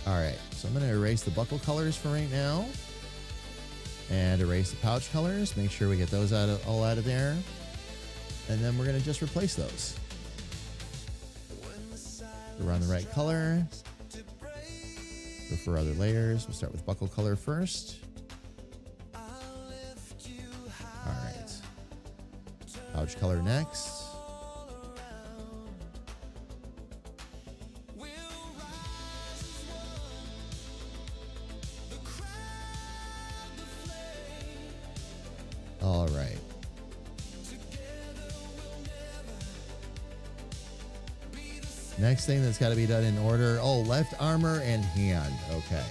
All right, so I'm going to erase the buckle colors for right now and erase the pouch colors. Make sure we get those all out of there. And then we're going to just replace those. We're on the right color. For other layers, we'll start with buckle color first. All right. Pouch color next. All right. Next thing that's got to be done in order. Oh, left armor and hand. Okay.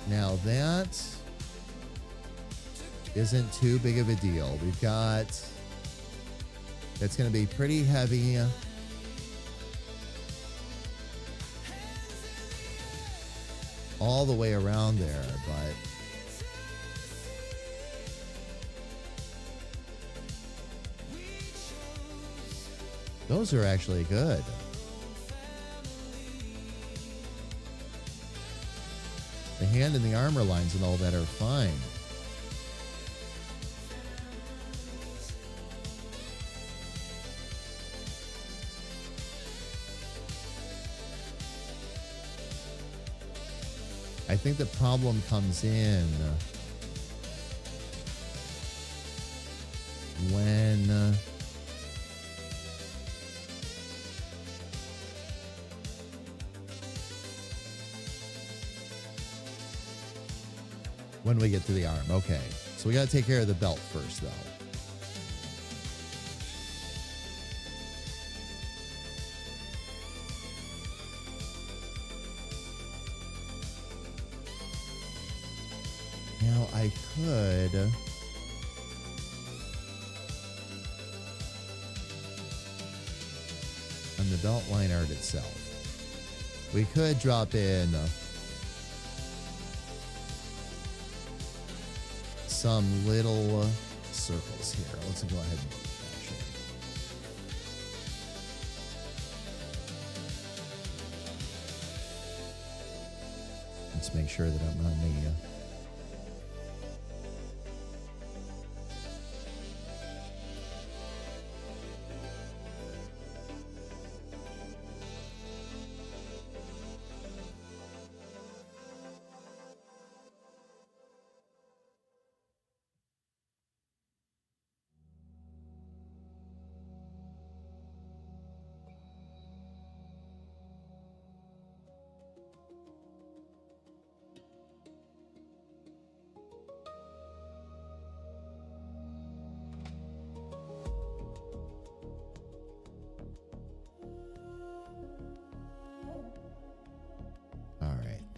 Now that isn't too big of a deal. We've got, it's going to be pretty heavy. All the way around there, but those are actually good. The hand and the armor lines and all that are fine. I think the problem comes in when we get to the arm. Okay. So we got to take care of the belt first, though. Now I could on the belt line art itself, we could drop in some little circles here. Let's go ahead and do that, actually. Let's make sure that I'm on the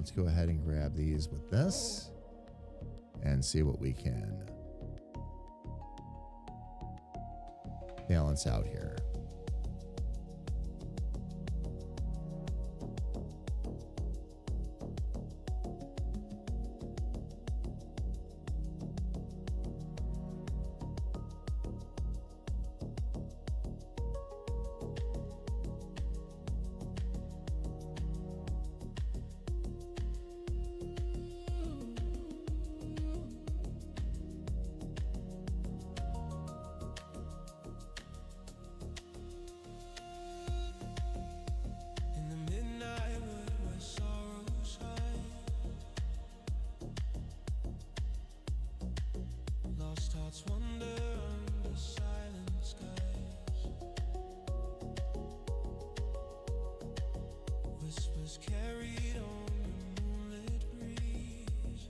let's go ahead and grab these with this and see what we can balance out here. Lost hearts wander under silent skies. Whispers carried on the moonlit breeze.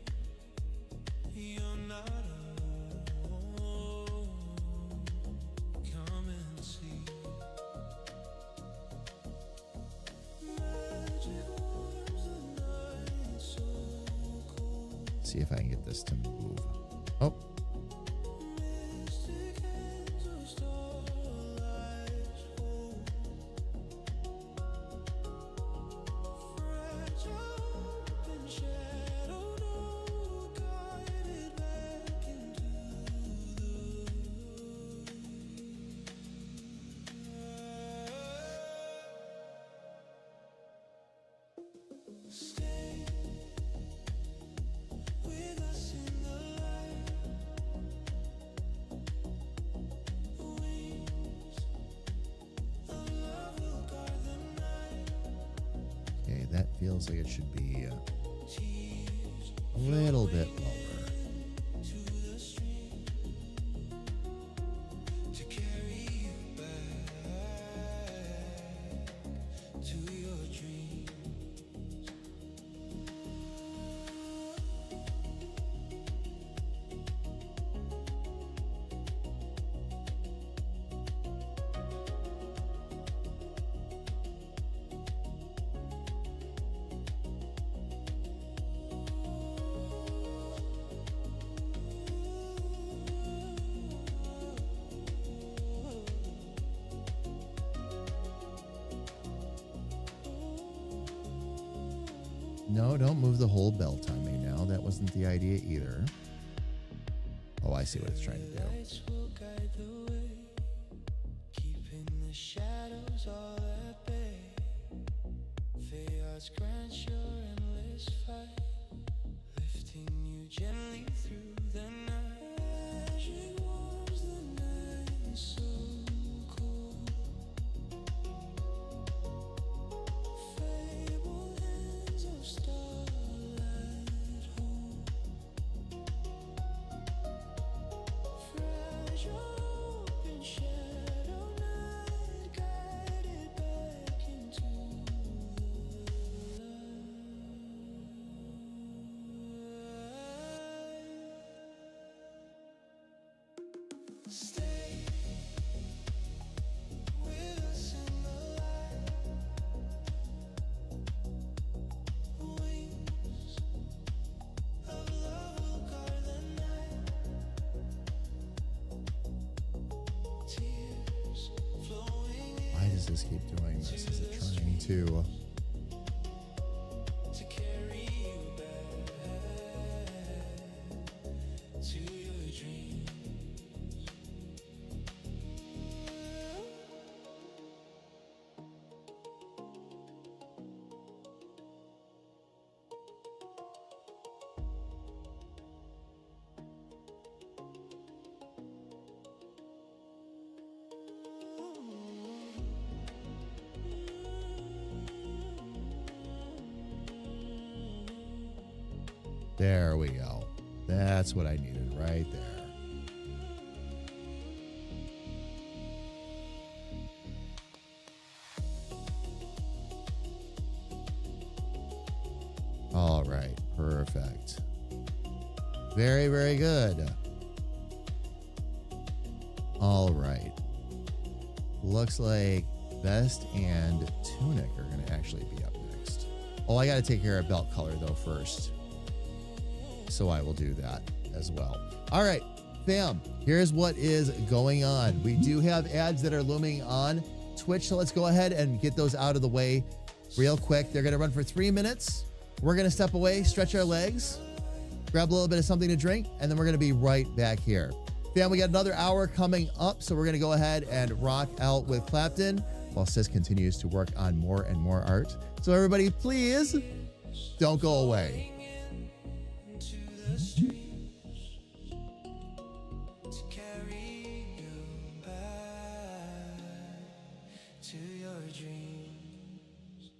You're not alone. Come and see. Magic warms the night so cold. See if I can get this to move. Oh, Mystic hands of starlight hold. Fragile and shadowed, all guided back into the stay with us in the light. Wings of love will guard the night. okay. That feels like it should be Tears a little bit lower. to the stream to carry you back to your dreams. No, don't move the whole belt on me now. That wasn't the idea either. Oh, I see what it's trying to do. Lights will guide the way, keeping the shadows all at bay. Feyard's grant your endless fight, lifting you gently through the night. Magic warms the night so cold. Fabled hands of starlight hold. Fragile and shadow night, guided back into the light. Stay with us in the light. Wings of love will guard the night. Tears flowing Why does this keep doing this? Is it trying to? to carry you back to your dreams. There we go. That's what I needed right there. All right, perfect. Very, very good. All right. Looks like vest and tunic are going to actually be up next. Oh, I got to take care of belt color though first. So I will do that as well. All right, fam, here's what is going on. We do have ads that are looming on Twitch, so let's go ahead and get those out of the way real quick. They're going to run for 3 minutes. We're going to step away, stretch our legs, grab a little bit of something to drink, and then we're going to be right back here. Fam, we got another hour coming up, so we're going to go ahead and rock out with Clapton while Sis continues to work on more and more art. So everybody, please don't go away. Into the streets to carry you back to your dreams.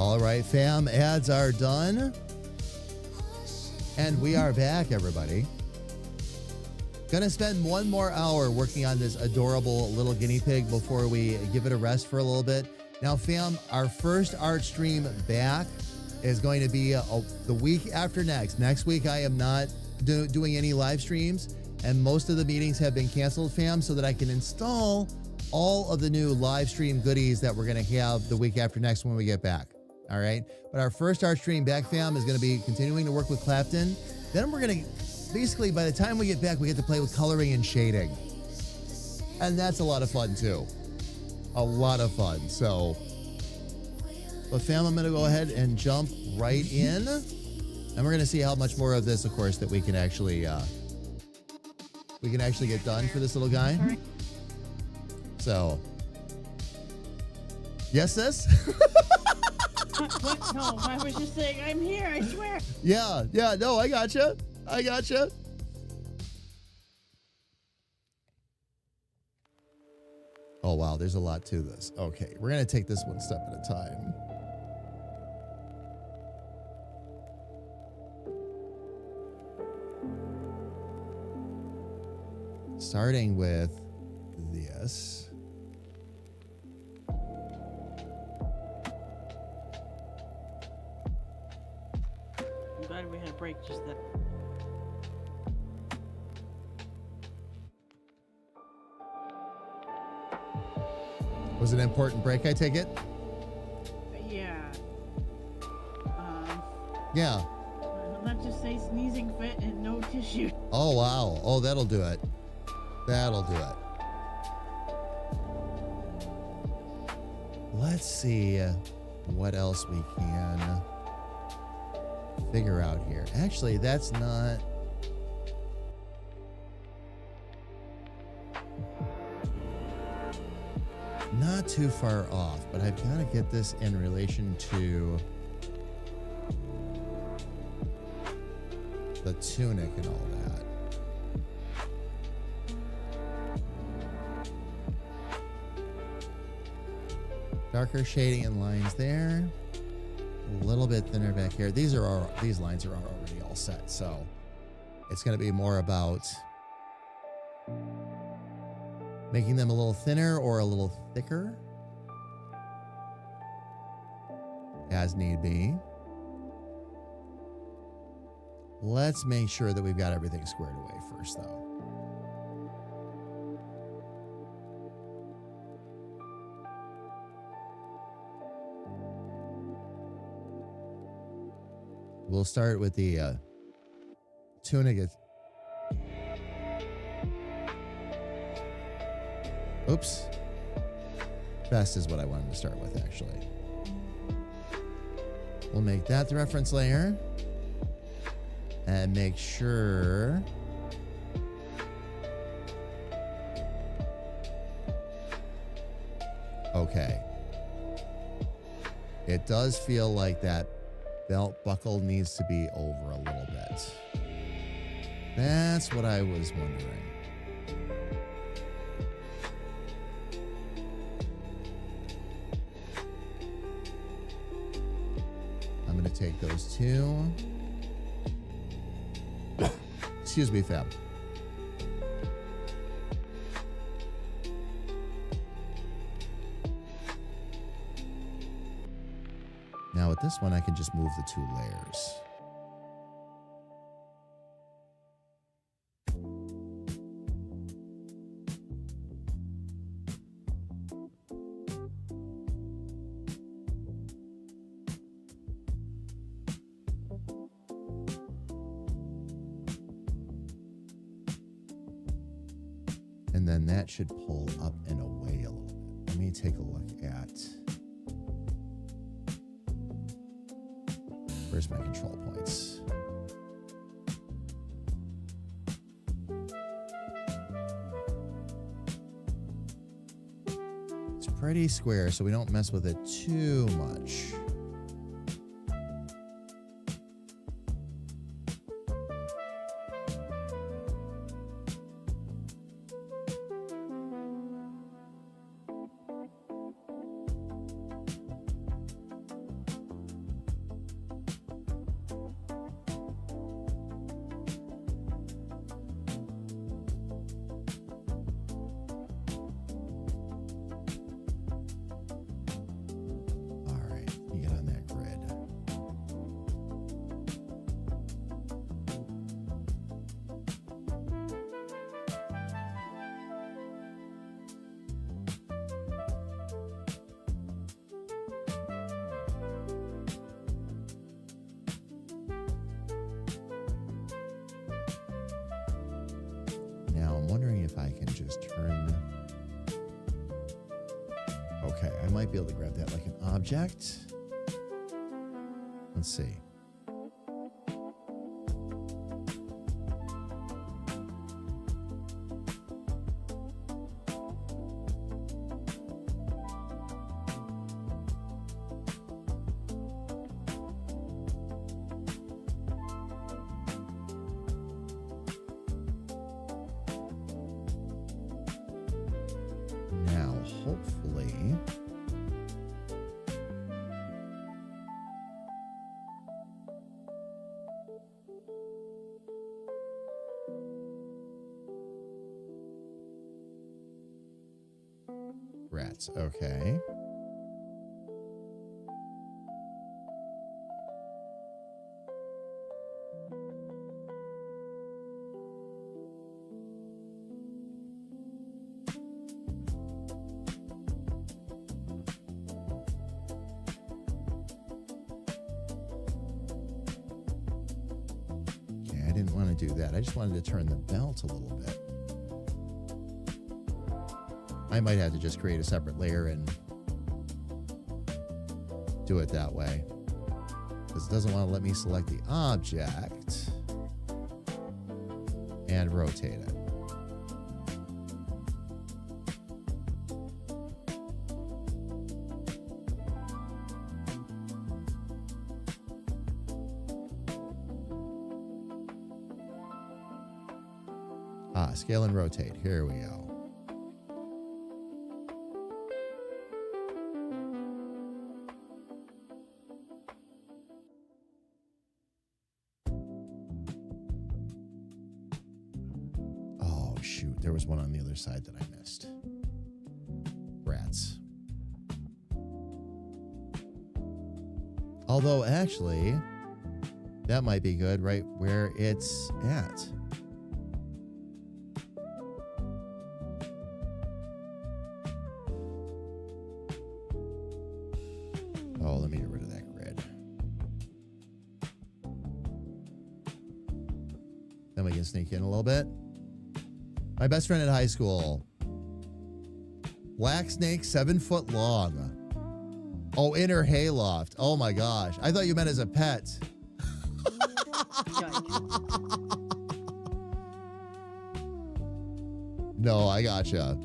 All right, fam, ads are done. And we are back, everybody. Gonna spend one more hour working on this adorable little guinea pig before we give it a rest for a little bit. Now, fam, our first art stream back is going to be the week after next. Next week, I am not doing any live streams, and most of the meetings have been canceled, fam, so that I can install all of the new live stream goodies that we're going to have the week after next when we get back. All right. But our first art stream back, fam, is going to be continuing to work with Clapton. Then we're going to, basically, by the time we get back, we get to play with coloring and shading. And that's a lot of fun, too. A lot of fun. So, but fam, I'm going to go ahead and jump right in. And we're going to see how much more of this, of course, that we can actually get done for this little guy. So, yes, sis? What? No, I was just saying, I'm here, I swear. Yeah, no, I gotcha. Oh, wow, there's a lot to this. Okay, we're going to take this one step at a time. Starting with this. I'm glad we had a break just then. Was it an important break, I take it? Yeah. Yeah. Let's just say sneezing fit and no tissue. Oh, wow. Oh, that'll do it. That'll do it. Let's see what else we can figure out here. Actually, that's not... not too far off, but I've got to get this in relation to the tunic and all that. Darker shading and lines there. A little bit thinner back here. These lines are already all set, so it's going to be more about making them a little thinner or a little thicker as need be. Let's make sure that we've got everything squared away first, though. We'll start with the tunic. Oops. Vest is what I wanted to start with, actually. We'll make that the reference layer. And make sure... okay. It does feel like that belt buckle needs to be over a little bit. That's what I was wondering. I'm going to take those two. Excuse me, fam. Now with this one, I can just move the two layers. And then that should pull up and away a little bit. Let me take a look at... where's my control points? It's pretty square, so we don't mess with it too much. if I can just turn. Okay, I might be able to grab that like an object. Let's see. Now, hopefully, rats. Okay. Okay, I didn't want to do that. I just wanted to turn the belt a little bit. I might have to just create a separate layer and do it that way. Because it doesn't want to let me select the object and rotate it. Scale and rotate. Here we go. Oh, shoot. There was one on the other side that I missed. Rats. Although, actually, that might be good right where it's at. Oh, let me get rid of that grid. Then we can sneak in a little bit. My best friend at high school. Black snake, 7 foot long. Oh, in her hayloft. Oh my gosh. I thought you meant as a pet. No, I gotcha.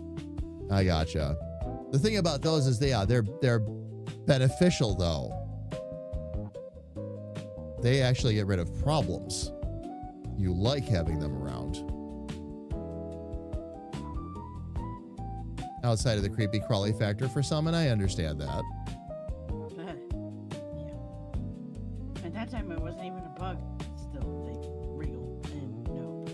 I gotcha. The thing about those is they're beneficial though. They actually get rid of problems. You like having them around. Outside of the creepy crawly factor for some, and I understand that. Yeah. At that time, it wasn't even a bug. Still, they wriggle and nope.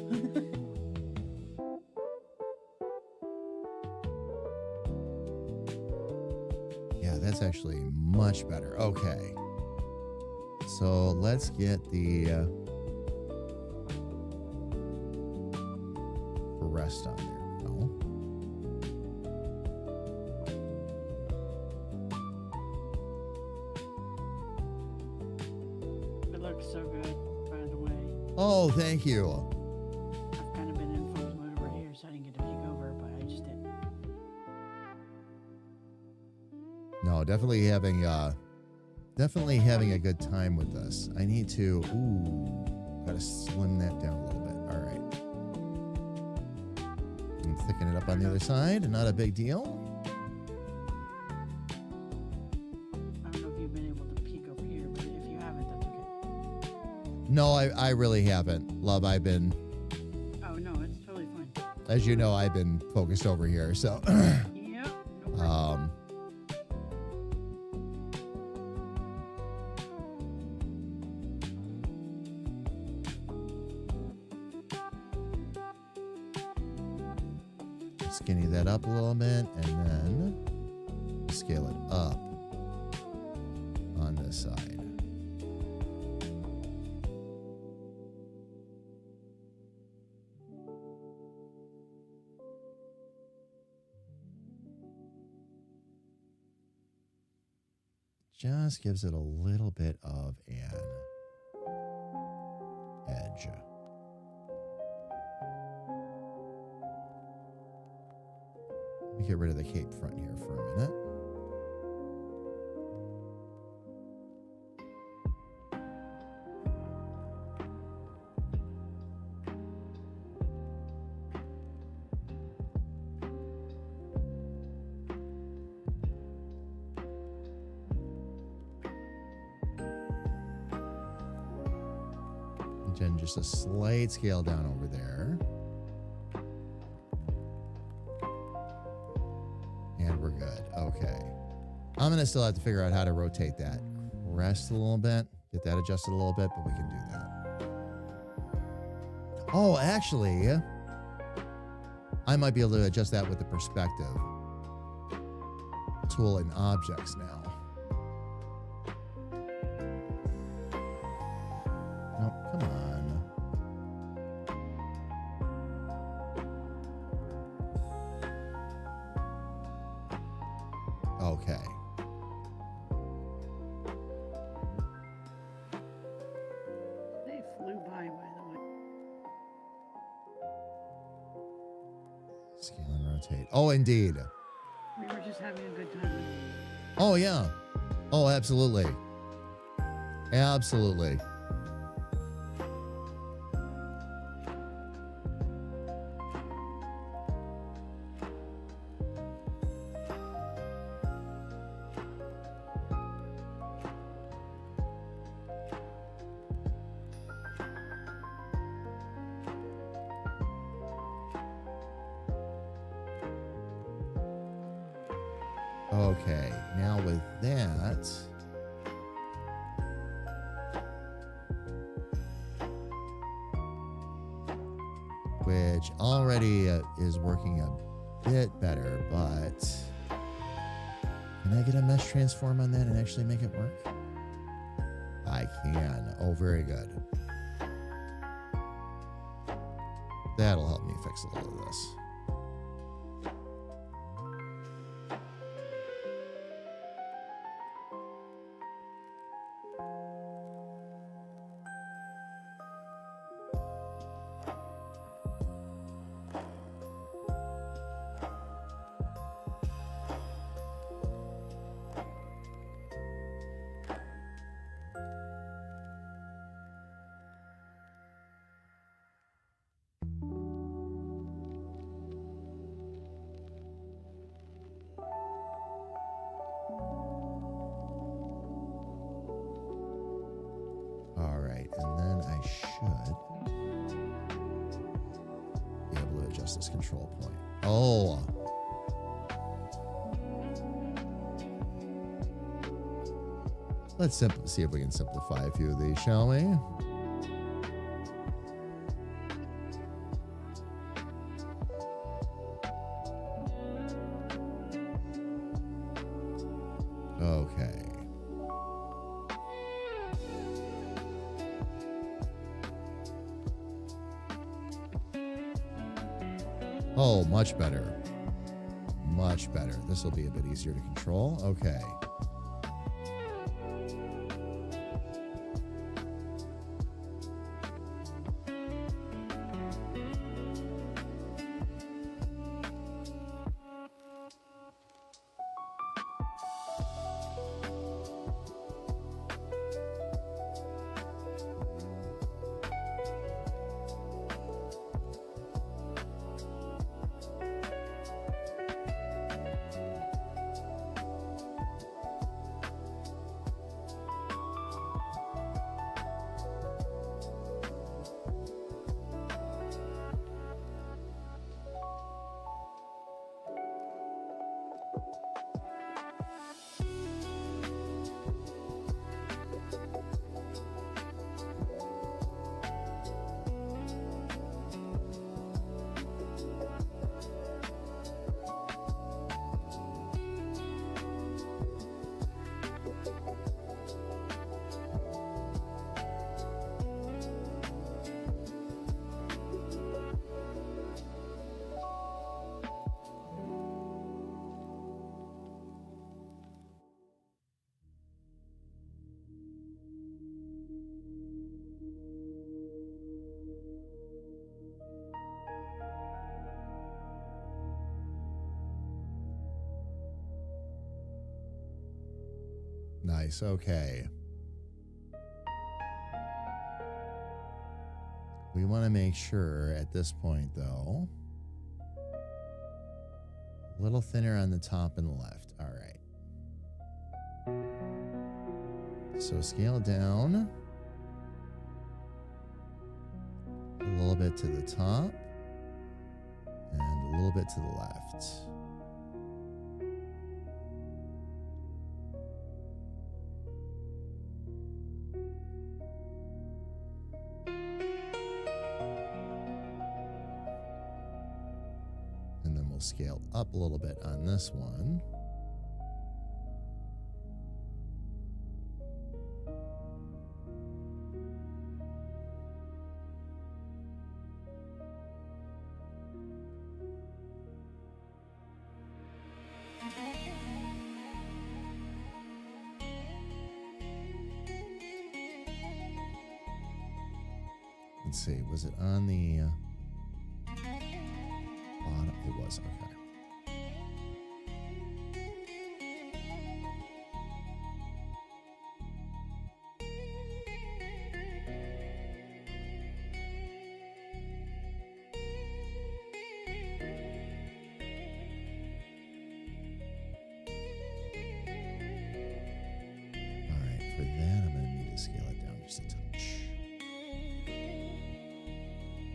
Yeah, that's actually much better. Okay. So let's get the rest on there. No. It looks so good, by the way. Oh, thank you. I've kind of been in focus mode over here, so I didn't get to peek over, but I just did. No, definitely having a good time with this. I need to gotta slim that down a little bit. All right. And thicken it up on the other side, not a big deal. I don't know if you've been able to peek over here, but if you haven't, that's okay. No, I really haven't. Love, I've been, Oh, no, it's totally fine. as you know, I've been focused over here, so Yep. No problem. skinny that up a little bit and then scale it up on this side. Just gives it a little bit of an edge. get rid of the cape front here for a minute. And just a slight scale down over there. And we're good. Okay. I'm going to still have to figure out how to rotate that crest a little bit. Get that adjusted a little bit, but we can do that. Oh, actually, I might be able to adjust that with the perspective tool and objects now. Nope, come on. Okay. They flew by the way. Scale and rotate. Oh, indeed. We were just having a good time. Oh, yeah. Oh, absolutely. Absolutely. Okay, now with that, which already is working a bit better, but can I get a mesh transform on that and actually make it work? I can. Oh, very good. That'll help me fix a little of this. All right, and then I should be able to adjust this control point. Oh. Let's see if we can simplify a few of these, shall we? Okay. Oh, much better. Much better. This will be a bit easier to control. Okay. Nice. Okay. We want to make sure at this point, though, a little thinner on the top and left. All right. So scale down a little bit to the top and a little bit to the left. And then we'll scale up a little bit on this one. Let's see, was it on the bottom? It was, okay. All right, for that, I'm going to need to scale it down just a touch.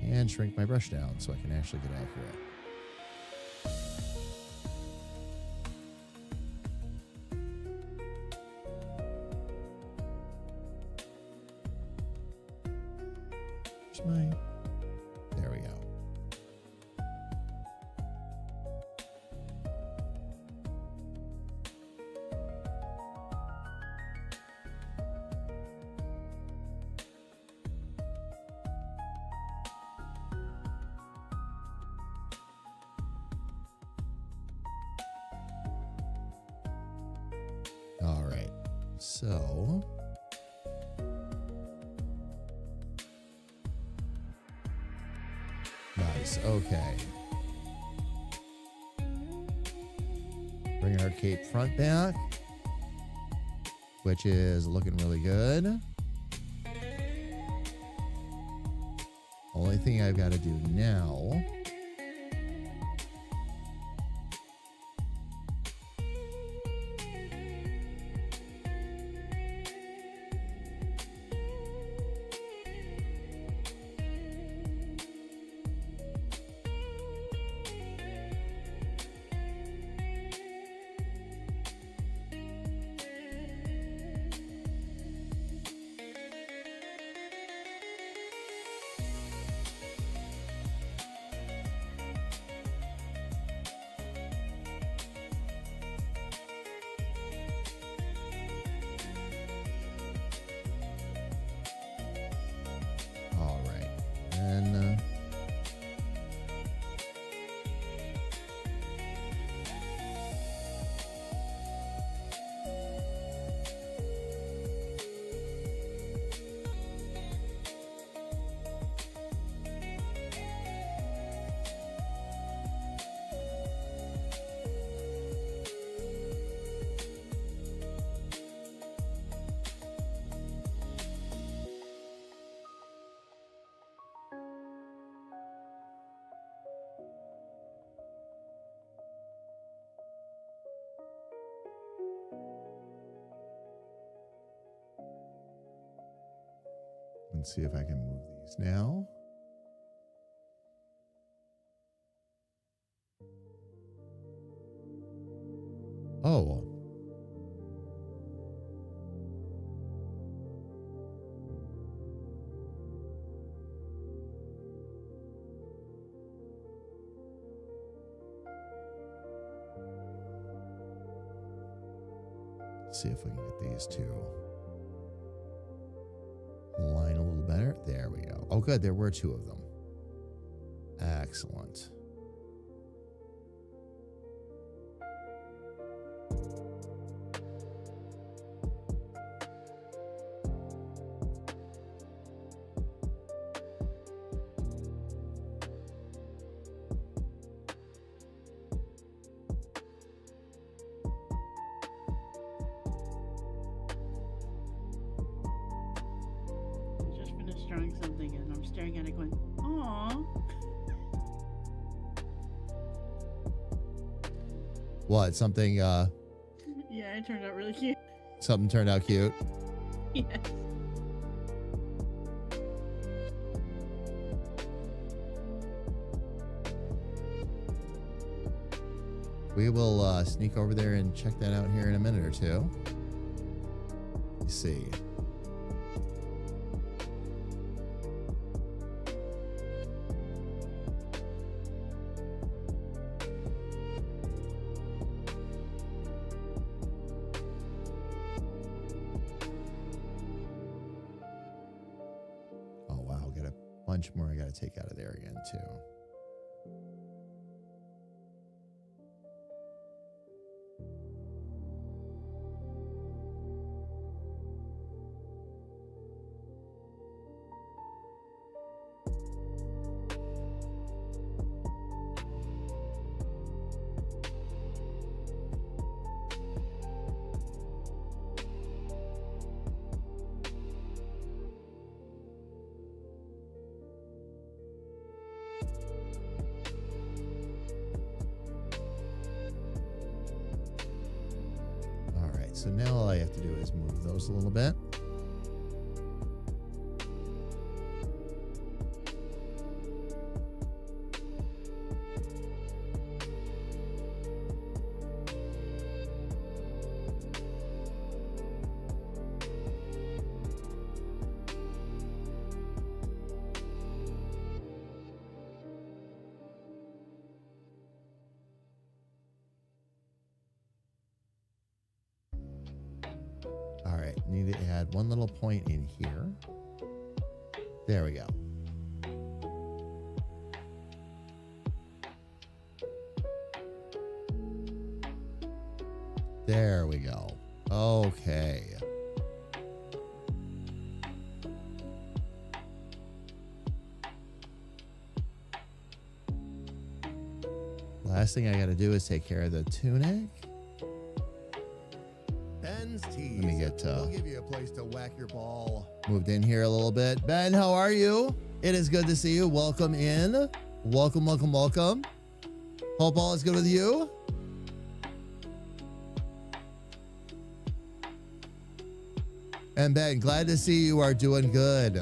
And shrink my brush down so I can actually get accurate. Where's my... There we go. All right, so nice. Okay, bring our cape front back, which is looking really good. Only thing I've got to do now and see if I can move these now. Oh. See if we can get these two line a little better. There we go. Oh, good. There were two of them. Excellent. drawing something and I'm staring at it going, "Aw." What? Something, Yeah, it turned out really cute. something turned out cute. Yes. We will sneak over there and check that out here in a minute or two. Let's see. Oh, wow. Got a bunch more I got to take out of there again, too. All right, so now all I have to do is move those a little bit. All right, need to add one little point in here. There we go. There we go. Okay. Last thing I got to do is take care of the tunic. Ben's tease. Let me get We'll give you a place to whack your ball. moved in here a little bit. Ben, how are you? It is good to see you. Welcome in. Welcome, welcome, welcome. Hope all is good with you. And Ben, glad to see you are doing good.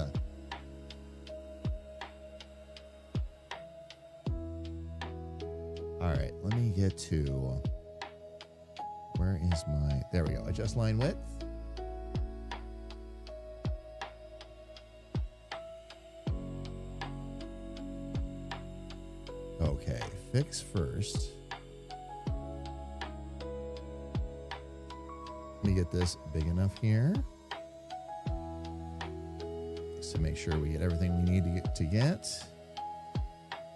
All right, let me get to, where is my, there we go. Adjust line width. Okay, fix first. Let me get this big enough here. To make sure we get everything we need to get.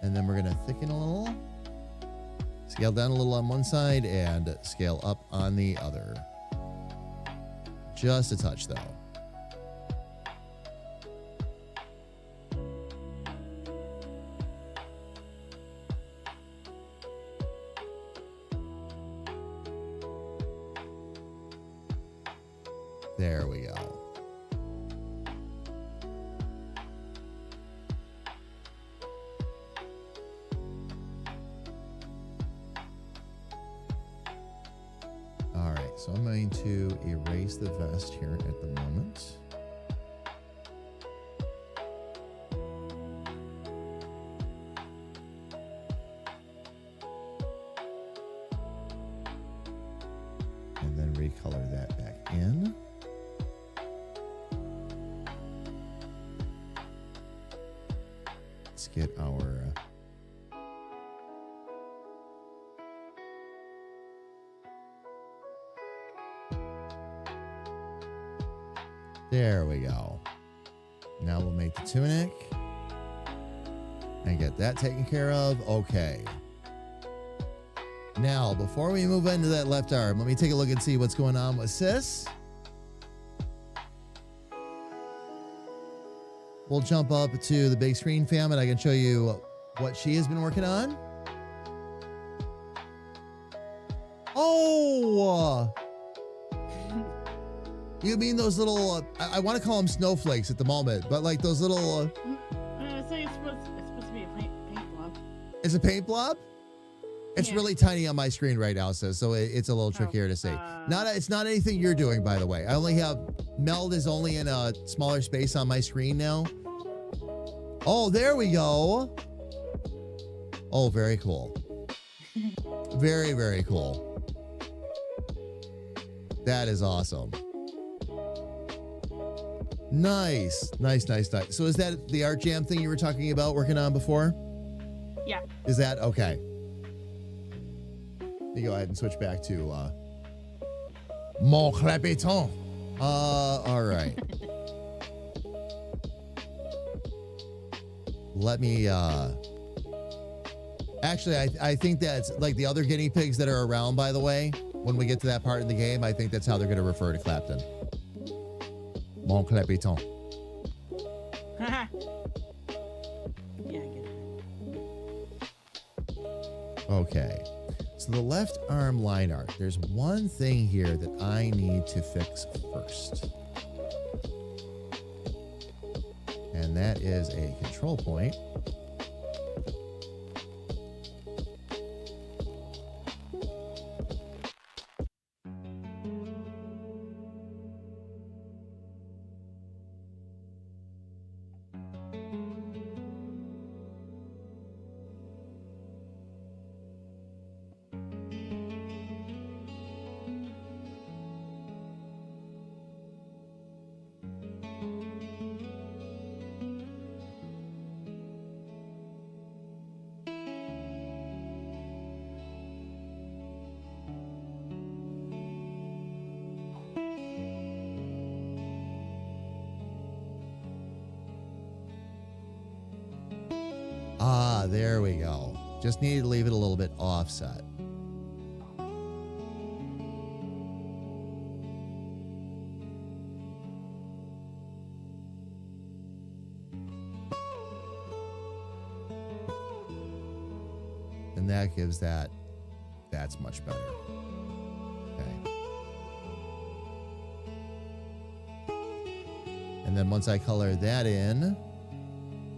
And then we're going to thicken a little. Scale down a little on one side and scale up on the other. Just a touch though. There we go. All right, so I'm going to erase the vest here at the moment. And then recolor that back in. Let's get our there we go. Now we'll make the tunic and get that taken care of. Okay. Now, before we move into that left arm, let me take a look and see what's going on with Sis. We'll jump up to the big screen, fam, and I can show you what she has been working on. Oh! You mean those little, I want to call them snowflakes at the moment, but like those little, I say it's supposed to be a paint blob. is a paint blob? It's Yeah. really tiny on my screen right now, sis, so it's a little trickier to see. It's not anything you're doing, by the way. I only have, Meld is only in a smaller space on my screen now. Oh, there we go. Oh, very cool. Very, very cool. That is awesome. Nice. So is that the art jam thing you were talking about working on before? Yeah. Is that okay? You go ahead and switch back to Mon Clapton. All right. Let me actually I think that's like the other guinea pigs that are around, by the way, when we get to that part in the game, I think that's how they're going to refer to Clapton. Mon Clapton. Yeah, I get it. Okay. So the left arm line art, there's one thing here that I need to fix first. And that is a control point. Ah, there we go. Just needed to leave it a little bit offset. And that gives that's much better. Okay. And then once I color that in,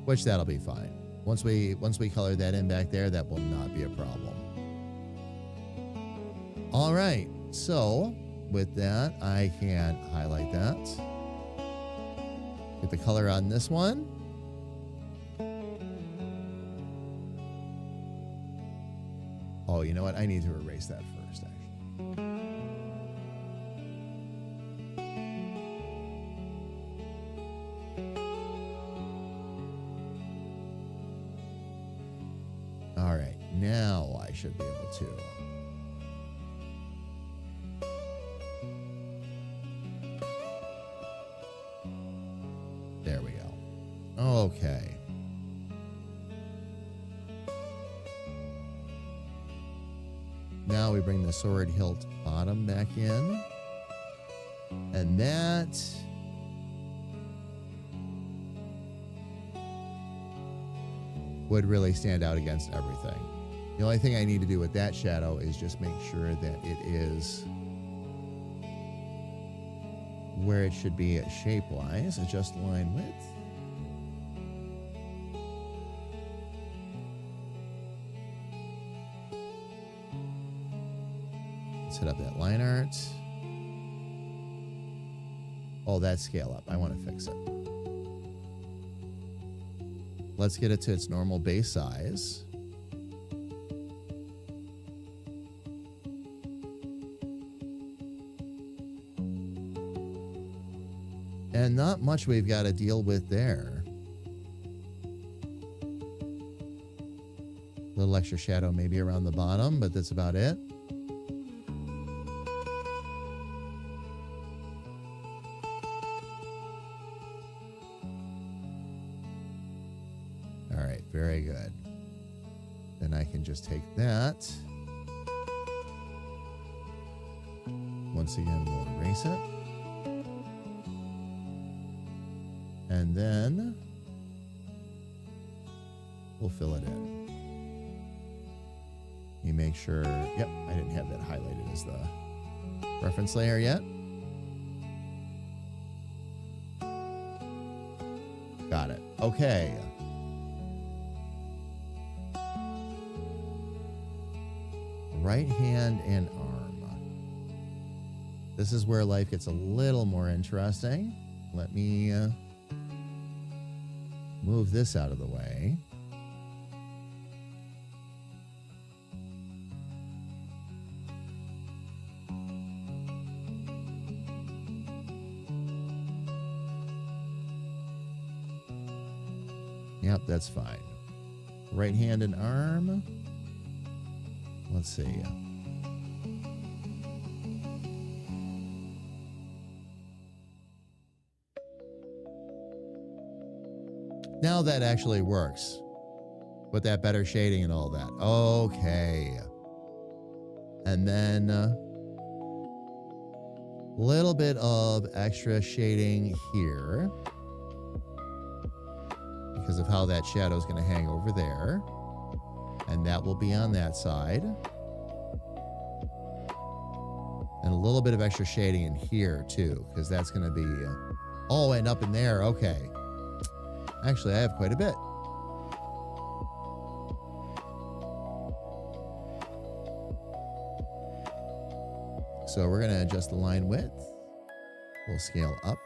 which that'll be fine. Once we color that in back there, that will not be a problem. All right. So with that, I can highlight that. Get the color on this one. Oh, you know what? I need to erase that first, actually. All right, now I should be able to. There we go. Okay. Now we bring the sword hilt bottom back in. And that would really stand out against everything. The only thing I need to do with that shadow is just make sure that it is where it should be shape-wise. Adjust line width. Let's hit up that line art. Oh, that scale up. I want to fix it. Let's get it to its normal base size. And not much we've got to deal with there. A little extra shadow maybe around the bottom, but that's about it. All right, very good. Then I can just take that. Once again, we'll erase it. And then we'll fill it in. You make sure, yep, I didn't have that highlighted as the reference layer yet. Okay. Right hand and arm. This is where life gets a little more interesting. Let me move this out of the way. Yep, that's fine. Right hand and arm. Let's see. Now that actually works. With that better shading and all that. Okay. And then little bit of extra shading here because of how that shadow is going to hang over there. And that will be on that side. And a little bit of extra shading in here too, because that's going to be, oh, and up in there. Okay. Actually, I have quite a bit. So we're going to adjust the line width. We'll scale up.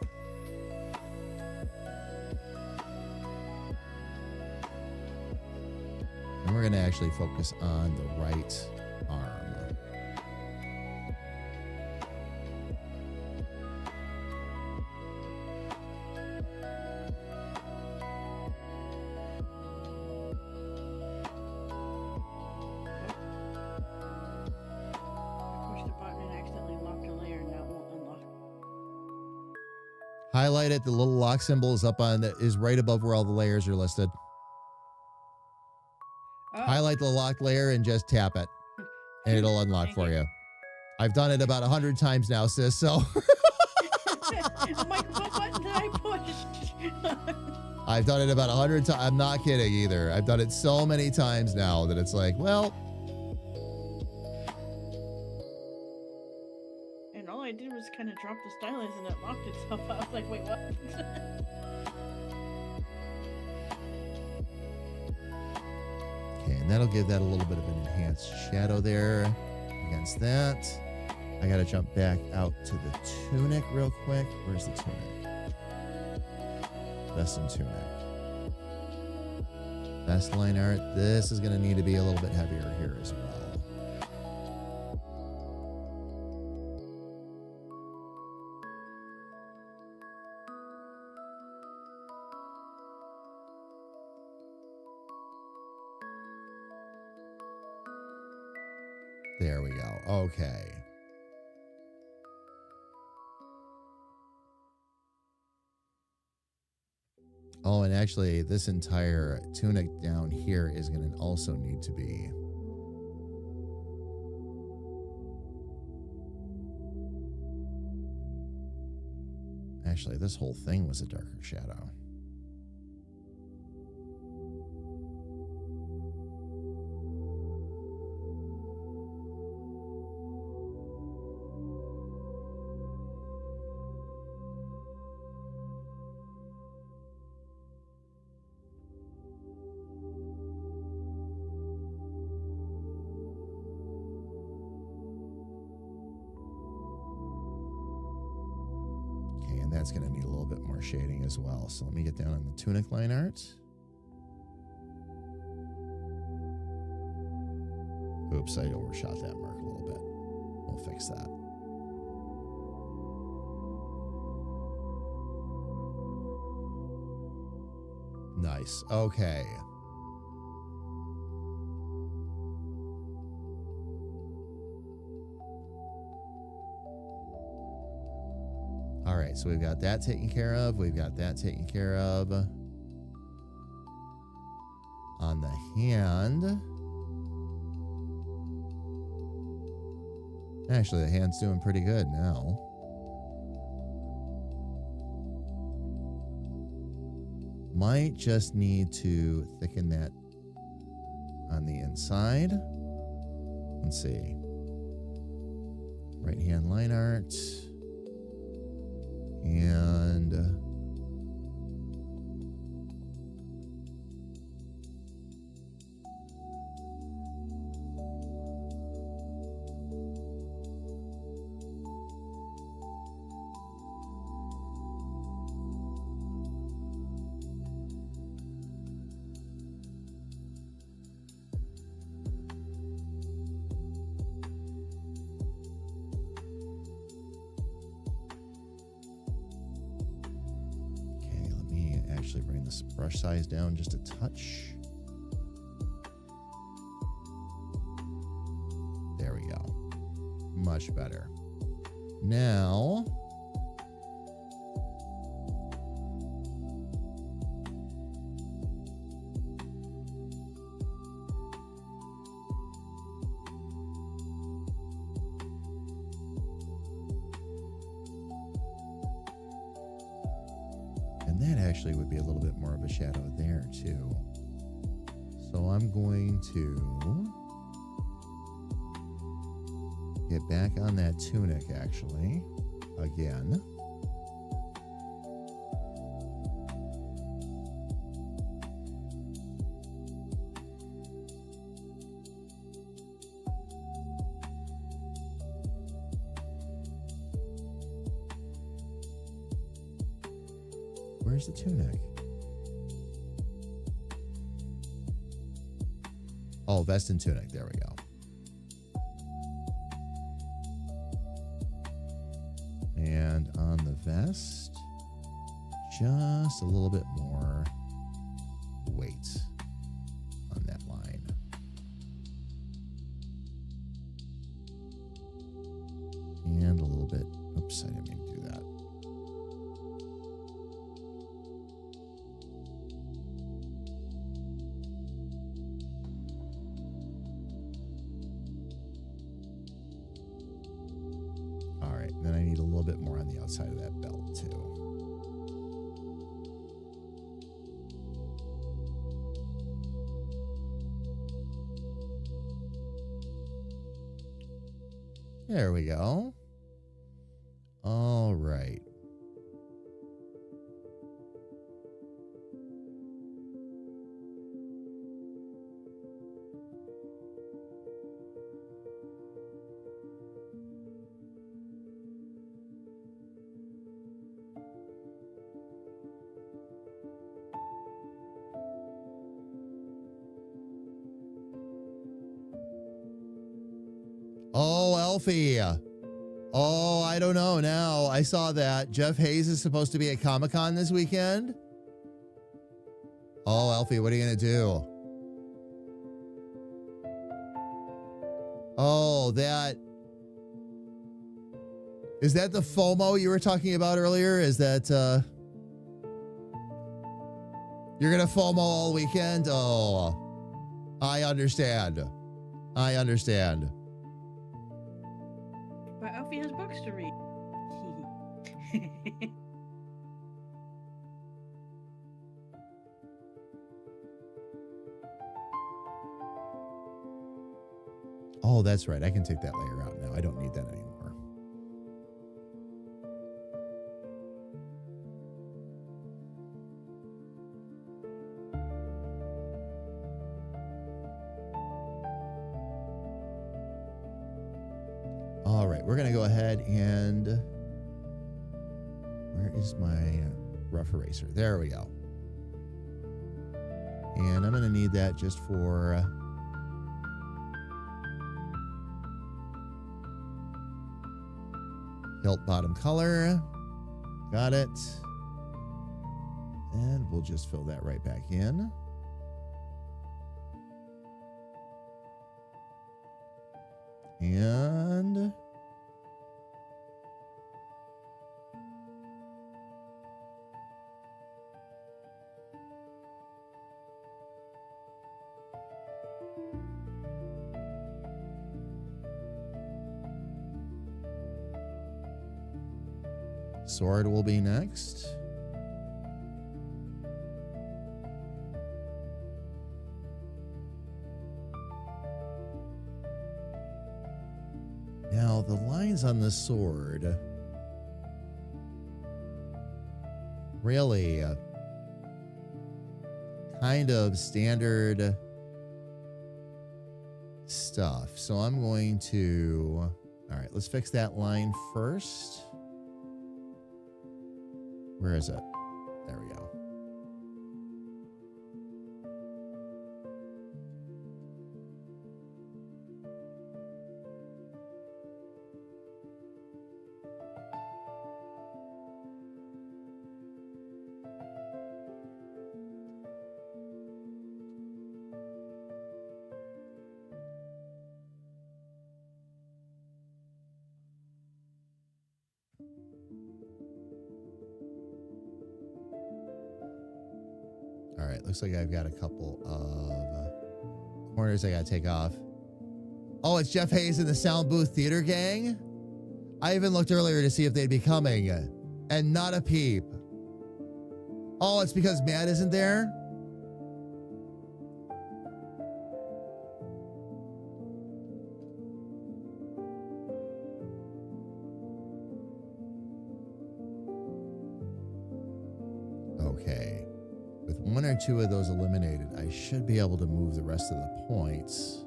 And we're going to actually focus on the right arm. Highlight it. The little lock symbol is up on is right above where all the layers are listed. Oh. Highlight the locked layer and just tap it, and it'll unlock for you. I've done it about 100 times now, sis. So I'm like, what button did I push? I've done it about 100 times. I'm not kidding either. I've done it so many times now that it's like, well. And all I did was kind of drop the stylus and it locked itself. I was like, wait, what? Okay, and that'll give that a little bit of an enhanced shadow there against that. I got to jump back out to the tunic real quick. Where's the tunic? Vest and tunic. Vest line art. This is going to need to be a little bit heavier here as well. There we go. Okay. Oh, and actually, this entire tunic down here is going to also need to be. Actually, this whole thing was a darker shadow. That's going to need a little bit more shading as well. So let me get down on the tunic line art. Oops, I overshot that mark a little bit. We'll fix that. Nice. Okay. All right, so we've got that taken care of. We've got that taken care of. On the hand. Actually, the hand's doing pretty good now. Might just need to thicken that on the inside. Let's see. Right hand line art. actually bring this brush size down just a touch. There we go. Much better. Now, and that actually would be a little bit more of a shadow there too. So I'm going to get back on that tunic actually again. Where's the tunic? Oh, vest and tunic. There we go. And on the vest, just a little bit more weight on that line. And a little bit, oops, I didn't mean to do that. All right, then I need a little bit more on the outside of that belt too. There we go. All right. Oh, Elfie. Oh, I don't know now. I saw that. Jeff Hayes is supposed to be at Comic-Con this weekend. Oh, Elfie, what are you going to do? Oh, that. Is that the FOMO you were talking about earlier? Is that, you're going to FOMO all weekend? Oh, I understand. I understand. But Alfie has books to read. Oh, that's right. I can take that layer out now. I don't need that anymore. All right, we're going to go ahead and where is my rough eraser? There we go. And I'm going to need that just for hilt bottom color. Got it. And we'll just fill that right back in. And sword will be next. Now, the lines on the sword really kind of standard stuff. So I'm going to, all right, let's fix that line first. Where is it? There we go. looks like I've got a couple of corners I gotta take off. Oh, it's Jeff Hayes and the Sound Booth Theater Gang. I even looked earlier to see if they'd be coming, and not a peep. Oh, it's because Matt isn't there? Okay. With one or two of those eliminated, I should be able to move the rest of the points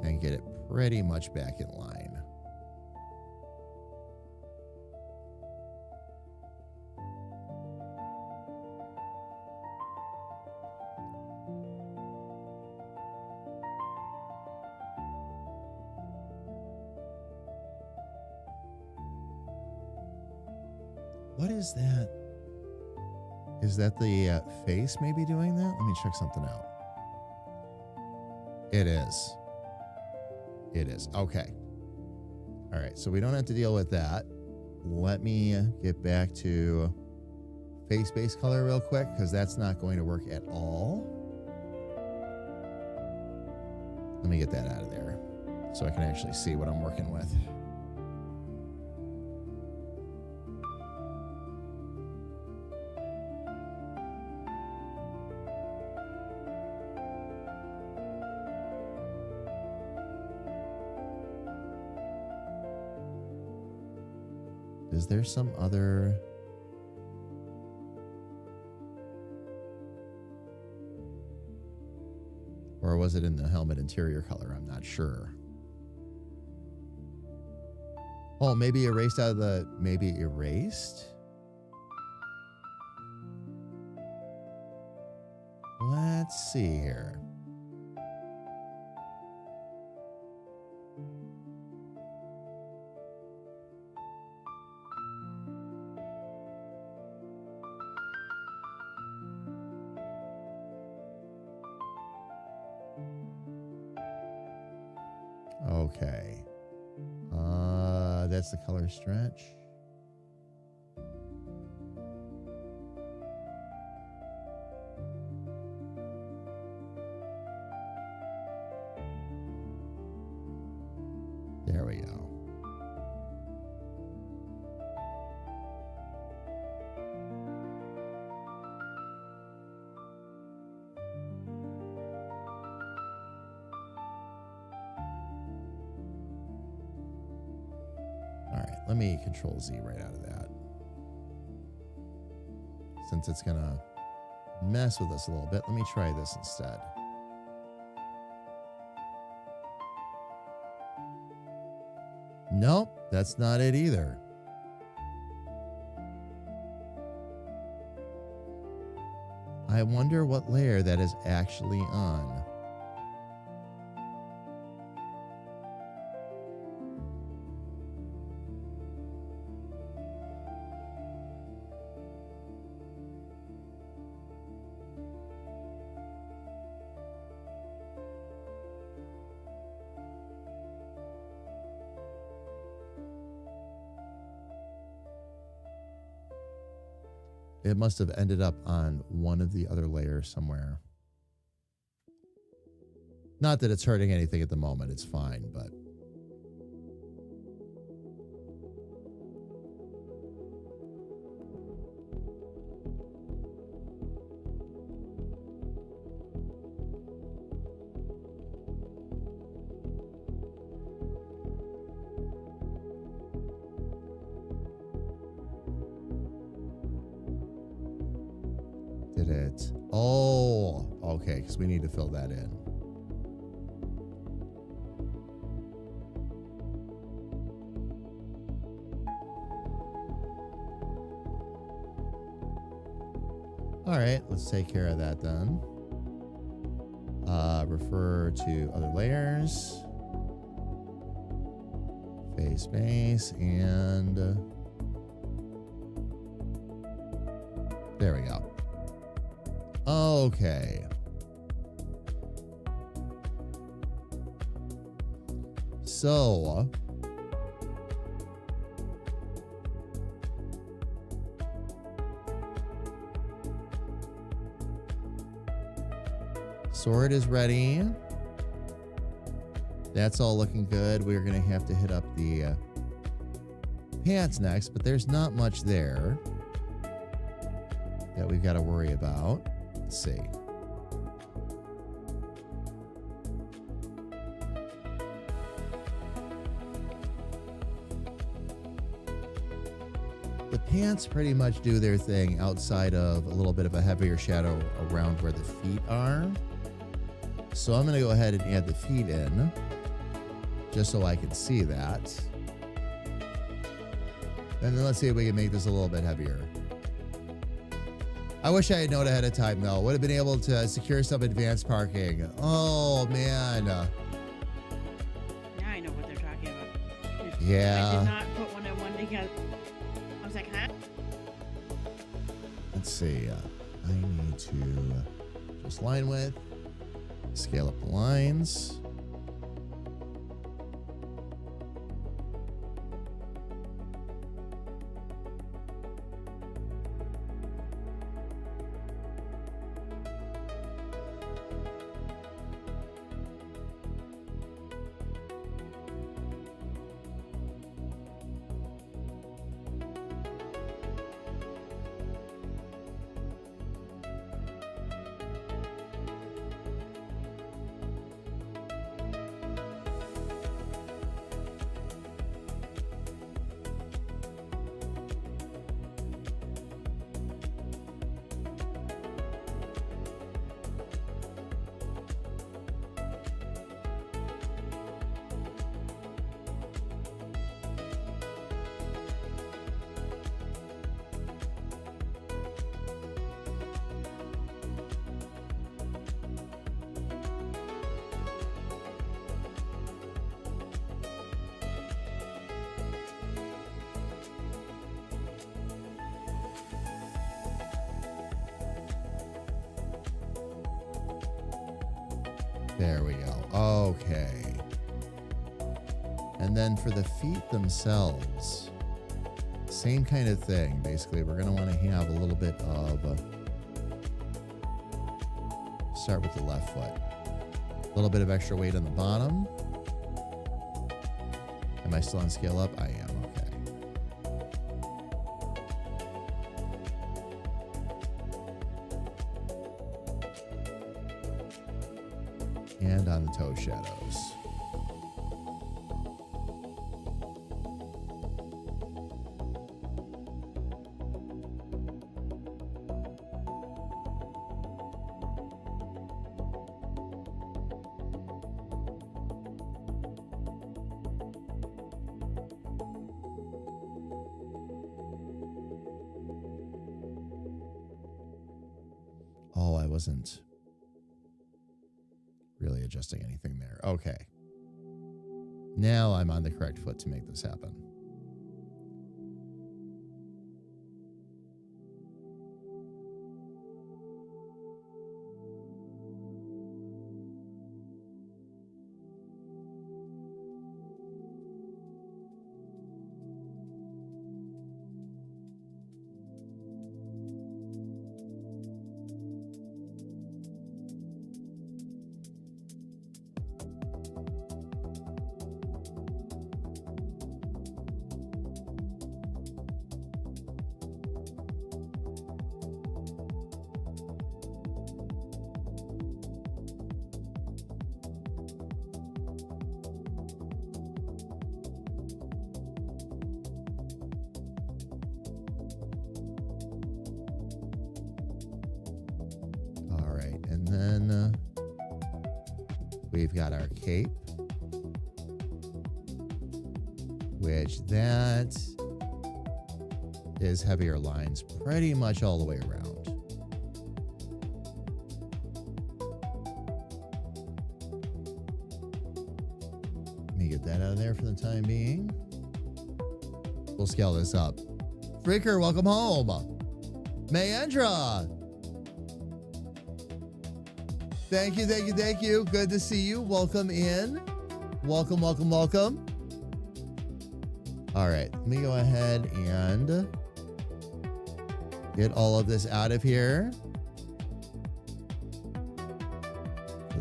and get it pretty much back in line. What is that? Is that the face maybe doing that? Let me check something out. It is. It is. Okay. All right. So we don't have to deal with that. Let me get back to face-based color real quick because that's not going to work at all. Let me get that out of there so I can actually see what I'm working with. Is there some other... Or was it in the helmet interior color? I'm not sure. Oh, maybe erased out of the... Maybe erased? Let's see here. Okay. That's the color stretch. There we go. Let me Control Z right out of that. Since it's going to mess with us a little bit, let me try this instead. Nope, that's not it either. I wonder what layer that is actually on. It must have ended up on one of the other layers somewhere. Not that it's hurting anything at the moment. It's fine, but... Did it? Oh, okay, because we need to fill that in. All right, let's take care of that then. Refer to other layers. Face base and there we go. Okay. So Sword is ready. That's all looking good. We're going to have to hit up the pants next, but there's not much there that we've got to worry about. Let's see. The pants pretty much do their thing outside of a little bit of a heavier shadow around where the feet are. So I'm going to go ahead and add the feet in just so I can see that. And then let's see if we can make this a little bit heavier. I wish I had known ahead of time, though. Would have been able to secure some advanced parking. Oh, man. Yeah, I know what they're talking about. Yeah. I did not put one and one together. I was like, huh? Let's see. I need to just line width, scale up the lines. There we go. Okay. And then for the feet themselves, same kind of thing. Basically, we're going to want to have a little bit of... start with the left foot. A little bit of extra weight on the bottom. Am I still on scale up? I am. Okay. And on the toe shadows. Oh, I wasn't really adjusting anything there. Okay. Now I'm on the correct foot to make this happen. And then we've got our cape, which that is heavier lines pretty much all the way around. Let me get that out of there for the time being. We'll scale this up. Freaker, welcome home. Mayendra. Thank you, thank you, thank you. Good to see you. Welcome in. Welcome, welcome, welcome. All right, let me go ahead and get all of this out of here.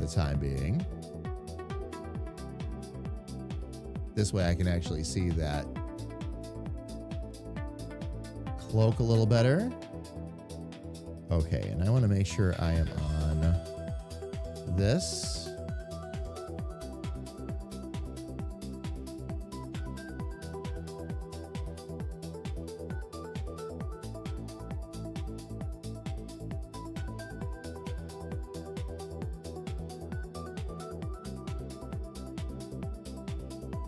the time being. This way I can actually see that cloak a little better. Okay, and I want to make sure I am on this.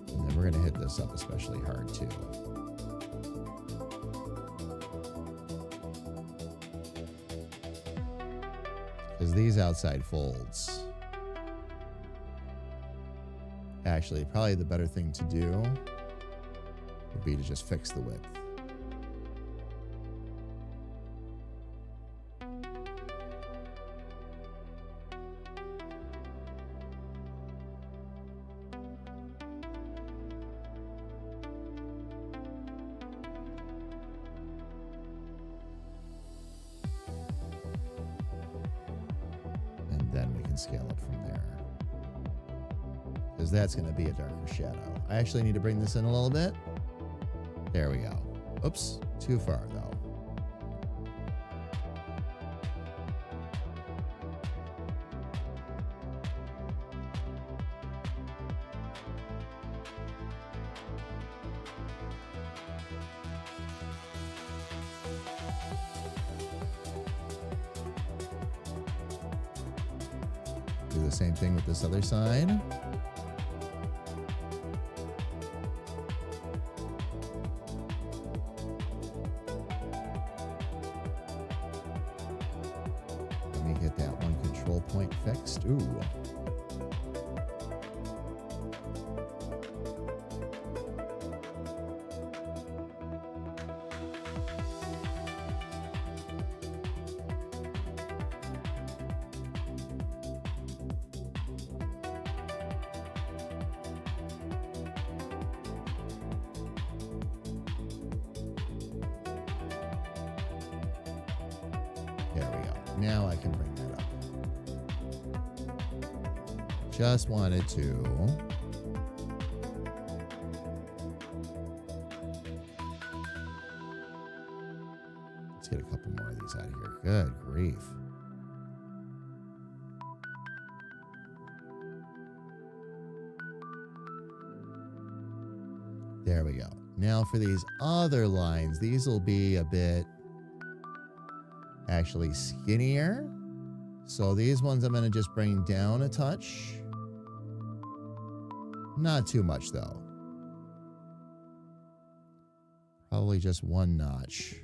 And then we're going to hit this up especially hard too. Because these outside folds, actually, probably the better thing to do would be to just fix the width. Then we can scale up from there, because that's going to be a darker shadow. I actually need to bring this in a little bit. There we go. Oops, too far though. Do the same thing with this other side. Let me get that one control point fixed. Ooh. There we go. Now I can bring that up. Just wanted to. Let's get a couple more of these out of here. Good grief. There we go. Now for these other lines, these will be a bit actually skinnier. So these ones I'm going to just bring down a touch. Not too much though. Probably just one notch.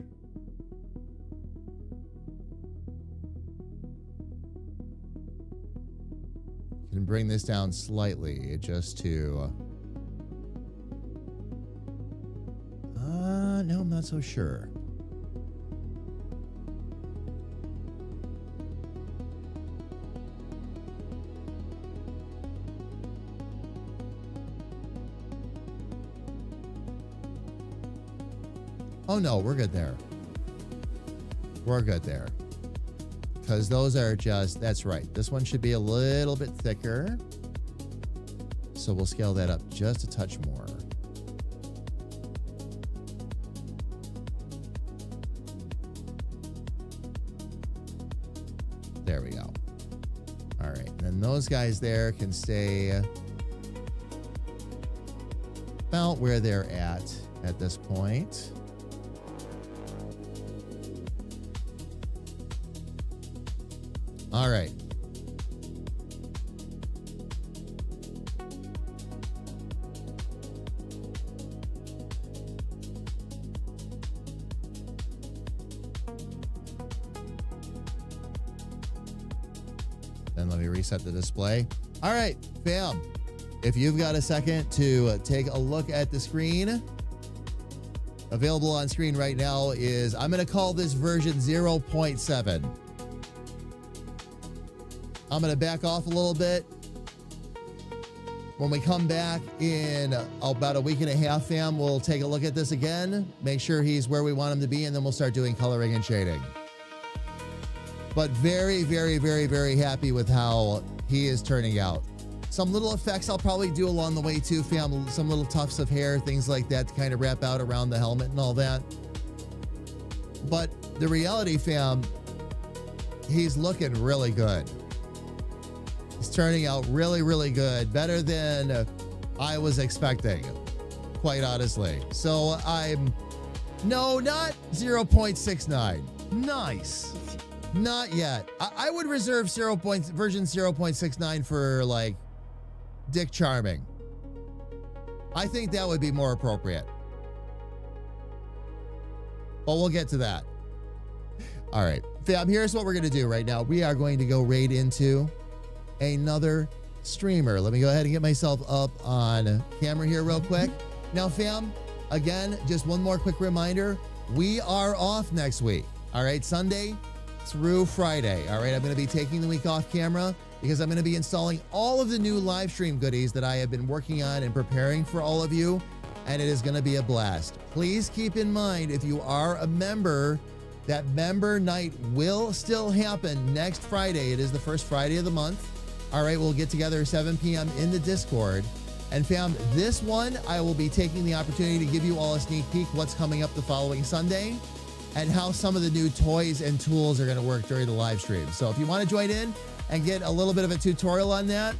Can bring this down slightly just to no, I'm not so sure. Oh no, we're good there. We're good there. Because those are just, that's right. This one should be a little bit thicker. So we'll scale that up just a touch more. There we go. All right. And then those guys there can stay about where they're at this point. All right. Then let me reset the display. All right, fam. If you've got a second to take a look at the screen, available on screen right now is, I'm going to call this version 0.7. I'm going to back off a little bit. When we come back in about a week and a half, fam, we'll take a look at this again, make sure he's where we want him to be, and then we'll start doing coloring and shading. But very, very, very, very happy with how he is turning out. Some little effects I'll probably do along the way too, fam. Some little tufts of hair, things like that to kind of wrap out around the helmet and all that. But the reality, fam, he's looking really good. He's turning out really, really good. Better than I was expecting, quite honestly. So no, not 0.69. Nice. Not yet. I would reserve version 0.69 for like Dick Charming. I think that would be more appropriate. But we'll get to that. All right, fam, here's what we're going to do right now. We are going to go right into another streamer. Let me go ahead and get myself up on camera here real quick. Now, fam, again, just one more quick reminder. We are off next week. All right, Sunday through Friday. All right, I'm going to be taking the week off camera because I'm going to be installing all of the new live stream goodies that I have been working on and preparing for all of you, and it is going to be a blast. Please keep in mind, if you are a member, that member night will still happen next Friday. It is the first Friday of the month. All right, we'll get together 7 p.m. in the Discord. And fam, this one, I will be taking the opportunity to give you all a sneak peek what's coming up the following Sunday and how some of the new toys and tools are going to work during the live stream. So if you want to join in and get a little bit of a tutorial on that,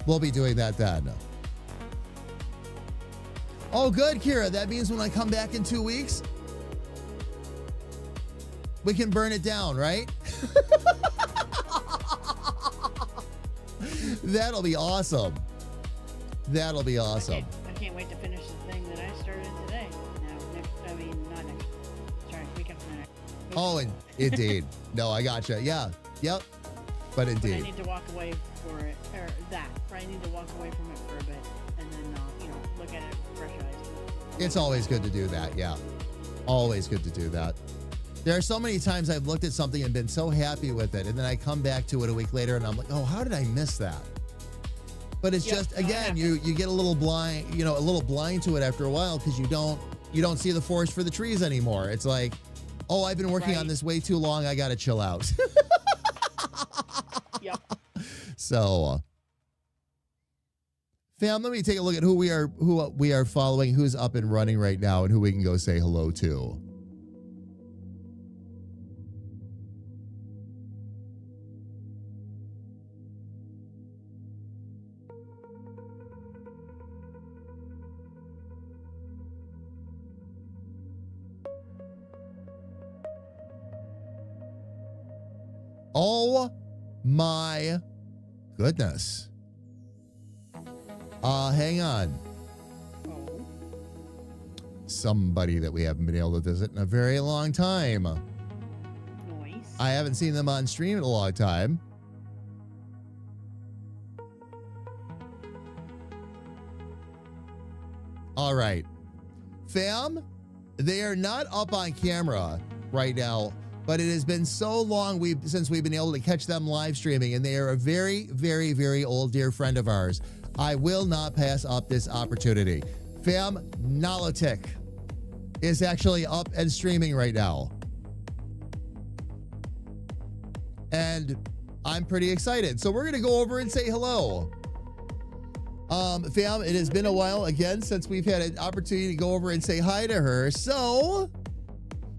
we'll be doing that then. Oh, good, Kira. That means when I come back in 2 weeks, we can burn it down, right? That'll be awesome. That'll be awesome. I can't wait to finish the thing that I started today. Not next. Sorry, week after next. Oh, indeed. No, I gotcha. Yeah. Yep. But But I indeed. need to walk away for it, or that. Or I need to walk away from it for a bit, and then look at it with fresh eyes. It's always good to do that. Yeah. Always good to do that. There are so many times I've looked at something and been so happy with it, and then I come back to it a week later and I'm like, oh, how did I miss that? But it's just, again, you get a little blind, to it after a while because you don't see the forest for the trees anymore. It's like, oh, I've been working on this way too long. I got to chill out. Yep. So, fam, let me take a look at who we are following, who's up and running right now, and who we can go say hello to. Oh my goodness. Hang on. Oh. Somebody that we haven't been able to visit in a very long time. Nice. I haven't seen them on stream in a long time. All right. Fam, they are not up on camera right now, but it has been so long since we've been able to catch them live streaming, and they are a very, very, very old dear friend of ours. I will not pass up this opportunity. Fam, Nalatik is actually up and streaming right now. And I'm pretty excited. So we're going to go over and say hello. Fam, it has been a while again since we've had an opportunity to go over and say hi to her. So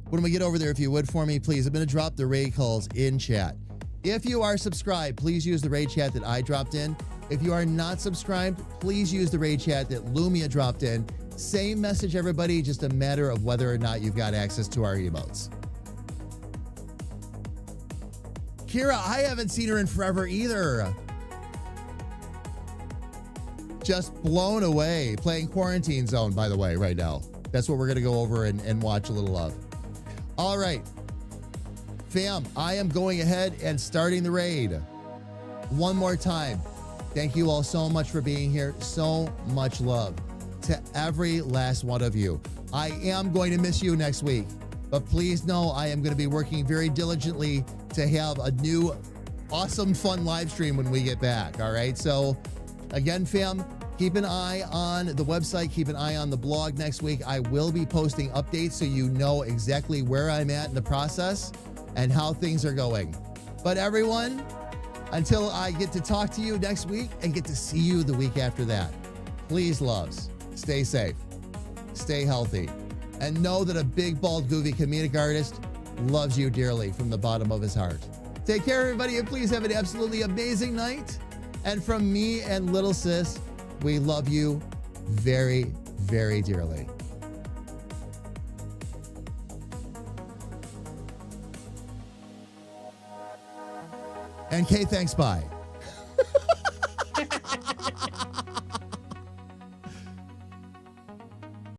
when we get over there, if you would for me, please, I'm going to drop the raid calls in chat. If you are subscribed, please use the raid chat that I dropped in. If you are not subscribed, please use the raid chat that Lumia dropped in. Same message, everybody, just a matter of whether or not you've got access to our emotes. Kira, I haven't seen her in forever either. Just blown away. Playing Quarantine Zone, by the way, right now. That's what we're going to go over and watch a little of. All right. Fam, I am going ahead and starting the raid. One more time. Thank you all so much for being here. So much love to every last one of you. I am going to miss you next week, but please know I am going to be working very diligently to have a new awesome, fun live stream when we get back. All right. So again, fam, keep an eye on the website. Keep an eye on the blog next week. I will be posting updates so you know exactly where I'm at in the process and how things are going. But everyone, Until I get to talk to you next week and get to see you the week after that, please, loves, stay safe, stay healthy, and know that a big, bald, goofy comedic artist loves you dearly from the bottom of his heart. Take care, everybody, and please have an absolutely amazing night. And from me and Little Sis, we love you very, very dearly. And Kay, thanks, bye.